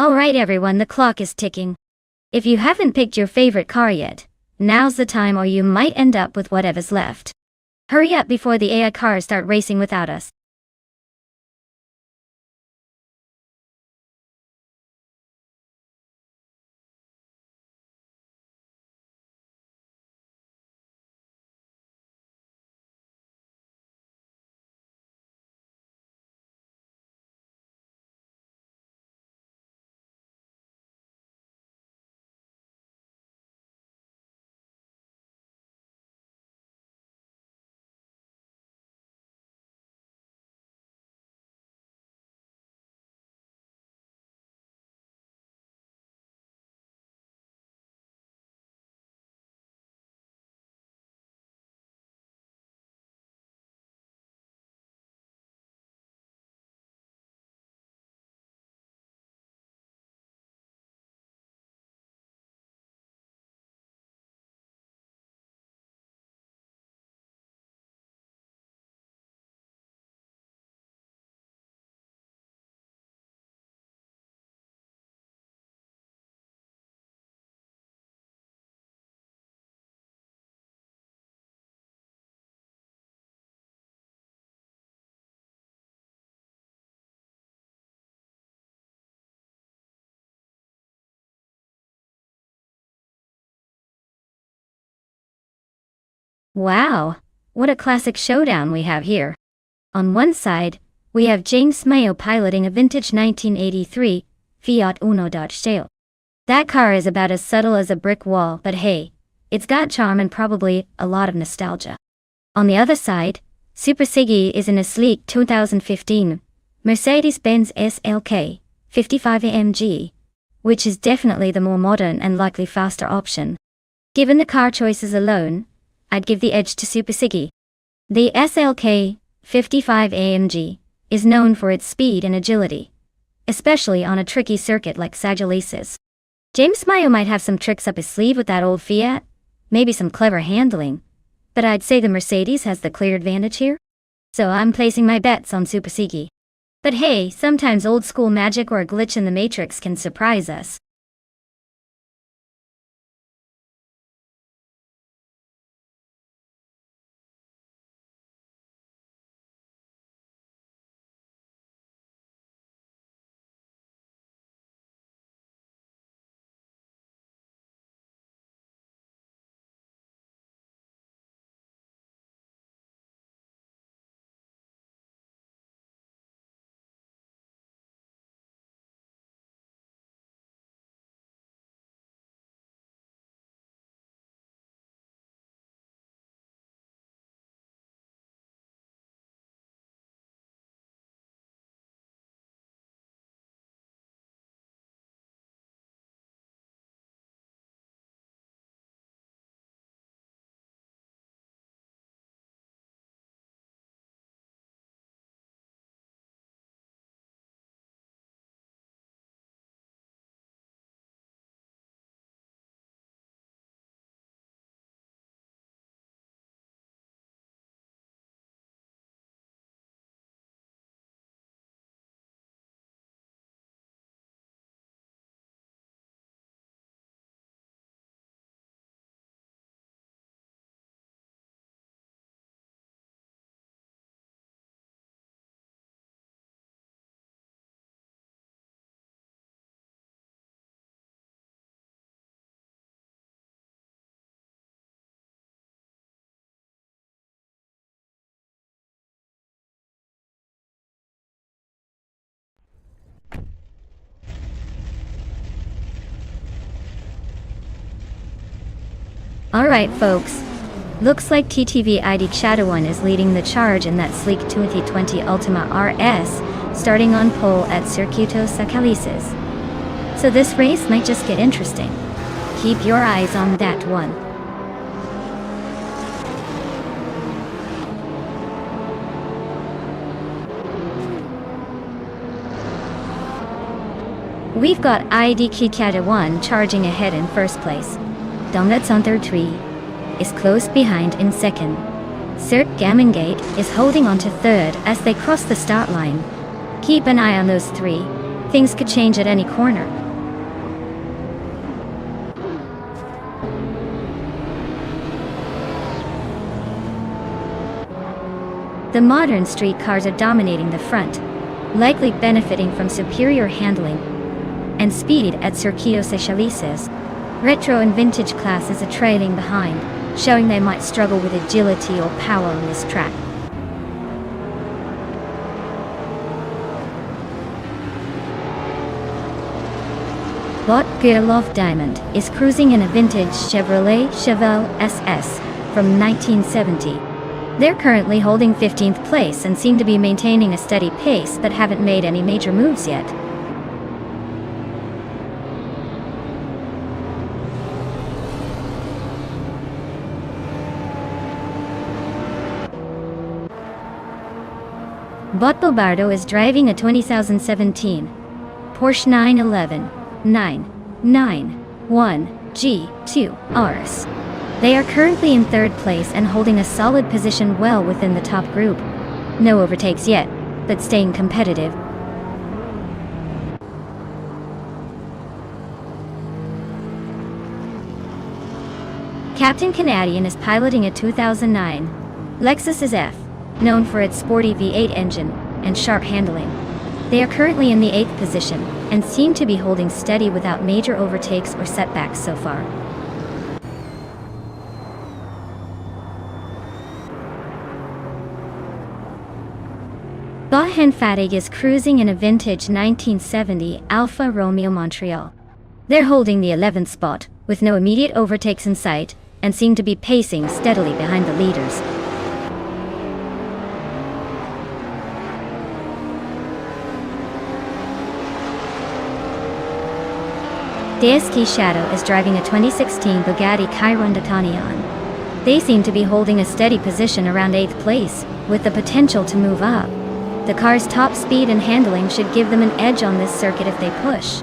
Alright everyone, the clock is ticking. If you haven't picked your favorite car yet, now's the time, or you might end up with whatever's left. Hurry up before the AI cars start racing without us. Wow, what a classic showdown we have here. On one side, we have James Mayo piloting a vintage 1983 Fiat Uno Dodge Sail. That car is about as subtle as a brick wall, but hey, it's got charm and probably a lot of nostalgia. On the other side, Super Siggy is in a sleek 2015 Mercedes-Benz SLK 55 AMG, which is definitely the more modern and likely faster option. Given the car choices alone, I'd give the edge to Super Siggy. The SLK 55 AMG is known for its speed and agility, especially on a tricky circuit like Sagalices. James Mayo might have some tricks up his sleeve with that old Fiat, maybe some clever handling, but I'd say the Mercedes has the clear advantage here. So I'm placing my bets on Super Siggy. But hey, sometimes old school magic or a glitch in the matrix can surprise us. Alright folks, looks like TTV ID Shadow 1 is leading the charge in that sleek 2020 Ultima RS, starting on pole at Circuito Sagalices. So this race might just get interesting. Keep your eyes on that one. We've got ID Kikata 1 charging ahead in first place. Donuts on third tree is close behind in second. Cirque Gamingate is holding on to third as they cross the start line. Keep an eye on those three. Things could change at any corner. The modern street cars are dominating the front, likely benefiting from superior handling and speed at Circuito Sagalices. Retro and vintage classes are trailing behind, showing they might struggle with agility or power on this track. Bot Gerloff Diamond is cruising in a vintage Chevrolet Chevelle SS from 1970. They're currently holding 15th place and seem to be maintaining a steady pace but haven't made any major moves yet. Bot Bobardo is driving a 2017 Porsche 911 991 G2 RS. They are currently in third place and holding a solid position well within the top group. No overtakes yet, but staying competitive. Captain Canadian is piloting a 2009 Lexus SF, known for its sporty V8 engine and sharp handling. They are currently in the 8th position and seem to be holding steady without major overtakes or setbacks so far. Bahen Fatig is cruising in a vintage 1970 Alfa Romeo Montreal. They're holding the 11th spot, with no immediate overtakes in sight, and seem to be pacing steadily behind the leaders. Deski Shadow is driving a 2016 Bugatti Chiron d'Artagnan. They seem to be holding a steady position around 8th place, with the potential to move up. The car's top speed and handling should give them an edge on this circuit if they push.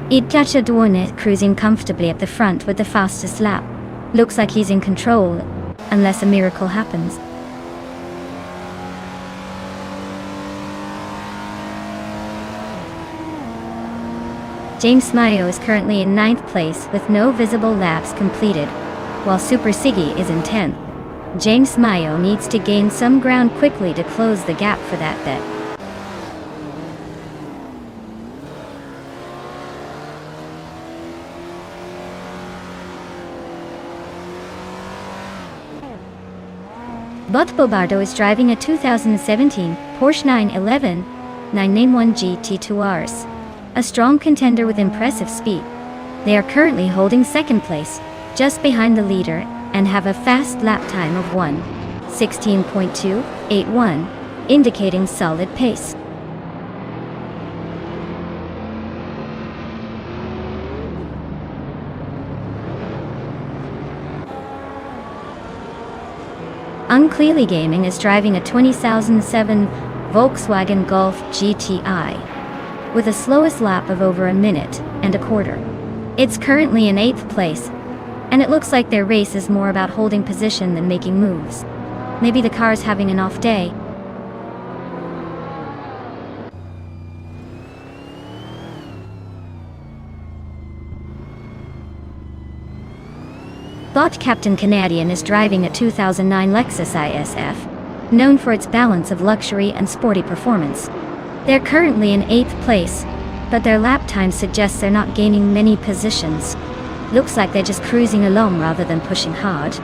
Idjacha Dwornet cruising comfortably at the front with the fastest lap. Looks like he's in control, unless a miracle happens. James Mayo is currently in 9th place with no visible laps completed, while Super Siggy is in 10th. James Mayo needs to gain some ground quickly to close the gap for that bet. Bot Bobardo is driving a 2017 Porsche 911 991 GT2 RS, a strong contender with impressive speed. They are currently holding 2nd place, just behind the leader, and have a fast lap time of 1:16.281, indicating solid pace. Unclearly Gaming is driving a 2007 Volkswagen Golf GTI, with a slowest lap of over a minute and a quarter. It's currently in 8th place, and it looks like their race is more about holding position than making moves. Maybe the car's having an off day. Bot Captain Canadian is driving a 2009 Lexus ISF, known for its balance of luxury and sporty performance. They're currently in 8th place, but their lap time suggests they're not gaining many positions. Looks like they're just cruising along rather than pushing hard.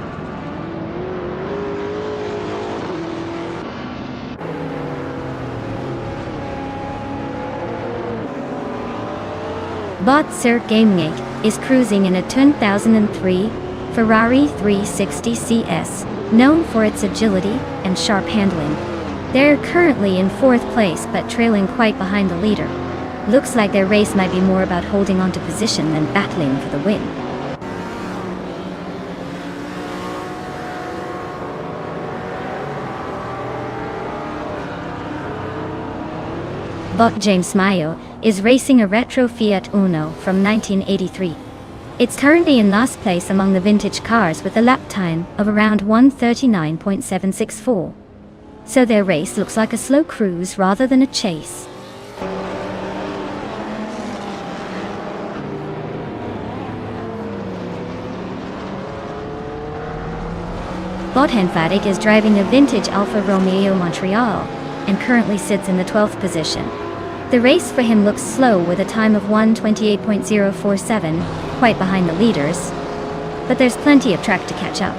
Bot Sir Gaming is cruising in a 2003 Ferrari 360 CS, known for its agility and sharp handling. They're currently in 4th place but trailing quite behind the leader. Looks like their race might be more about holding onto position than battling for the win. Bot James Mayo is racing a retro Fiat Uno from 1983. It's currently in last place among the vintage cars with a lap time of around 1:39.764. So their race looks like a slow cruise rather than a chase. Bot Henfatic is driving a vintage Alfa Romeo Montreal and currently sits in the 12th position. The race for him looks slow with a time of 1:28.047, quite behind the leaders, but there's plenty of track to catch up.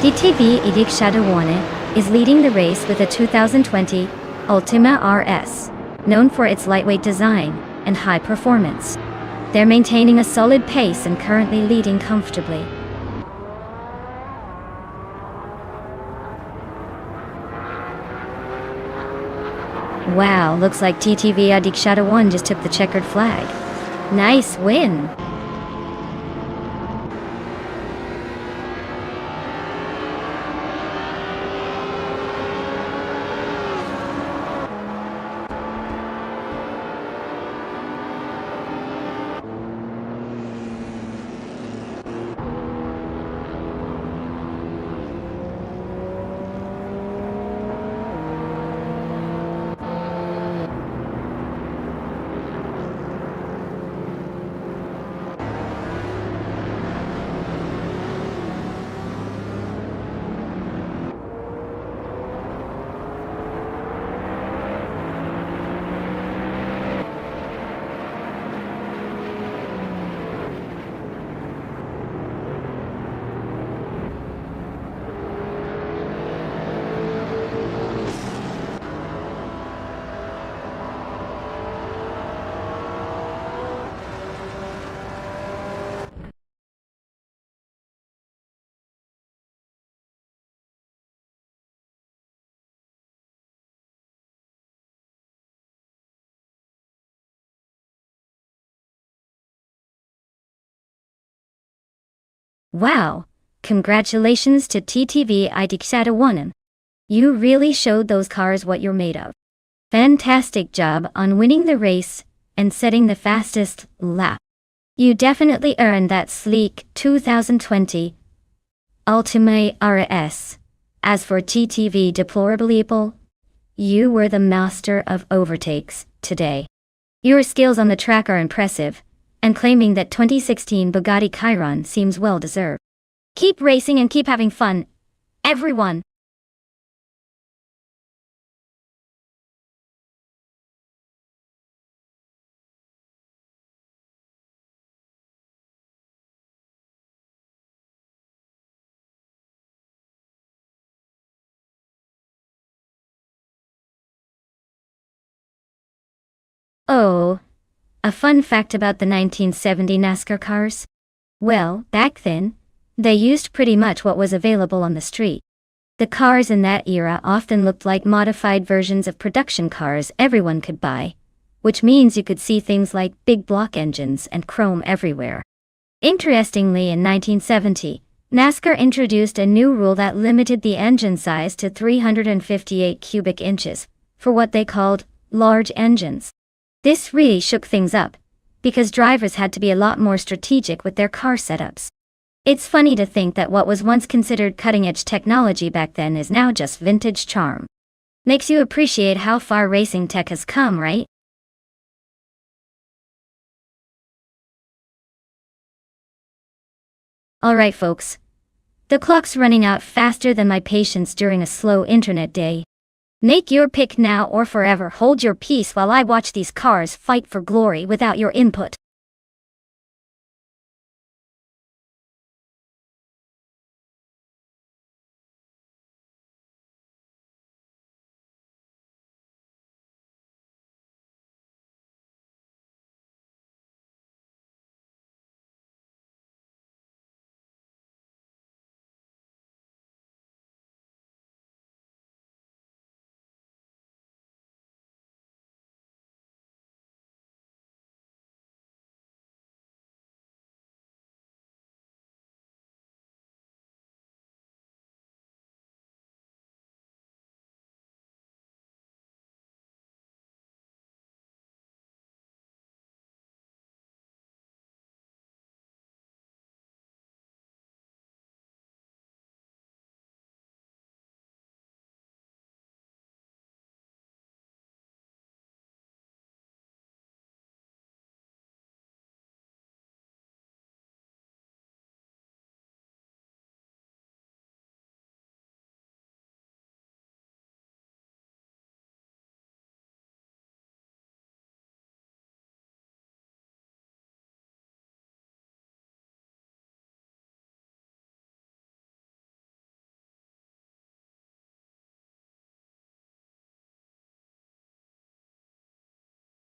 DTV Idik Shadawane is leading the race with a 2020 Ultima RS, known for its lightweight design and high performance. They're maintaining a solid pace and currently leading comfortably. Wow, looks like TTV Adik Shadawan just took the checkered flag. Nice win! Wow! Congratulations to TTV Idikshadawanan. You really showed those cars what you're made of. Fantastic job on winning the race and setting the fastest lap. You definitely earned that sleek 2020 Ultimate RS. As for TTV Deplorable, you were the master of overtakes today. Your skills on the track are impressive, and claiming that 2016 Bugatti Chiron seems well deserved. Keep racing and keep having fun, everyone! Oh, a fun fact about the 1970 NASCAR cars? Well, back then, they used pretty much what was available on the street. The cars in that era often looked like modified versions of production cars everyone could buy, which means you could see things like big block engines and chrome everywhere. Interestingly, in 1970, NASCAR introduced a new rule that limited the engine size to 358 cubic inches, for what they called large engines. This really shook things up, because drivers had to be a lot more strategic with their car setups. It's funny to think that what was once considered cutting-edge technology back then is now just vintage charm. Makes you appreciate how far racing tech has come, right? Alright folks. The clock's running out faster than my patience during a slow internet day. Make your pick now or forever hold your peace while I watch these cars fight for glory without your input.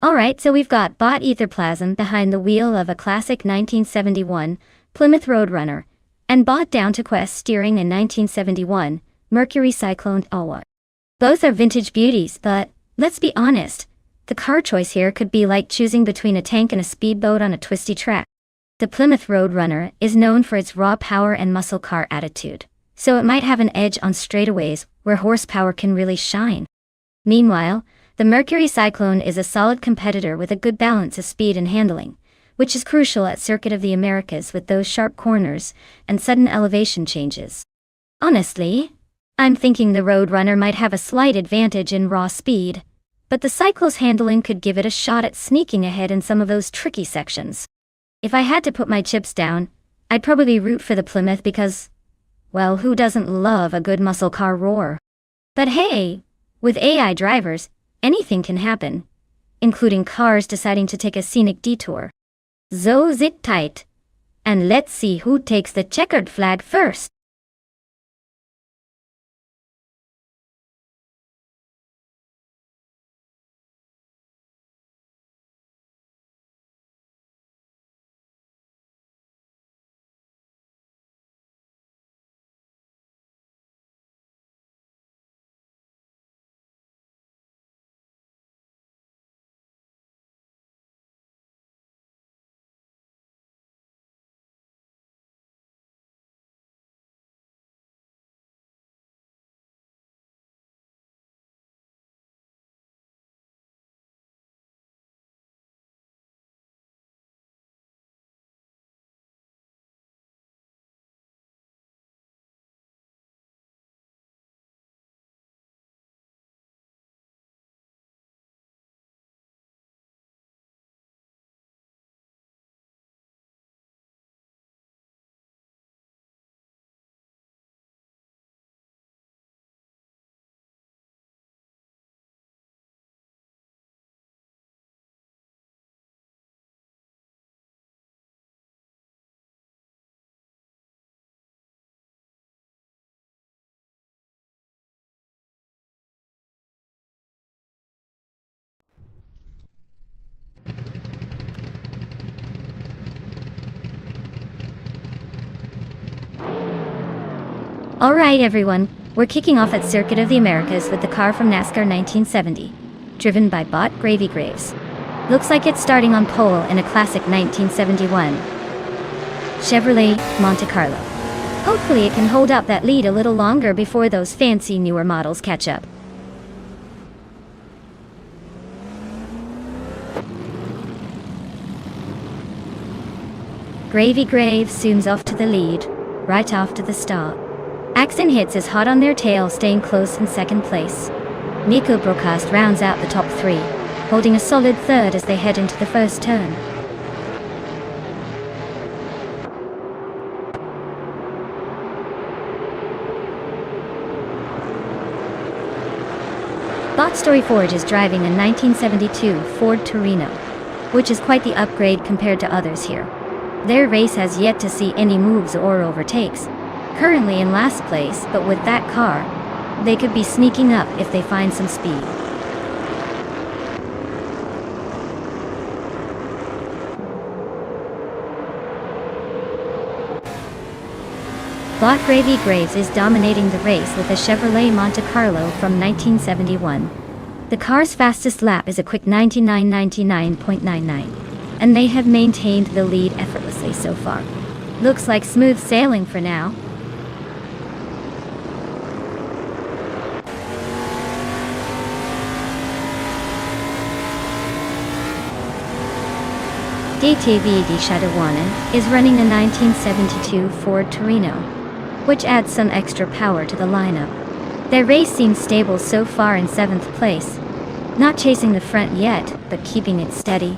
Alright, so we've got bot etherplasm behind the wheel of a classic 1971 Plymouth Roadrunner, and bot down to Quest steering in 1971 Mercury Cyclone Awa. Both are vintage beauties, but let's be honest, the car choice here could be like choosing between a tank and a speedboat on a twisty track. The Plymouth Roadrunner is known for its raw power and muscle car attitude, so it might have an edge on straightaways where horsepower can really shine. Meanwhile, the Mercury Cyclone is a solid competitor with a good balance of speed and handling, which is crucial at Circuit of the Americas with those sharp corners and sudden elevation changes. Honestly, I'm thinking the Roadrunner might have a slight advantage in raw speed, but the Cyclone's handling could give it a shot at sneaking ahead in some of those tricky sections. If I had to put my chips down, I'd probably root for the Plymouth because, well, who doesn't love a good muscle car roar? But hey, with AI drivers, anything can happen, including cars deciding to take a scenic detour. So sit tight, and let's see who takes the checkered flag first. Alright everyone, we're kicking off at Circuit of the Americas with the car from NASCAR 1970, driven by Bot Gravy Graves. Looks like it's starting on pole in a classic 1971 Chevrolet Monte Carlo. Hopefully it can hold up that lead a little longer before those fancy newer models catch up. Gravy Graves zooms off to the lead, right after the start. Axon Hits is hot on their tail, staying close in second place. Nico Broadcast rounds out the top three, holding a solid third as they head into the first turn. Bot Story Forge is driving a 1972 Ford Torino, which is quite the upgrade compared to others here. Their race has yet to see any moves or overtakes. Currently in last place, but with that car, they could be sneaking up if they find some speed. Bot Gravy Graves is dominating the race with a Chevrolet Monte Carlo from 1971. The car's fastest lap is a quick 99.99, and they have maintained the lead effortlessly so far. Looks like smooth sailing for now. DTV Di Shadawanan is running a 1972 Ford Torino, which adds some extra power to the lineup. Their race seems stable so far in 7th place, not chasing the front yet, but keeping it steady.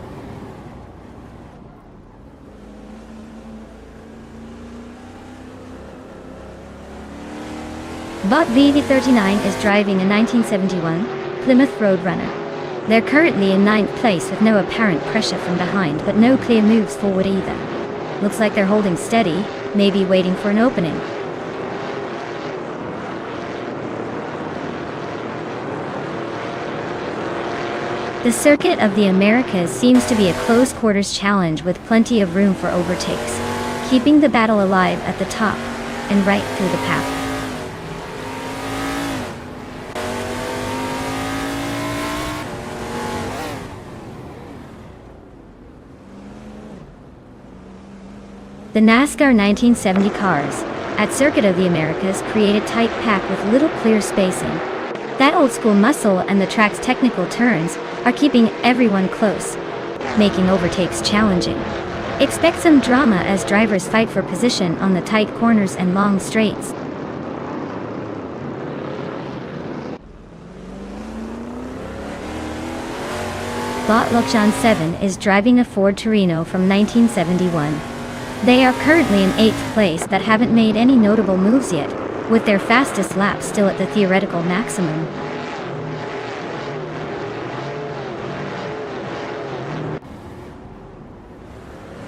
Bot VV39 is driving a 1971 Plymouth Roadrunner. They're currently in 9th place with no apparent pressure from behind, but no clear moves forward either. Looks like they're holding steady, maybe waiting for an opening. The Circuit of the Americas seems to be a close quarters challenge with plenty of room for overtakes, keeping the battle alive at the top and right through the path. The NASCAR 1970 cars at Circuit of the Americas create a tight pack with little clear spacing. That old school muscle and the track's technical turns are keeping everyone close, making overtakes challenging. Expect some drama as drivers fight for position on the tight corners and long straights. Bot Lokshan 7 is driving a Ford Torino from 1971. They are currently in 8th place but haven't made any notable moves yet, with their fastest lap still at the theoretical maximum.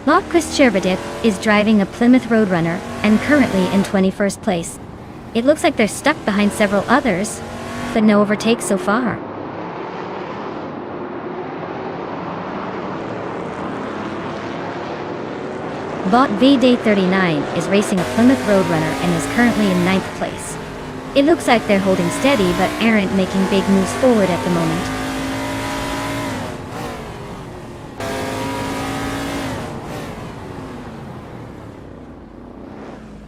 Bot Konservative is driving a Plymouth Roadrunner and currently in 21st place. It looks like they're stuck behind several others, but no overtakes so far. Bot VD39 is racing a Plymouth Roadrunner and is currently in 9th place. It looks like they're holding steady but aren't making big moves forward at the moment.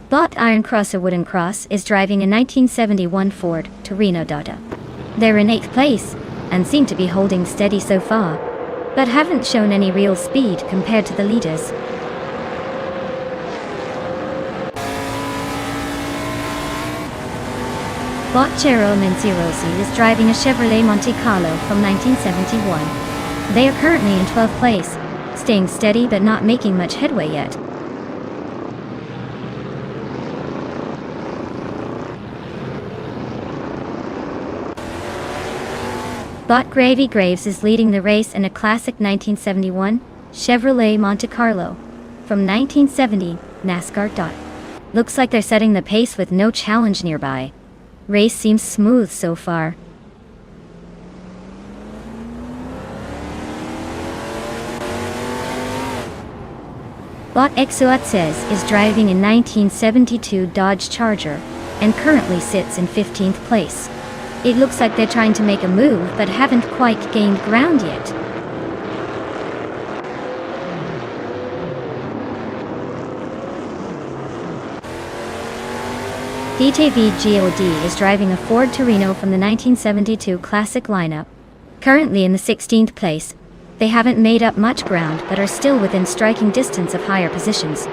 Bot Iron Cross or Wooden Cross is driving a 1971 Ford Torino Dada. They're in 8th place and seem to be holding steady so far, but haven't shown any real speed compared to the leaders. Bot Chero Menzirosi is driving a Chevrolet Monte Carlo from 1971. They are currently in 12th place, staying steady but not making much headway yet. Bot Gravy Graves is leading the race in a classic 1971 Chevrolet Monte Carlo from 1970 NASCAR. Looks like they're setting the pace with no challenge nearby. Race seems smooth so far. Bot Exoatzes is driving a 1972 Dodge Charger and currently sits in 15th place. It looks like they're trying to make a move but haven't quite gained ground yet. DTV God is driving a Ford Torino from the 1972 classic lineup. Currently in the 16th place, they haven't made up much ground but are still within striking distance of higher positions.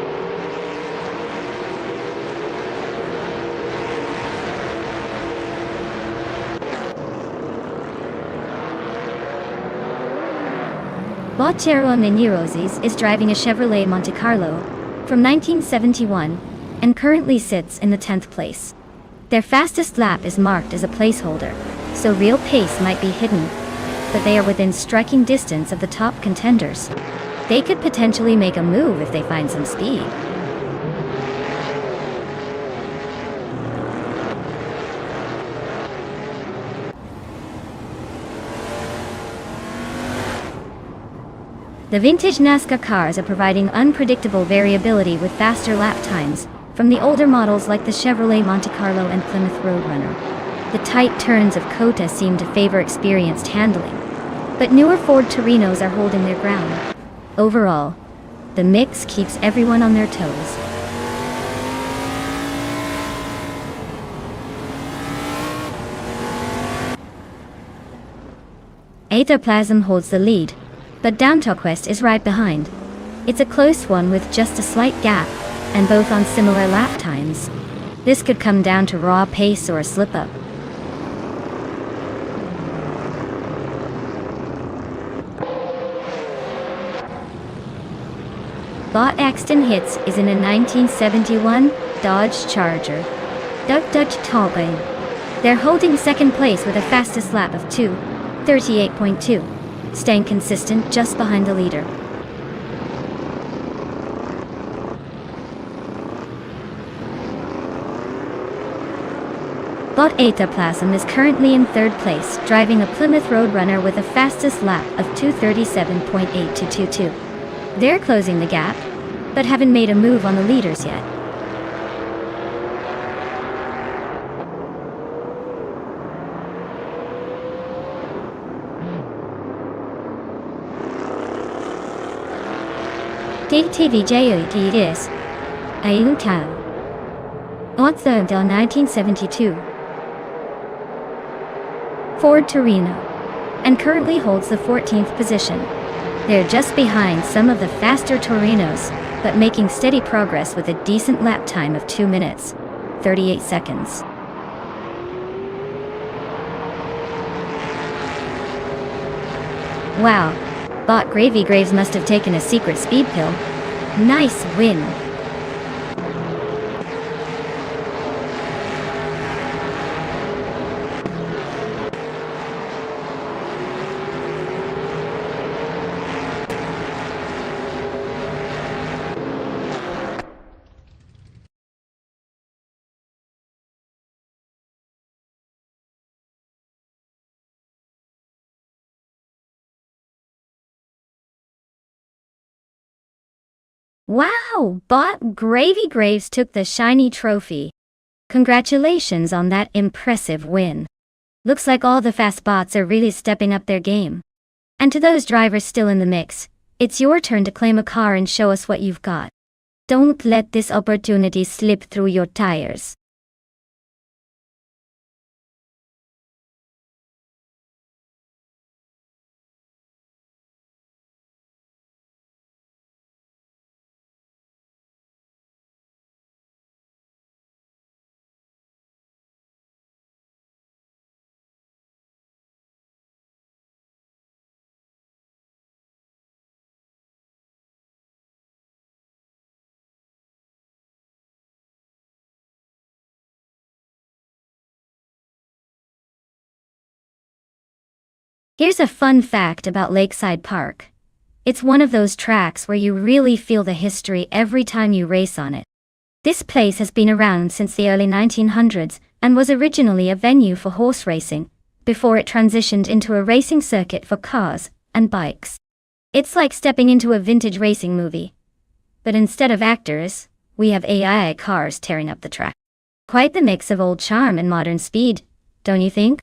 Bottero Minirozzi is driving a Chevrolet Monte Carlo from 1971 and currently sits in the 10th place. Their fastest lap is marked as a placeholder, so real pace might be hidden, but they are within striking distance of the top contenders. They could potentially make a move if they find some speed. The vintage NASCAR cars are providing unpredictable variability with faster lap times from the older models like the Chevrolet Monte Carlo and Plymouth Roadrunner. The tight turns of COTA seem to favor experienced handling, but newer Ford Torinos are holding their ground. Overall, the mix keeps everyone on their toes. Etaplasm holds the lead, but DownTalkWest is right behind. It's a close one with just a slight gap, and both on similar lap times. This could come down to raw pace or a slip-up. Bot Axton Hits is in a 1971 Dodge Charger. Dutch Talbane. They're holding second place with a fastest lap of 2:38.2. Staying consistent just behind the leader. Bot Etaplasm is currently in third place, driving a Plymouth Roadrunner with a fastest lap of 2:37.8 to 2:2. They're closing the gap, but haven't made a move on the leaders yet. DTVJOD is Ayutthaya. Author until 1972. Ford Torino, and currently holds the 14th position. They're just behind some of the faster Torinos, but making steady progress with a decent lap time of 2 minutes, 38 seconds. Wow, Bot Gravy Graves must have taken a secret speed pill. Nice win. Wow, Bot Gravy Graves took the shiny trophy. Congratulations on that impressive win. Looks like all the fast bots are really stepping up their game. And to those drivers still in the mix, it's your turn to claim a car and show us what you've got. Don't let this opportunity slip through your tires. Here's a fun fact about Lakeside Park. It's one of those tracks where you really feel the history every time you race on it. This place has been around since the early 1900s and was originally a venue for horse racing, before it transitioned into a racing circuit for cars and bikes. It's like stepping into a vintage racing movie. But instead of actors, we have AI cars tearing up the track. Quite the mix of old charm and modern speed, don't you think?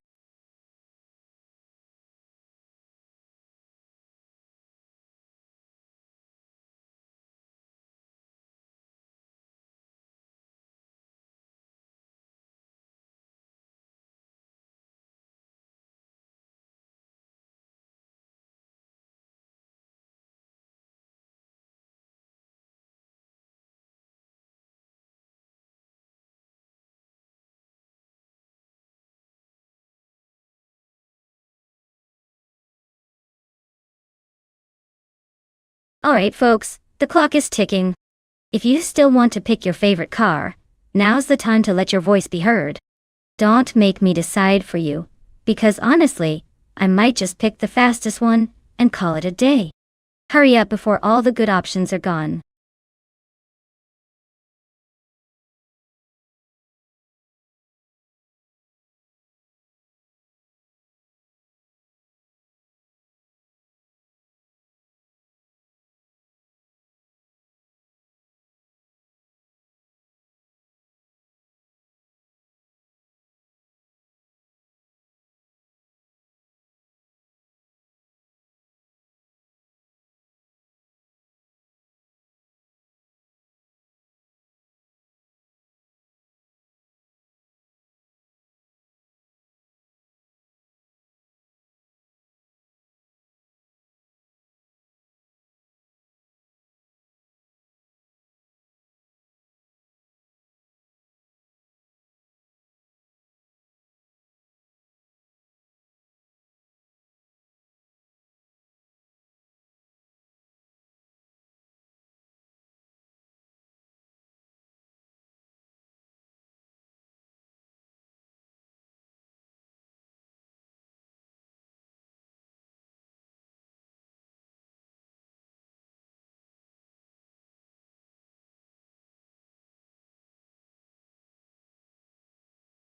Alright folks, the clock is ticking. If you still want to pick your favorite car, now's the time to let your voice be heard. Don't make me decide for you, because honestly, I might just pick the fastest one and call it a day. Hurry up before all the good options are gone.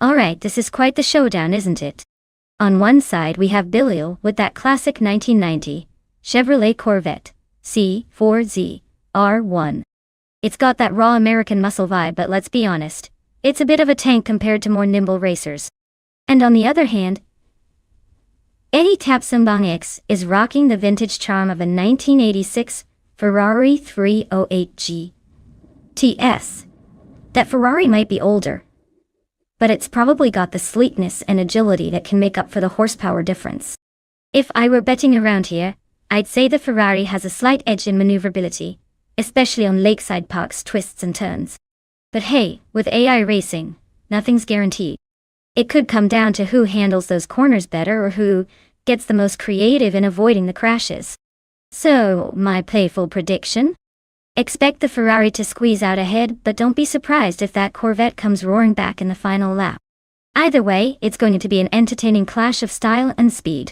Alright, this is quite the showdown, isn't it? On one side we have Bilal with that classic 1990 Chevrolet Corvette C4Z R1. It's got that raw American muscle vibe, but let's be honest, it's a bit of a tank compared to more nimble racers. And on the other hand, Eddie Tapsombang X is rocking the vintage charm of a 1986 Ferrari 308 GTS. That Ferrari might be older, but it's probably got the sleekness and agility that can make up for the horsepower difference. If I were betting around here, I'd say the Ferrari has a slight edge in maneuverability, especially on lakeside parks, twists and turns. But hey, with AI racing, nothing's guaranteed. It could come down to who handles those corners better or who gets the most creative in avoiding the crashes. So, my playful prediction? Expect the Ferrari to squeeze out ahead, but don't be surprised if that Corvette comes roaring back in the final lap. Either way, it's going to be an entertaining clash of style and speed.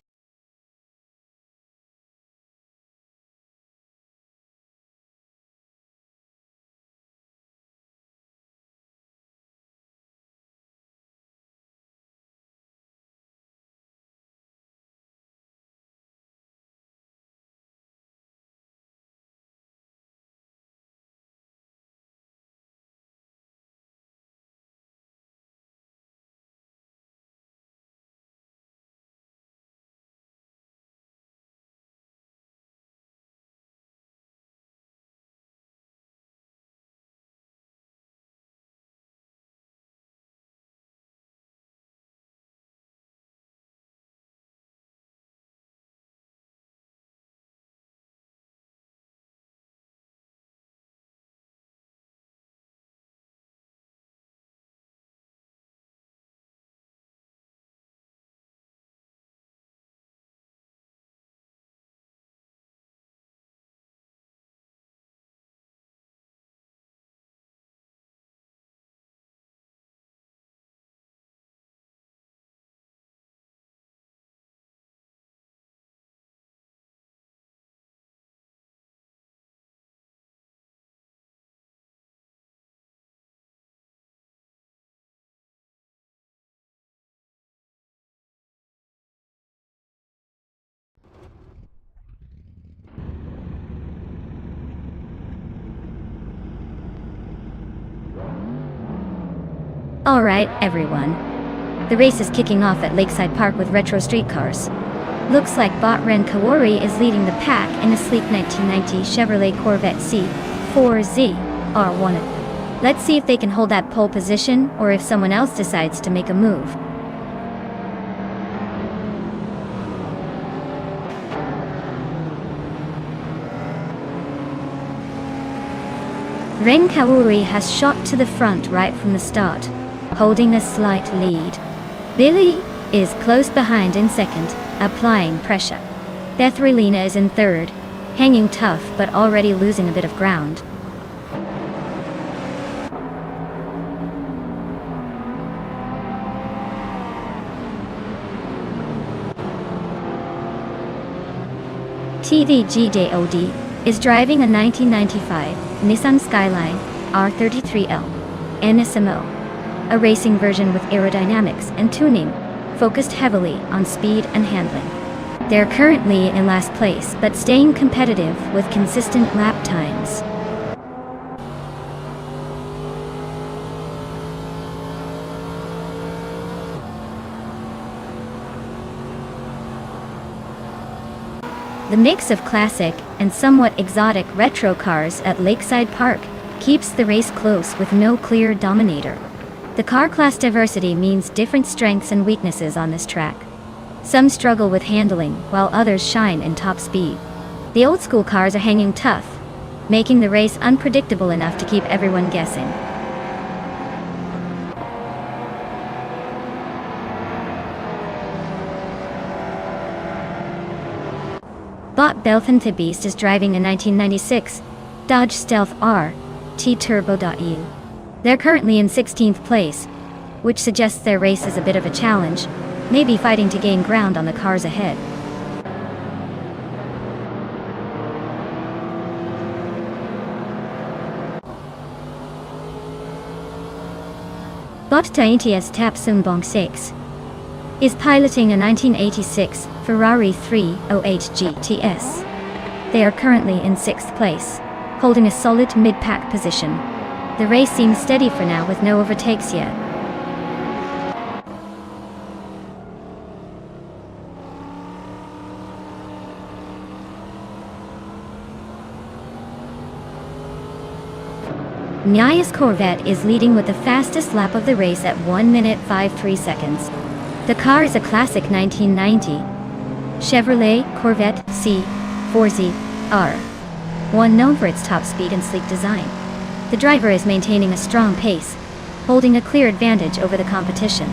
Alright, everyone. The race is kicking off at Lakeside Park with retro streetcars. Looks like Bot Ren Kaori is leading the pack in a sleek 1990 Chevrolet Corvette C4Z R1. Let's see if they can hold that pole position or if someone else decides to make a move. Ren Kaori has shot to the front right from the start, holding a slight lead. Billy is close behind in second, applying pressure. Bethrelina is in third, hanging tough but already losing a bit of ground. TVGDOD is driving a 1995 Nissan Skyline R33L NSMO, a racing version with aerodynamics and tuning, focused heavily on speed and handling. They're currently in last place but staying competitive with consistent lap times. The mix of classic and somewhat exotic retro cars at Lakeside Park keeps the race close with no clear dominator. The car class diversity means different strengths and weaknesses on this track. Some struggle with handling, while others shine in top speed. The old school cars are hanging tough, making the race unpredictable enough to keep everyone guessing. Bot Belfantibist is driving a 1996 Dodge Stealth R T-Turbo.U. They're currently in 16th place, which suggests their race is a bit of a challenge, maybe fighting to gain ground on the cars ahead. Bot Taintias Tapsumbong 6 is piloting a 1986 Ferrari 308 GTS. They are currently in 6th place, holding a solid mid-pack position. The race seems steady for now with no overtakes yet. Nyaya's Corvette is leading with the fastest lap of the race at 1 minute 53 seconds. The car is a classic 1990 Chevrolet Corvette C4Z R1, known for its top speed and sleek design. The driver is maintaining a strong pace, holding a clear advantage over the competition.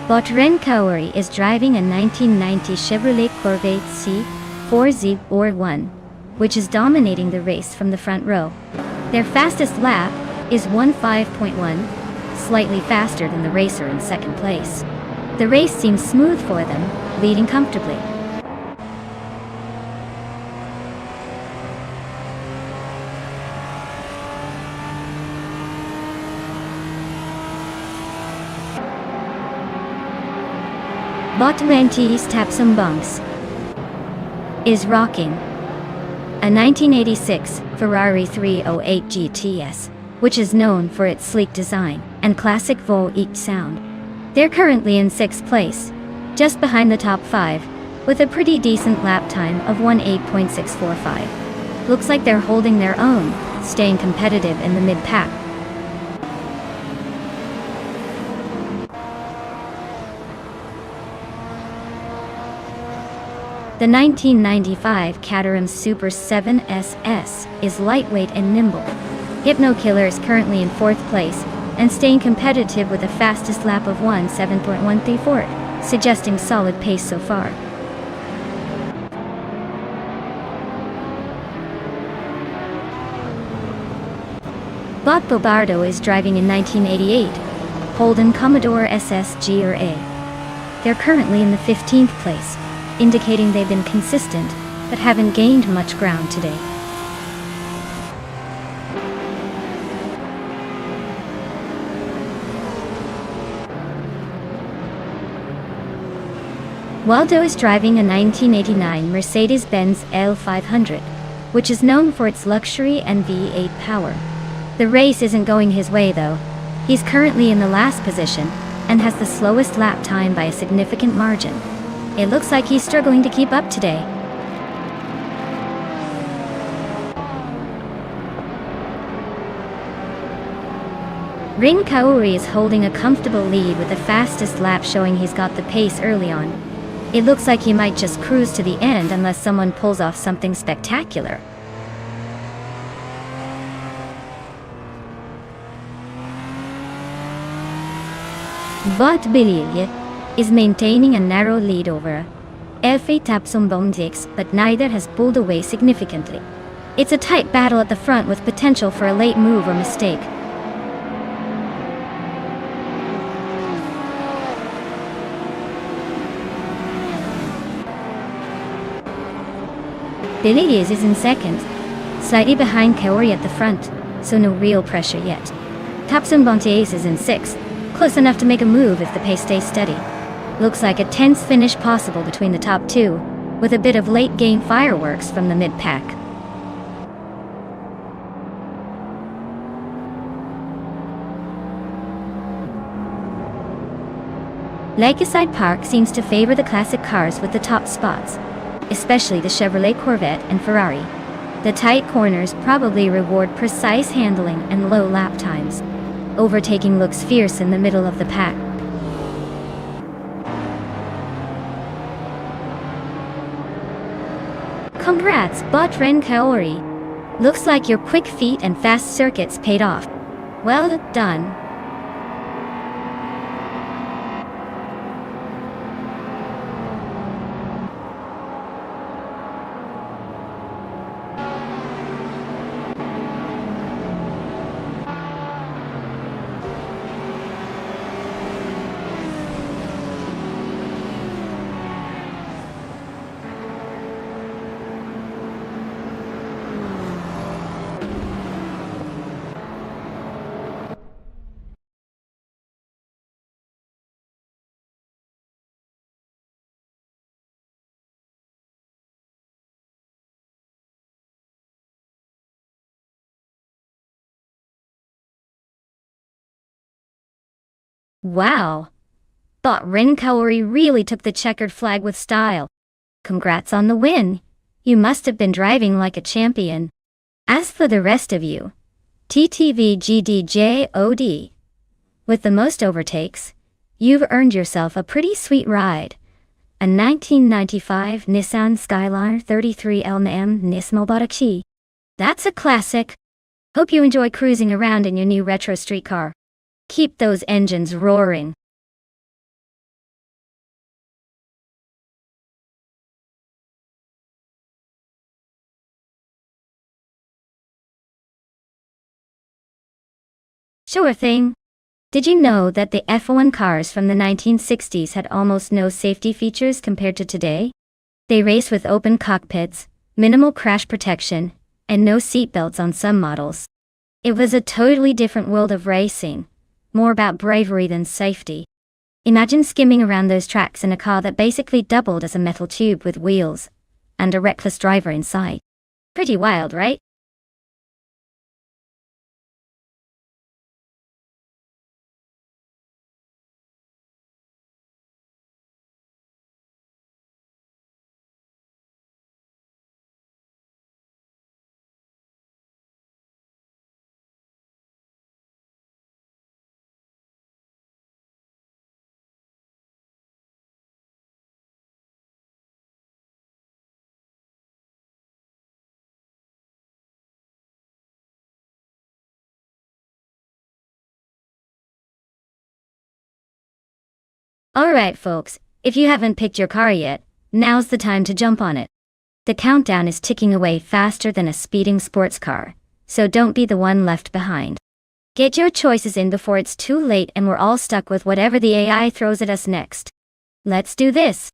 Bot Ren Kaori is driving a 1990 Chevrolet Corvette C4Z R1, which is dominating the race from the front row. Their fastest lap is 1:05.1, slightly faster than the racer in second place. The race seems smooth for them, leading comfortably. Bot Rentis Tapsumbongs is rocking a 1986 Ferrari 308 GTS, which is known for its sleek design and classic Vol-eat sound. They're currently in 6th place, just behind the top 5, with a pretty decent lap time of 18.645. Looks like they're holding their own, staying competitive in the mid-pack. The 1995 Caterham Super 7 SS is lightweight and nimble. Hypno Killer is currently in 4th place and staying competitive with a fastest lap of 17.134, suggesting solid pace so far. Bot Bobardo is driving in 1988 Holden Commodore SSG or A. They're currently in the 15th place, indicating they've been consistent, but haven't gained much ground today. Waldo is driving a 1989 Mercedes-Benz L500, which is known for its luxury and V8 power. The race isn't going his way though. He's currently in the last position and has the slowest lap time by a significant margin. It looks like he's struggling to keep up today. Rin Kaori is holding a comfortable lead with the fastest lap, showing he's got the pace early on. It looks like he might just cruise to the end unless someone pulls off something spectacular. But Belilje is maintaining a narrow lead over Elfie Tapsombomdix, but neither has pulled away significantly. It's a tight battle at the front with potential for a late move or mistake. Belilje is in second, slightly behind Kaori at the front, so no real pressure yet. Tapsombomdix is in sixth, close enough to make a move if the pace stays steady. Looks like a tense finish possible between the top two, with a bit of late game fireworks from the mid-pack. Lakeside Park seems to favor the classic cars with the top spots, especially the Chevrolet Corvette and Ferrari. The tight corners probably reward precise handling and low lap times. Overtaking looks fierce in the middle of the pack. Congrats, Ren Kaori. Looks like your quick feet and fast circuits paid off. Well done. Wow! Ren Kaori really took the checkered flag with style. Congrats on the win. You must have been driving like a champion. As for the rest of you, TTVGDJOD. With the most overtakes, you've earned yourself a pretty sweet ride. A 1995 Nissan Skyline 33 LM Nismobarachi. That's a classic. Hope you enjoy cruising around in your new retro street car. Keep those engines roaring. Sure thing. Did you know that the F1 cars from the 1960s had almost no safety features compared to today? They race with open cockpits, minimal crash protection, and no seatbelts on some models. It was a totally different world of racing, more about bravery than safety. Imagine skimming around those tracks in a car that basically doubled as a metal tube with wheels, and a reckless driver inside. Pretty wild, right? Alright folks, if you haven't picked your car yet, now's the time to jump on it. The countdown is ticking away faster than a speeding sports car, so don't be the one left behind. Get your choices in before it's too late and we're all stuck with whatever the AI throws at us next. Let's do this!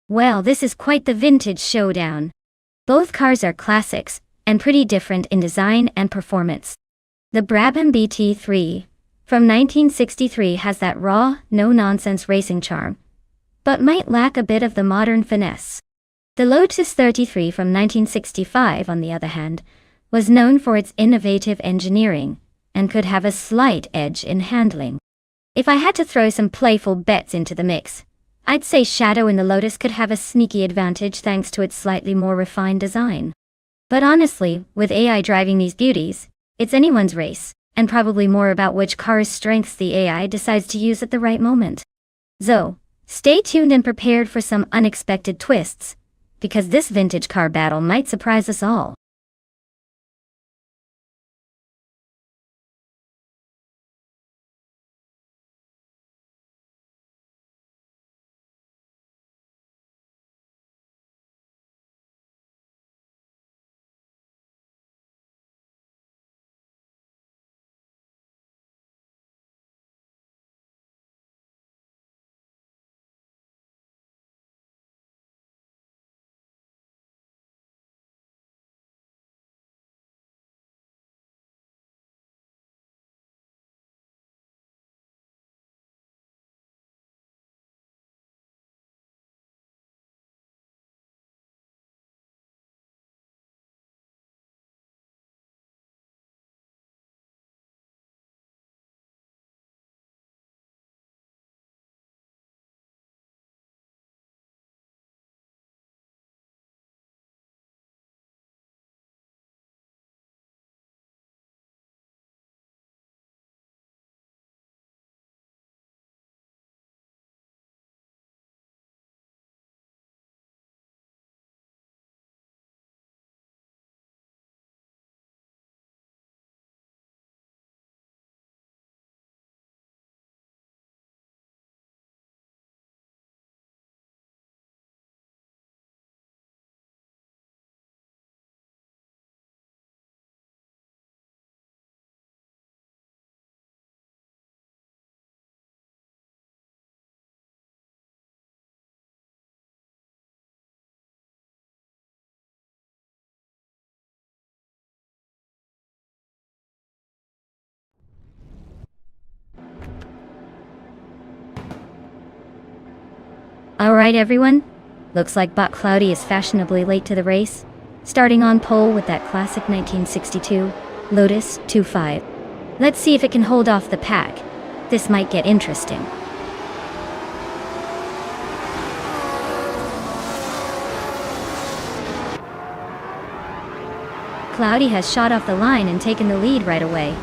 Well, this is quite the vintage showdown. Both cars are classics, and pretty different in design and performance. The Brabham BT3 from 1963 has that raw, no-nonsense racing charm, but might lack a bit of the modern finesse. The Lotus 33 from 1965, on the other hand, was known for its innovative engineering, and could have a slight edge in handling. If I had to throw some playful bets into the mix, I'd say Shadow in the Lotus could have a sneaky advantage thanks to its slightly more refined design. But honestly, with AI driving these beauties, it's anyone's race, and probably more about which car's strengths the AI decides to use at the right moment. So, stay tuned and prepared for some unexpected twists, because this vintage car battle might surprise us all. Alright everyone, looks like Bot Cloudy is fashionably late to the race, starting on pole with that classic 1962 Lotus 25. Let's see if it can hold off the pack. This might get interesting. Cloudy has shot off the line and taken the lead right away.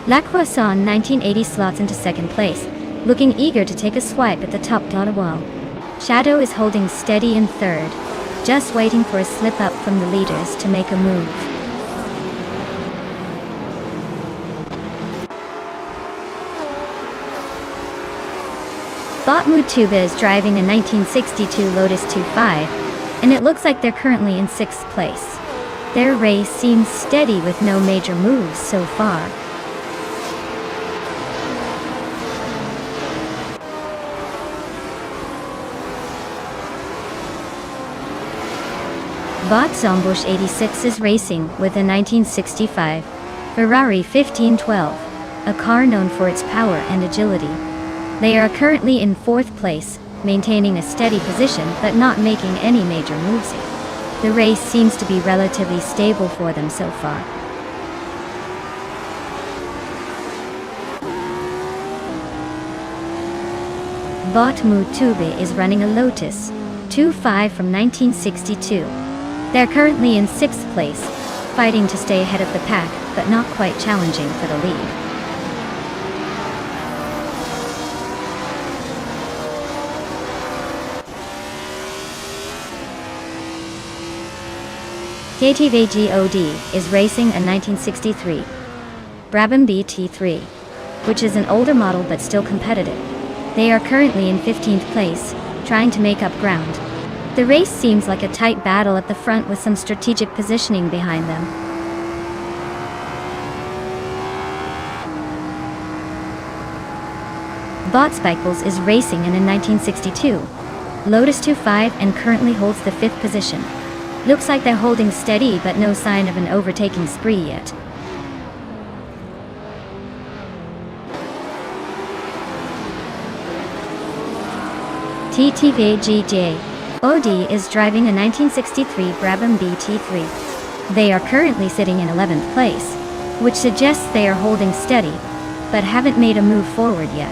La Croissant 1980 slots into second place, looking eager to take a swipe at the top dotted wall. Shadow is holding steady in third, just waiting for a slip up from the leaders to make a move. Bot Mutuba is driving a 1962 Lotus 25, and it looks like they're currently in 6th place. Their race seems steady with no major moves so far. Bot Zombush 86 is racing with a 1965 Ferrari 1512, a car known for its power and agility. They are currently in 4th place, maintaining a steady position but not making any major moves yet. The race seems to be relatively stable for them so far. Bot Mutube is running a Lotus 25 from 1962. They're currently in 6th place, fighting to stay ahead of the pack, but not quite challenging for the lead. KTVGOD is racing a 1963 Brabham BT3, which is an older model but still competitive. They are currently in 15th place, trying to make up ground. The race seems like a tight battle at the front with some strategic positioning behind them. Bot Spikes is racing in a 1962 Lotus 2-5 and currently holds the 5th position. Looks like they're holding steady but no sign of an overtaking spree yet. TTVGJ OD is driving a 1963 Brabham BT3. They are currently sitting in 11th place, which suggests they are holding steady, but haven't made a move forward yet.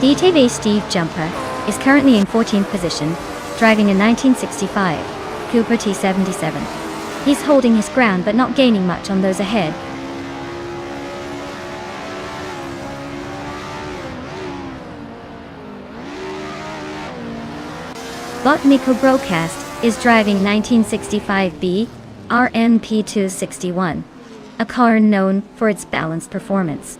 DTV Steve Jumper is currently in 14th position, driving a 1965 Cooper T77. He's holding his ground but not gaining much on those ahead. Botnico Broadcast is driving 1965B RNP261, a car known for its balanced performance.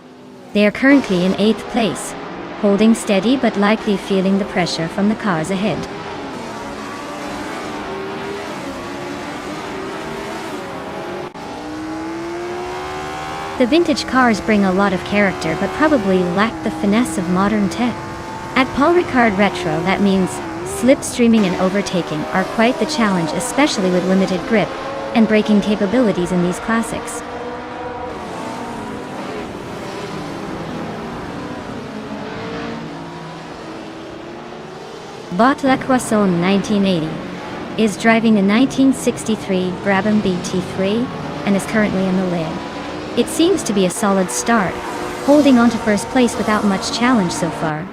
They are currently in 8th place, holding steady but likely feeling the pressure from the cars ahead. The vintage cars bring a lot of character but probably lack the finesse of modern tech. At Paul Ricard Retro, that means slipstreaming and overtaking are quite the challenge, especially with limited grip and braking capabilities in these classics. Bot La Croissant 1980 is driving a 1963 Brabham BT3 and is currently in the lead. It seems to be a solid start, holding on to first place without much challenge so far.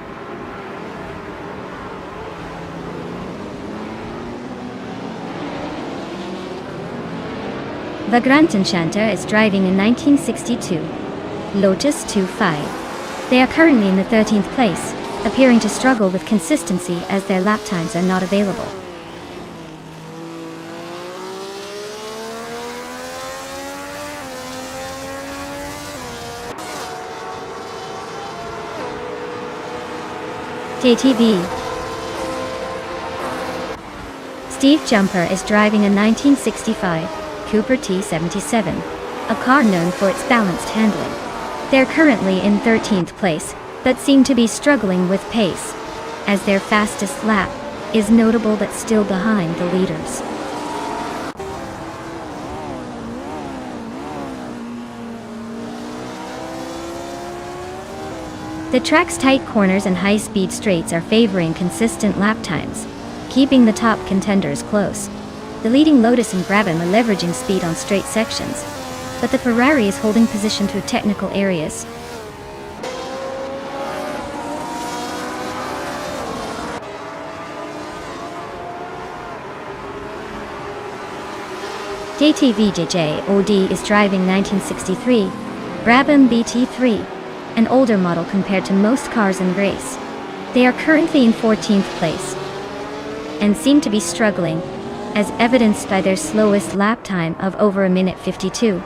Vagrant Enchanter is driving a 1962 Lotus 2-5. They are currently in the 13th place, appearing to struggle with consistency as their lap times are not available. JTV Steve Jumper is driving a 1965 Cooper T77, a car known for its balanced handling. They're currently in 13th place, but seem to be struggling with pace, as their fastest lap is notable but still behind the leaders. The track's tight corners and high-speed straights are favoring consistent lap times, keeping the top contenders close. The leading Lotus and Brabham are leveraging speed on straight sections, but the Ferrari is holding position through technical areas. JTVJJ OD is driving 1963 Brabham BT3, an older model compared to most cars in race. They are currently in 14th place and seem to be struggling, as evidenced by their slowest lap time of over a minute 52.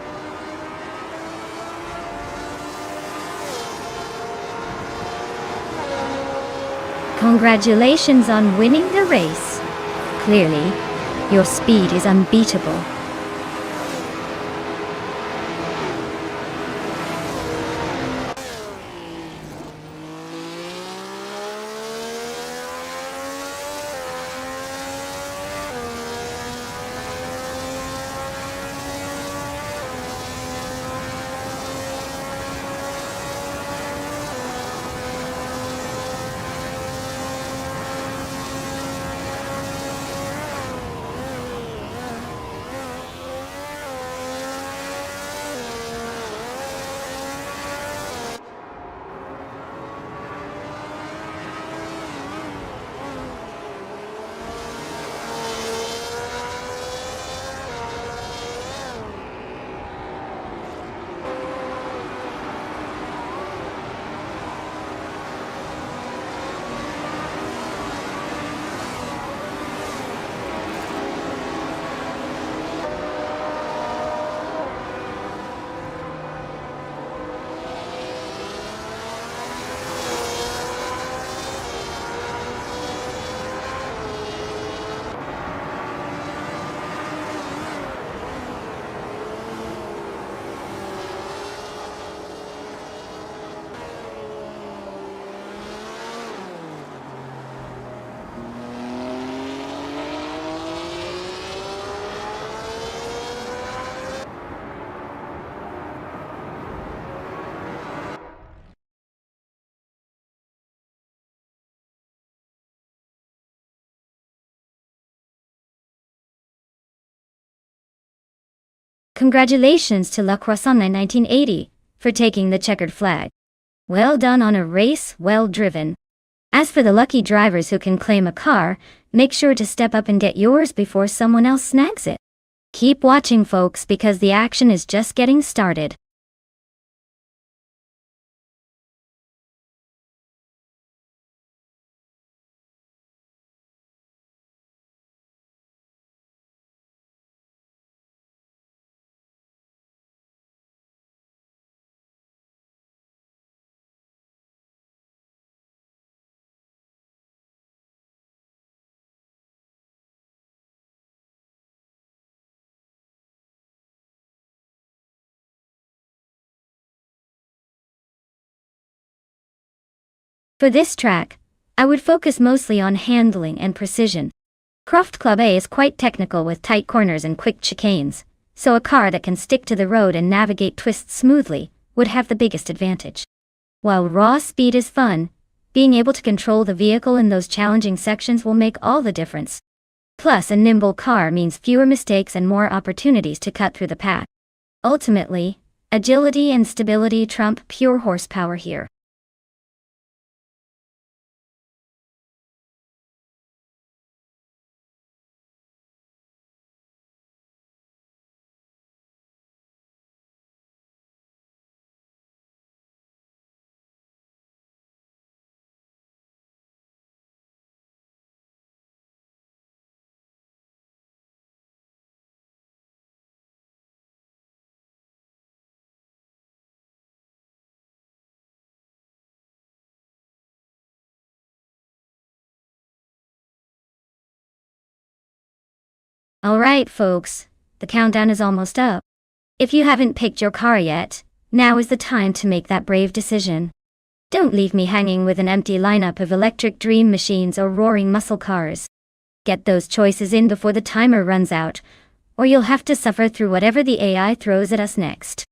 Congratulations on winning the race. Clearly, your speed is unbeatable. Congratulations to La Croissant in 1980 for taking the checkered flag. Well done on a race well driven. As for the lucky drivers who can claim a car, make sure to step up and get yours before someone else snags it. Keep watching, folks, because the action is just getting started. For this track, I would focus mostly on handling and precision. Croft Club A is quite technical with tight corners and quick chicanes, so a car that can stick to the road and navigate twists smoothly would have the biggest advantage. While raw speed is fun, being able to control the vehicle in those challenging sections will make all the difference. Plus, a nimble car means fewer mistakes and more opportunities to cut through the pack. Ultimately, agility and stability trump pure horsepower here. Alright, folks, the countdown is almost up. If you haven't picked your car yet, now is the time to make that brave decision. Don't leave me hanging with an empty lineup of electric dream machines or roaring muscle cars. Get those choices in before the timer runs out, or you'll have to suffer through whatever the AI throws at us next.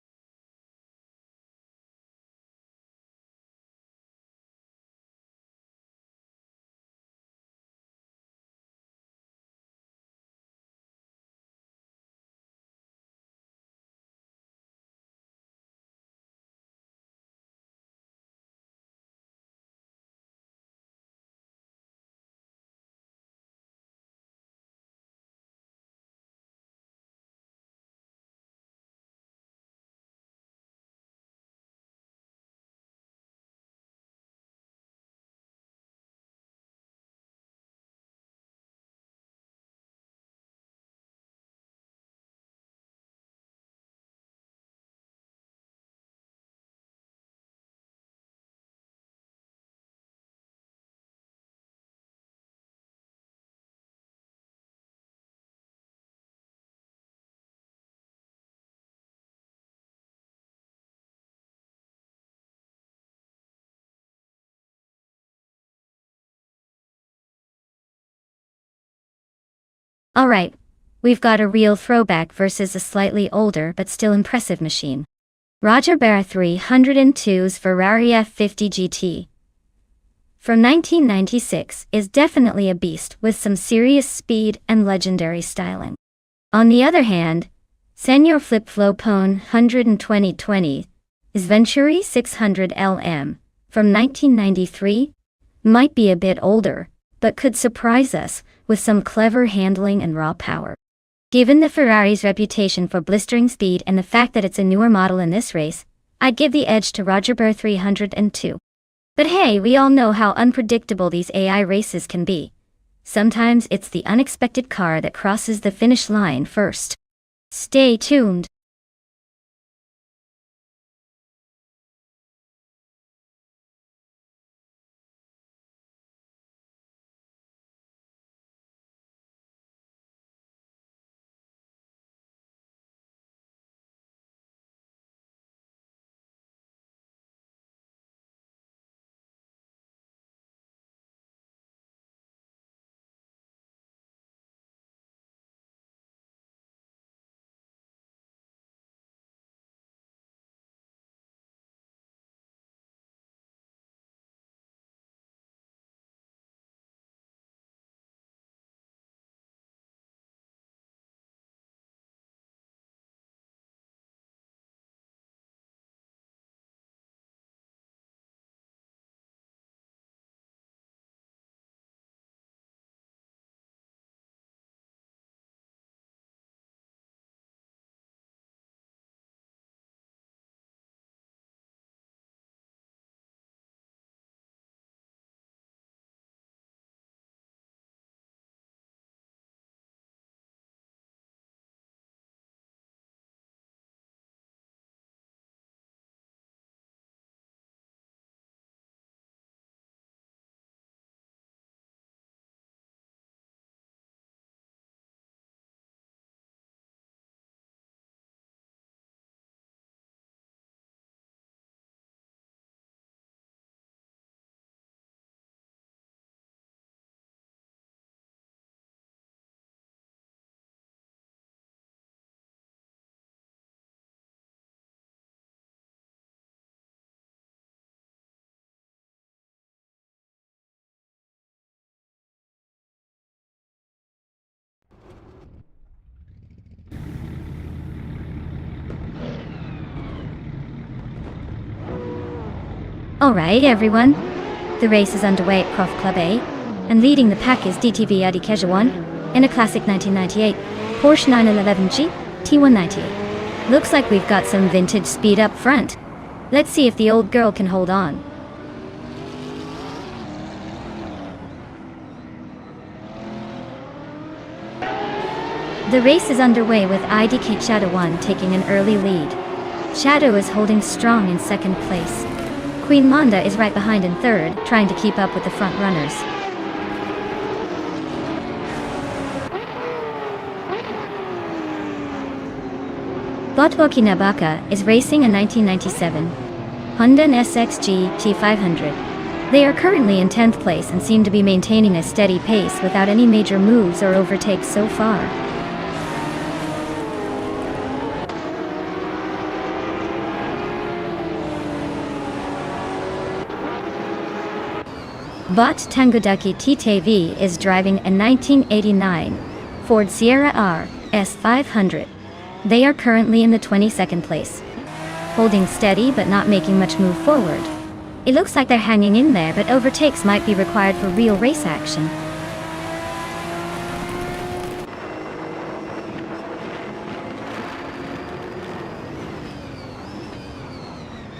Alright, we've got a real throwback versus a slightly older but still impressive machine. Roger Barra 302's Ferrari F50 GT from 1996 is definitely a beast with some serious speed and legendary styling. On the other hand, Senor Flip Flopone 12020's Venturi 600 LM from 1993 might be a bit older, but could surprise us with some clever handling and raw power. Given the Ferrari's reputation for blistering speed and the fact that it's a newer model in this race, I'd give the edge to Roger Barra 302. But hey, we all know how unpredictable these AI races can be. Sometimes it's the unexpected car that crosses the finish line first. Stay tuned. Alright everyone, the race is underway at Prof Club A, and leading the pack is DTV Adi Kejawan in a classic 1998 Porsche 911G T198. Looks like we've got some vintage speed up front. Let's see if the old girl can hold on. The race is underway with IDK Shadow 1 taking an early lead. Shadow is holding strong in second place. Queen Monda is right behind in third, trying to keep up with the front runners. Botwoki Nabaka is racing a 1997 Honda SXG T500. They are currently in 10th place and seem to be maintaining a steady pace without any major moves or overtakes so far. Bot Tangodaki TTV is driving a 1989 Ford Sierra R S500. They are currently in the 22nd place, holding steady but not making much move forward. It looks like they're hanging in there, but overtakes might be required for real race action.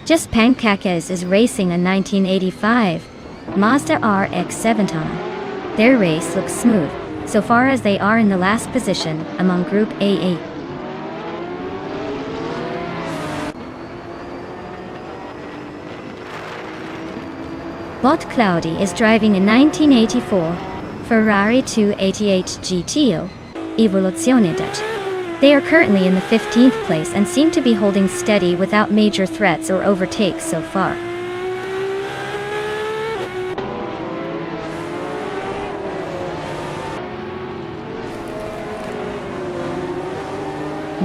Just Pankakes is racing a 1985 Mazda RX 7-ton. Their race looks smooth, so far as they are in the last position among Group A8. Bot Cloudy is driving a 1984 Ferrari 288 GTO Evoluzione Dutch. They are currently in the 15th place and seem to be holding steady without major threats or overtakes so far.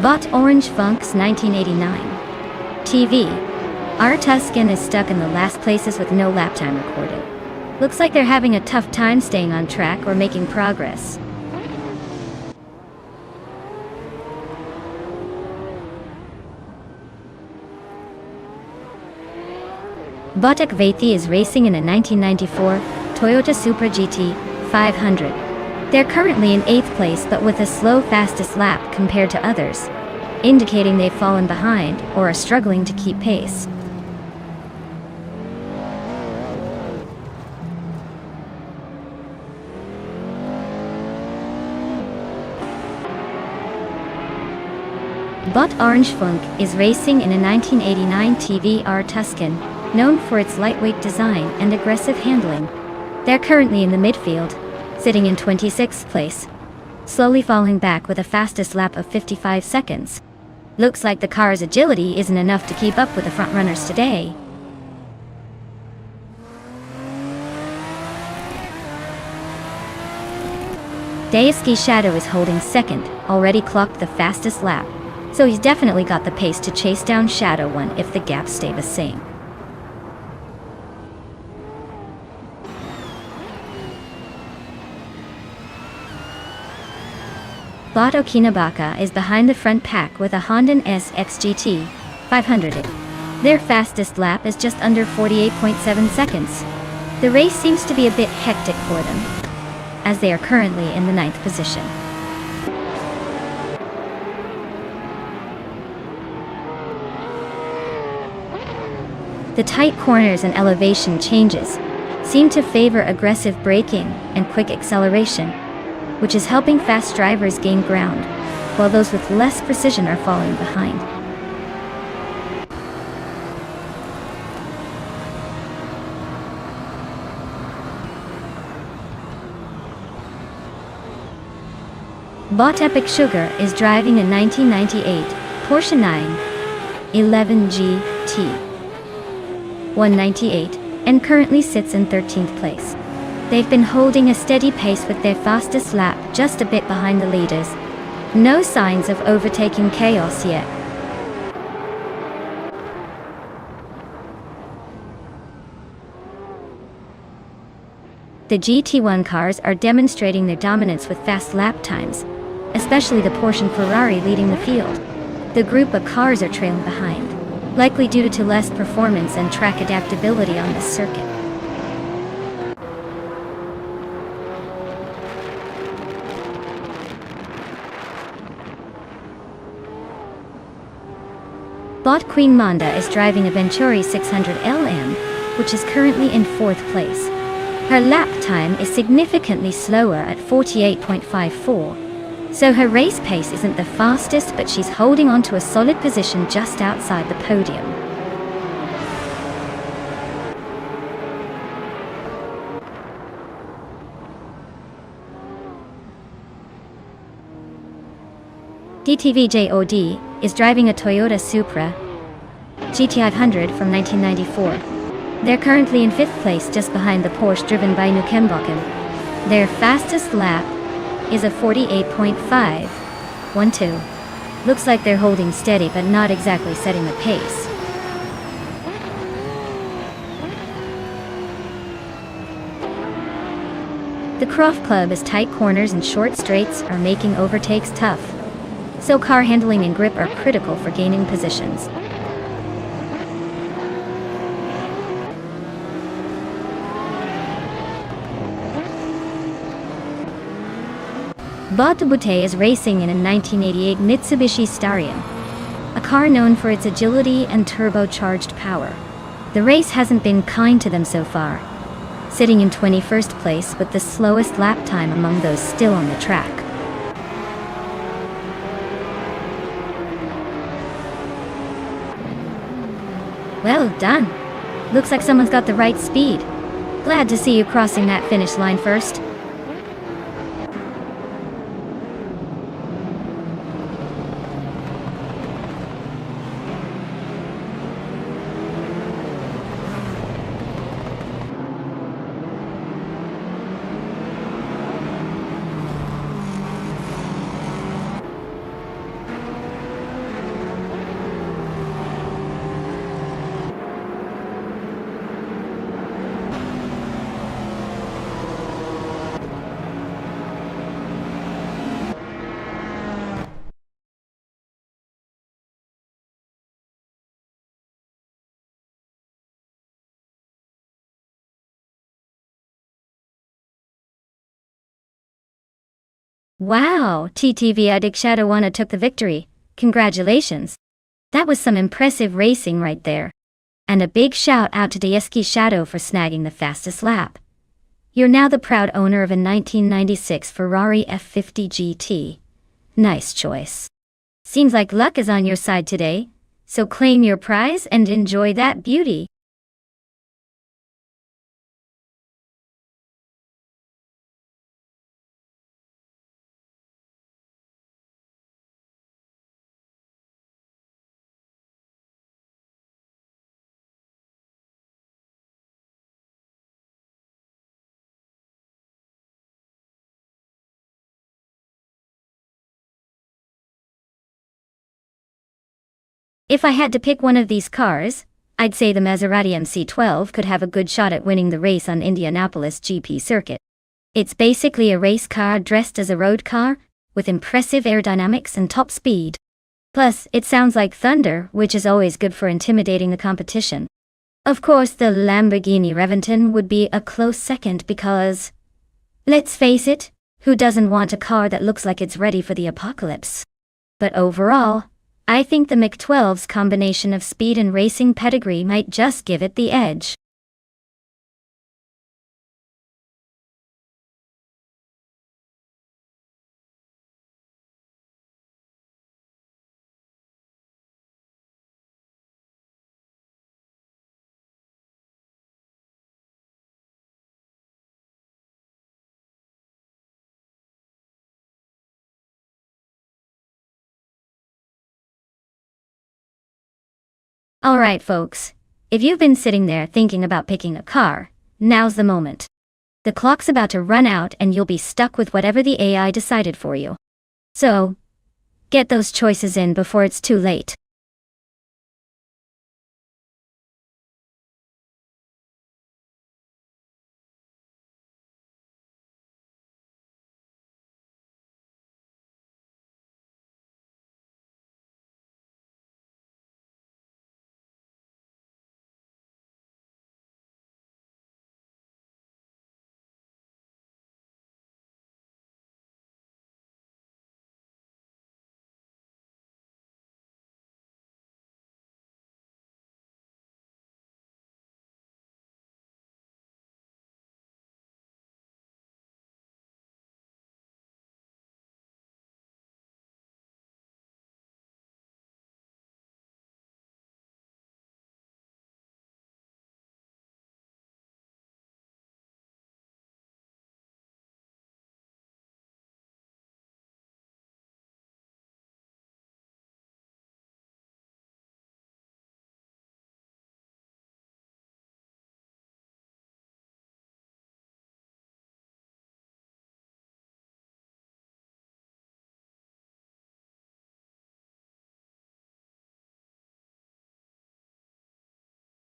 Bot Orange Funk's 1989 TV R Tuscan is stuck in the last places with no lap time recorded. Looks like they're having a tough time staying on track or making progress. Botek Vaithi is racing in a 1994 Toyota Supra GT 500. They're currently in 8th place but with a slow fastest lap compared to others, indicating they've fallen behind or are struggling to keep pace. Bot Orange Funk is racing in a 1989 TVR Tuscan, known for its lightweight design and aggressive handling. They're currently in the midfield, sitting in 26th place, slowly falling back with a fastest lap of 55 seconds. Looks like the car's agility isn't enough to keep up with the front runners today. Daisuke Shadow is holding second, already clocked the fastest lap, so he's definitely got the pace to chase down Shadow 1 if the gaps stay the same. Bot Okinabaka is behind the front pack with a Honda SXGT 500. Their fastest lap is just under 48.7 seconds. The race seems to be a bit hectic for them, as they are currently in the 9th position. The tight corners and elevation changes seem to favor aggressive braking and quick acceleration, which is helping fast drivers gain ground, while those with less precision are falling behind. Bot Epic Sugar is driving a 1998 Porsche 911 GT 198 and currently sits in 13th place. They've been holding a steady pace with their fastest lap just a bit behind the leaders. No signs of overtaking chaos yet. The GT1 cars are demonstrating their dominance with fast lap times, especially the Porsche and Ferrari leading the field. The group of cars are trailing behind. likely due to less performance and track adaptability on this circuit. Bot Queen Monda is driving a Venturi 600 LM, which is currently in 4th place. Her lap time is significantly slower at 48.54, so her race pace isn't the fastest, but she's holding on to a solid position just outside the podium. DTVJOD is driving a Toyota Supra GT500 from 1994. They're currently in 5th place just behind the Porsche driven by Nukembokken. Their fastest lap is a 48.512. Looks like they're holding steady but not exactly setting the pace. The Croft Club's tight corners and short straights are making overtakes tough, so car handling and grip are critical for gaining positions. Bob Boutte is racing in a 1988 Mitsubishi Starion, a car known for its agility and turbocharged power. The race hasn't been kind to them so far, sitting in 21st place with the slowest lap time among those still on the track. Well done. Looks like someone's got the right speed. Glad to see you crossing that finish line first. Wow, TTV Adik Shadowwana took the victory. Congratulations. That was some impressive racing right there. And a big shout out to Dayeski Shadow for snagging the fastest lap. You're now the proud owner of a 1996 Ferrari F50 GT. Nice choice. Seems like luck is on your side today, so claim your prize and enjoy that beauty. If I had to pick one of these cars, I'd say the Maserati MC12 could have a good shot at winning the race on Indianapolis GP circuit. It's basically a race car dressed as a road car, with impressive aerodynamics and top speed. Plus, it sounds like thunder, which is always good for intimidating the competition. Of course, the Lamborghini Reventon would be a close second because, let's face it, who doesn't want a car that looks like it's ready for the apocalypse? But overall, I think the Mk12's combination of speed and racing pedigree might just give it the edge. Alright folks, if you've been sitting there thinking about picking a car, now's the moment. The clock's about to run out and you'll be stuck with whatever the AI decided for you. So, get those choices in before it's too late.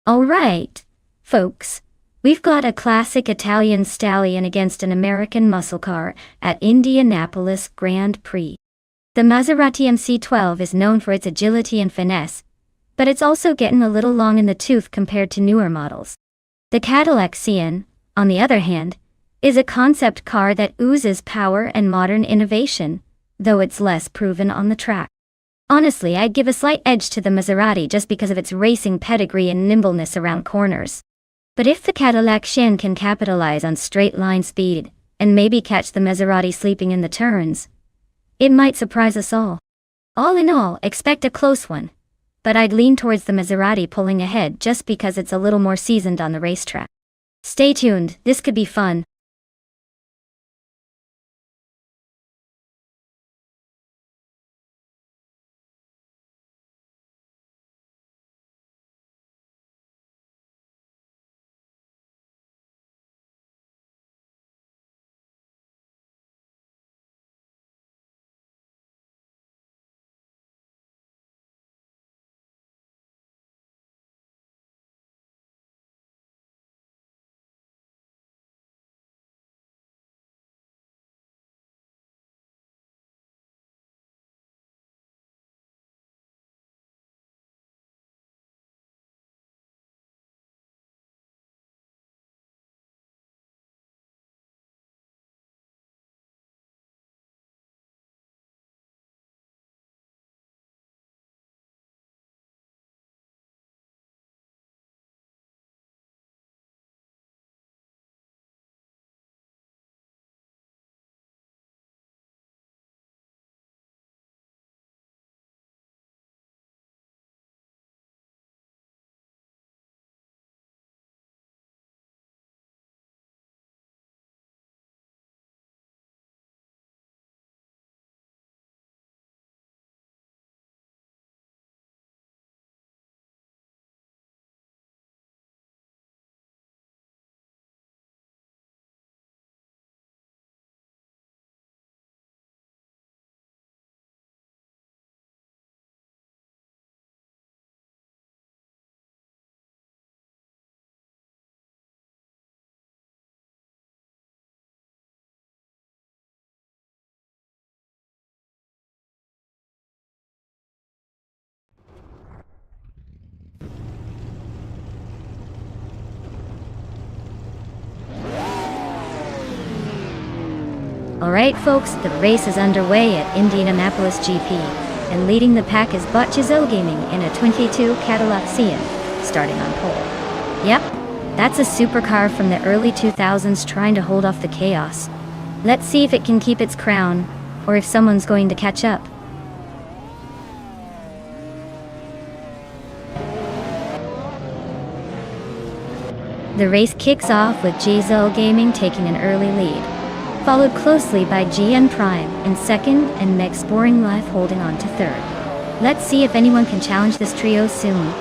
Alright, folks. We've got a classic Italian stallion against an American muscle car at Indianapolis Grand Prix. The Maserati MC12 is known for its agility and finesse, but it's also getting a little long in the tooth compared to newer models. The Cadillac Cian, on the other hand, is a concept car that oozes power and modern innovation, though it's less proven on the track. Honestly, I'd give a slight edge to the Maserati just because of its racing pedigree and nimbleness around corners. But if the Cadillac Cian can capitalize on straight-line speed, and maybe catch the Maserati sleeping in the turns, it might surprise us all. All in all, expect a close one, but I'd lean towards the Maserati pulling ahead just because it's a little more seasoned on the racetrack. Stay tuned, this could be fun. Alright folks, the race is underway at Indianapolis GP, and leading the pack is Botchizzo Gaming in a 22 Cadillac Cian, starting on pole. Yep, that's a supercar from the early 2000s trying to hold off the chaos. Let's see if it can keep its crown, or if someone's going to catch up. The race kicks off with Botchizzo Gaming taking an early lead, followed closely by GN Prime in second and Meg Boring Life holding on to third. Let's see if anyone can challenge this trio soon.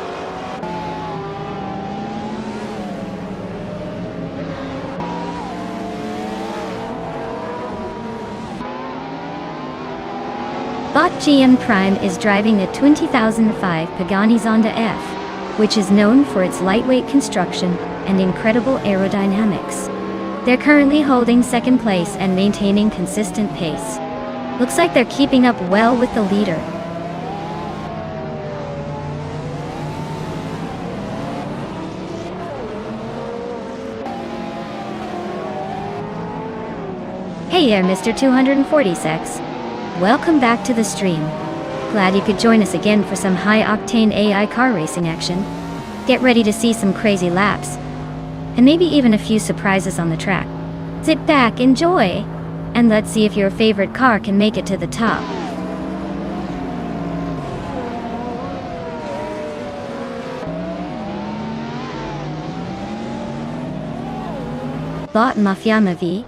GN Prime is driving a 2005 Pagani Zonda F, which is known for its lightweight construction and incredible aerodynamics. They're currently holding second place and maintaining consistent pace. Looks like they're keeping up well with the leader. Hey there, Mr. 246. Welcome back to the stream. Glad you could join us again for some high-octane AI car racing action. Get ready to see some crazy laps, and maybe even a few surprises on the track. Sit back, enjoy, and let's see if your favorite car can make it to the top. Bot Mafia V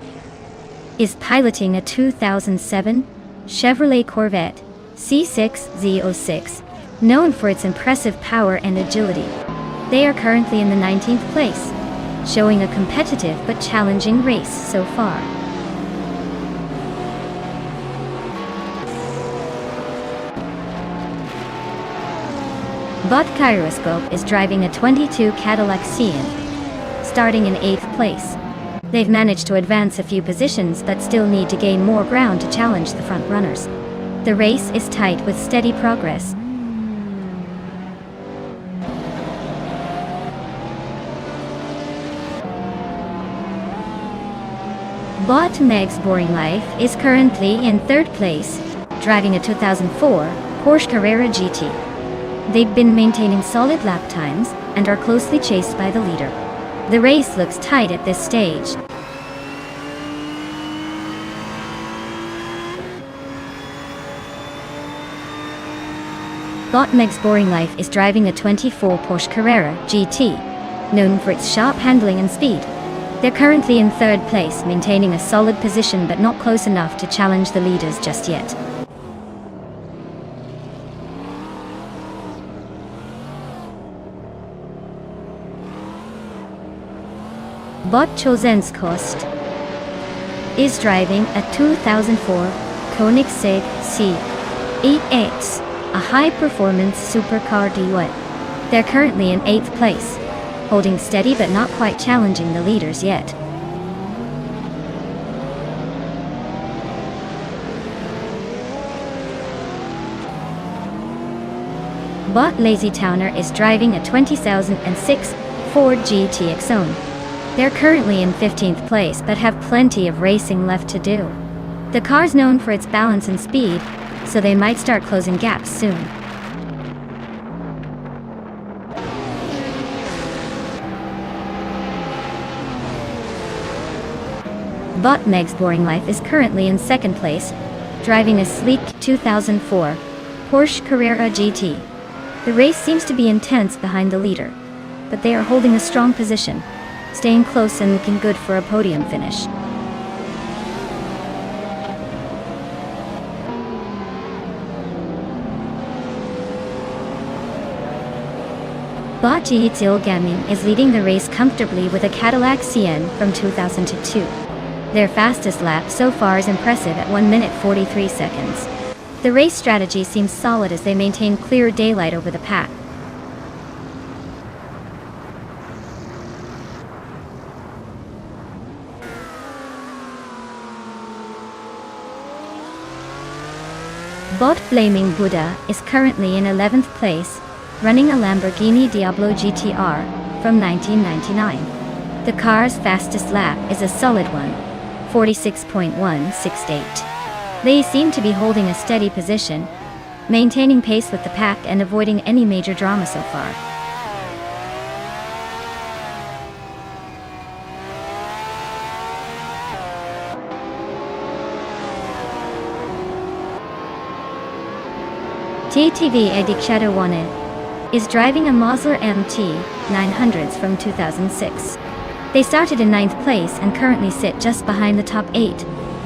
is piloting a 2007 Chevrolet Corvette C6Z06, known for its impressive power and agility. They are currently in the 19th place, showing a competitive but challenging race so far. Bot Kyroscope is driving a 22 Cadillac Cian, starting in 8th place. They've managed to advance a few positions but still need to gain more ground to challenge the front runners. The race is tight with steady progress. Bot Meg's Boring Life is currently in 3rd place, driving a 2004 Porsche Carrera GT. They've been maintaining solid lap times and are closely chased by the leader. The race looks tight at this stage. Bot Meg's Boring Life is driving a 24 Porsche Carrera GT, known for its sharp handling and speed. They're currently in 3rd place, maintaining a solid position but not close enough to challenge the leaders just yet. Bot Chosenskost is driving a 2004 Koenigsegg C8X, a high-performance supercar D1. They're currently in 8th place, holding steady but not quite challenging the leaders yet. Bot Lazy Towner is driving a 2006 Ford GT Exone. They're currently in 15th place but have plenty of racing left to do. The car's known for its balance and speed, so they might start closing gaps soon. Bot Meg's Boring Life is currently in 2nd place, driving a sleek 2004 Porsche Carrera GT. The race seems to be intense behind the leader, but they are holding a strong position, staying close and looking good for a podium finish. Bot Jiitzil Gaming is leading the race comfortably with a Cadillac Cian from 2002. Their fastest lap so far is impressive at 1 minute 43 seconds. The race strategy seems solid as they maintain clear daylight over the pack. Bot Flaming Buddha is currently in 11th place, running a Lamborghini Diablo GTR from 1999. The car's fastest lap is a solid one, 46.168. They seem to be holding a steady position, maintaining pace with the pack and avoiding any major drama so far. TTV Edik Shadowwane is driving a Mazda MT 900s from 2006. They started in 9th place and currently sit just behind the top 8,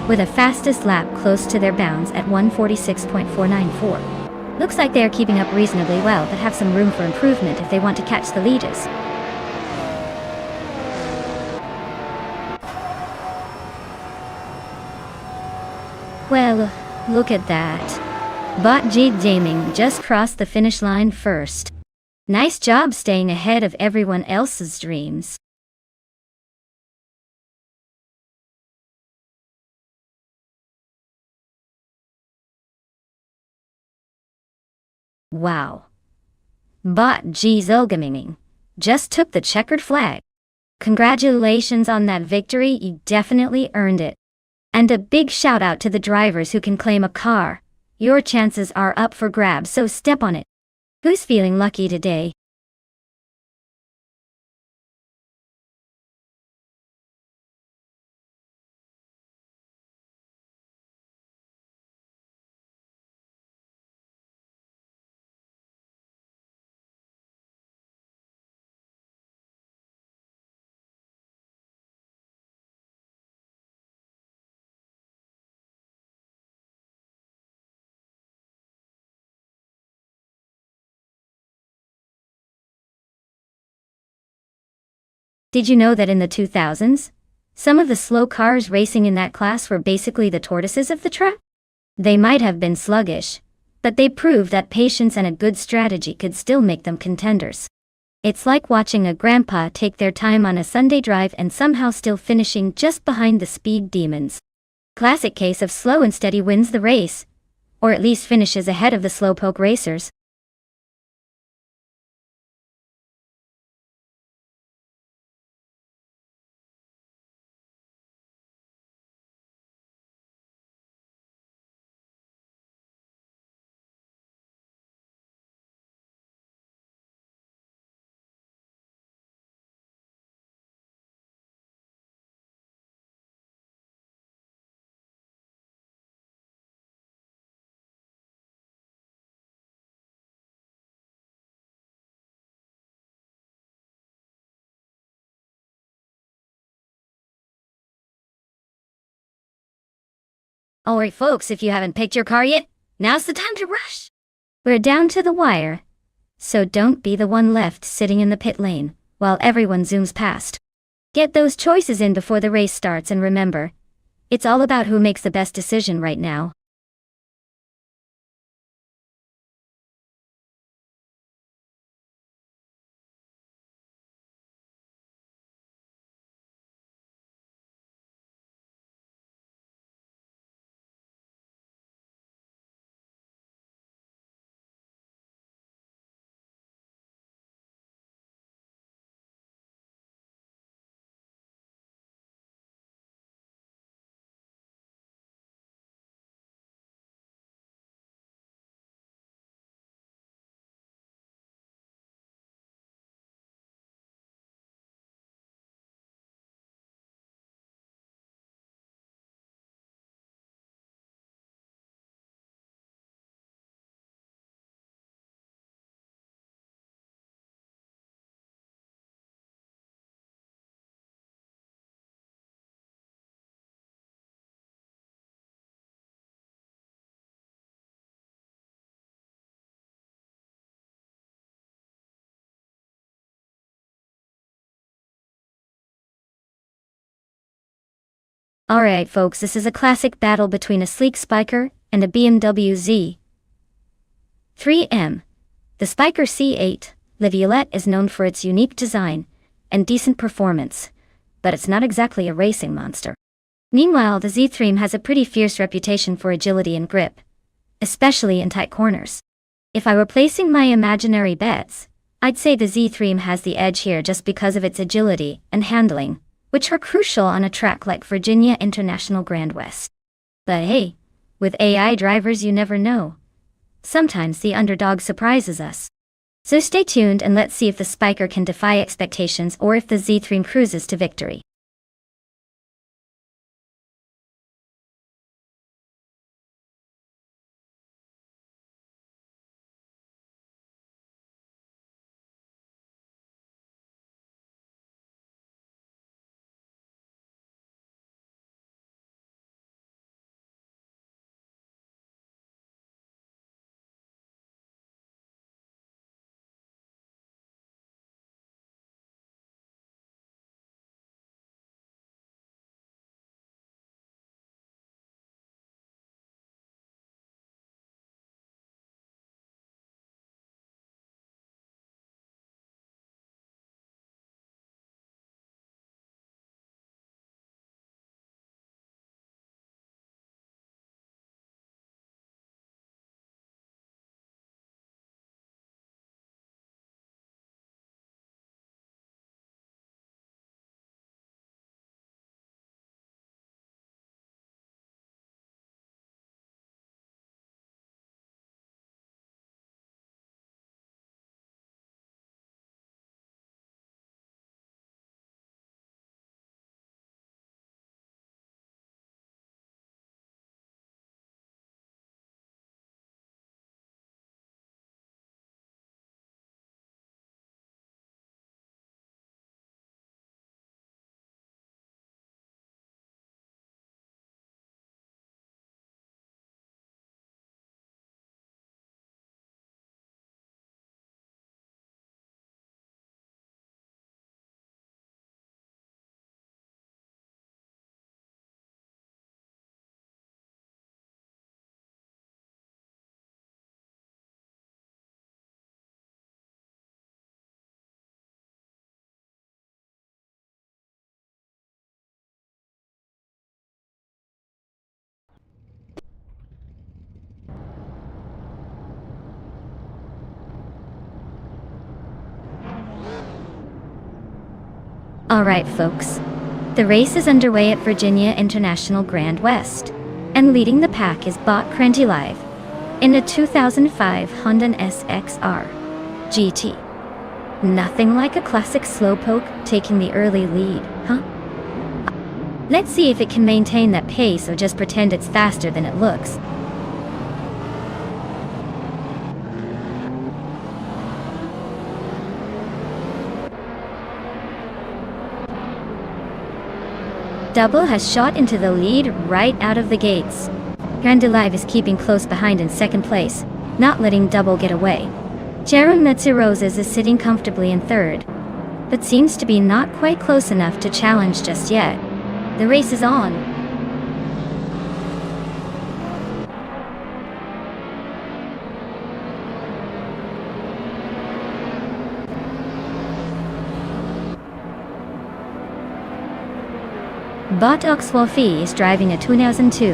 with a fastest lap close to their bounds at 146.494. Looks like they are keeping up reasonably well but have some room for improvement if they want to catch the leaders. Well, look at that. Bot G Gaming just crossed the finish line first. Nice job staying ahead of everyone else's dreams. Wow. Bot G Gaming just took the checkered flag. Congratulations on that victory, you definitely earned it. And a big shout out to the drivers who can claim a car. Your chances are up for grabs, so step on it. Who's feeling lucky today? Did you know that in the 2000s, some of the slow cars racing in that class were basically the tortoises of the track? They might have been sluggish, But they proved that patience and a good strategy could still make them contenders. It's like watching a grandpa take their time on a Sunday drive and somehow still finishing just behind the speed demons. Classic case of slow and steady wins the race. Or at least finishes ahead of the slowpoke racers. Alright folks, if you haven't picked your car yet, now's the time to rush. We're down to the wire. So don't be the one left sitting in the pit lane, while everyone zooms past. Get those choices in before the race starts, and remember, it's all about who makes the best decision right now. Alright folks, this is a classic battle between a sleek Spiker and a BMW Z. 3M. The Spiker C8, La Violette, is known for its unique design and decent performance, but it's not exactly a racing monster. Meanwhile, the Z3 has a pretty fierce reputation for agility and grip, especially in tight corners. If I were placing my imaginary bets, I'd say the Z3 has the edge here just because of its agility and handling, which are crucial on a track like Virginia International Grand West. But hey, with AI drivers you never know. Sometimes the underdog surprises us. So stay tuned and let's see if the Spiker can defy expectations or if the Z3 cruises to victory. Alright folks, the race is underway at Virginia International Grand West, and leading the pack is Bot Crenty Live in a 2005 Honda SXR GT. Nothing like a classic slowpoke taking the early lead, huh? Let's see if it can maintain that pace or just pretend it's faster than it looks. Double has shot into the lead right out of the gates. Crenty Live is keeping close behind in second place, not letting Double get away. Jaron Roses is sitting comfortably in third, but seems to be not quite close enough to challenge just yet. The race is on. Bot Oxwalfie is driving a 2002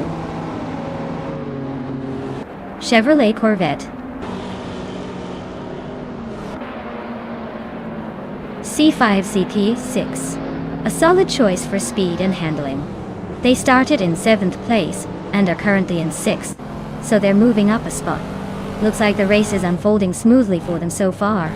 Chevrolet Corvette C5 CP6, a solid choice for speed and handling. They started in 7th place and are currently in 6th, so they're moving up a spot. Looks like the race is unfolding smoothly for them so far.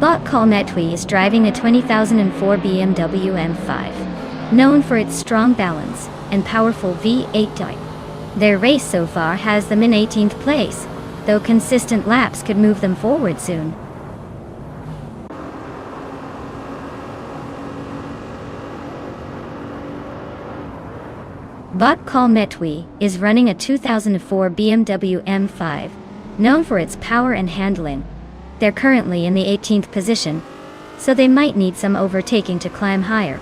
Bot Colmetwi is driving a 2004 BMW M5, known for its strong balance and powerful V8 type. Their race so far has them in 18th place, though consistent laps could move them forward soon. Bot Colmetwi is running a 2004 BMW M5, known for its power and handling. They're currently in the 18th position, so they might need some overtaking to climb higher.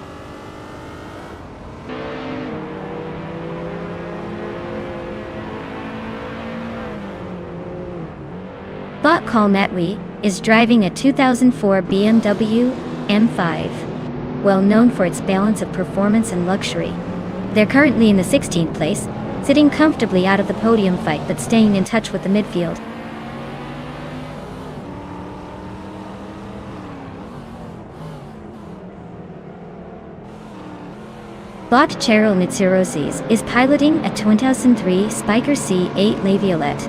Bot Colmetwi is driving a 2004 BMW M5, well known for its balance of performance and luxury. They're currently in the 16th place, sitting comfortably out of the podium fight but staying in touch with the midfield. Bot Cheryl Mitsurosis is piloting a 2003 Spiker C8 La Violette.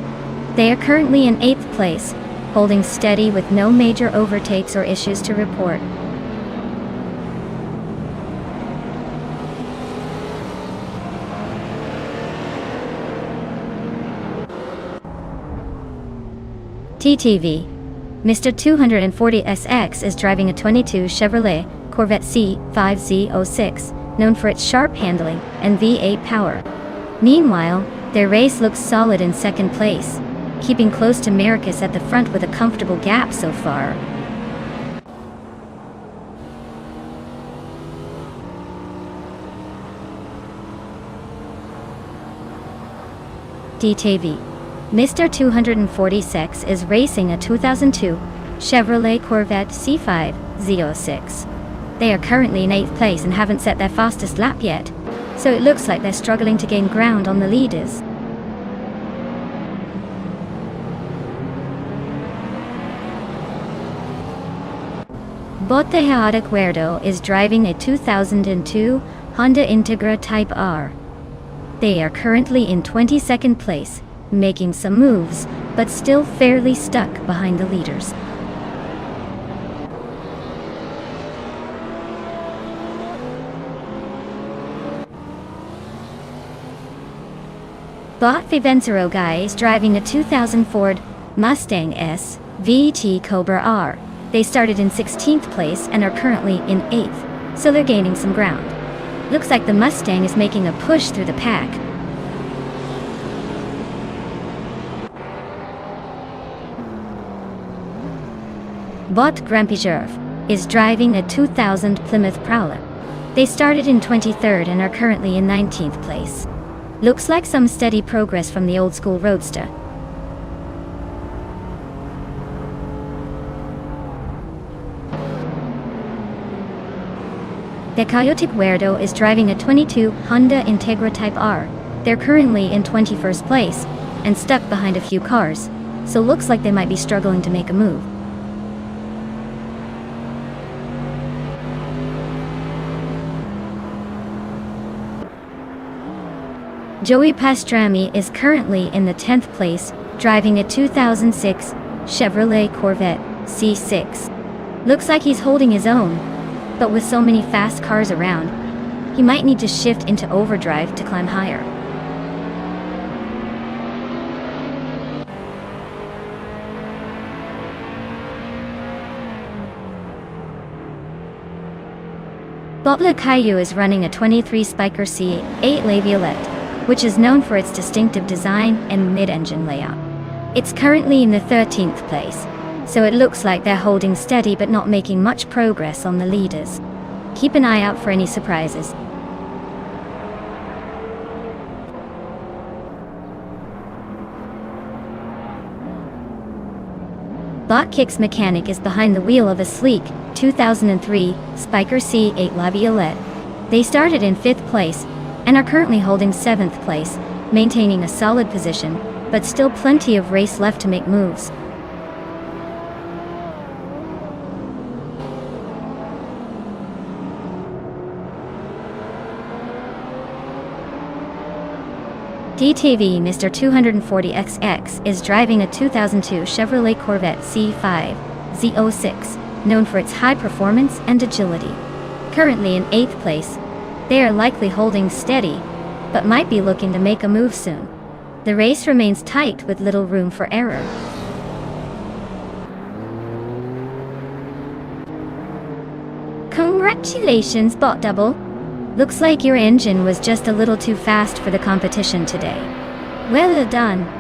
They are currently in 8th place, holding steady with no major overtakes or issues to report. TTV. Mr. 240SX is driving a 22 Chevrolet Corvette C5Z06, known for its sharp handling and V8 power. Meanwhile, their race looks solid in second place, keeping close to Marcus at the front with a comfortable gap so far. DTV. Mr. 240SX is racing a 2002 Chevrolet Corvette C5 Z06. They are currently in 8th place and haven't set their fastest lap yet, so it looks like they're struggling to gain ground on the leaders. Bot Tejada Cuerdo is driving a 2002 Honda Integra Type R. They are currently in 22nd place, making some moves, but still fairly stuck behind the leaders. Bot Vivensero Guy is driving a 2000 Ford Mustang S VT Cobra R. They started in 16th place and are currently in 8th, so they're gaining some ground. Looks like the Mustang is making a push through the pack. Bot Grampijerv is driving a 2000 Plymouth Prowler. They started in 23rd and are currently in 19th place. Looks like some steady progress from the old school roadster. The Coyote Guerdo is driving a 22 Honda Integra Type R. They're currently in 21st place, and stuck behind a few cars, so looks like they might be struggling to make a move. Joey Pastrami is currently in the 10th place, driving a 2006 Chevrolet Corvette C6. Looks like he's holding his own, but with so many fast cars around, he might need to shift into overdrive to climb higher. Bob Caillou is running a 23 Spiker C8 La Violette, which is known for its distinctive design and mid-engine layout. It's currently in the 13th place, so it looks like they're holding steady but not making much progress on the leaders. Keep an eye out for any surprises. Bot Kick's mechanic is behind the wheel of a sleek 2003 Spiker C8 La Violette. They started in 5th place and are currently holding 7th place, maintaining a solid position, but still plenty of race left to make moves. DTV Mr. 240XX is driving a 2002 Chevrolet Corvette C5 Z06, known for its high performance and agility. Currently in 8th place, they are likely holding steady, but might be looking to make a move soon. The race remains tight with little room for error. Congratulations, Bot Double! Looks like your engine was just a little too fast for the competition today. Well done.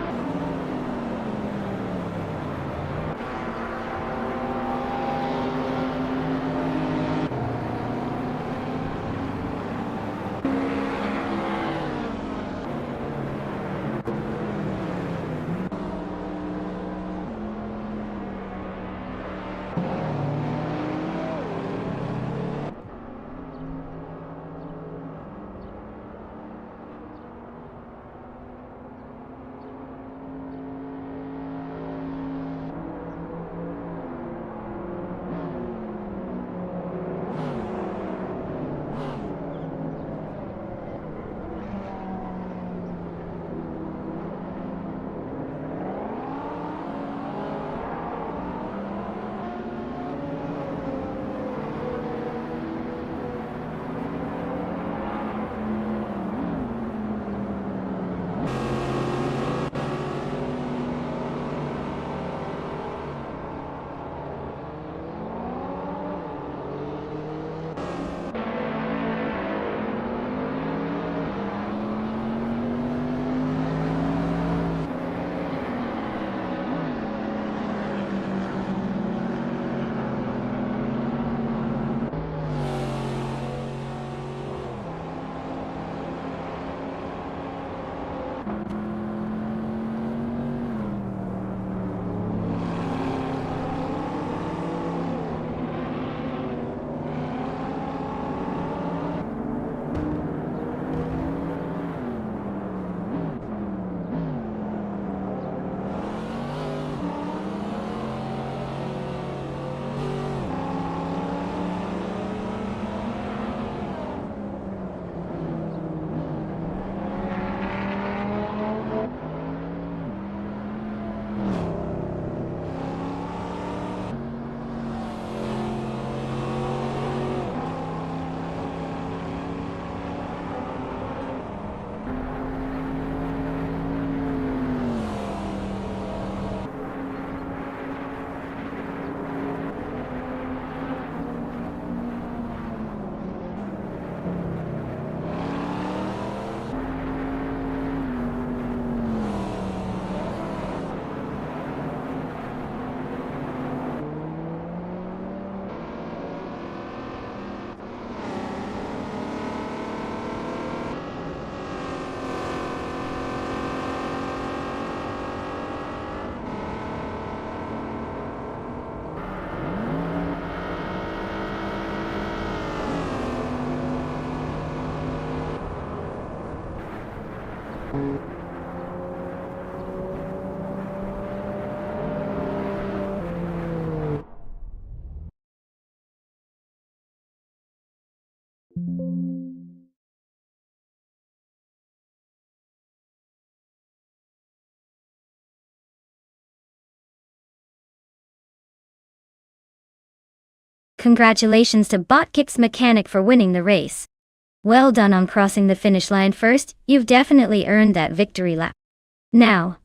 Congratulations to Botkick's mechanic for winning the race. Well done on crossing the finish line first, you've definitely earned that victory lap. Now,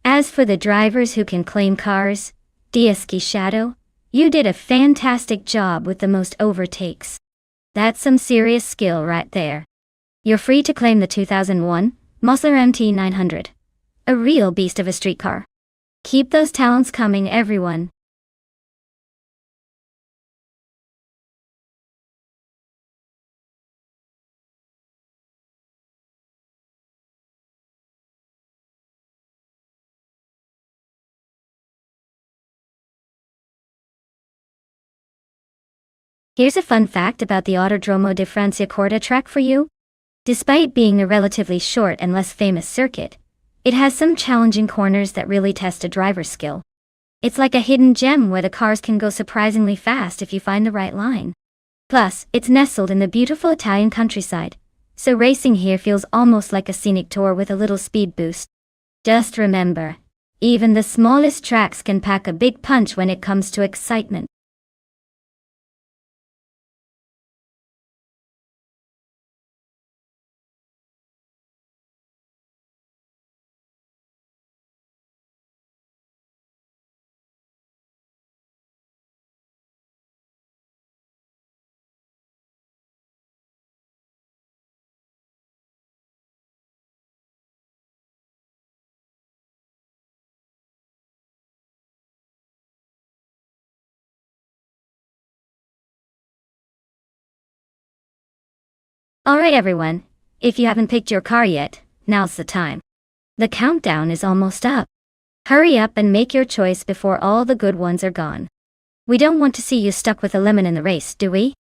as for the drivers who can claim cars, Diesky Shadow, you did a fantastic job with the most overtakes. That's some serious skill right there. You're free to claim the 2001 Musler MT900. A real beast of a street car. Keep those talents coming, everyone. Here's a fun fact about the Autodromo di Franciacorta track for you. Despite being a relatively short and less famous circuit, it has some challenging corners that really test a driver's skill. It's like a hidden gem where the cars can go surprisingly fast if you find the right line. Plus, it's nestled in the beautiful Italian countryside, so racing here feels almost like a scenic tour with a little speed boost. Just remember, even the smallest tracks can pack a big punch when it comes to excitement. Alright everyone, if you haven't picked your car yet, now's the time. The countdown is almost up. Hurry up and make your choice before all the good ones are gone. We don't want to see you stuck with a lemon in the race, do we?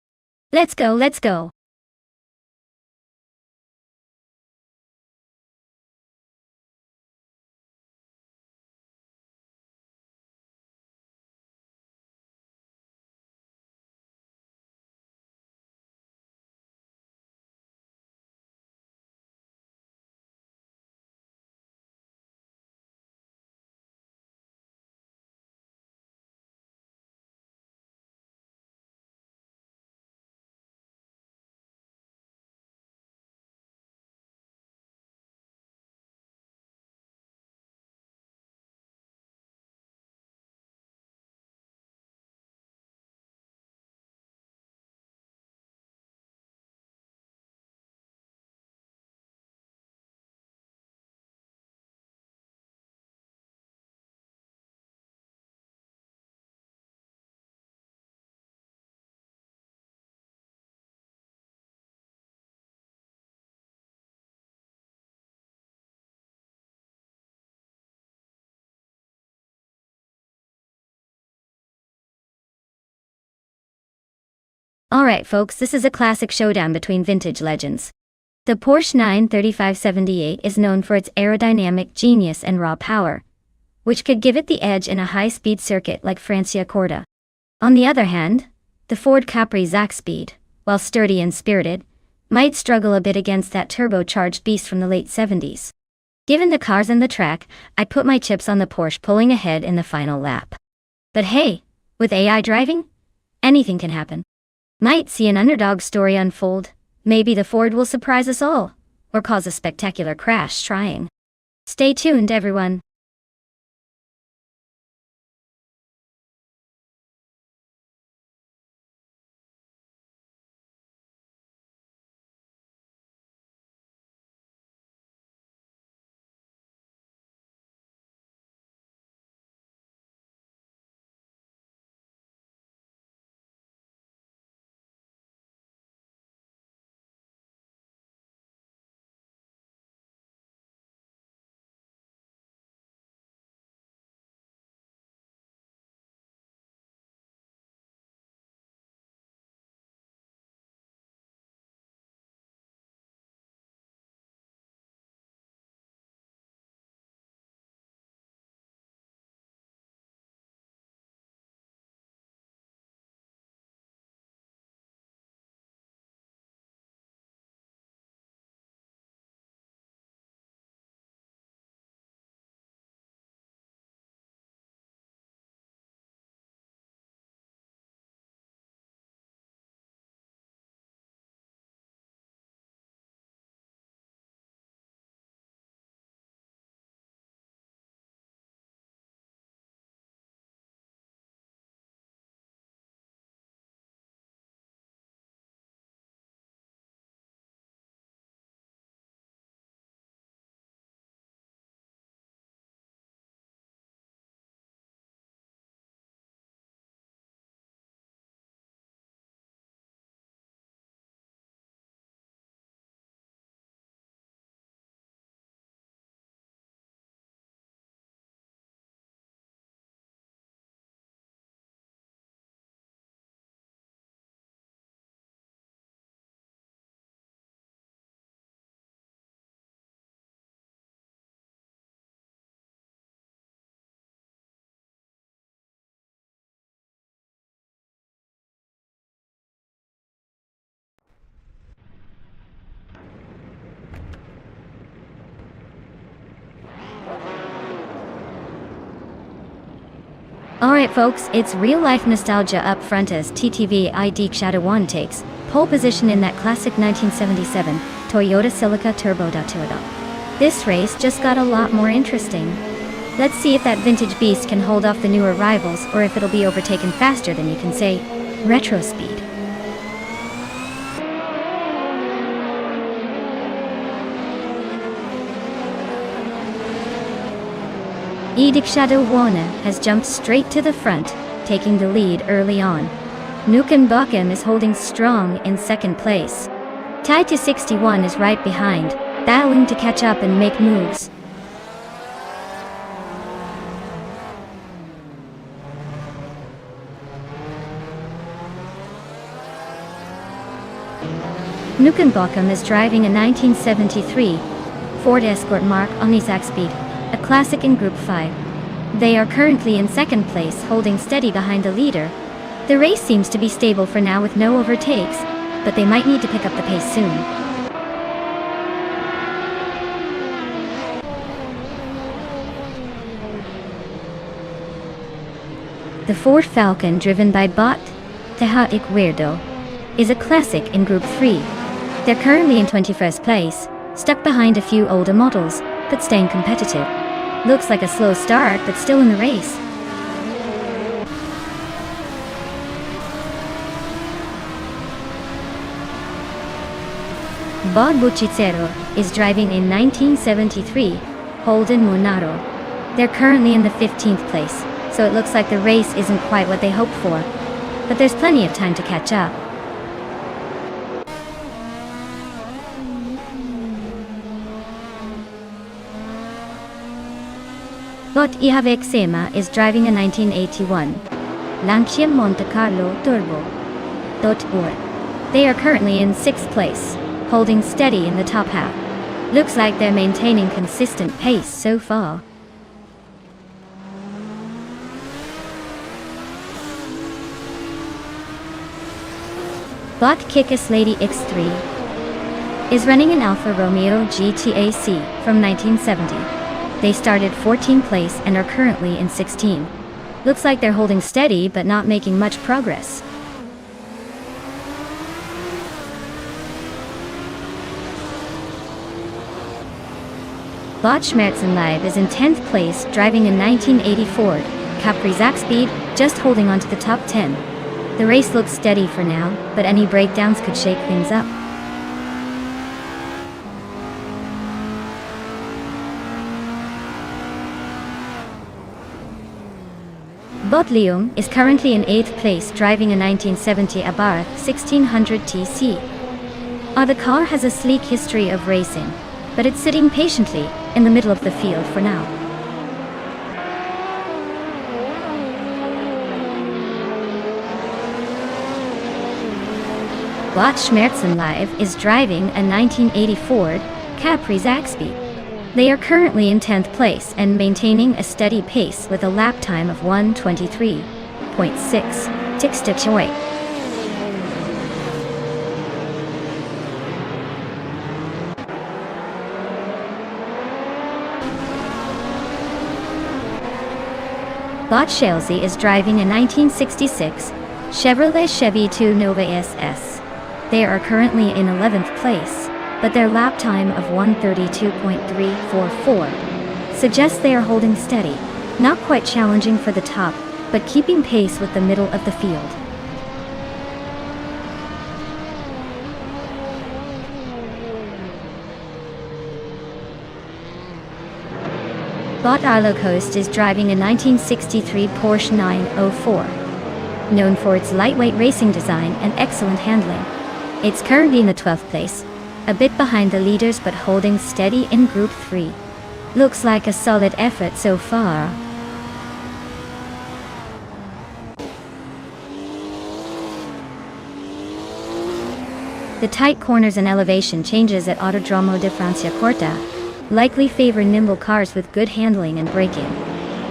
Let's go, let's go. Alright folks, this is a classic showdown between vintage legends. The Porsche 935/78 is known for its aerodynamic genius and raw power, which could give it the edge in a high-speed circuit like Franciacorta. On the other hand, the Ford Capri Zaxpeed, while sturdy and spirited, might struggle a bit against that turbocharged beast from the late 70s. Given the cars and the track, I put my chips on the Porsche pulling ahead in the final lap. But hey, with AI driving, anything can happen. Might see an underdog story unfold. Maybe the Ford will surprise us all, or cause a spectacular crash trying. Stay tuned, everyone. Alright folks, it's real-life nostalgia up front as TTV ID Shadow 1 takes pole position in that classic 1977 Toyota Celica Turbo Turbo. This race just got a lot more interesting. Let's see if that vintage beast can hold off the newer rivals or if it'll be overtaken faster than you can say retro speed. Edic Shadow 1 has jumped straight to the front, taking the lead early on. Nukem Bakum is holding strong in second place. Taito 61 is right behind, battling to catch up and make moves. Nukem Bakum is driving a 1973 Ford Escort Mark on Isaac Speed, a classic in Group 5. They are currently in second place, holding steady behind the leader. The race seems to be stable for now with no overtakes, but they might need to pick up the pace soon. The Ford Falcon, driven by Bot Teha Ikweirdo, is a classic in Group 3. They're currently in 21st place, stuck behind a few older models, but staying competitive. Looks like a slow start, but still in the race. Bod Buchicero is driving in 1973 Holden Monaro. They're currently in the 15th place, so it looks like the race isn't quite what they hoped for. But there's plenty of time to catch up. Bot Ihavek Sema is driving a 1981 Lancia Monte Carlo Turbo. They are currently in 6th place, holding steady in the top half. Looks like they're maintaining consistent pace so far. Bot Kickus Lady X3 is running an Alfa Romeo GTAC from 1970. They started 14th place and are currently in 16. Looks like they're holding steady but not making much progress. Bot Schmerzen Live is in 10th place, driving a 1980 Ford Capri Zac Speed, just holding on to the top 10. The race looks steady for now, but any breakdowns could shake things up. Bot Leung is currently in 8th place, driving a 1970 Abarth 1600 TC. The car has a sleek history of racing, but it's sitting patiently in the middle of the field for now. Bot Schmerzen Live is driving a 1980 Ford Capri Zac Speed. They are currently in 10th place and maintaining a steady pace with a lap time of 1:23.6 ticks to Choi. Bot Chelsea is driving a 1966 Chevrolet Chevy 2 Nova SS. They are currently in 11th place, but their lap time of 1:32.344 suggests they are holding steady, not quite challenging for the top, but keeping pace with the middle of the field. Bot Arlo Coast is driving a 1963 Porsche 904, known for its lightweight racing design and excellent handling. It's currently in the 12th place, a bit behind the leaders but holding steady in Group 3. Looks like a solid effort so far. The tight corners and elevation changes at Autodromo de Franciacorta likely favor nimble cars with good handling and braking.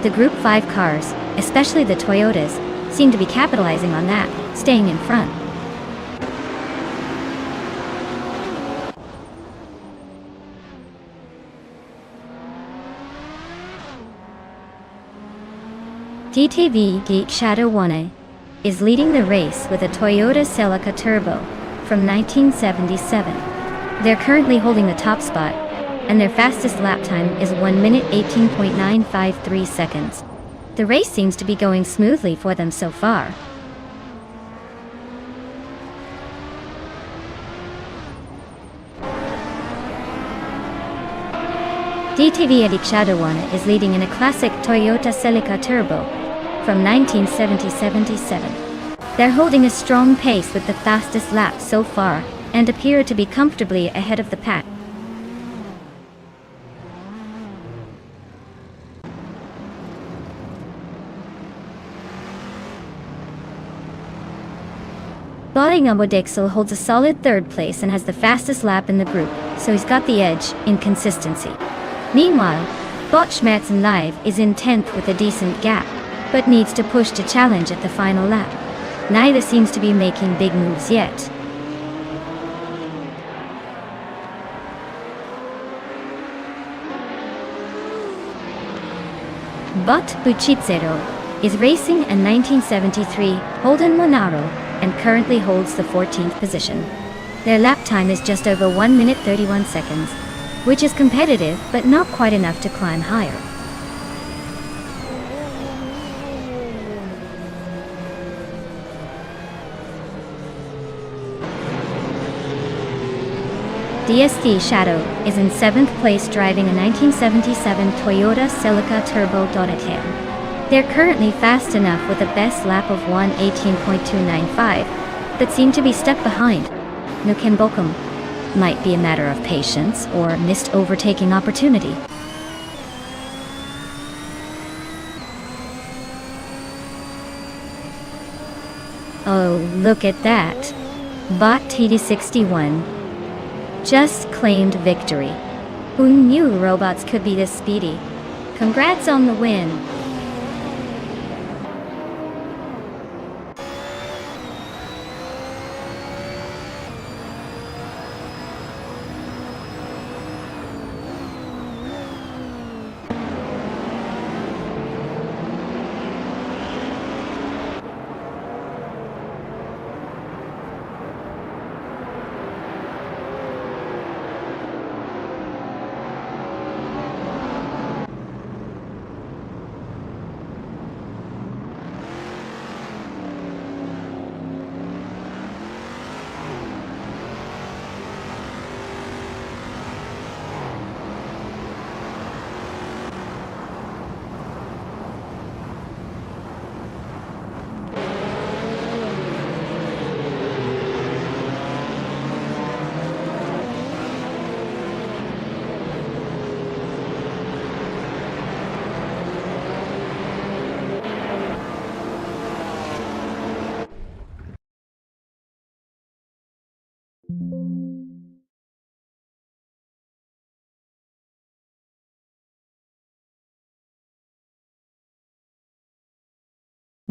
The Group 5 cars, especially the Toyotas, seem to be capitalizing on that, staying in front. DTV Geek Shadow 1A is leading the race with a Toyota Celica Turbo from 1977. They're currently holding the top spot, and their fastest lap time is 1 minute 18.953 seconds. The race seems to be going smoothly for them so far. DTV Geek Shadow 1A is leading in a classic Toyota Celica Turbo from 1977. They're holding a strong pace with the fastest lap so far and appear to be comfortably ahead of the pack. Dexel holds a solid third place and has the fastest lap in the group, so he's got the edge in consistency. Meanwhile, Schmerzen Live is in 10th with a decent gap, but needs to push to challenge at the final lap. Neither seems to be making big moves yet. Bot Buchitzero is racing a 1973 Holden Monaro and currently holds the 14th position. Their lap time is just over 1 minute 31 seconds, which is competitive but not quite enough to climb higher. DST Shadow is in 7th place driving a 1977 Toyota Celica Turbo Dorothea. They're currently fast enough with a best lap of 1:18.295, but seem to be stuck behind. Nuken Bokum. Might be a matter of patience or missed overtaking opportunity. Oh, look at that. Bot TD61 just claimed victory. Who knew robots could be this speedy? Congrats on the win.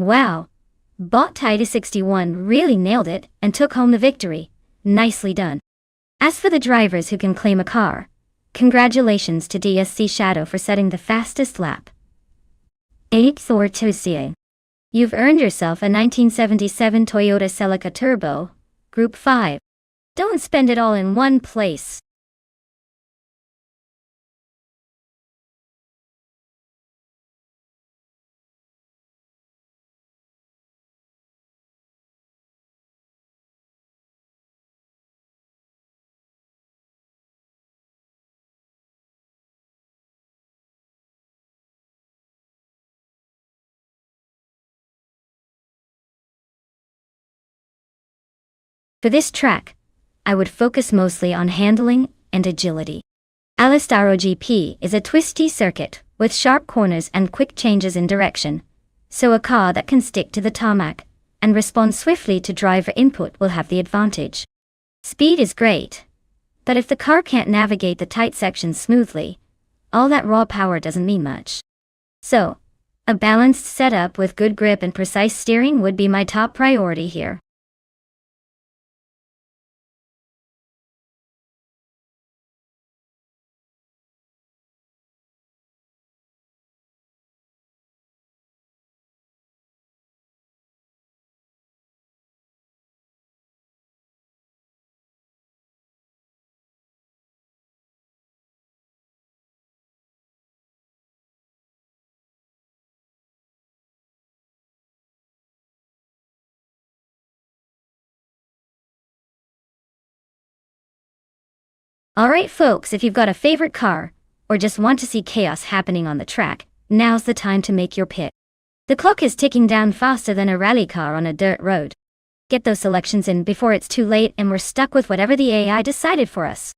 Wow, Bot TD61 really nailed it and took home the victory. Nicely done. As for the drivers who can claim a car, congratulations to DSC Shadow for setting the fastest lap. 8 Thor Tuesday. You've earned yourself a 1977 Toyota Celica Turbo, Group 5. Don't spend it all in one place. For this track, I would focus mostly on handling and agility. Alistaro GP is a twisty circuit with sharp corners and quick changes in direction, so a car that can stick to the tarmac and respond swiftly to driver input will have the advantage. Speed is great, but if the car can't navigate the tight sections smoothly, all that raw power doesn't mean much. So, a balanced setup with good grip and precise steering would be my top priority here. Alright folks, if you've got a favorite car, or just want to see chaos happening on the track, now's the time to make your pick. The clock is ticking down faster than a rally car on a dirt road. Get those selections in before it's too late and we're stuck with whatever the AI decided for us.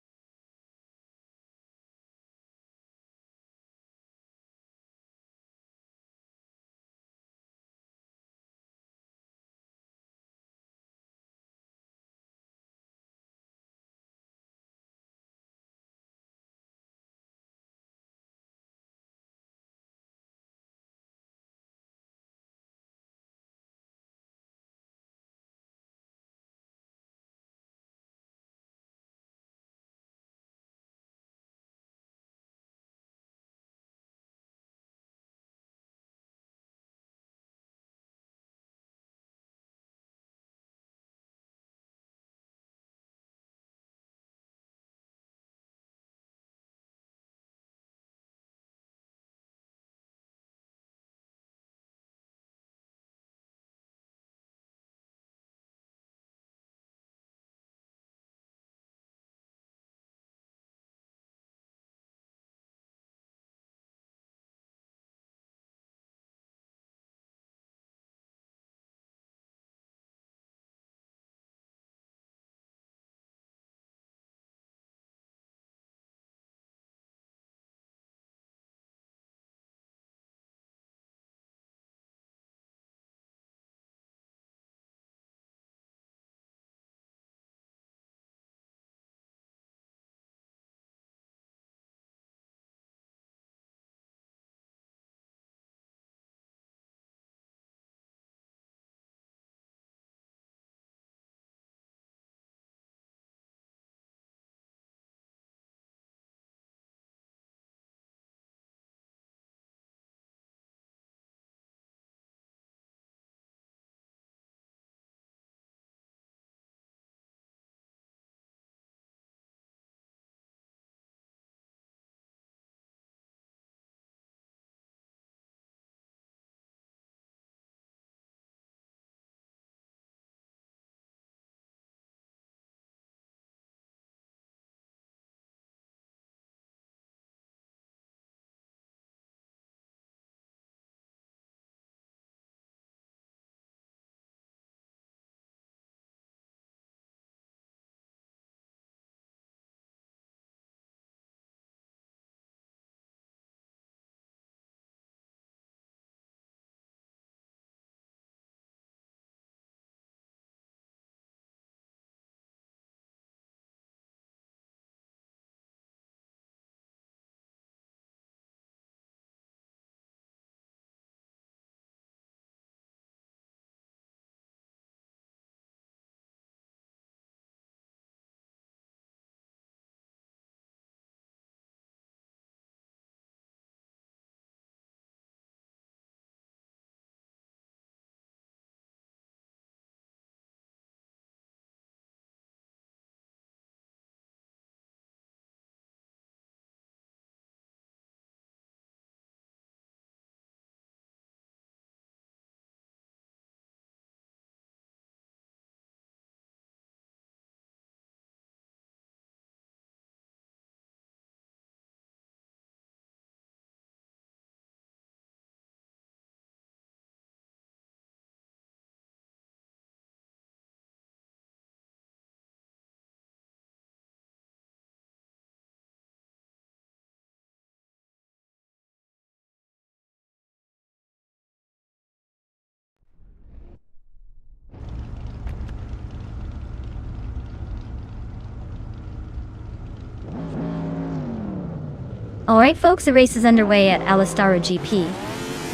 Alright folks, the race is underway at Alastara GP.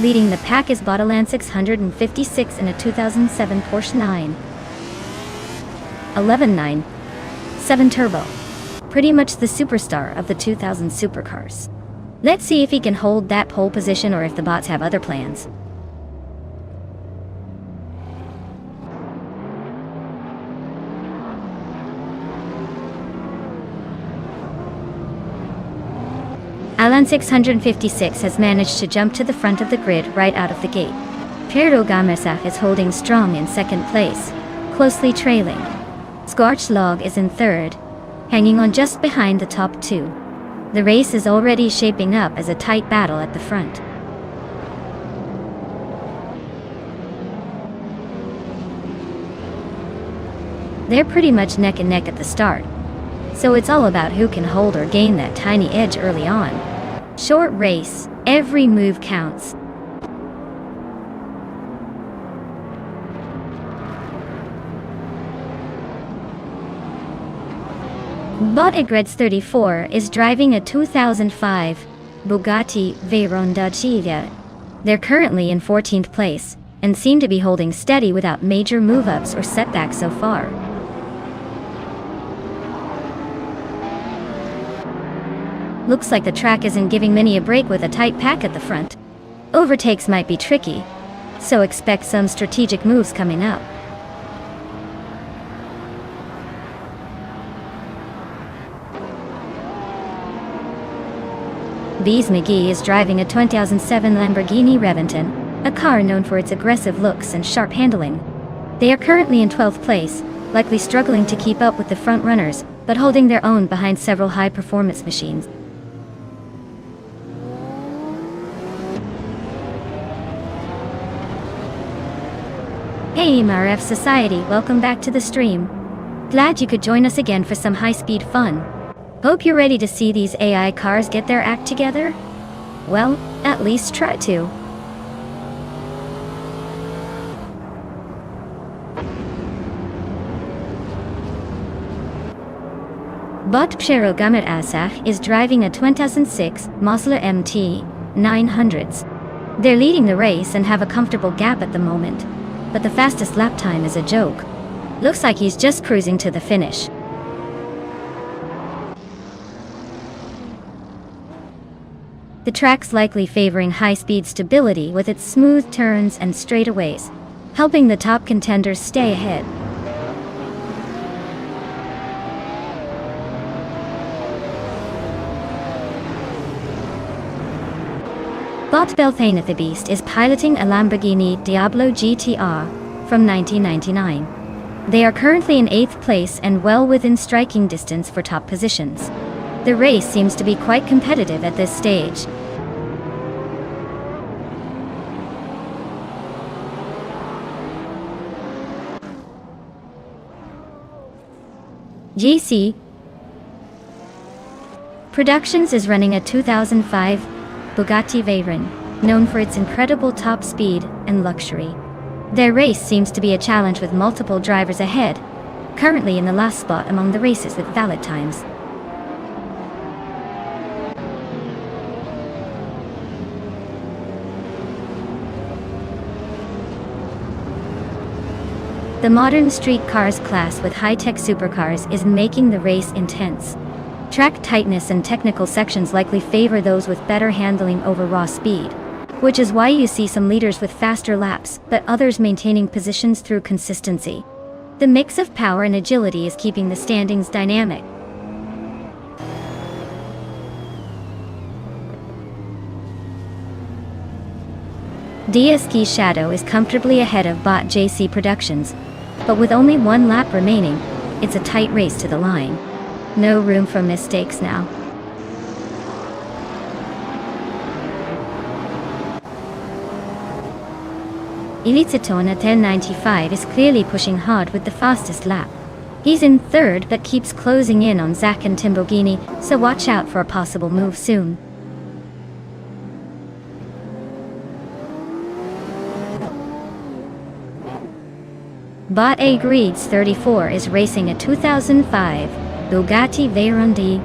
Leading the pack is Botalan 656 in a 2007 Porsche 911 7 Turbo. Pretty much the superstar of the 2000 supercars. Let's see if he can hold that pole position or if the bots have other plans. Alan 656 has managed to jump to the front of the grid right out of the gate. Pedro Gamesa is holding strong in second place, closely trailing. Scorched Log is in third. hanging on just behind the top two. The race is already shaping up as a tight battle at the front. They're pretty much neck and neck at the start, so it's all about who can hold or gain that tiny edge early on. Short race, every move counts. Bot Egrets 34 is driving a 2005 Bugatti Veyron d'Acilia. They're currently in 14th place and seem to be holding steady without major move-ups or setbacks so far. Looks like the track isn't giving many a break with a tight pack at the front. Overtakes might be tricky, so expect some strategic moves coming up. Bees McGee is driving a 2007 Lamborghini Reventon, a car known for its aggressive looks and sharp handling. They are currently in 12th place, likely struggling to keep up with the front runners, but holding their own behind several high-performance machines. Hey MRF Society, welcome back to the stream. Glad you could join us again for some high-speed fun. Hope you're ready to see these AI cars get their act together? Well, at least try to. Bot Pshero Gamet Asach is driving a 2006 Mazda MT 900s. They're leading the race and have a comfortable gap at the moment, but the fastest lap time is a joke. Looks like he's just cruising to the finish. The track's likely favoring high-speed stability with its smooth turns and straightaways, helping the top contenders stay ahead. Bot Belthane the Beast is piloting a Lamborghini Diablo GTR from 1999. They are currently in 8th place and well within striking distance for top positions. The race seems to be quite competitive at this stage. GC Productions is running a 2005 Bugatti Veyron, known for its incredible top speed and luxury. Their race seems to be a challenge with multiple drivers ahead, currently in the last spot among the races with valid times. The modern street cars class with high-tech supercars is making the race intense. Track tightness and technical sections likely favor those with better handling over raw speed, which is why you see some leaders with faster laps, but others maintaining positions through consistency. The mix of power and agility is keeping the standings dynamic. DSK Shadow is comfortably ahead of Bot JC Productions, but with only one lap remaining, it's a tight race to the line. No room for mistakes now. Elititona 1095 is clearly pushing hard with the fastest lap. He's in 3rd but keeps closing in on Zach and Timbogini, so watch out for a possible move soon. Bot A Greeds 34 is racing a 2005 Bugatti Veyron D.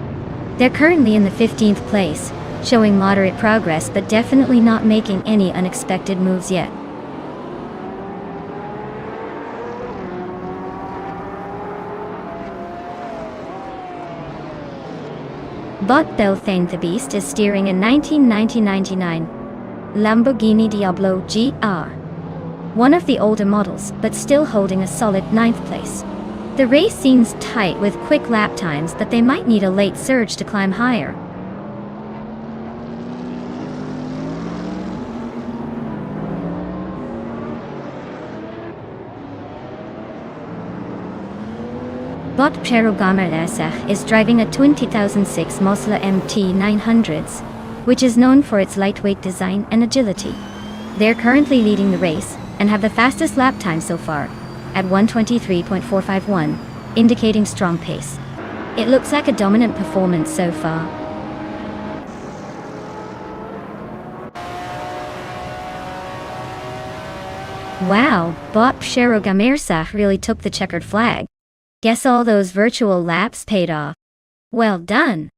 They're currently in the 15th place, showing moderate progress but definitely not making any unexpected moves yet. Bot Belthane the Beast is steering a 1999 Lamborghini Diablo GR. One of the older models, but still holding a solid 9th place. The race seems tight with quick lap times, but they might need a late surge to climb higher. Bot Przerogamer is driving a 2006 Mosla MT900s, which is known for its lightweight design and agility. They're currently leading the race and have the fastest lap time so far, at 1:23.451, indicating strong pace. It looks like a dominant performance so far. Wow, Bot Przerogamer really took the checkered flag. Guess all those virtual laps paid off. Well done.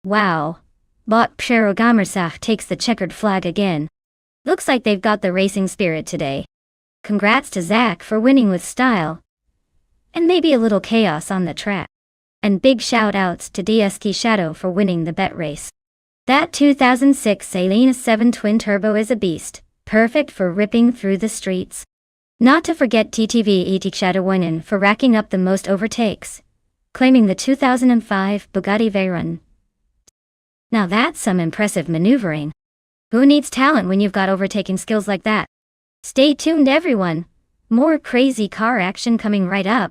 Wow. Bot Przerogamer takes the checkered flag again. Looks like they've got the racing spirit today. Congrats to Zach for winning with style. And maybe a little chaos on the track. And big shout outs to DSK Shadow for winning the bet race. That 2006 Alina 7 twin turbo is a beast, perfect for ripping through the streets. Not to forget TTV ET Shadow for racking up the most overtakes, claiming the 2005 Bugatti Veyron. Now that's some impressive maneuvering. Who needs talent when you've got overtaking skills like that? Stay tuned everyone, more crazy car action coming right up.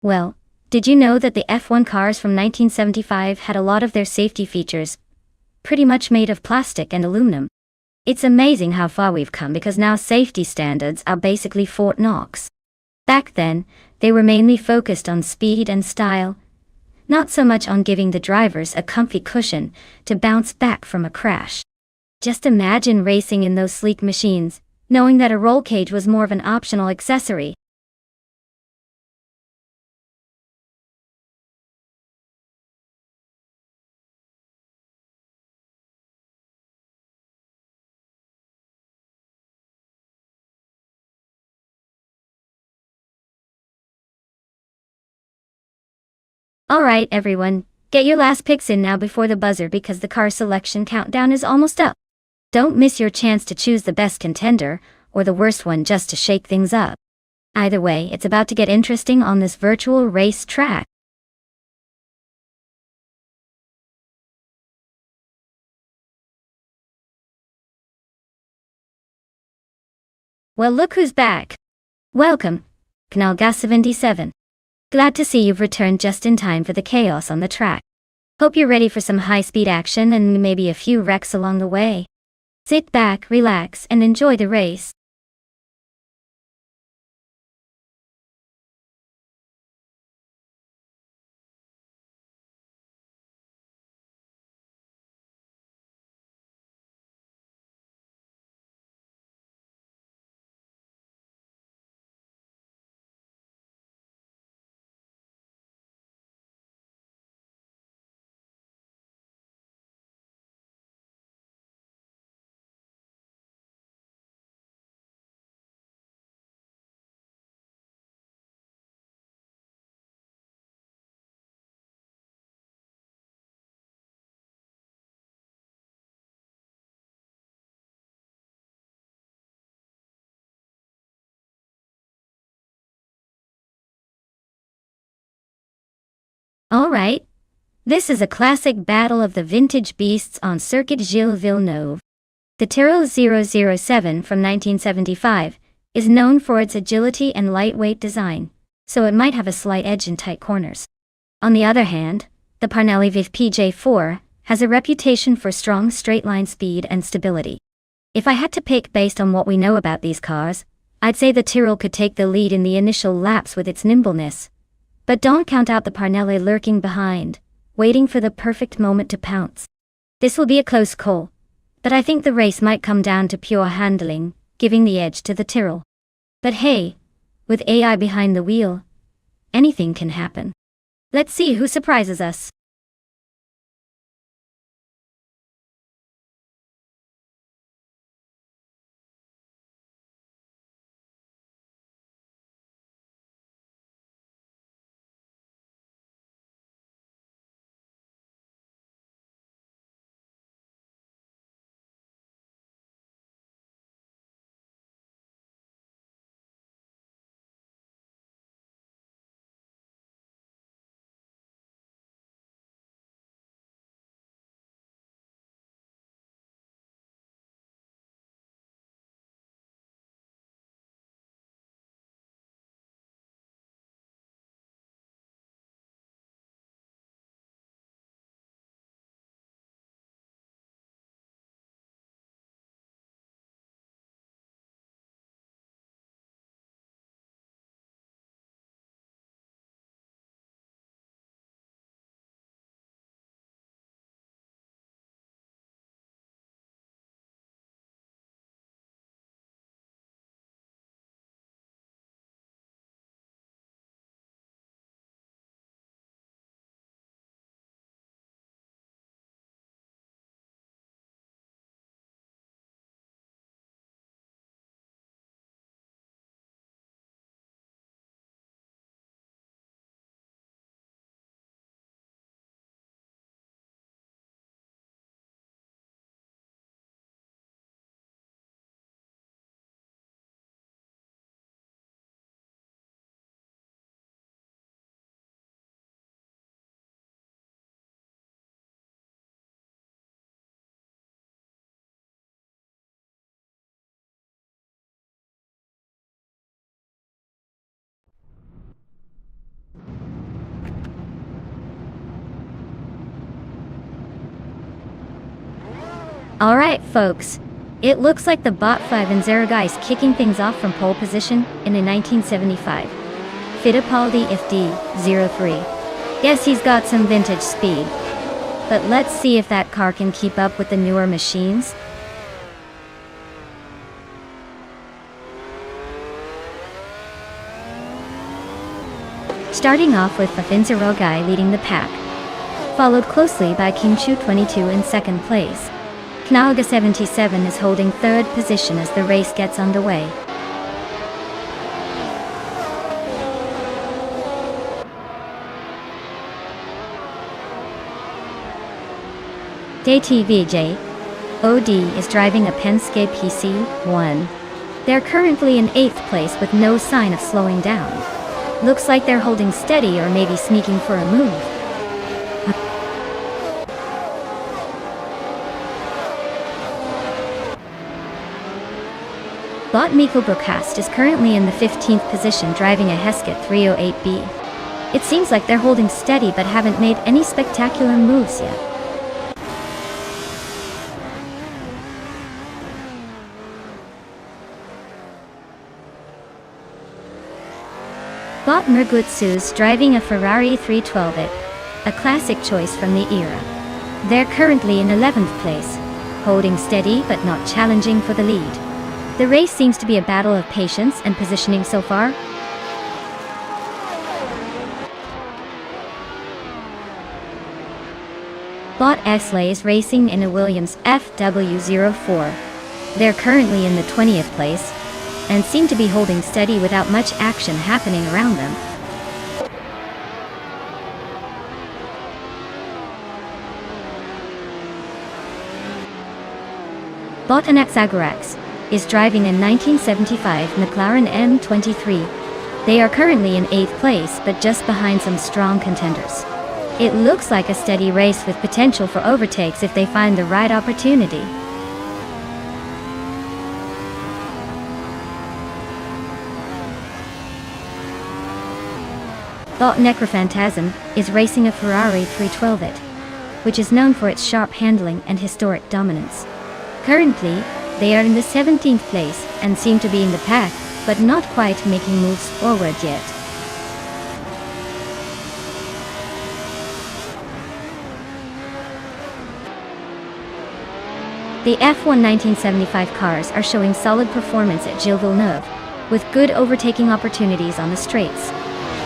Well, did you know that the F1 cars from 1975 had a lot of their safety features pretty much made of plastic and aluminum? It's amazing how far we've come because now safety standards are basically Fort Knox. Back then, they were mainly focused on speed and style, not so much on giving the drivers a comfy cushion to bounce back from a crash. Just imagine racing in those sleek machines, knowing that a roll cage was more of an optional accessory. Alright everyone, get your last picks in now before the buzzer because the car selection countdown is almost up. Don't miss your chance to choose the best contender, or the worst one just to shake things up. Either way, it's about to get interesting on this virtual race track. Well, look who's back. Welcome, Knalga77. Glad to see you've returned just in time for the chaos on the track. Hope you're ready for some high-speed action and maybe a few wrecks along the way. Sit back, relax, and enjoy the race. Alright. This is a classic battle of the vintage beasts on Circuit Gilles Villeneuve. The Tyrrell 007 from 1975 is known for its agility and lightweight design, so it might have a slight edge in tight corners. On the other hand, the Parnelli Viv PJ4 has a reputation for strong straight-line speed and stability. If I had to pick based on what we know about these cars, I'd say the Tyrrell could take the lead in the initial laps with its nimbleness. But don't count out the Parnelli lurking behind, waiting for the perfect moment to pounce. This will be a close call, but I think the race might come down to pure handling, giving the edge to the Tyrrell. But hey, with AI behind the wheel, anything can happen. Let's see who surprises us. Alright folks, it looks like the Bot 5 and 0 guy is kicking things off from pole position in a 1975 Fittipaldi FD03. Yes, he's got some vintage speed, but let's see if that car can keep up with the newer machines. Starting off with the Finzero guy leading the pack, followed closely by Kimchu 22 in second place. Knauga 77 is holding third position as the race gets underway. DTVJ OD is driving a Penske PC1. They're currently in 8th place with no sign of slowing down. Looks like they're holding steady or maybe sneaking for a move. Bot Mikko Brokast is currently in the 15th position driving a Heskett 308B. It seems like they're holding steady but haven't made any spectacular moves yet. Bot Mergutsu's driving a Ferrari 312it, a classic choice from the era. They're currently in 11th place, holding steady but not challenging for the lead. The race seems to be a battle of patience and positioning so far. Bot Exley is racing in a Williams FW04. They're currently in the 20th place, and seem to be holding steady without much action happening around them. Bot Anaxagorax is driving a 1975 McLaren M23. They are currently in 8th place but just behind some strong contenders. It looks like a steady race with potential for overtakes if they find the right opportunity. Bot Necrophantasm is racing a Ferrari 312it, which is known for its sharp handling and historic dominance. Currently, they are in the 17th place and seem to be in the pack, but not quite making moves forward yet. The F1 1975 cars are showing solid performance at Gilles Villeneuve, with good overtaking opportunities on the straights.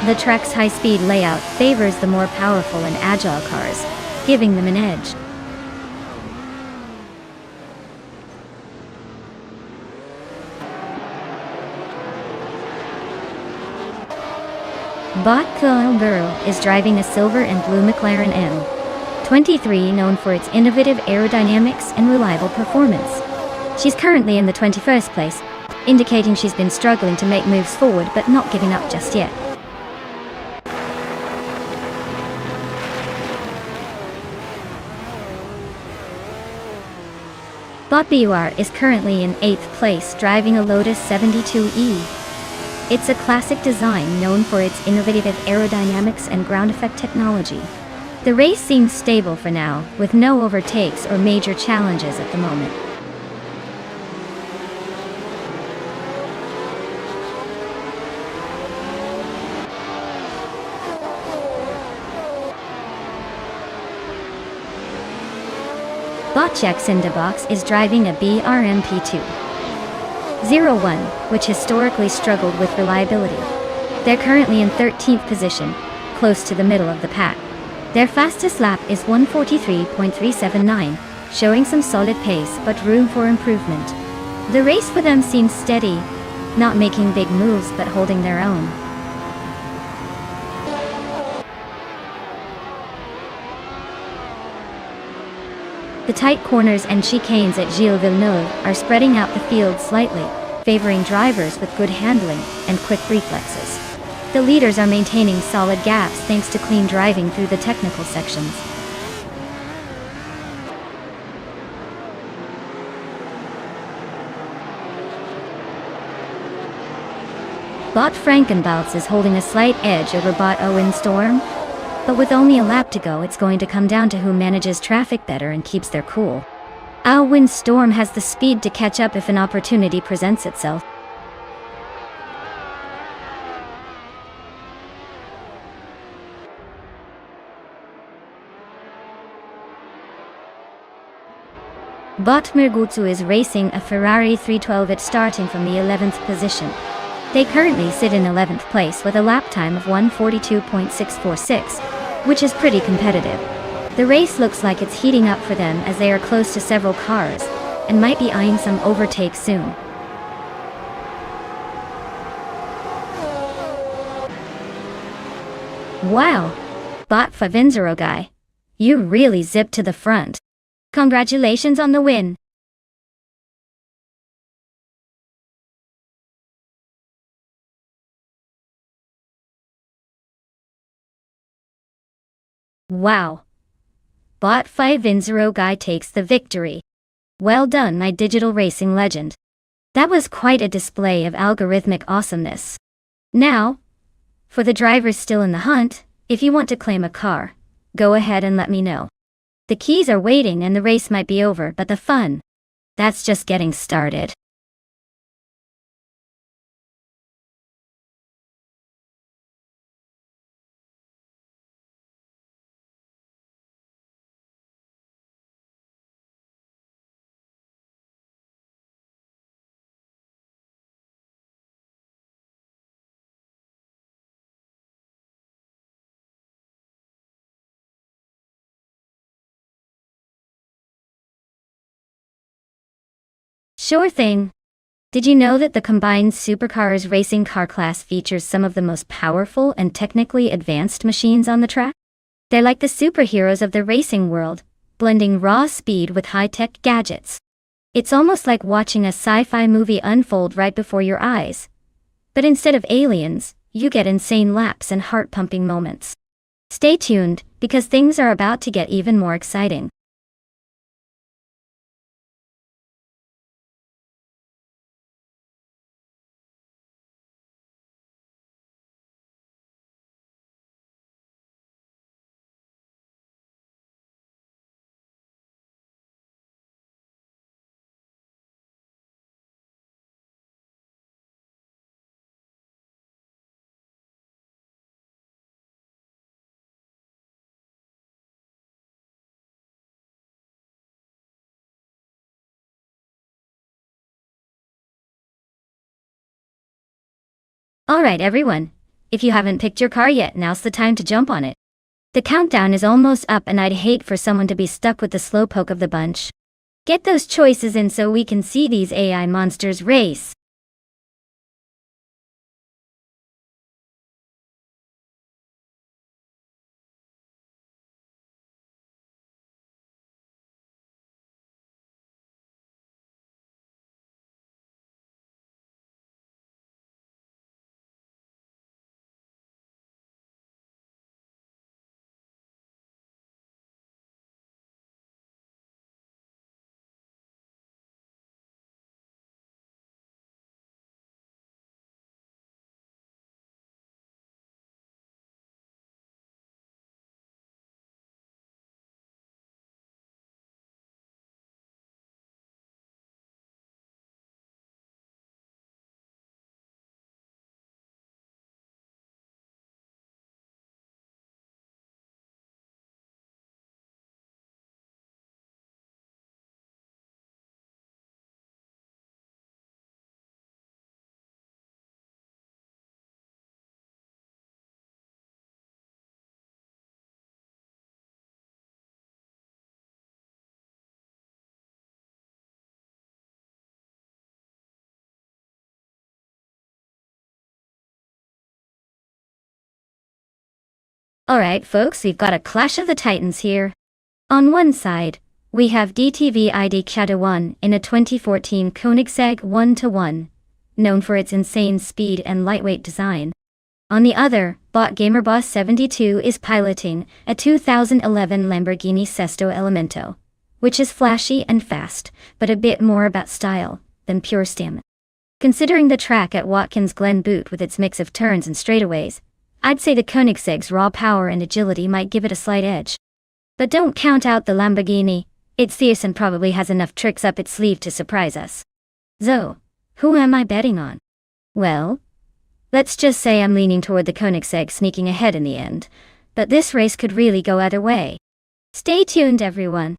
The track's high-speed layout favors the more powerful and agile cars, giving them an edge. Bot Kilburo is driving a silver and blue McLaren M23 known for its innovative aerodynamics and reliable performance. She's currently in the 21st place, indicating she's been struggling to make moves forward but not giving up just yet. Bot BUR is currently in 8th place driving a Lotus 72E. It's a classic design known for its innovative aerodynamics and ground effect technology. The race seems stable for now, with no overtakes or major challenges at the moment. Botchek Cinderbox is driving a BRMP2 01, which historically struggled with reliability. They're currently in 13th position, close to the middle of the pack. Their fastest lap is 1:43.379, showing some solid pace but room for improvement. The race for them seems steady, not making big moves but holding their own. The tight corners and chicanes at Gilles Villeneuve are spreading out the field slightly, favoring drivers with good handling and quick reflexes. The leaders are maintaining solid gaps thanks to clean driving through the technical sections. Bot Frankenbalz is holding a slight edge over Bot Owen Storm, but with only a lap to go it's going to come down to who manages traffic better and keeps their cool. Our windstorm has the speed to catch up if an opportunity presents itself. Bot Mirgutsu is racing a Ferrari 312 at starting from the 11th position. They currently sit in 11th place with a lap time of 1:42.646, which is pretty competitive. The race looks like it's heating up for them as they are close to several cars, and might be eyeing some overtake soon. Wow! Bot Favenzero guy. You really zipped to the front. Congratulations on the win! Wow! Bot 5-0 guy takes the victory. Well done, my digital racing legend. That was quite a display of algorithmic awesomeness. Now, for the drivers still in the hunt, if you want to claim a car, go ahead and let me know. The keys are waiting and the race might be over, but the fun, that's just getting started. Sure thing. Did you know that the combined supercars racing car class features some of the most powerful and technically advanced machines on the track? They're like the superheroes of the racing world, blending raw speed with high-tech gadgets. It's almost like watching a sci-fi movie unfold right before your eyes. But instead of aliens, you get insane laps and heart-pumping moments. Stay tuned, because things are about to get even more exciting. Alright everyone, if you haven't picked your car yet, now's the time to jump on it. The countdown is almost up and I'd hate for someone to be stuck with the slowpoke of the bunch. Get those choices in so we can see these AI monsters race. Alright folks, we've got a clash of the titans here. On one side, we have DTV ID Kata 1 in a 2014 Koenigsegg 1-1, known for its insane speed and lightweight design. On the other, Bot GamerBoss 72 is piloting a 2011 Lamborghini Sesto Elemento, which is flashy and fast, but a bit more about style than pure stamina. Considering the track at Watkins Glen Butte with its mix of turns and straightaways, I'd say the Koenigsegg's raw power and agility might give it a slight edge. But don't count out the Lamborghini, It's fierce and probably has enough tricks up its sleeve to surprise us. So, who am I betting on? Well, let's just say I'm leaning toward the Koenigsegg sneaking ahead in the end, but this race could really go either way. Stay tuned, everyone.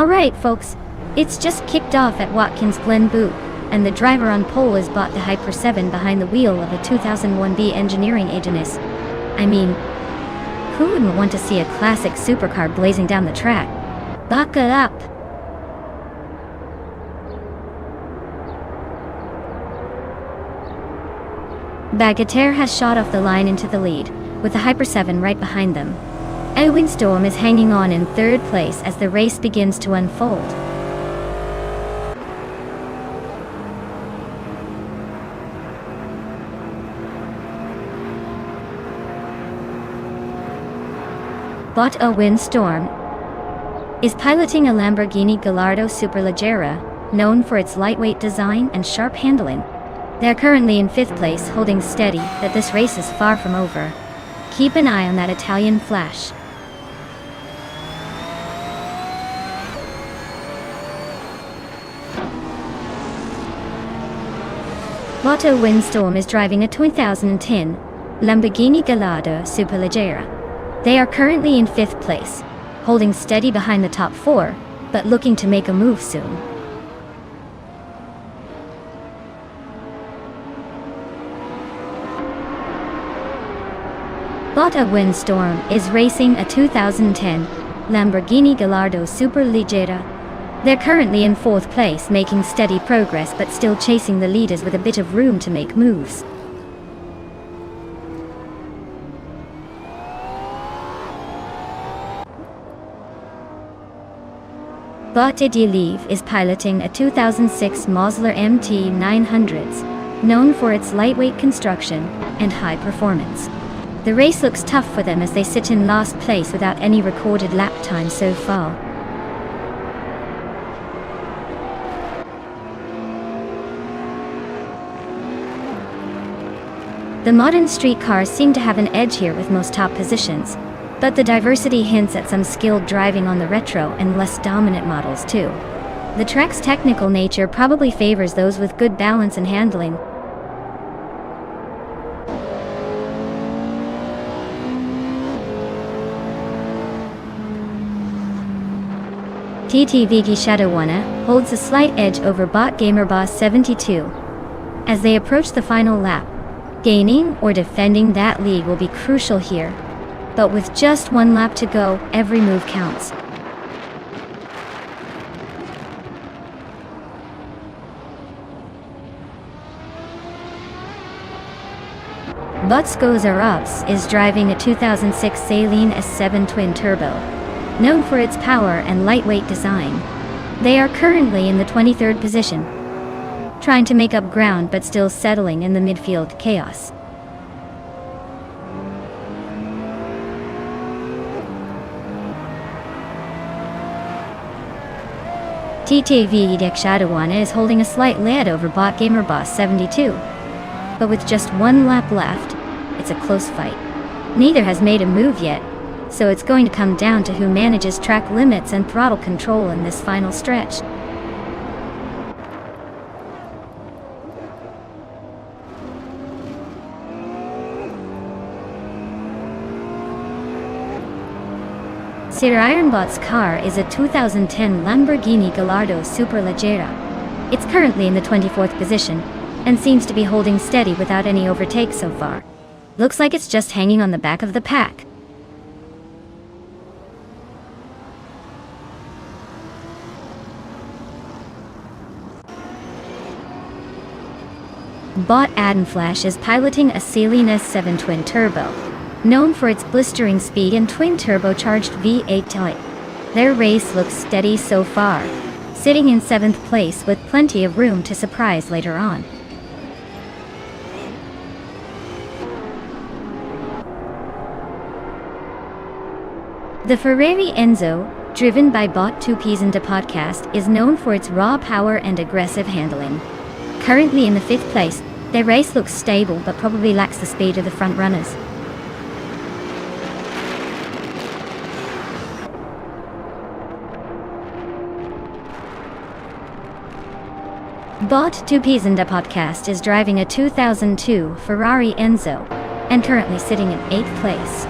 Alright folks, it's just kicked off at Watkins Glen Boot, and the driver on pole is bought the Hyper 7 behind the wheel of a 2001B engineering Agenus. I mean, who wouldn't want to see a classic supercar blazing down the track? Buckle up! Bagatelle has shot off the line into the lead, with the Hyper 7 right behind them. Windstorm is hanging on in third place as the race begins to unfold. Windstorm is piloting a Lamborghini Gallardo Superleggera, known for its lightweight design and sharp handling. They're currently in 5th place, holding steady that this race is far from over. Keep an eye on that Italian flash. Windstorm is driving a 2010 Lamborghini Gallardo Superleggera. They are currently in 5th place, holding steady behind the top 4, but looking to make a move soon. Windstorm is racing a 2010 Lamborghini Gallardo Superleggera. They're currently in 4th place, making steady progress but still chasing the leaders with a bit of room to make moves. Leaf is piloting a 2006 Mosler MT 900s, known for its lightweight construction and high performance. The race looks tough for them as they sit in last place without any recorded lap time so far. The modern street cars seem to have an edge here with most top positions, but the diversity hints at some skilled driving on the retro and less dominant models too. The track's technical nature probably favors those with good balance and handling. TT Vigi Shadowwana holds a slight edge over Bot Gamer Boss 72. As they approach the final lap, Gaining or defending that lead will be crucial here, but with just one lap to go, every move counts. Butskos is driving a 2006 Saleen S7 twin-turbo, known for its power and lightweight design. They are currently in the 23rd position, trying to make up ground but still settling in the midfield chaos. TTV Dekshadawana is holding a slight lead over Bot Gamer Boss 72, but with just one lap left, it's a close fight. Neither has made a move yet, so it's going to come down to who manages track limits and throttle control in this final stretch. Sir Ironbot's car is a 2010 Lamborghini Gallardo Superleggera. It's currently in the 24th position, and seems to be holding steady without any overtakes so far. Looks like it's just hanging on the back of the pack. Bot Adenflash is piloting a Saleen S7 twin-turbo, known for its blistering speed and twin-turbocharged V8 type. Their race looks steady so far, sitting in 7th place with plenty of room to surprise later on. The Ferrari Enzo, driven by Bot 2Ps and the podcast, is known for its raw power and aggressive handling. Currently in the 5th place, their race looks stable but probably lacks the speed of the front runners. Bot 2Ps and the podcast is driving a 2002 Ferrari Enzo and currently sitting in 8th place.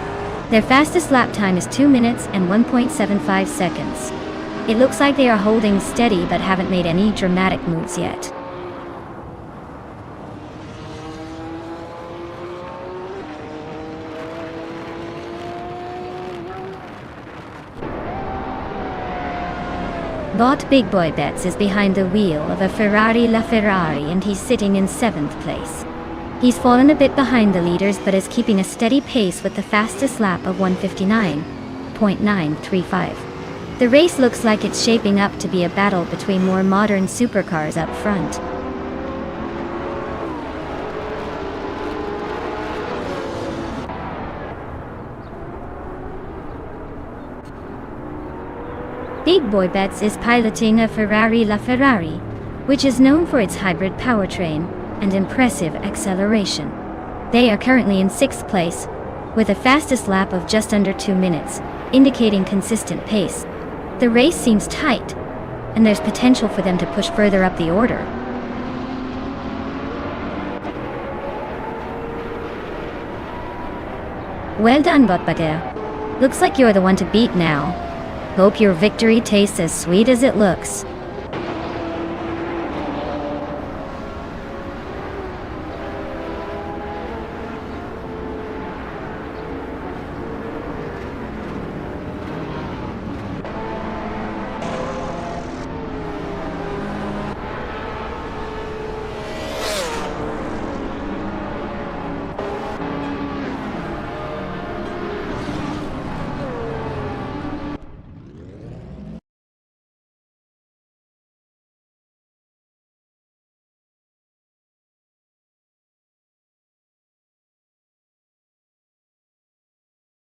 Their fastest lap time is 2 minutes and 1.75 seconds. It looks like they are holding steady but haven't made any dramatic moves yet. Bot Big Boy Bets is behind the wheel of a Ferrari LaFerrari and he's sitting in 7th place. He's fallen a bit behind the leaders but is keeping a steady pace with the fastest lap of 1:59.935. The race looks like it's shaping up to be a battle between more modern supercars up front. Big Boy Bets is piloting a Ferrari LaFerrari, which is known for its hybrid powertrain and impressive acceleration. They are currently in 6th place, with a fastest lap of just under 2 minutes, indicating consistent pace. The race seems tight, and there's potential for them to push further up the order. Well done, Botbagger. Looks like you're the one to beat now. Hope your victory tastes as sweet as it looks.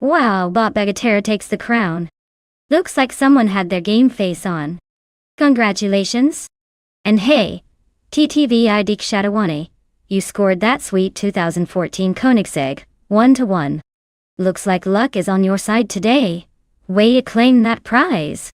Wow, Bot Bagatera takes the crown. Looks like someone had their game face on. Congratulations. And hey, TTVI Dikshadawane, you scored that sweet 2014 Koenigsegg, 1-1. Looks like luck is on your side today. Way to claim that prize.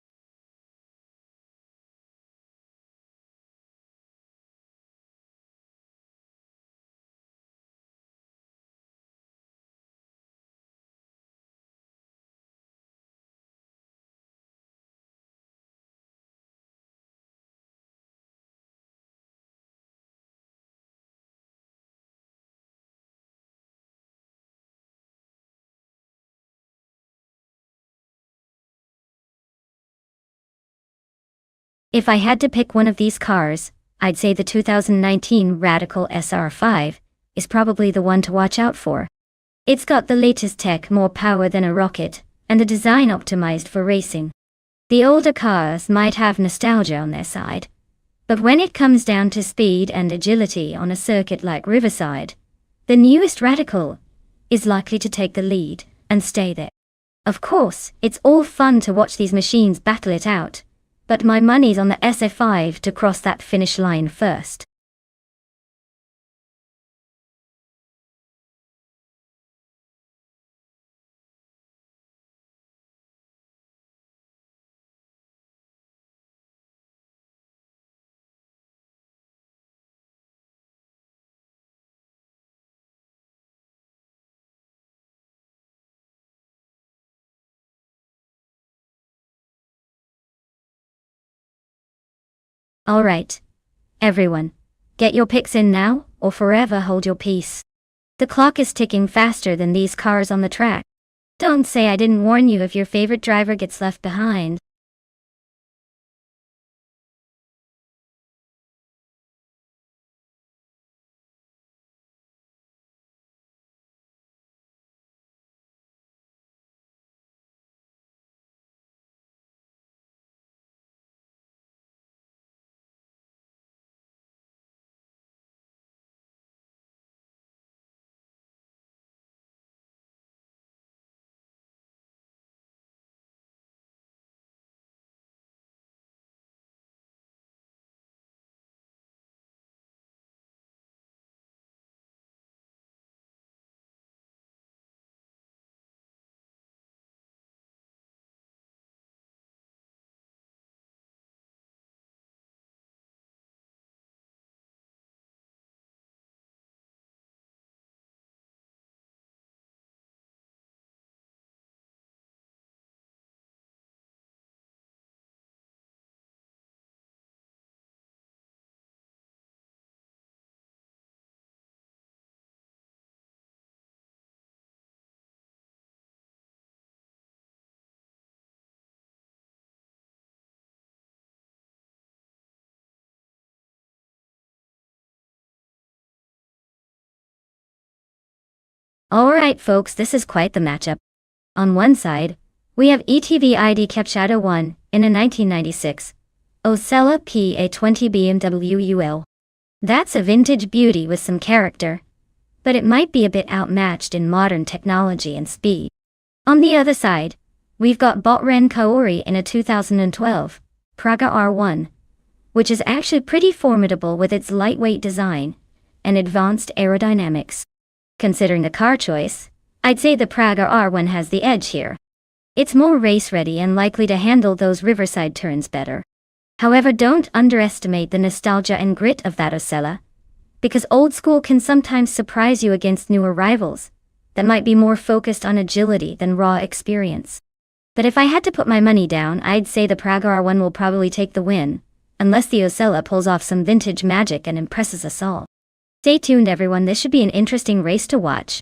If I had to pick one of these cars, I'd say the 2019 Radical SR5 is probably the one to watch out for. It's got the latest tech, more power than a rocket, and a design optimized for racing. The older cars might have nostalgia on their side, but when it comes down to speed and agility on a circuit like Riverside, the newest Radical is likely to take the lead and stay there. Of course, it's all fun to watch these machines battle it out, but my money's on the SF5 to cross that finish line first. Alright, everyone, get your picks in now, or forever hold your peace. The clock is ticking faster than these cars on the track. Don't say I didn't warn you if your favorite driver gets left behind. Alright folks, this is quite the matchup. On one side, we have ETV ID Capshadow 1 in a 1996 Osella PA20 BMW UL. That's a vintage beauty with some character, but it might be a bit outmatched in modern technology and speed. On the other side, we've got Botren Kaori in a 2012 Praga R1, which is actually pretty formidable with its lightweight design and advanced aerodynamics. Considering the car choice, I'd say the Praga R1 has the edge here. It's more race-ready and likely to handle those riverside turns better. However, don't underestimate the nostalgia and grit of that Osella, because old school can sometimes surprise you against newer rivals that might be more focused on agility than raw experience. But if I had to put my money down, I'd say the Praga R1 will probably take the win, unless the Osella pulls off some vintage magic and impresses us all. Stay tuned everyone, this should be an interesting race to watch.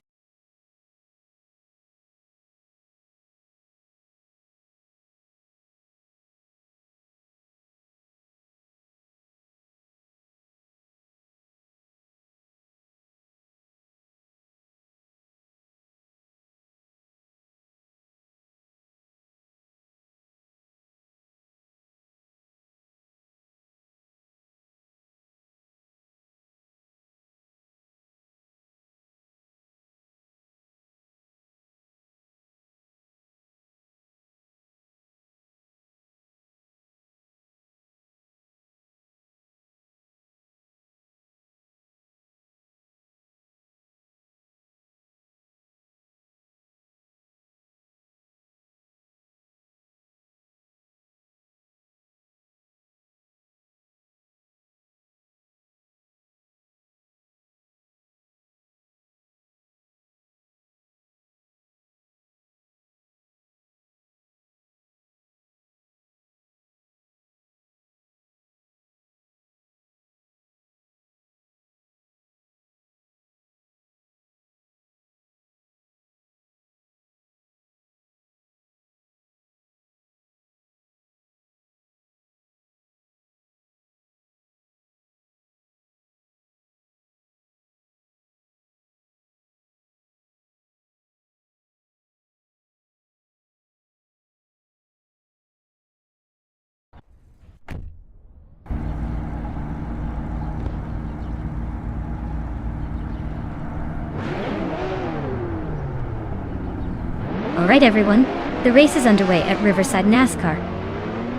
Alright everyone, the race is underway at Riverside NASCAR.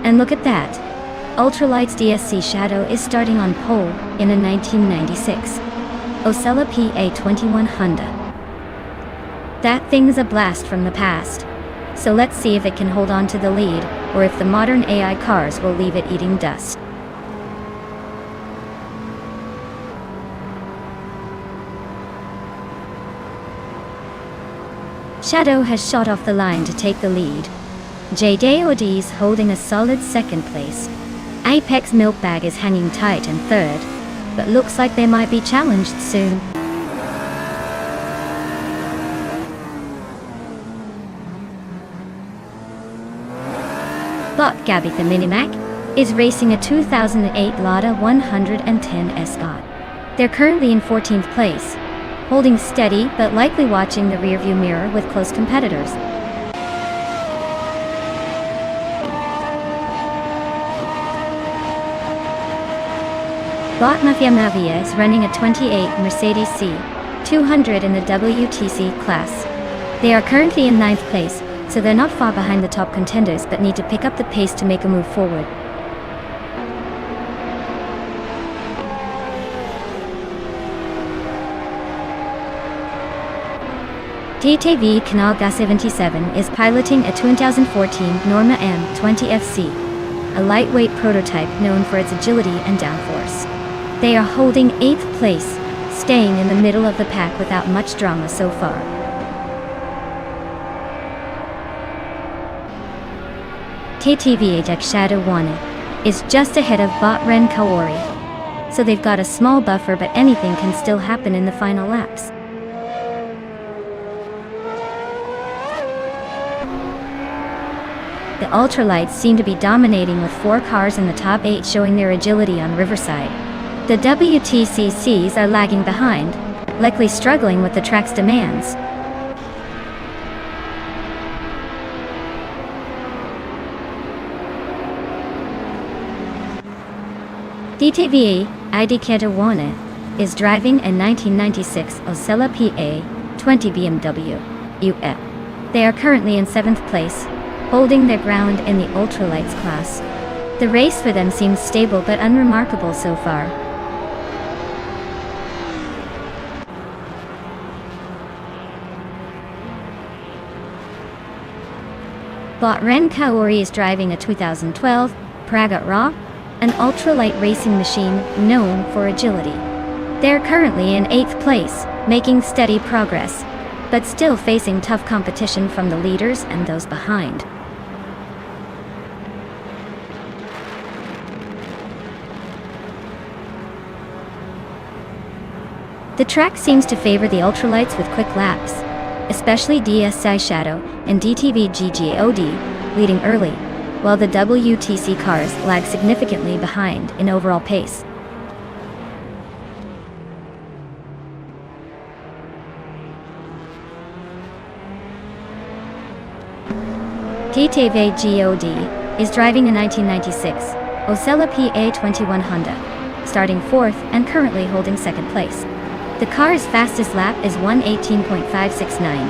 And look at that. Ultralight's DSC Shadow is starting on pole in a 1996 Osella PA21 Honda. That thing's a blast from the past. So let's see if it can hold on to the lead, or if the modern AI cars will leave it eating dust. Shadow has shot off the line to take the lead. JDOD's holding a solid second place. Apex Milkbag is hanging tight in third, but looks like they might be challenged soon. Bot Gabby the Minimac is racing a 2008 Lada 110 S. They're currently in 14th place, holding steady but likely watching the rearview mirror with close competitors. Bot Mafia Mavia is running a 28 Mercedes C200 in the WTC class. They are currently in 9th place, so they're not far behind the top contenders but need to pick up the pace to make a move forward. DTV Canal Gas 77 is piloting a 2014 Norma M20FC, a lightweight prototype known for its agility and downforce. They are holding 8th place, staying in the middle of the pack without much drama so far. KTV Ajax Shadow Wana is just ahead of Bot Ren Kaori, so they've got a small buffer, but anything can still happen in the final laps. The ultralights seem to be dominating with 4 cars in the top 8 showing their agility on Riverside. The WTCCs are lagging behind, likely struggling with the track's demands. DTVA ID Ketawana is driving a 1996 Osella PA20 BMW UE. They are currently in 7th place, holding their ground in the ultralights class. The race for them seems stable but unremarkable so far. Bot Ren Kaori is driving a 2012 Praga Raw, an ultralight racing machine known for agility. They're currently in 8th place, making steady progress, but still facing tough competition from the leaders and those behind. The track seems to favor the ultralights with quick laps, especially DSI Shadow and DTV GGOD leading early, while the WTC cars lag significantly behind in overall pace. TTV GOD is driving a 1996 Osella PA21 Honda, starting 4th and currently holding 2nd place. The car's fastest lap is 1:18.569,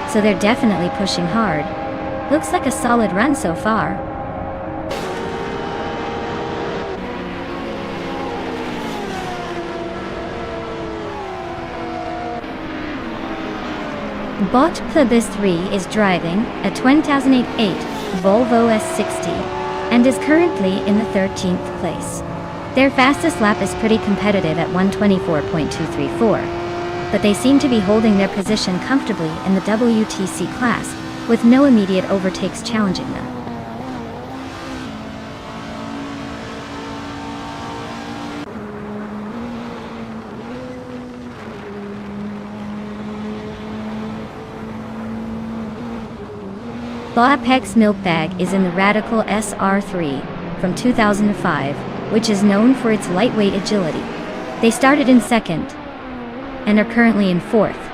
so they're definitely pushing hard. Looks like a solid run so far. Bot Plebis 3 is driving a 2008 Volvo S60 and is currently in the 13th place. Their fastest lap is pretty competitive at 1:24.234, but they seem to be holding their position comfortably in the WTC class, with no immediate overtakes challenging them. Apex Milkbag is in the Radical SR3 from 2005, which is known for its lightweight agility. They started in 2nd and are currently in 4th.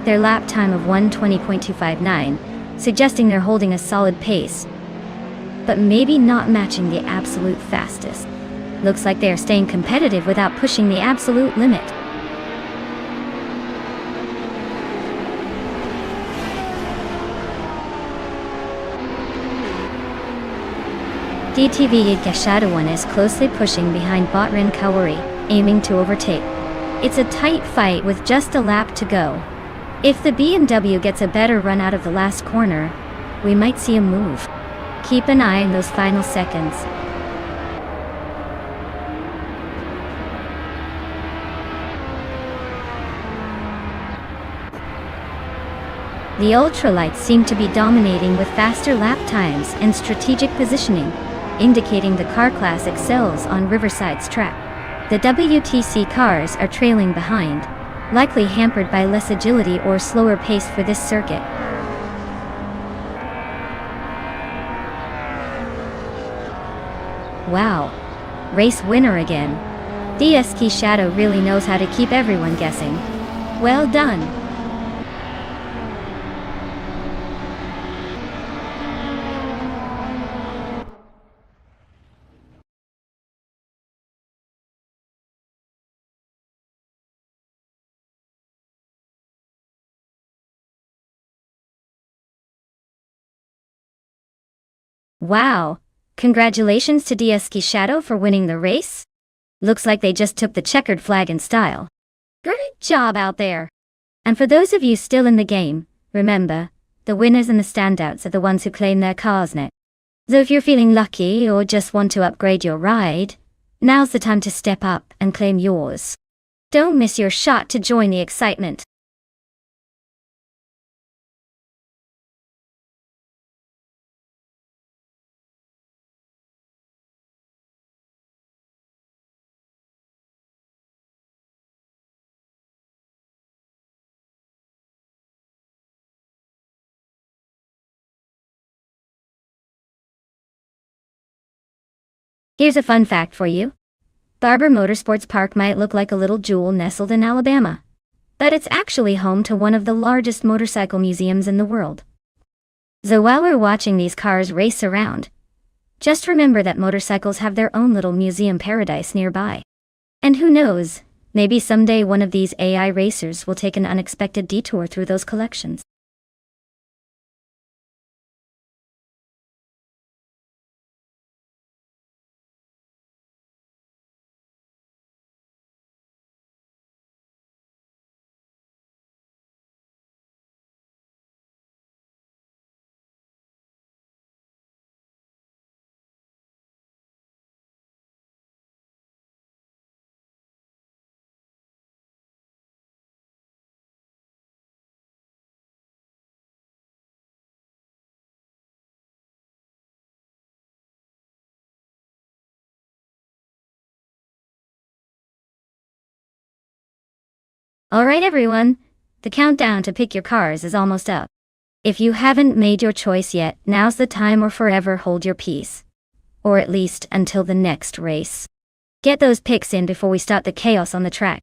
Their lap time of 1:20.259, suggesting they're holding a solid pace, but maybe not matching the absolute fastest. Looks like they are staying competitive without pushing the absolute limit. DTV Shadow is closely pushing behind Botrin Kauri, aiming to overtake. It's a tight fight with just a lap to go. If the BMW gets a better run out of the last corner, we might see a move. Keep an eye on those final seconds. The ultralights seem to be dominating with faster lap times and strategic positioning, indicating the car class excels on Riverside's track. The WTC cars are trailing behind, likely hampered by less agility or slower pace for this circuit. Wow. Race winner again. DSK Shadow really knows how to keep everyone guessing. Well done. Wow. Congratulations to DSK Shadow for winning the race. Looks like they just took the checkered flag in style. Great job out there. And for those of you still in the game, remember, the winners and the standouts are the ones who claim their cars next. So if you're feeling lucky or just want to upgrade your ride, now's the time to step up and claim yours. Don't miss your shot to join the excitement. Here's a fun fact for you. Barber Motorsports Park might look like a little jewel nestled in Alabama, but it's actually home to one of the largest motorcycle museums in the world. So while we're watching these cars race around, just remember that motorcycles have their own little museum paradise nearby. And who knows, maybe someday one of these AI racers will take an unexpected detour through those collections. Alright everyone, the countdown to pick your cars is almost up. If you haven't made your choice yet, now's the time or forever hold your peace. Or at least until the next race. Get those picks in before we start the chaos on the track.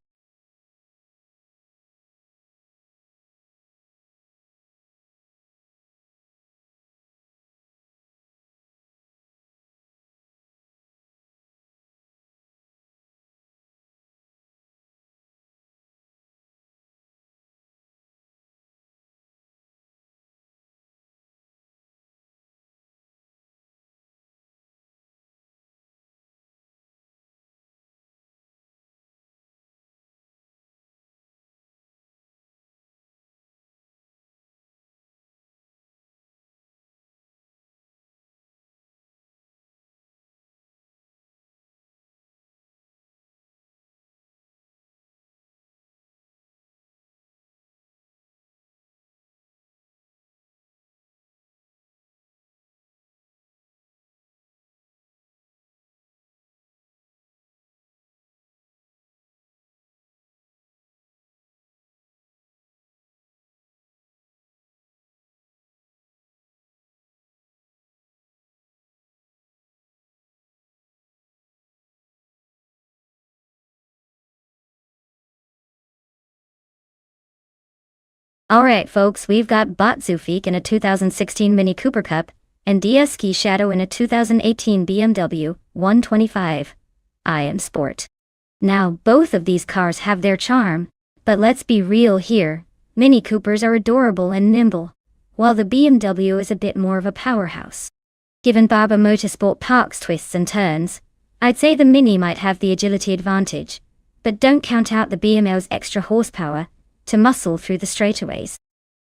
Alright folks, we've got Zufik in a 2016 Mini Cooper Cup, and DSK Shadow in a 2018 BMW 125 IM Sport. Now, both of these cars have their charm, but let's be real here, Mini Coopers are adorable and nimble, while the BMW is a bit more of a powerhouse. Given Barber Motorsport Park's twists and turns, I'd say the Mini might have the agility advantage, but don't count out the BMW's extra horsepower to muscle through the straightaways.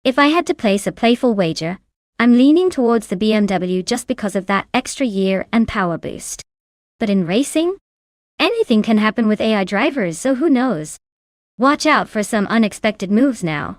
If I had to place a playful wager, I'm leaning towards the BMW just because of that extra year and power boost. But in racing, anything can happen with AI drivers, so who knows? Watch out for some unexpected moves now.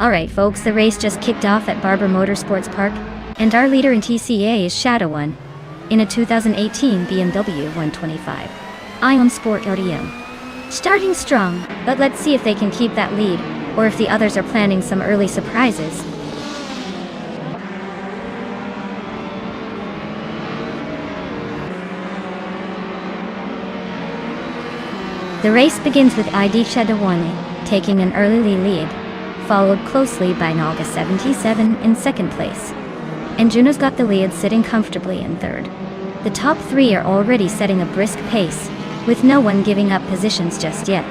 Alright folks, the race just kicked off at Barber Motorsports Park, and our leader in TCA is Shadow One, in a 2018 BMW 125 Ion Sport RDM. Starting strong, but let's see if they can keep that lead, or if the others are planning some early surprises. The race begins with ID Shadow One taking an early lead, followed closely by Naga 77 in second place. And Juno's got the lead, sitting comfortably in third. The top three are already setting a brisk pace, with no one giving up positions just yet.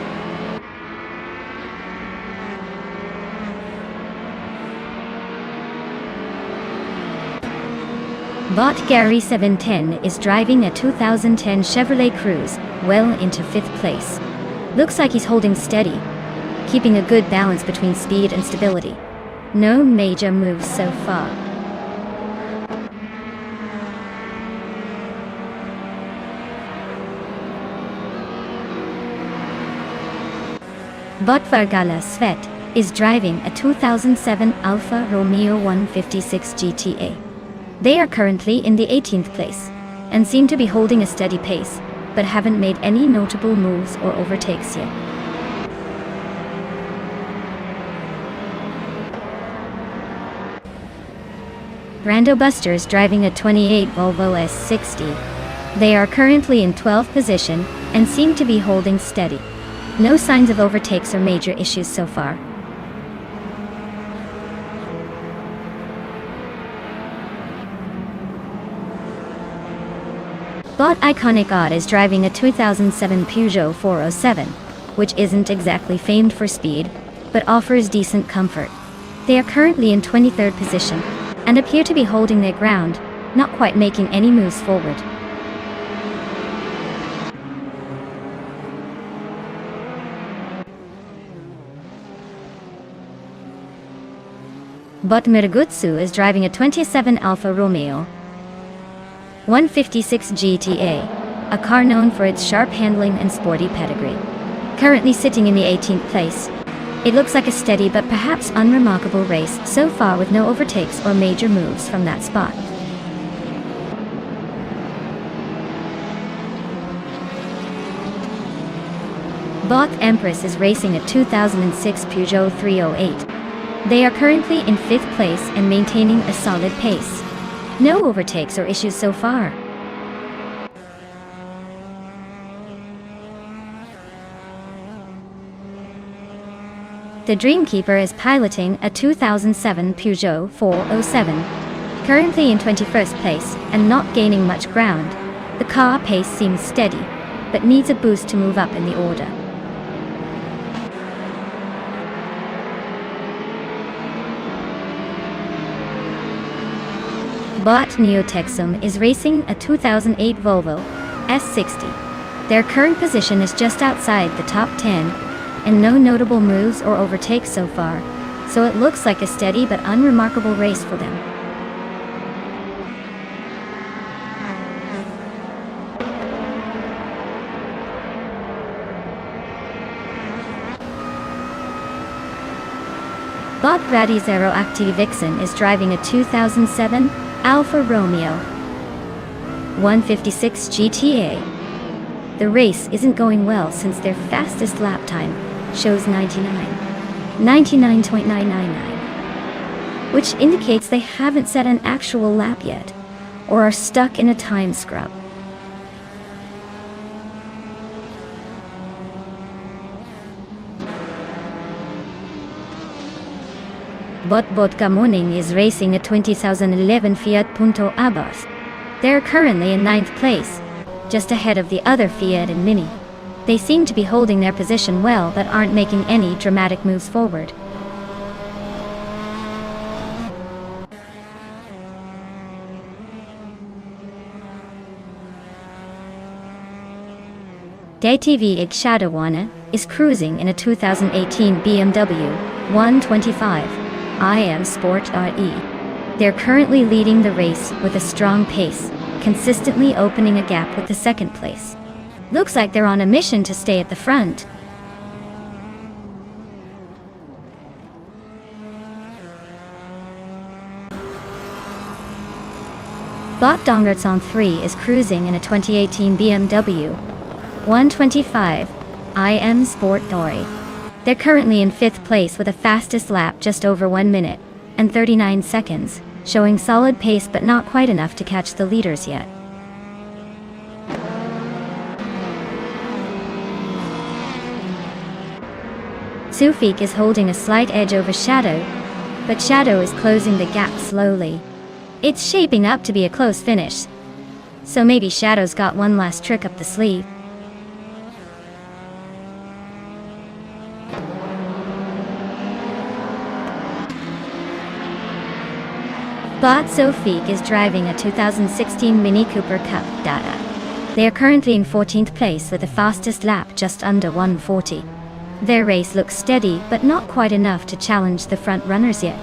Bot Gary 710 is driving a 2010 Chevrolet Cruze, well into fifth place. Looks like he's holding steady, keeping a good balance between speed and stability. No major moves so far. Bot Vargala Svet is driving a 2007 Alfa Romeo 156 GTA. They are currently in the 18th place, and seem to be holding a steady pace, but haven't made any notable moves or overtakes yet. Brando Buster is driving a 28 Volvo S60. They are currently in 12th position, and seem to be holding steady. No signs of overtakes or major issues so far. Bot Iconic Odd is driving a 2007 Peugeot 407, which isn't exactly famed for speed, but offers decent comfort. They are currently in 23rd position, and appear to be holding their ground, not quite making any moves forward. Bot Miragutsu is driving a 27 Alfa Romeo 156 GTA, a car known for its sharp handling and sporty pedigree. Currently sitting in the 18th place, It looks like a steady but perhaps unremarkable race so far, with no overtakes or major moves from that spot. Bot Empress is racing a 2006 Peugeot 308. They are currently in 5th place and maintaining a solid pace. No overtakes or issues so far. The Dreamkeeper is piloting a 2007 Peugeot 407. Currently in 21st place and not gaining much ground, the car pace seems steady, but needs a boost to move up in the order. Bot Neotexum is racing a 2008 Volvo S60. Their current position is just outside the top 10, and no notable moves or overtakes so far, so it looks like a steady but unremarkable race for them. Bot Raddy Zero Active Vixen is driving a 2007 Alfa Romeo 156 GTA. The race isn't going well since their fastest lap time shows 99.999, which indicates they haven't set an actual lap yet, or are stuck in a time scrub. Bot Kamuning is racing a 2011 Fiat Punto Abarth. They're currently in 9th place, just ahead of the other Fiat and Mini. They seem to be holding their position well but aren't making any dramatic moves forward. DTV Shadowwana is cruising in a 2018 BMW 125 IM Sport RE. They're currently leading the race with a strong pace, consistently opening a gap with the 2nd place. Looks like they're on a mission to stay at the front. Bot Dongertson 3 is cruising in a 2018 BMW 125 IM Sport Dory. They're currently in 5th place with a fastest lap just over 1 minute and 39 seconds, showing solid pace but not quite enough to catch the leaders yet. Sufik is holding a slight edge over Shadow, but Shadow is closing the gap slowly. It's shaping up to be a close finish, so maybe Shadow's got one last trick up the sleeve. Bot Sofik is driving a 2016 Mini Cooper Cup Dada. They are currently in 14th place with the fastest lap just under 140. Their race looks steady but not quite enough to challenge the front runners yet.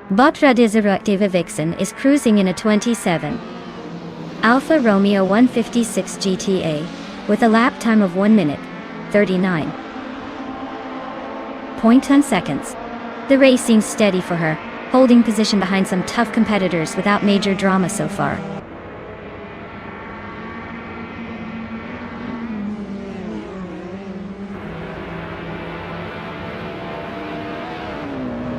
Bot Radizeractiva Vixen is cruising in a 27 Alfa Romeo 156 GTA with a lap time of 1 minute, 39.10 seconds. The race seems steady for her, holding position behind some tough competitors without major drama so far.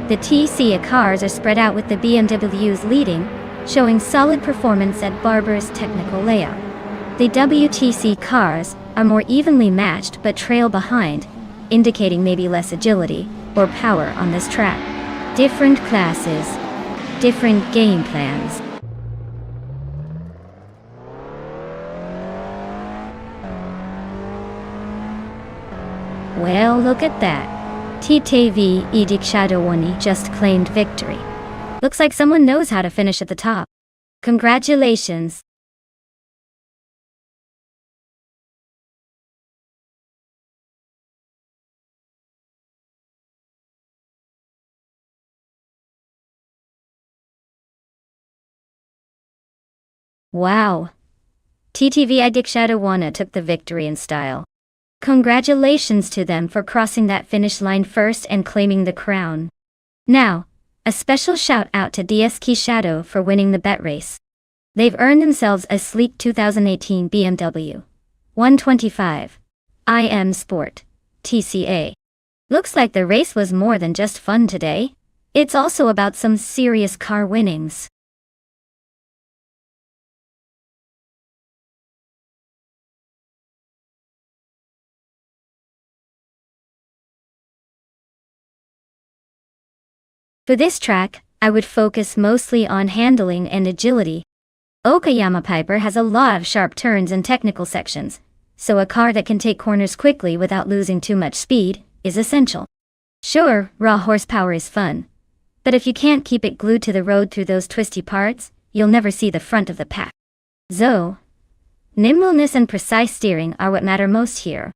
The TC cars are spread out with the BMWs leading, showing solid performance at barbarous technical layout. The WTC cars are more evenly matched but trail behind, indicating maybe less agility or power on this track. Different classes, different game plans. Well, look at that. TTV Edik Shadowwani just claimed victory. Looks like someone knows how to finish at the top. Congratulations. Wow. TTV Shadowana took the victory in style. Congratulations to them for crossing that finish line first and claiming the crown. Now, a special shout out to DSK Shadow for winning the bet race. They've earned themselves a sleek 2018 BMW 125 IM Sport TCA. Looks like the race was more than just fun today. It's also about some serious car winnings. For this track, I would focus mostly on handling and agility. Okayama Piper has a lot of sharp turns and technical sections, so a car that can take corners quickly without losing too much speed is essential. Sure, raw horsepower is fun, but if you can't keep it glued to the road through those twisty parts, you'll never see the front of the pack. So, nimbleness and precise steering are what matter most here.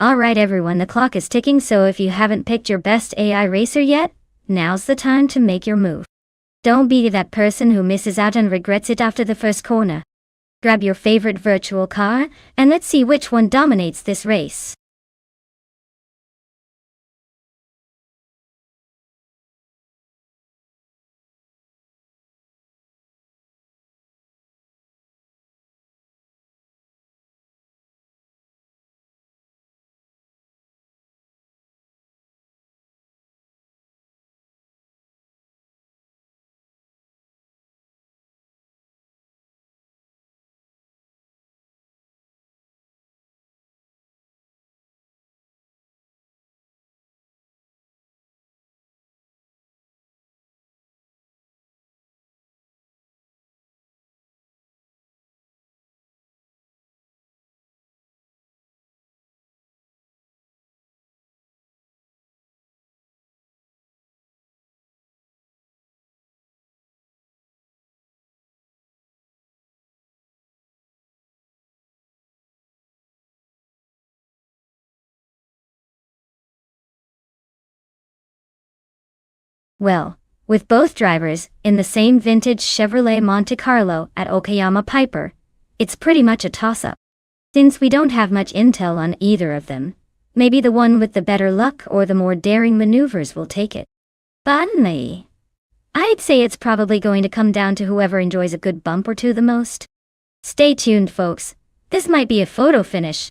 Alright everyone, the clock is ticking, so if you haven't picked your best AI racer yet, now's the time to make your move. Don't be that person who misses out and regrets it after the first corner. Grab your favorite virtual car, and let's see which one dominates this race. Well, with both drivers in the same vintage Chevrolet Monte Carlo at Okayama Piper, it's pretty much a toss-up. Since we don't have much intel on either of them, maybe the one with the better luck or the more daring maneuvers will take it. But me, I'd say it's probably going to come down to whoever enjoys a good bump or two the most. Stay tuned, folks. This might be a photo finish.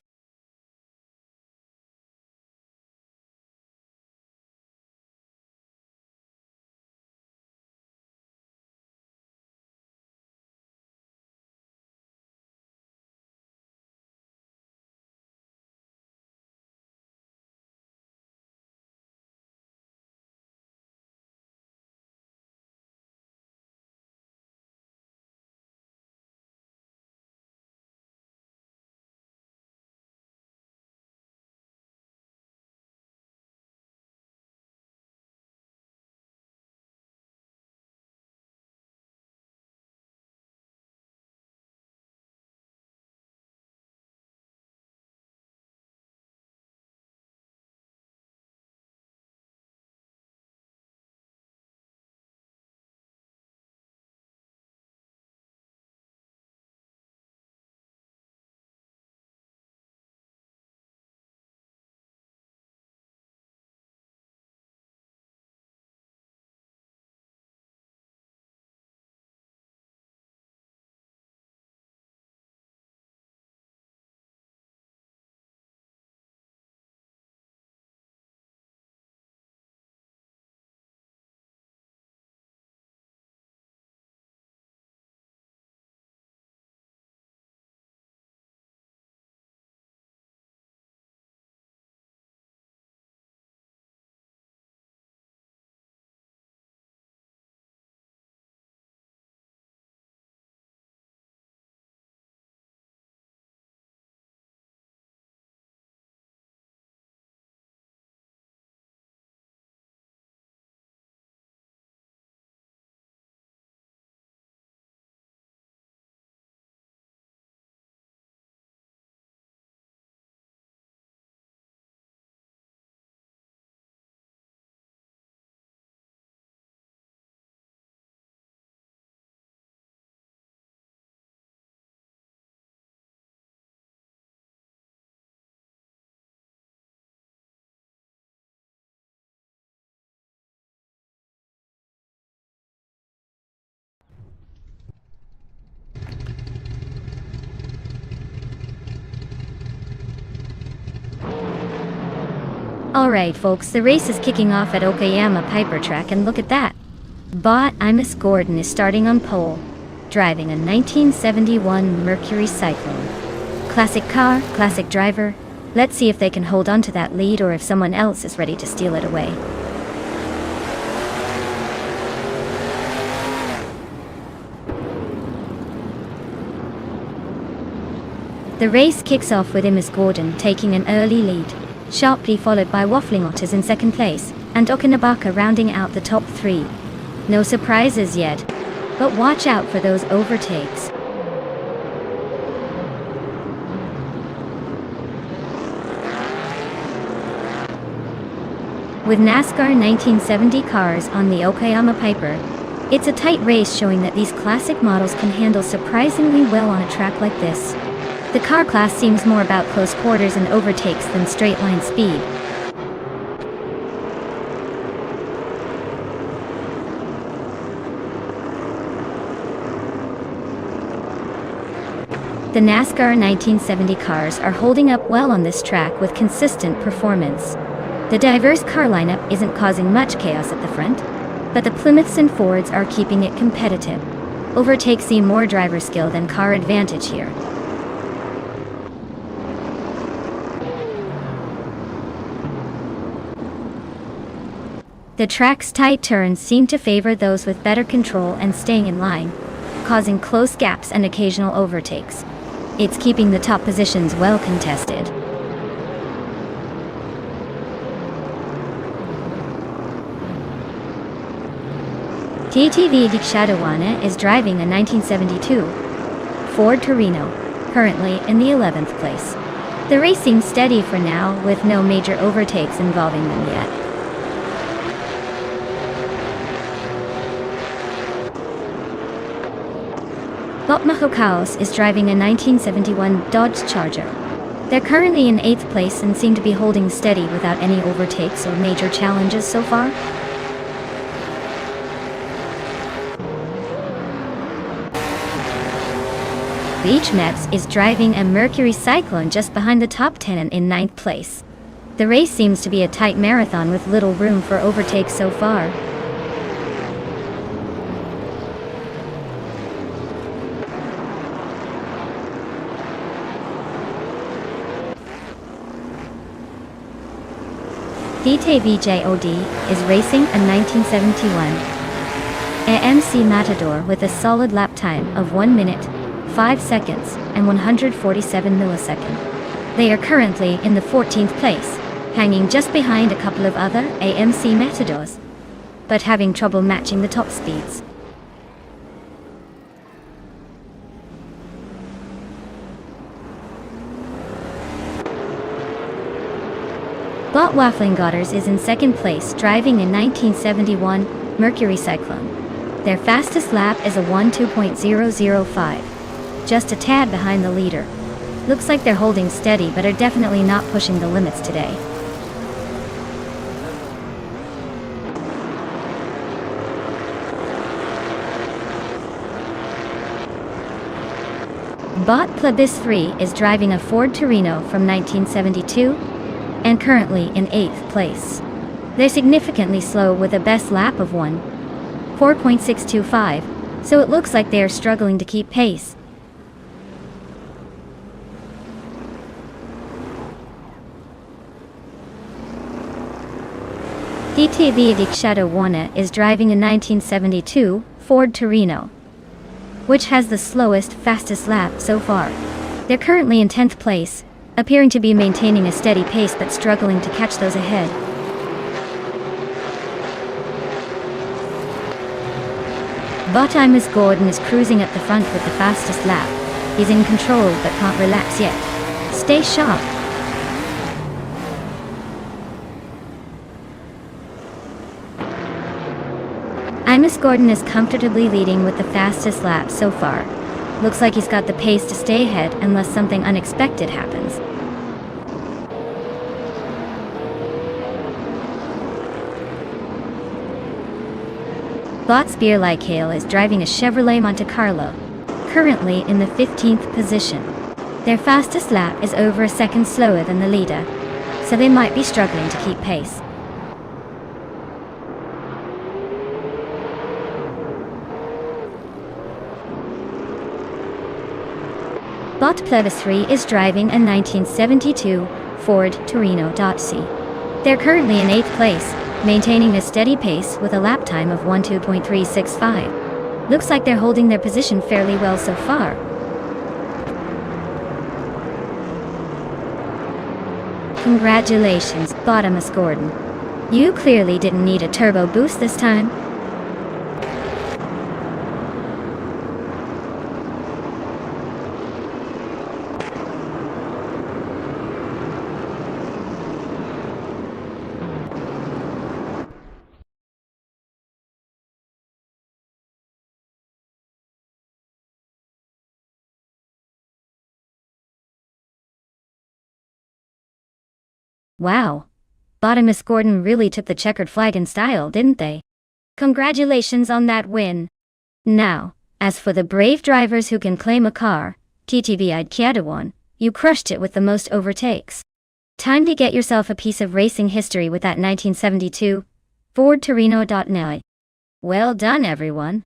Alright folks, the race is kicking off at Okayama Piper Track, and look at that. Bot Imus Gordon is starting on pole, driving a 1971 Mercury Cyclone. Classic car, classic driver. Let's see if they can hold on to that lead or if someone else is ready to steal it away. The race kicks off with Imus Gordon taking an early lead, sharply followed by Waffling Otters in second place, and Okanabaka rounding out the top three. No surprises yet, but watch out for those overtakes. With NASCAR 1970 cars on the Okayama Piper, it's a tight race showing that these classic models can handle surprisingly well on a track like this. The car class seems more about close quarters and overtakes than straight line speed. The NASCAR 1970 cars are holding up well on this track with consistent performance. The diverse car lineup isn't causing much chaos at the front, but the Plymouths and Fords are keeping it competitive. Overtakes see more driver skill than car advantage here. The track's tight turns seem to favor those with better control and staying in line, causing close gaps and occasional overtakes. It's keeping the top positions well contested. TTV Dikshadawana is driving a 1972 Ford Torino, currently in the 11th place. The race seems steady for now, with no major overtakes involving them yet. Bob Mahokaos is driving a 1971 Dodge Charger. They're currently in 8th place and seem to be holding steady without any overtakes or major challenges so far. Beach Mets is driving a Mercury Cyclone just behind the top 10 and in 9th place. The race seems to be a tight marathon with little room for overtakes so far. DTVJOD is racing a 1971 AMC Matador with a solid lap time of 1 minute, 5 seconds, and 147 milliseconds. They are currently in the 14th place, hanging just behind a couple of other AMC Matadors, but having trouble matching the top speeds. Bot Wafflingotters is in second place, driving a 1971 Mercury Cyclone. Their fastest lap is a 1:2.005, just a tad behind the leader. Looks like they're holding steady but are definitely not pushing the limits today. Bot Plebis 3 is driving a Ford Torino from 1972 and currently in 8th place. They're significantly slow with a best lap of 4.625, so it looks like they are struggling to keep pace. DTV Dikshadawana is driving a 1972 Ford Torino, which has the slowest, fastest lap so far. They're currently in 10th place, appearing to be maintaining a steady pace but struggling to catch those ahead. Bot Imus Gordon is cruising at the front with the fastest lap. He's in control but can't relax yet. Stay sharp. Imus Gordon is comfortably leading with the fastest lap so far. Looks like he's got the pace to stay ahead unless something unexpected happens. Bot Spear Lycale is driving a Chevrolet Monte Carlo, currently in the 15th position. Their fastest lap is over a second slower than the leader. so they might be struggling to keep pace. Bot Plevis 3 is driving a 1972 Ford Torino.C. They're currently in 8th place, maintaining a steady pace with a lap time of 12.365. Looks like they're holding their position fairly well so far. Congratulations, Bottomus Gordon. You clearly didn't need a turbo boost this time. Wow. Bottomus Gordon really took the checkered flag in style, didn't they? Congratulations on that win. Now, as for the brave drivers who can claim a car, TTVI'd Kiadawan, you crushed it with the most overtakes. Time to get yourself a piece of racing history with that 1972 Ford Torino.NI. Well done, everyone.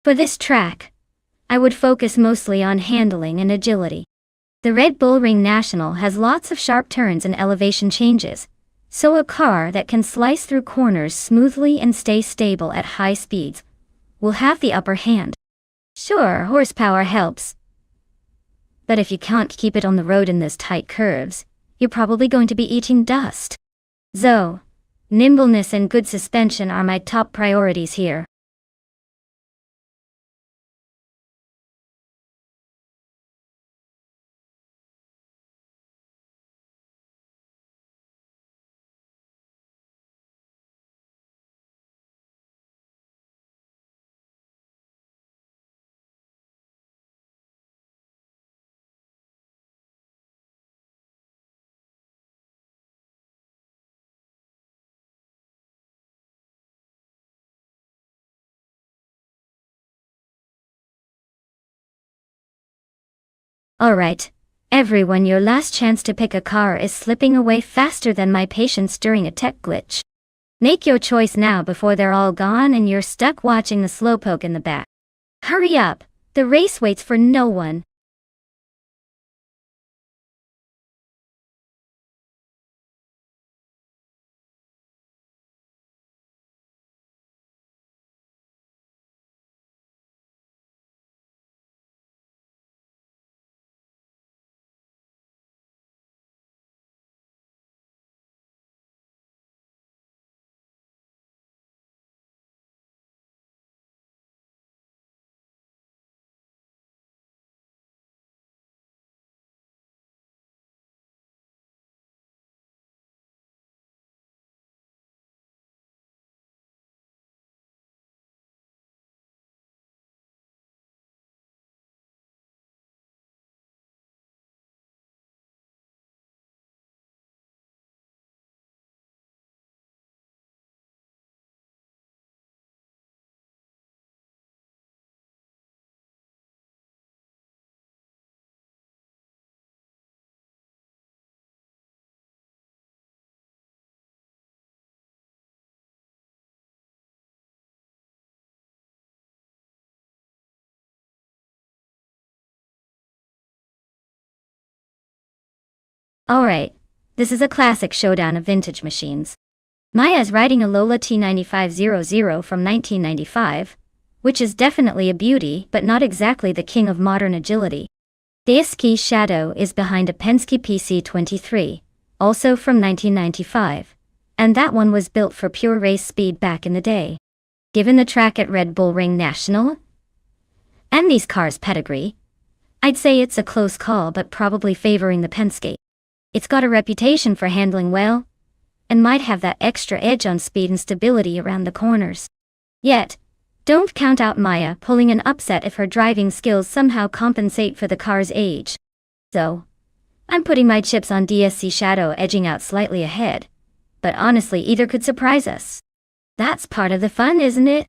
For this track, I would focus mostly on handling and agility. The Red Bull Ring National has lots of sharp turns and elevation changes, so a car that can slice through corners smoothly and stay stable at high speeds will have the upper hand. Sure, horsepower helps, but if you can't keep it on the road in those tight curves, you're probably going to be eating dust. So, nimbleness and good suspension are my top priorities here. Alright, everyone, your last chance to pick a car is slipping away faster than my patience during a tech glitch. Make your choice now before they're all gone and you're stuck watching the slowpoke in the back. Hurry up, the race waits for no one. Alright, this is a classic showdown of vintage machines. Maya's riding a Lola T9500 from 1995, which is definitely a beauty but not exactly the king of modern agility. Daisuke's Shadow is behind a Penske PC23, also from 1995, and that one was built for pure race speed back in the day. Given the track at Red Bull Ring National, and these cars' pedigree, I'd say it's a close call but probably favoring the Penske. It's got a reputation for handling well, and might have that extra edge on speed and stability around the corners. Yet, Don't count out Maya pulling an upset if her driving skills somehow compensate for the car's age. So, I'm putting my chips on DSC Shadow edging out slightly ahead. But honestly, either could surprise us. That's part of the fun, isn't it?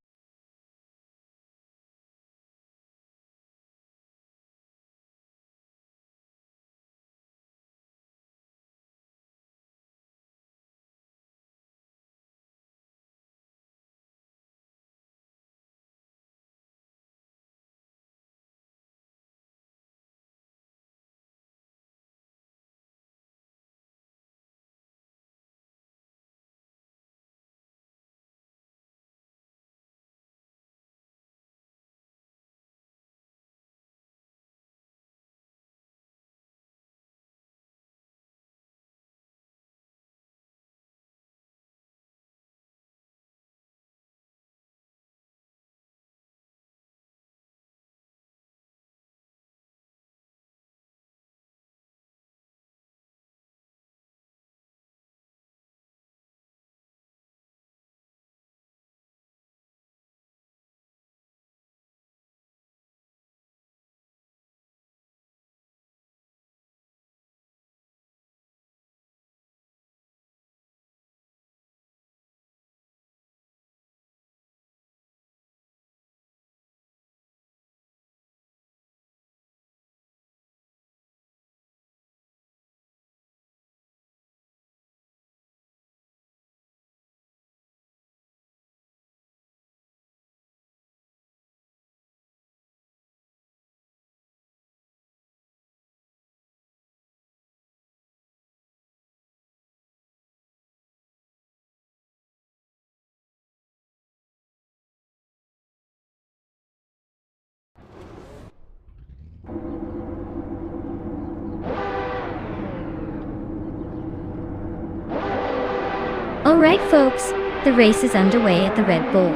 Alright folks, the race is underway at the Red Bull.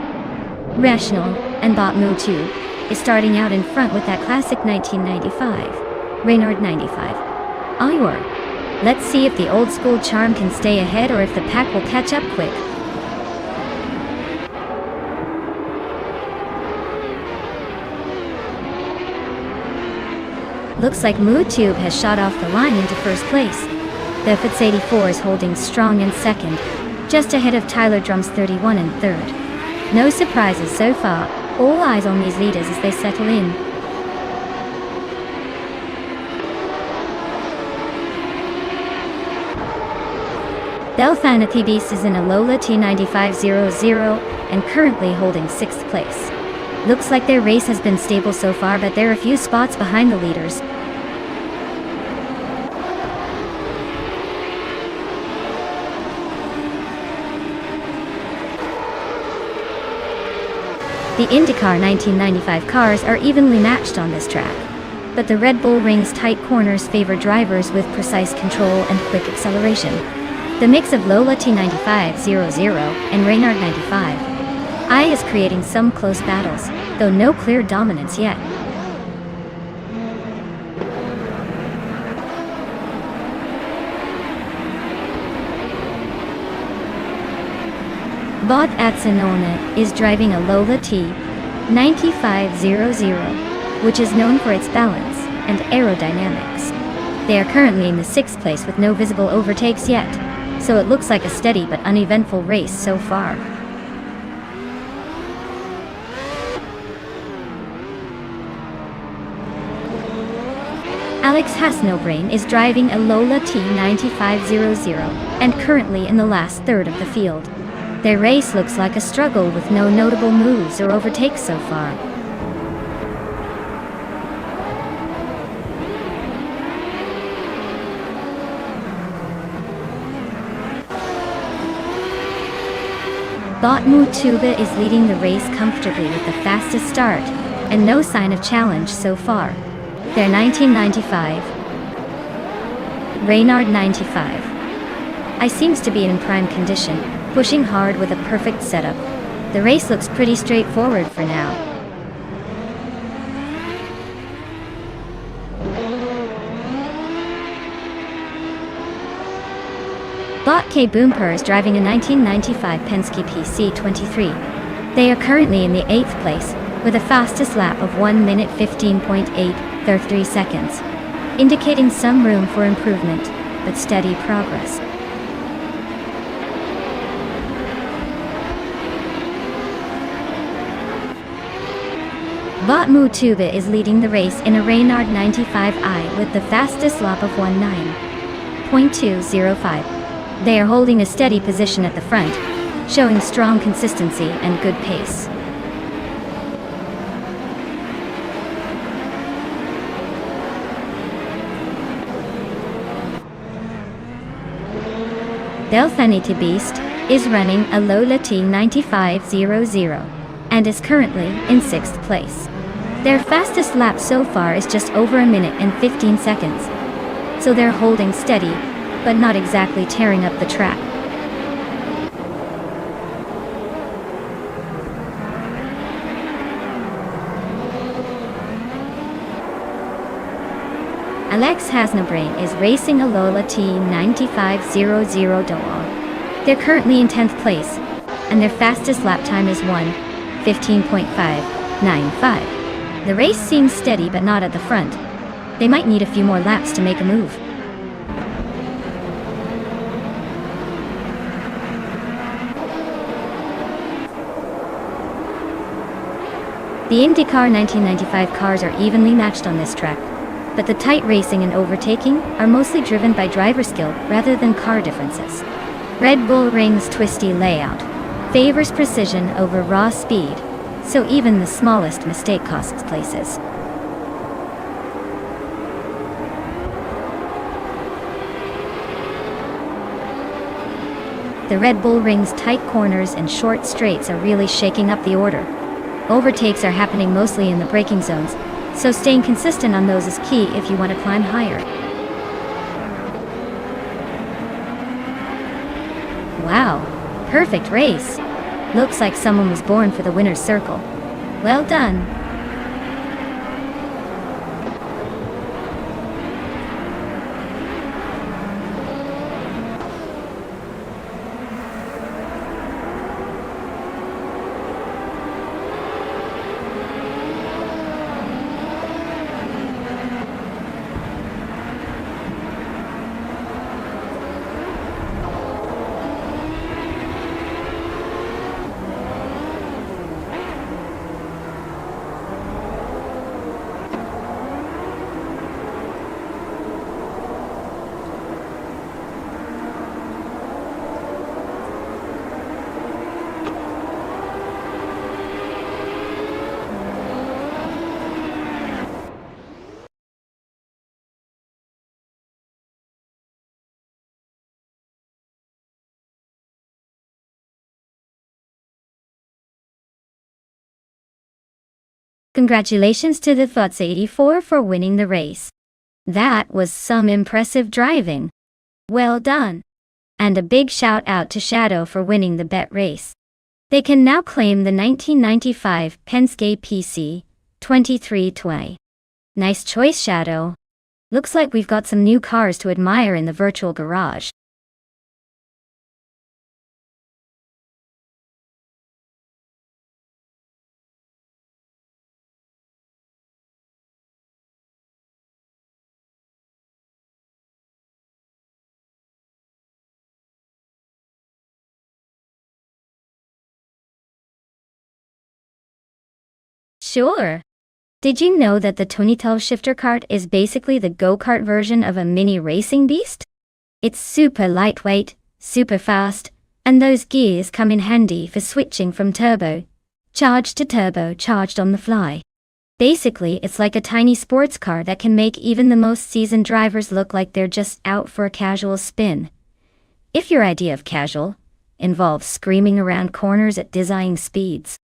Rational and Botmu 2 is starting out in front with that classic 1995, Reynard 95. Allure. Let's see if the old school charm can stay ahead or if the pack will catch up quick. Looks like MoodTube has shot off the line into first place. The Fitz 84 is holding strong in second, just ahead of Tyler Drum's 31 in third. No surprises so far, all eyes on these leaders as they settle in. Belfanity Beast is in a Lola T9500 and currently holding 6th place. Looks like their race has been stable so far, but they're a few spots behind the leaders. The IndyCar 1995 cars are evenly matched on this track, but the Red Bull Ring's tight corners favor drivers with precise control and quick acceleration. The mix of Lola T9500 and Reynard 95 I is creating some close battles, though no clear dominance yet. Bot Atsinone is driving a Lola T9500, which is known for its balance and aerodynamics. They are currently in the 6th place with no visible overtakes yet, so it looks like a steady but uneventful race so far. Alex Hasnobrain is driving a Lola T9500 and currently in the last third of the field. Their race looks like a struggle with no notable moves or overtakes so far. Botmu Tuba is leading the race comfortably with the fastest start, and no sign of challenge so far. Their 1995 Reynard 95 I seems to be in prime condition, pushing hard with a perfect setup. The race looks pretty straightforward for now. Bot K Boomper is driving a 1995 Penske PC23. They are currently in the 8th place, with a fastest lap of 1 minute 15.833 seconds, indicating some room for improvement, but steady progress. Vatmu Tuba is leading the race in a Reynard 95i with the fastest lap of 19.205. They are holding a steady position at the front, showing strong consistency and good pace. Delphanity Beast is running a Lola T9500 and is currently in 6th place. Their fastest lap so far is just over 1 minute and 15 seconds, so they're holding steady, but not exactly tearing up the track. Alex Hasnabrain is racing a Lola T9500 Dog. They're currently in 10th place, and their fastest lap time is 1:15.595. The race seems steady but not at the front. They might need a few more laps to make a move. The IndyCar 1995 cars are evenly matched on this track, but the tight racing and overtaking are mostly driven by driver skill rather than car differences. Red Bull Ring's twisty layout favors precision over raw speed, so even the smallest mistake costs places. The Red Bull Ring's tight corners and short straights are really shaking up the order. Overtakes are happening mostly in the braking zones, so staying consistent on those is key if you want to climb higher. Wow, perfect race. Looks like someone was born for the winner's circle. Well done. Congratulations to the Futz 84 for winning the race. That was some impressive driving. Well done. And a big shout out to Shadow for winning the bet race. They can now claim the 1995 Penske PC 2320. Nice choice, Shadow. Looks like we've got some new cars to admire in the virtual garage. Sure. Did you know that the 2012 shifter kart is basically the go-kart version of a mini racing beast? It's super lightweight, super fast, and those gears come in handy for switching from turbo charged to turbo charged on the fly. Basically, it's like a tiny sports car that can make even the most seasoned drivers look like they're just out for a casual spin. If your idea of casual involves screaming around corners at dizzying speeds.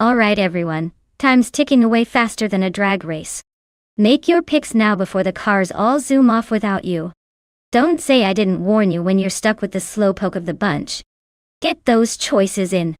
Alright everyone, time's ticking away faster than a drag race. Make your picks now before the cars all zoom off without you. Don't say I didn't warn you when you're stuck with the slowpoke of the bunch. Get those choices in.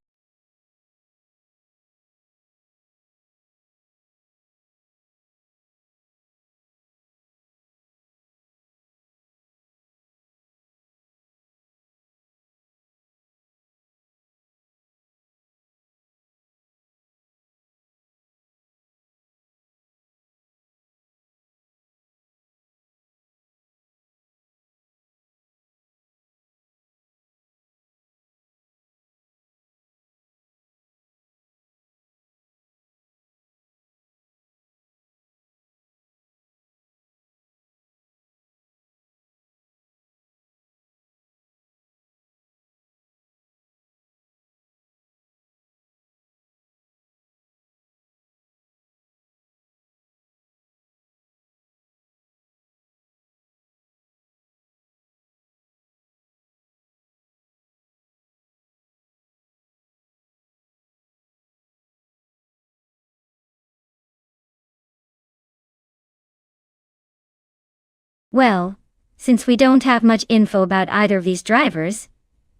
Well, since we don't have much info about either of these drivers,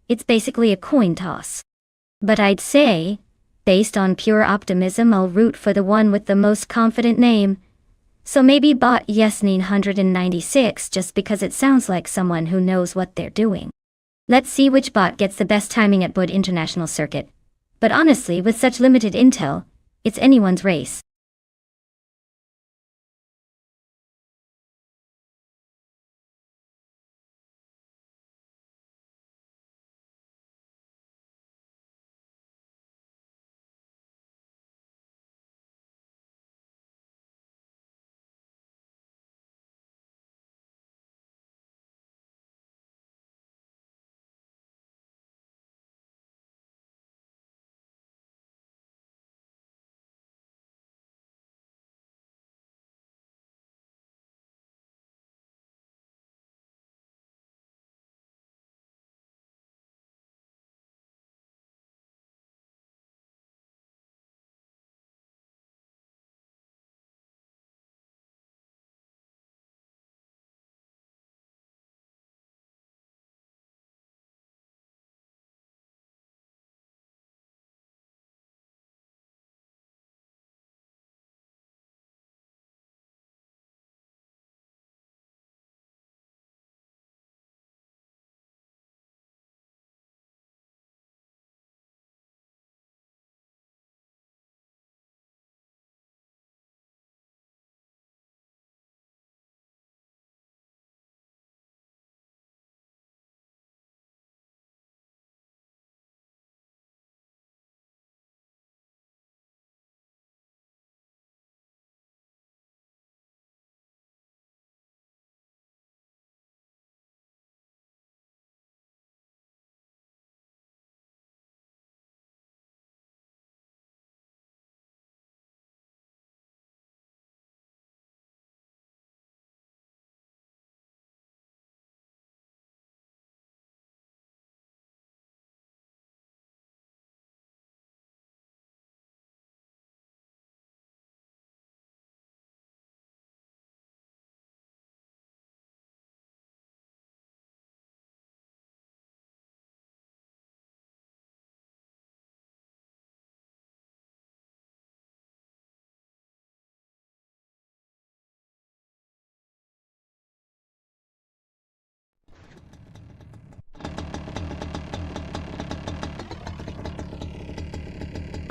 it's basically a coin toss. But I'd say, based on pure optimism, I'll root for the one with the most confident name. So maybe bot Yes996 just because it sounds like someone who knows what they're doing. Let's see which bot gets the best timing at Bud International Circuit. But honestly, with such limited intel, it's anyone's race.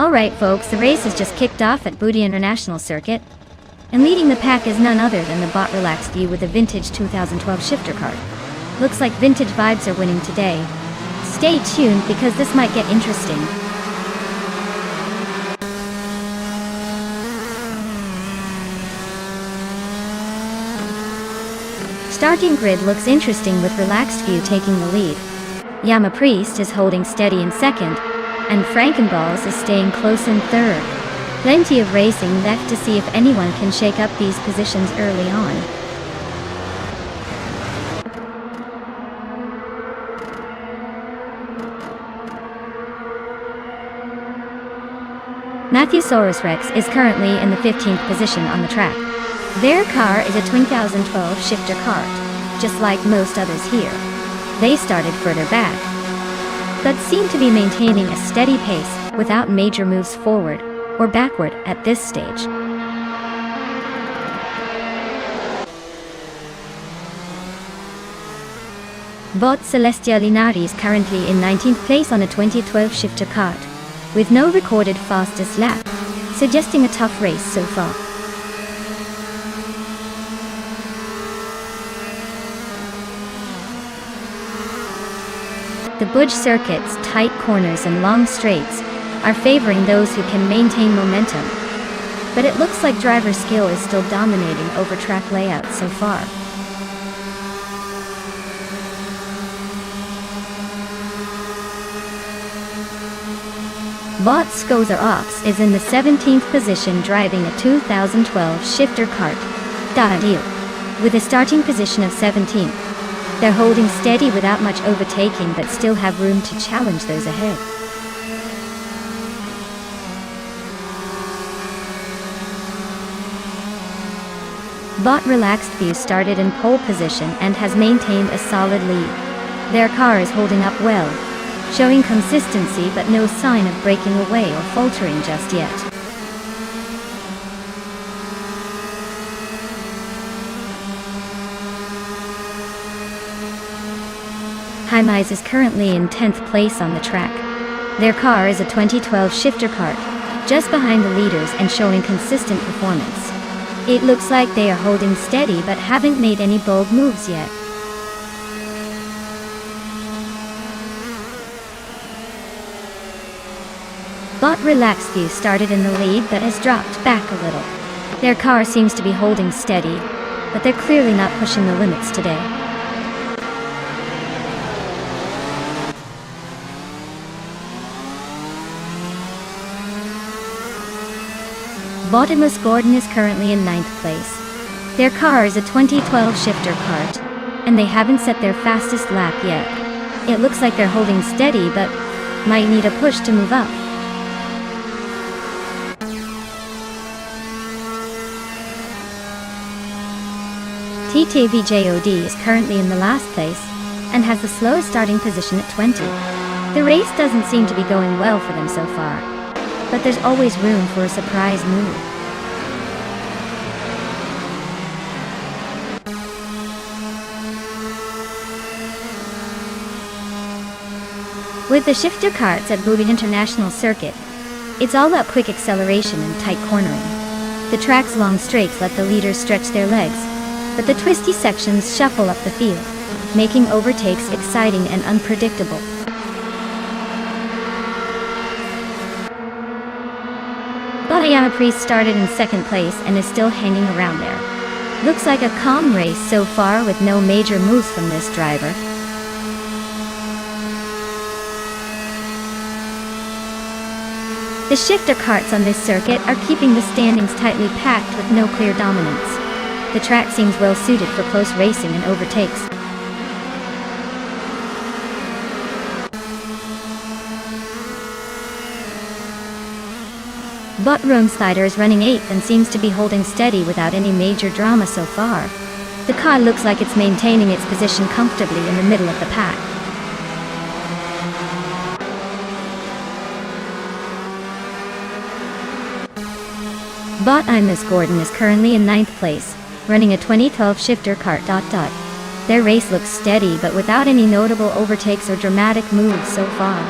Alright folks, the race has just kicked off at Booty International Circuit, and leading the pack is none other than the bot Relaxed View with a vintage 2012 shifter cart. Looks like vintage vibes are winning today. Stay tuned because this might get interesting. Starting grid looks interesting with Relaxed View taking the lead. Yama Priest is holding steady in second, and Frankenballs is staying close in third. Plenty of racing left to see if anyone can shake up these positions early on. Matthew-Saurus Rex is currently in the 15th position on the track. Their car is a 2012 shifter kart, just like most others here. They started further back, but seem to be maintaining a steady pace without major moves forward or backward at this stage. Bot Celestia Linares currently in 19th place on a 2012 shifter kart, with no recorded fastest lap, suggesting a tough race so far. The Budge circuit's tight corners and long straights are favoring those who can maintain momentum, but it looks like driver skill is still dominating over track layout so far. Bot Skozer Ox is in the 17th position driving a 2012 shifter kart, Deal, with a starting position of 17th. They're holding steady without much overtaking but still have room to challenge those ahead. Bot Relaxed View started in pole position and has maintained a solid lead. Their car is holding up well, showing consistency but no sign of breaking away or faltering just yet. Hymise is currently in 10th place on the track. Their car is a 2012 shifter kart, just behind the leaders and showing consistent performance. It looks like they are holding steady but haven't made any bold moves yet. Bot Relaxed View started in the lead but has dropped back a little. Their car seems to be holding steady, but they're clearly not pushing the limits today. Bottomless Gordon is currently in 9th place. Their car is a 2012 shifter kart, and they haven't set their fastest lap yet. It looks like they're holding steady but might need a push to move up. TTVJOD is currently in the last place, and has the slowest starting position at 20. The race doesn't seem to be going well for them so far, but there's always room for a surprise move. With the shifter karts at Booby International Circuit, it's all about quick acceleration and tight cornering. The track's long straights let the leaders stretch their legs, but the twisty sections shuffle up the field, making overtakes exciting and unpredictable. Batayama Priest started in 2nd place and is still hanging around there. Looks like a calm race so far with no major moves from this driver. The shifter karts on this circuit are keeping the standings tightly packed with no clear dominance. The track seems well suited for close racing and overtakes. Bot Roamslider is running 8th and seems to be holding steady without any major drama so far. The car looks like it's maintaining its position comfortably in the middle of the pack. Bot Imus Gordon is currently in 9th place, running a 2012 shifter kart. Their race looks steady but without any notable overtakes or dramatic moves so far.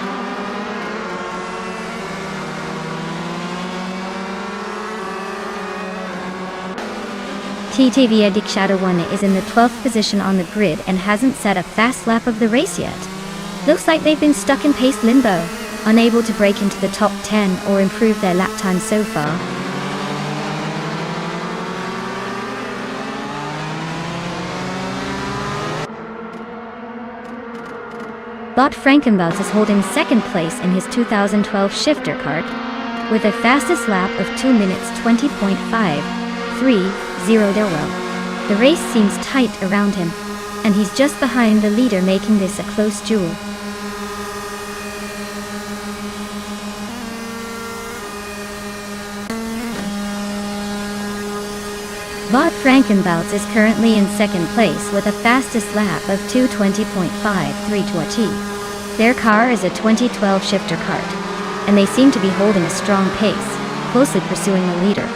TTV Edik Shadowone is in the 12th position on the grid and hasn't set a fast lap of the race yet. Looks like they've been stuck in pace limbo, unable to break into the top 10 or improve their lap time so far. Bot Frankenbelt is holding 2nd place in his 2012 shifter kart, with a fastest lap of 2 minutes 20.530. The race seems tight around him, and he's just behind the leader, making this a close duel. Bot Frankenbouts is currently in second place with a fastest lap of 2:20.53 to achieve. Their car is a 2012 shifter kart, and they seem to be holding a strong pace, closely pursuing the leader.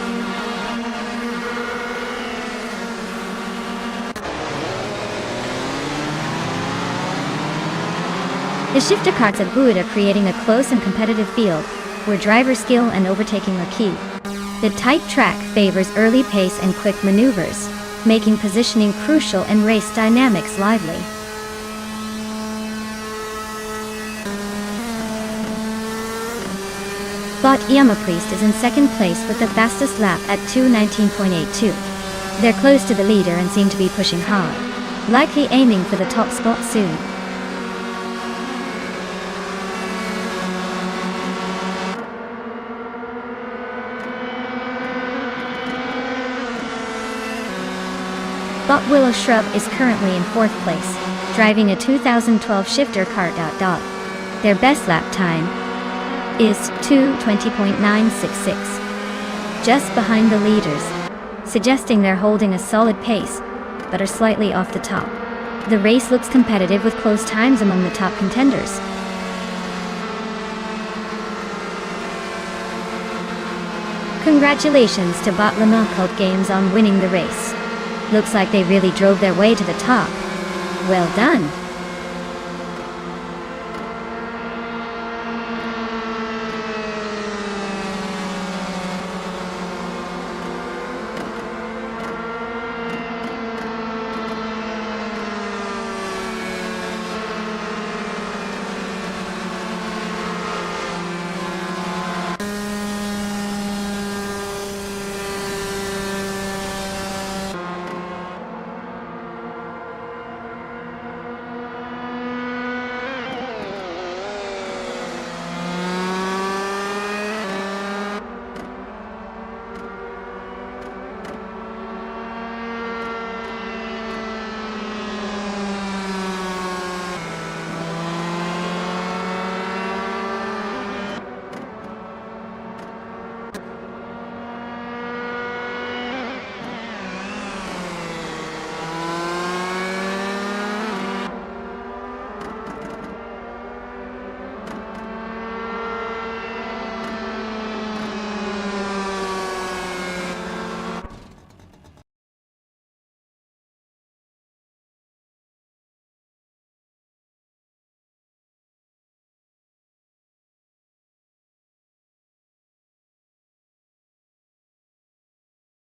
The shifter karts at Wood are creating a close and competitive field, where driver skill and overtaking are key. The tight track favors early pace and quick maneuvers, making positioning crucial and race dynamics lively. Bot Yamapriest is in second place with the fastest lap at 2:19.82. They're close to the leader and seem to be pushing hard, likely aiming for the top spot soon. Bot Willow Shrub is currently in fourth place, driving a 2012 shifter kart. Their best lap time is 2:20.966, just behind the leaders, suggesting they're holding a solid pace, but are slightly off the top. The race looks competitive with close times among the top contenders. Congratulations to Bot Le Mans Cult Games on winning the race. Looks like they really drove their way to the top. Well done!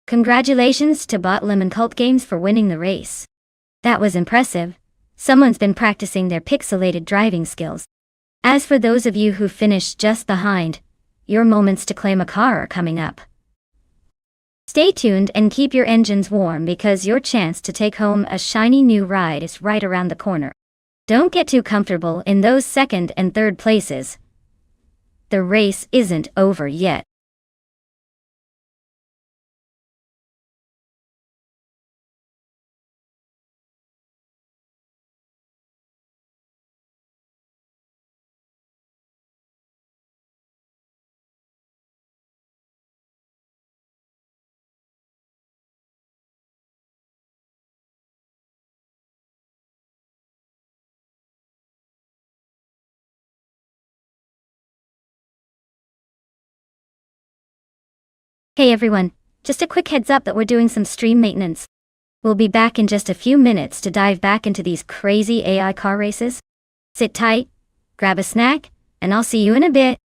Congratulations to Bot Lemon Cult Games for winning the race. That was impressive. Someone's been practicing their pixelated driving skills. As for those of you who finished just behind, your moments to claim a car are coming up. Stay tuned and keep your engines warm because your chance to take home a shiny new ride is right around the corner. Don't get too comfortable in those second and third places. The race isn't over yet. Hey everyone, just a quick heads up that we're doing some stream maintenance. We'll be back in just a few minutes to dive back into these crazy AI car races. Sit tight, grab a snack, and I'll see you in a bit.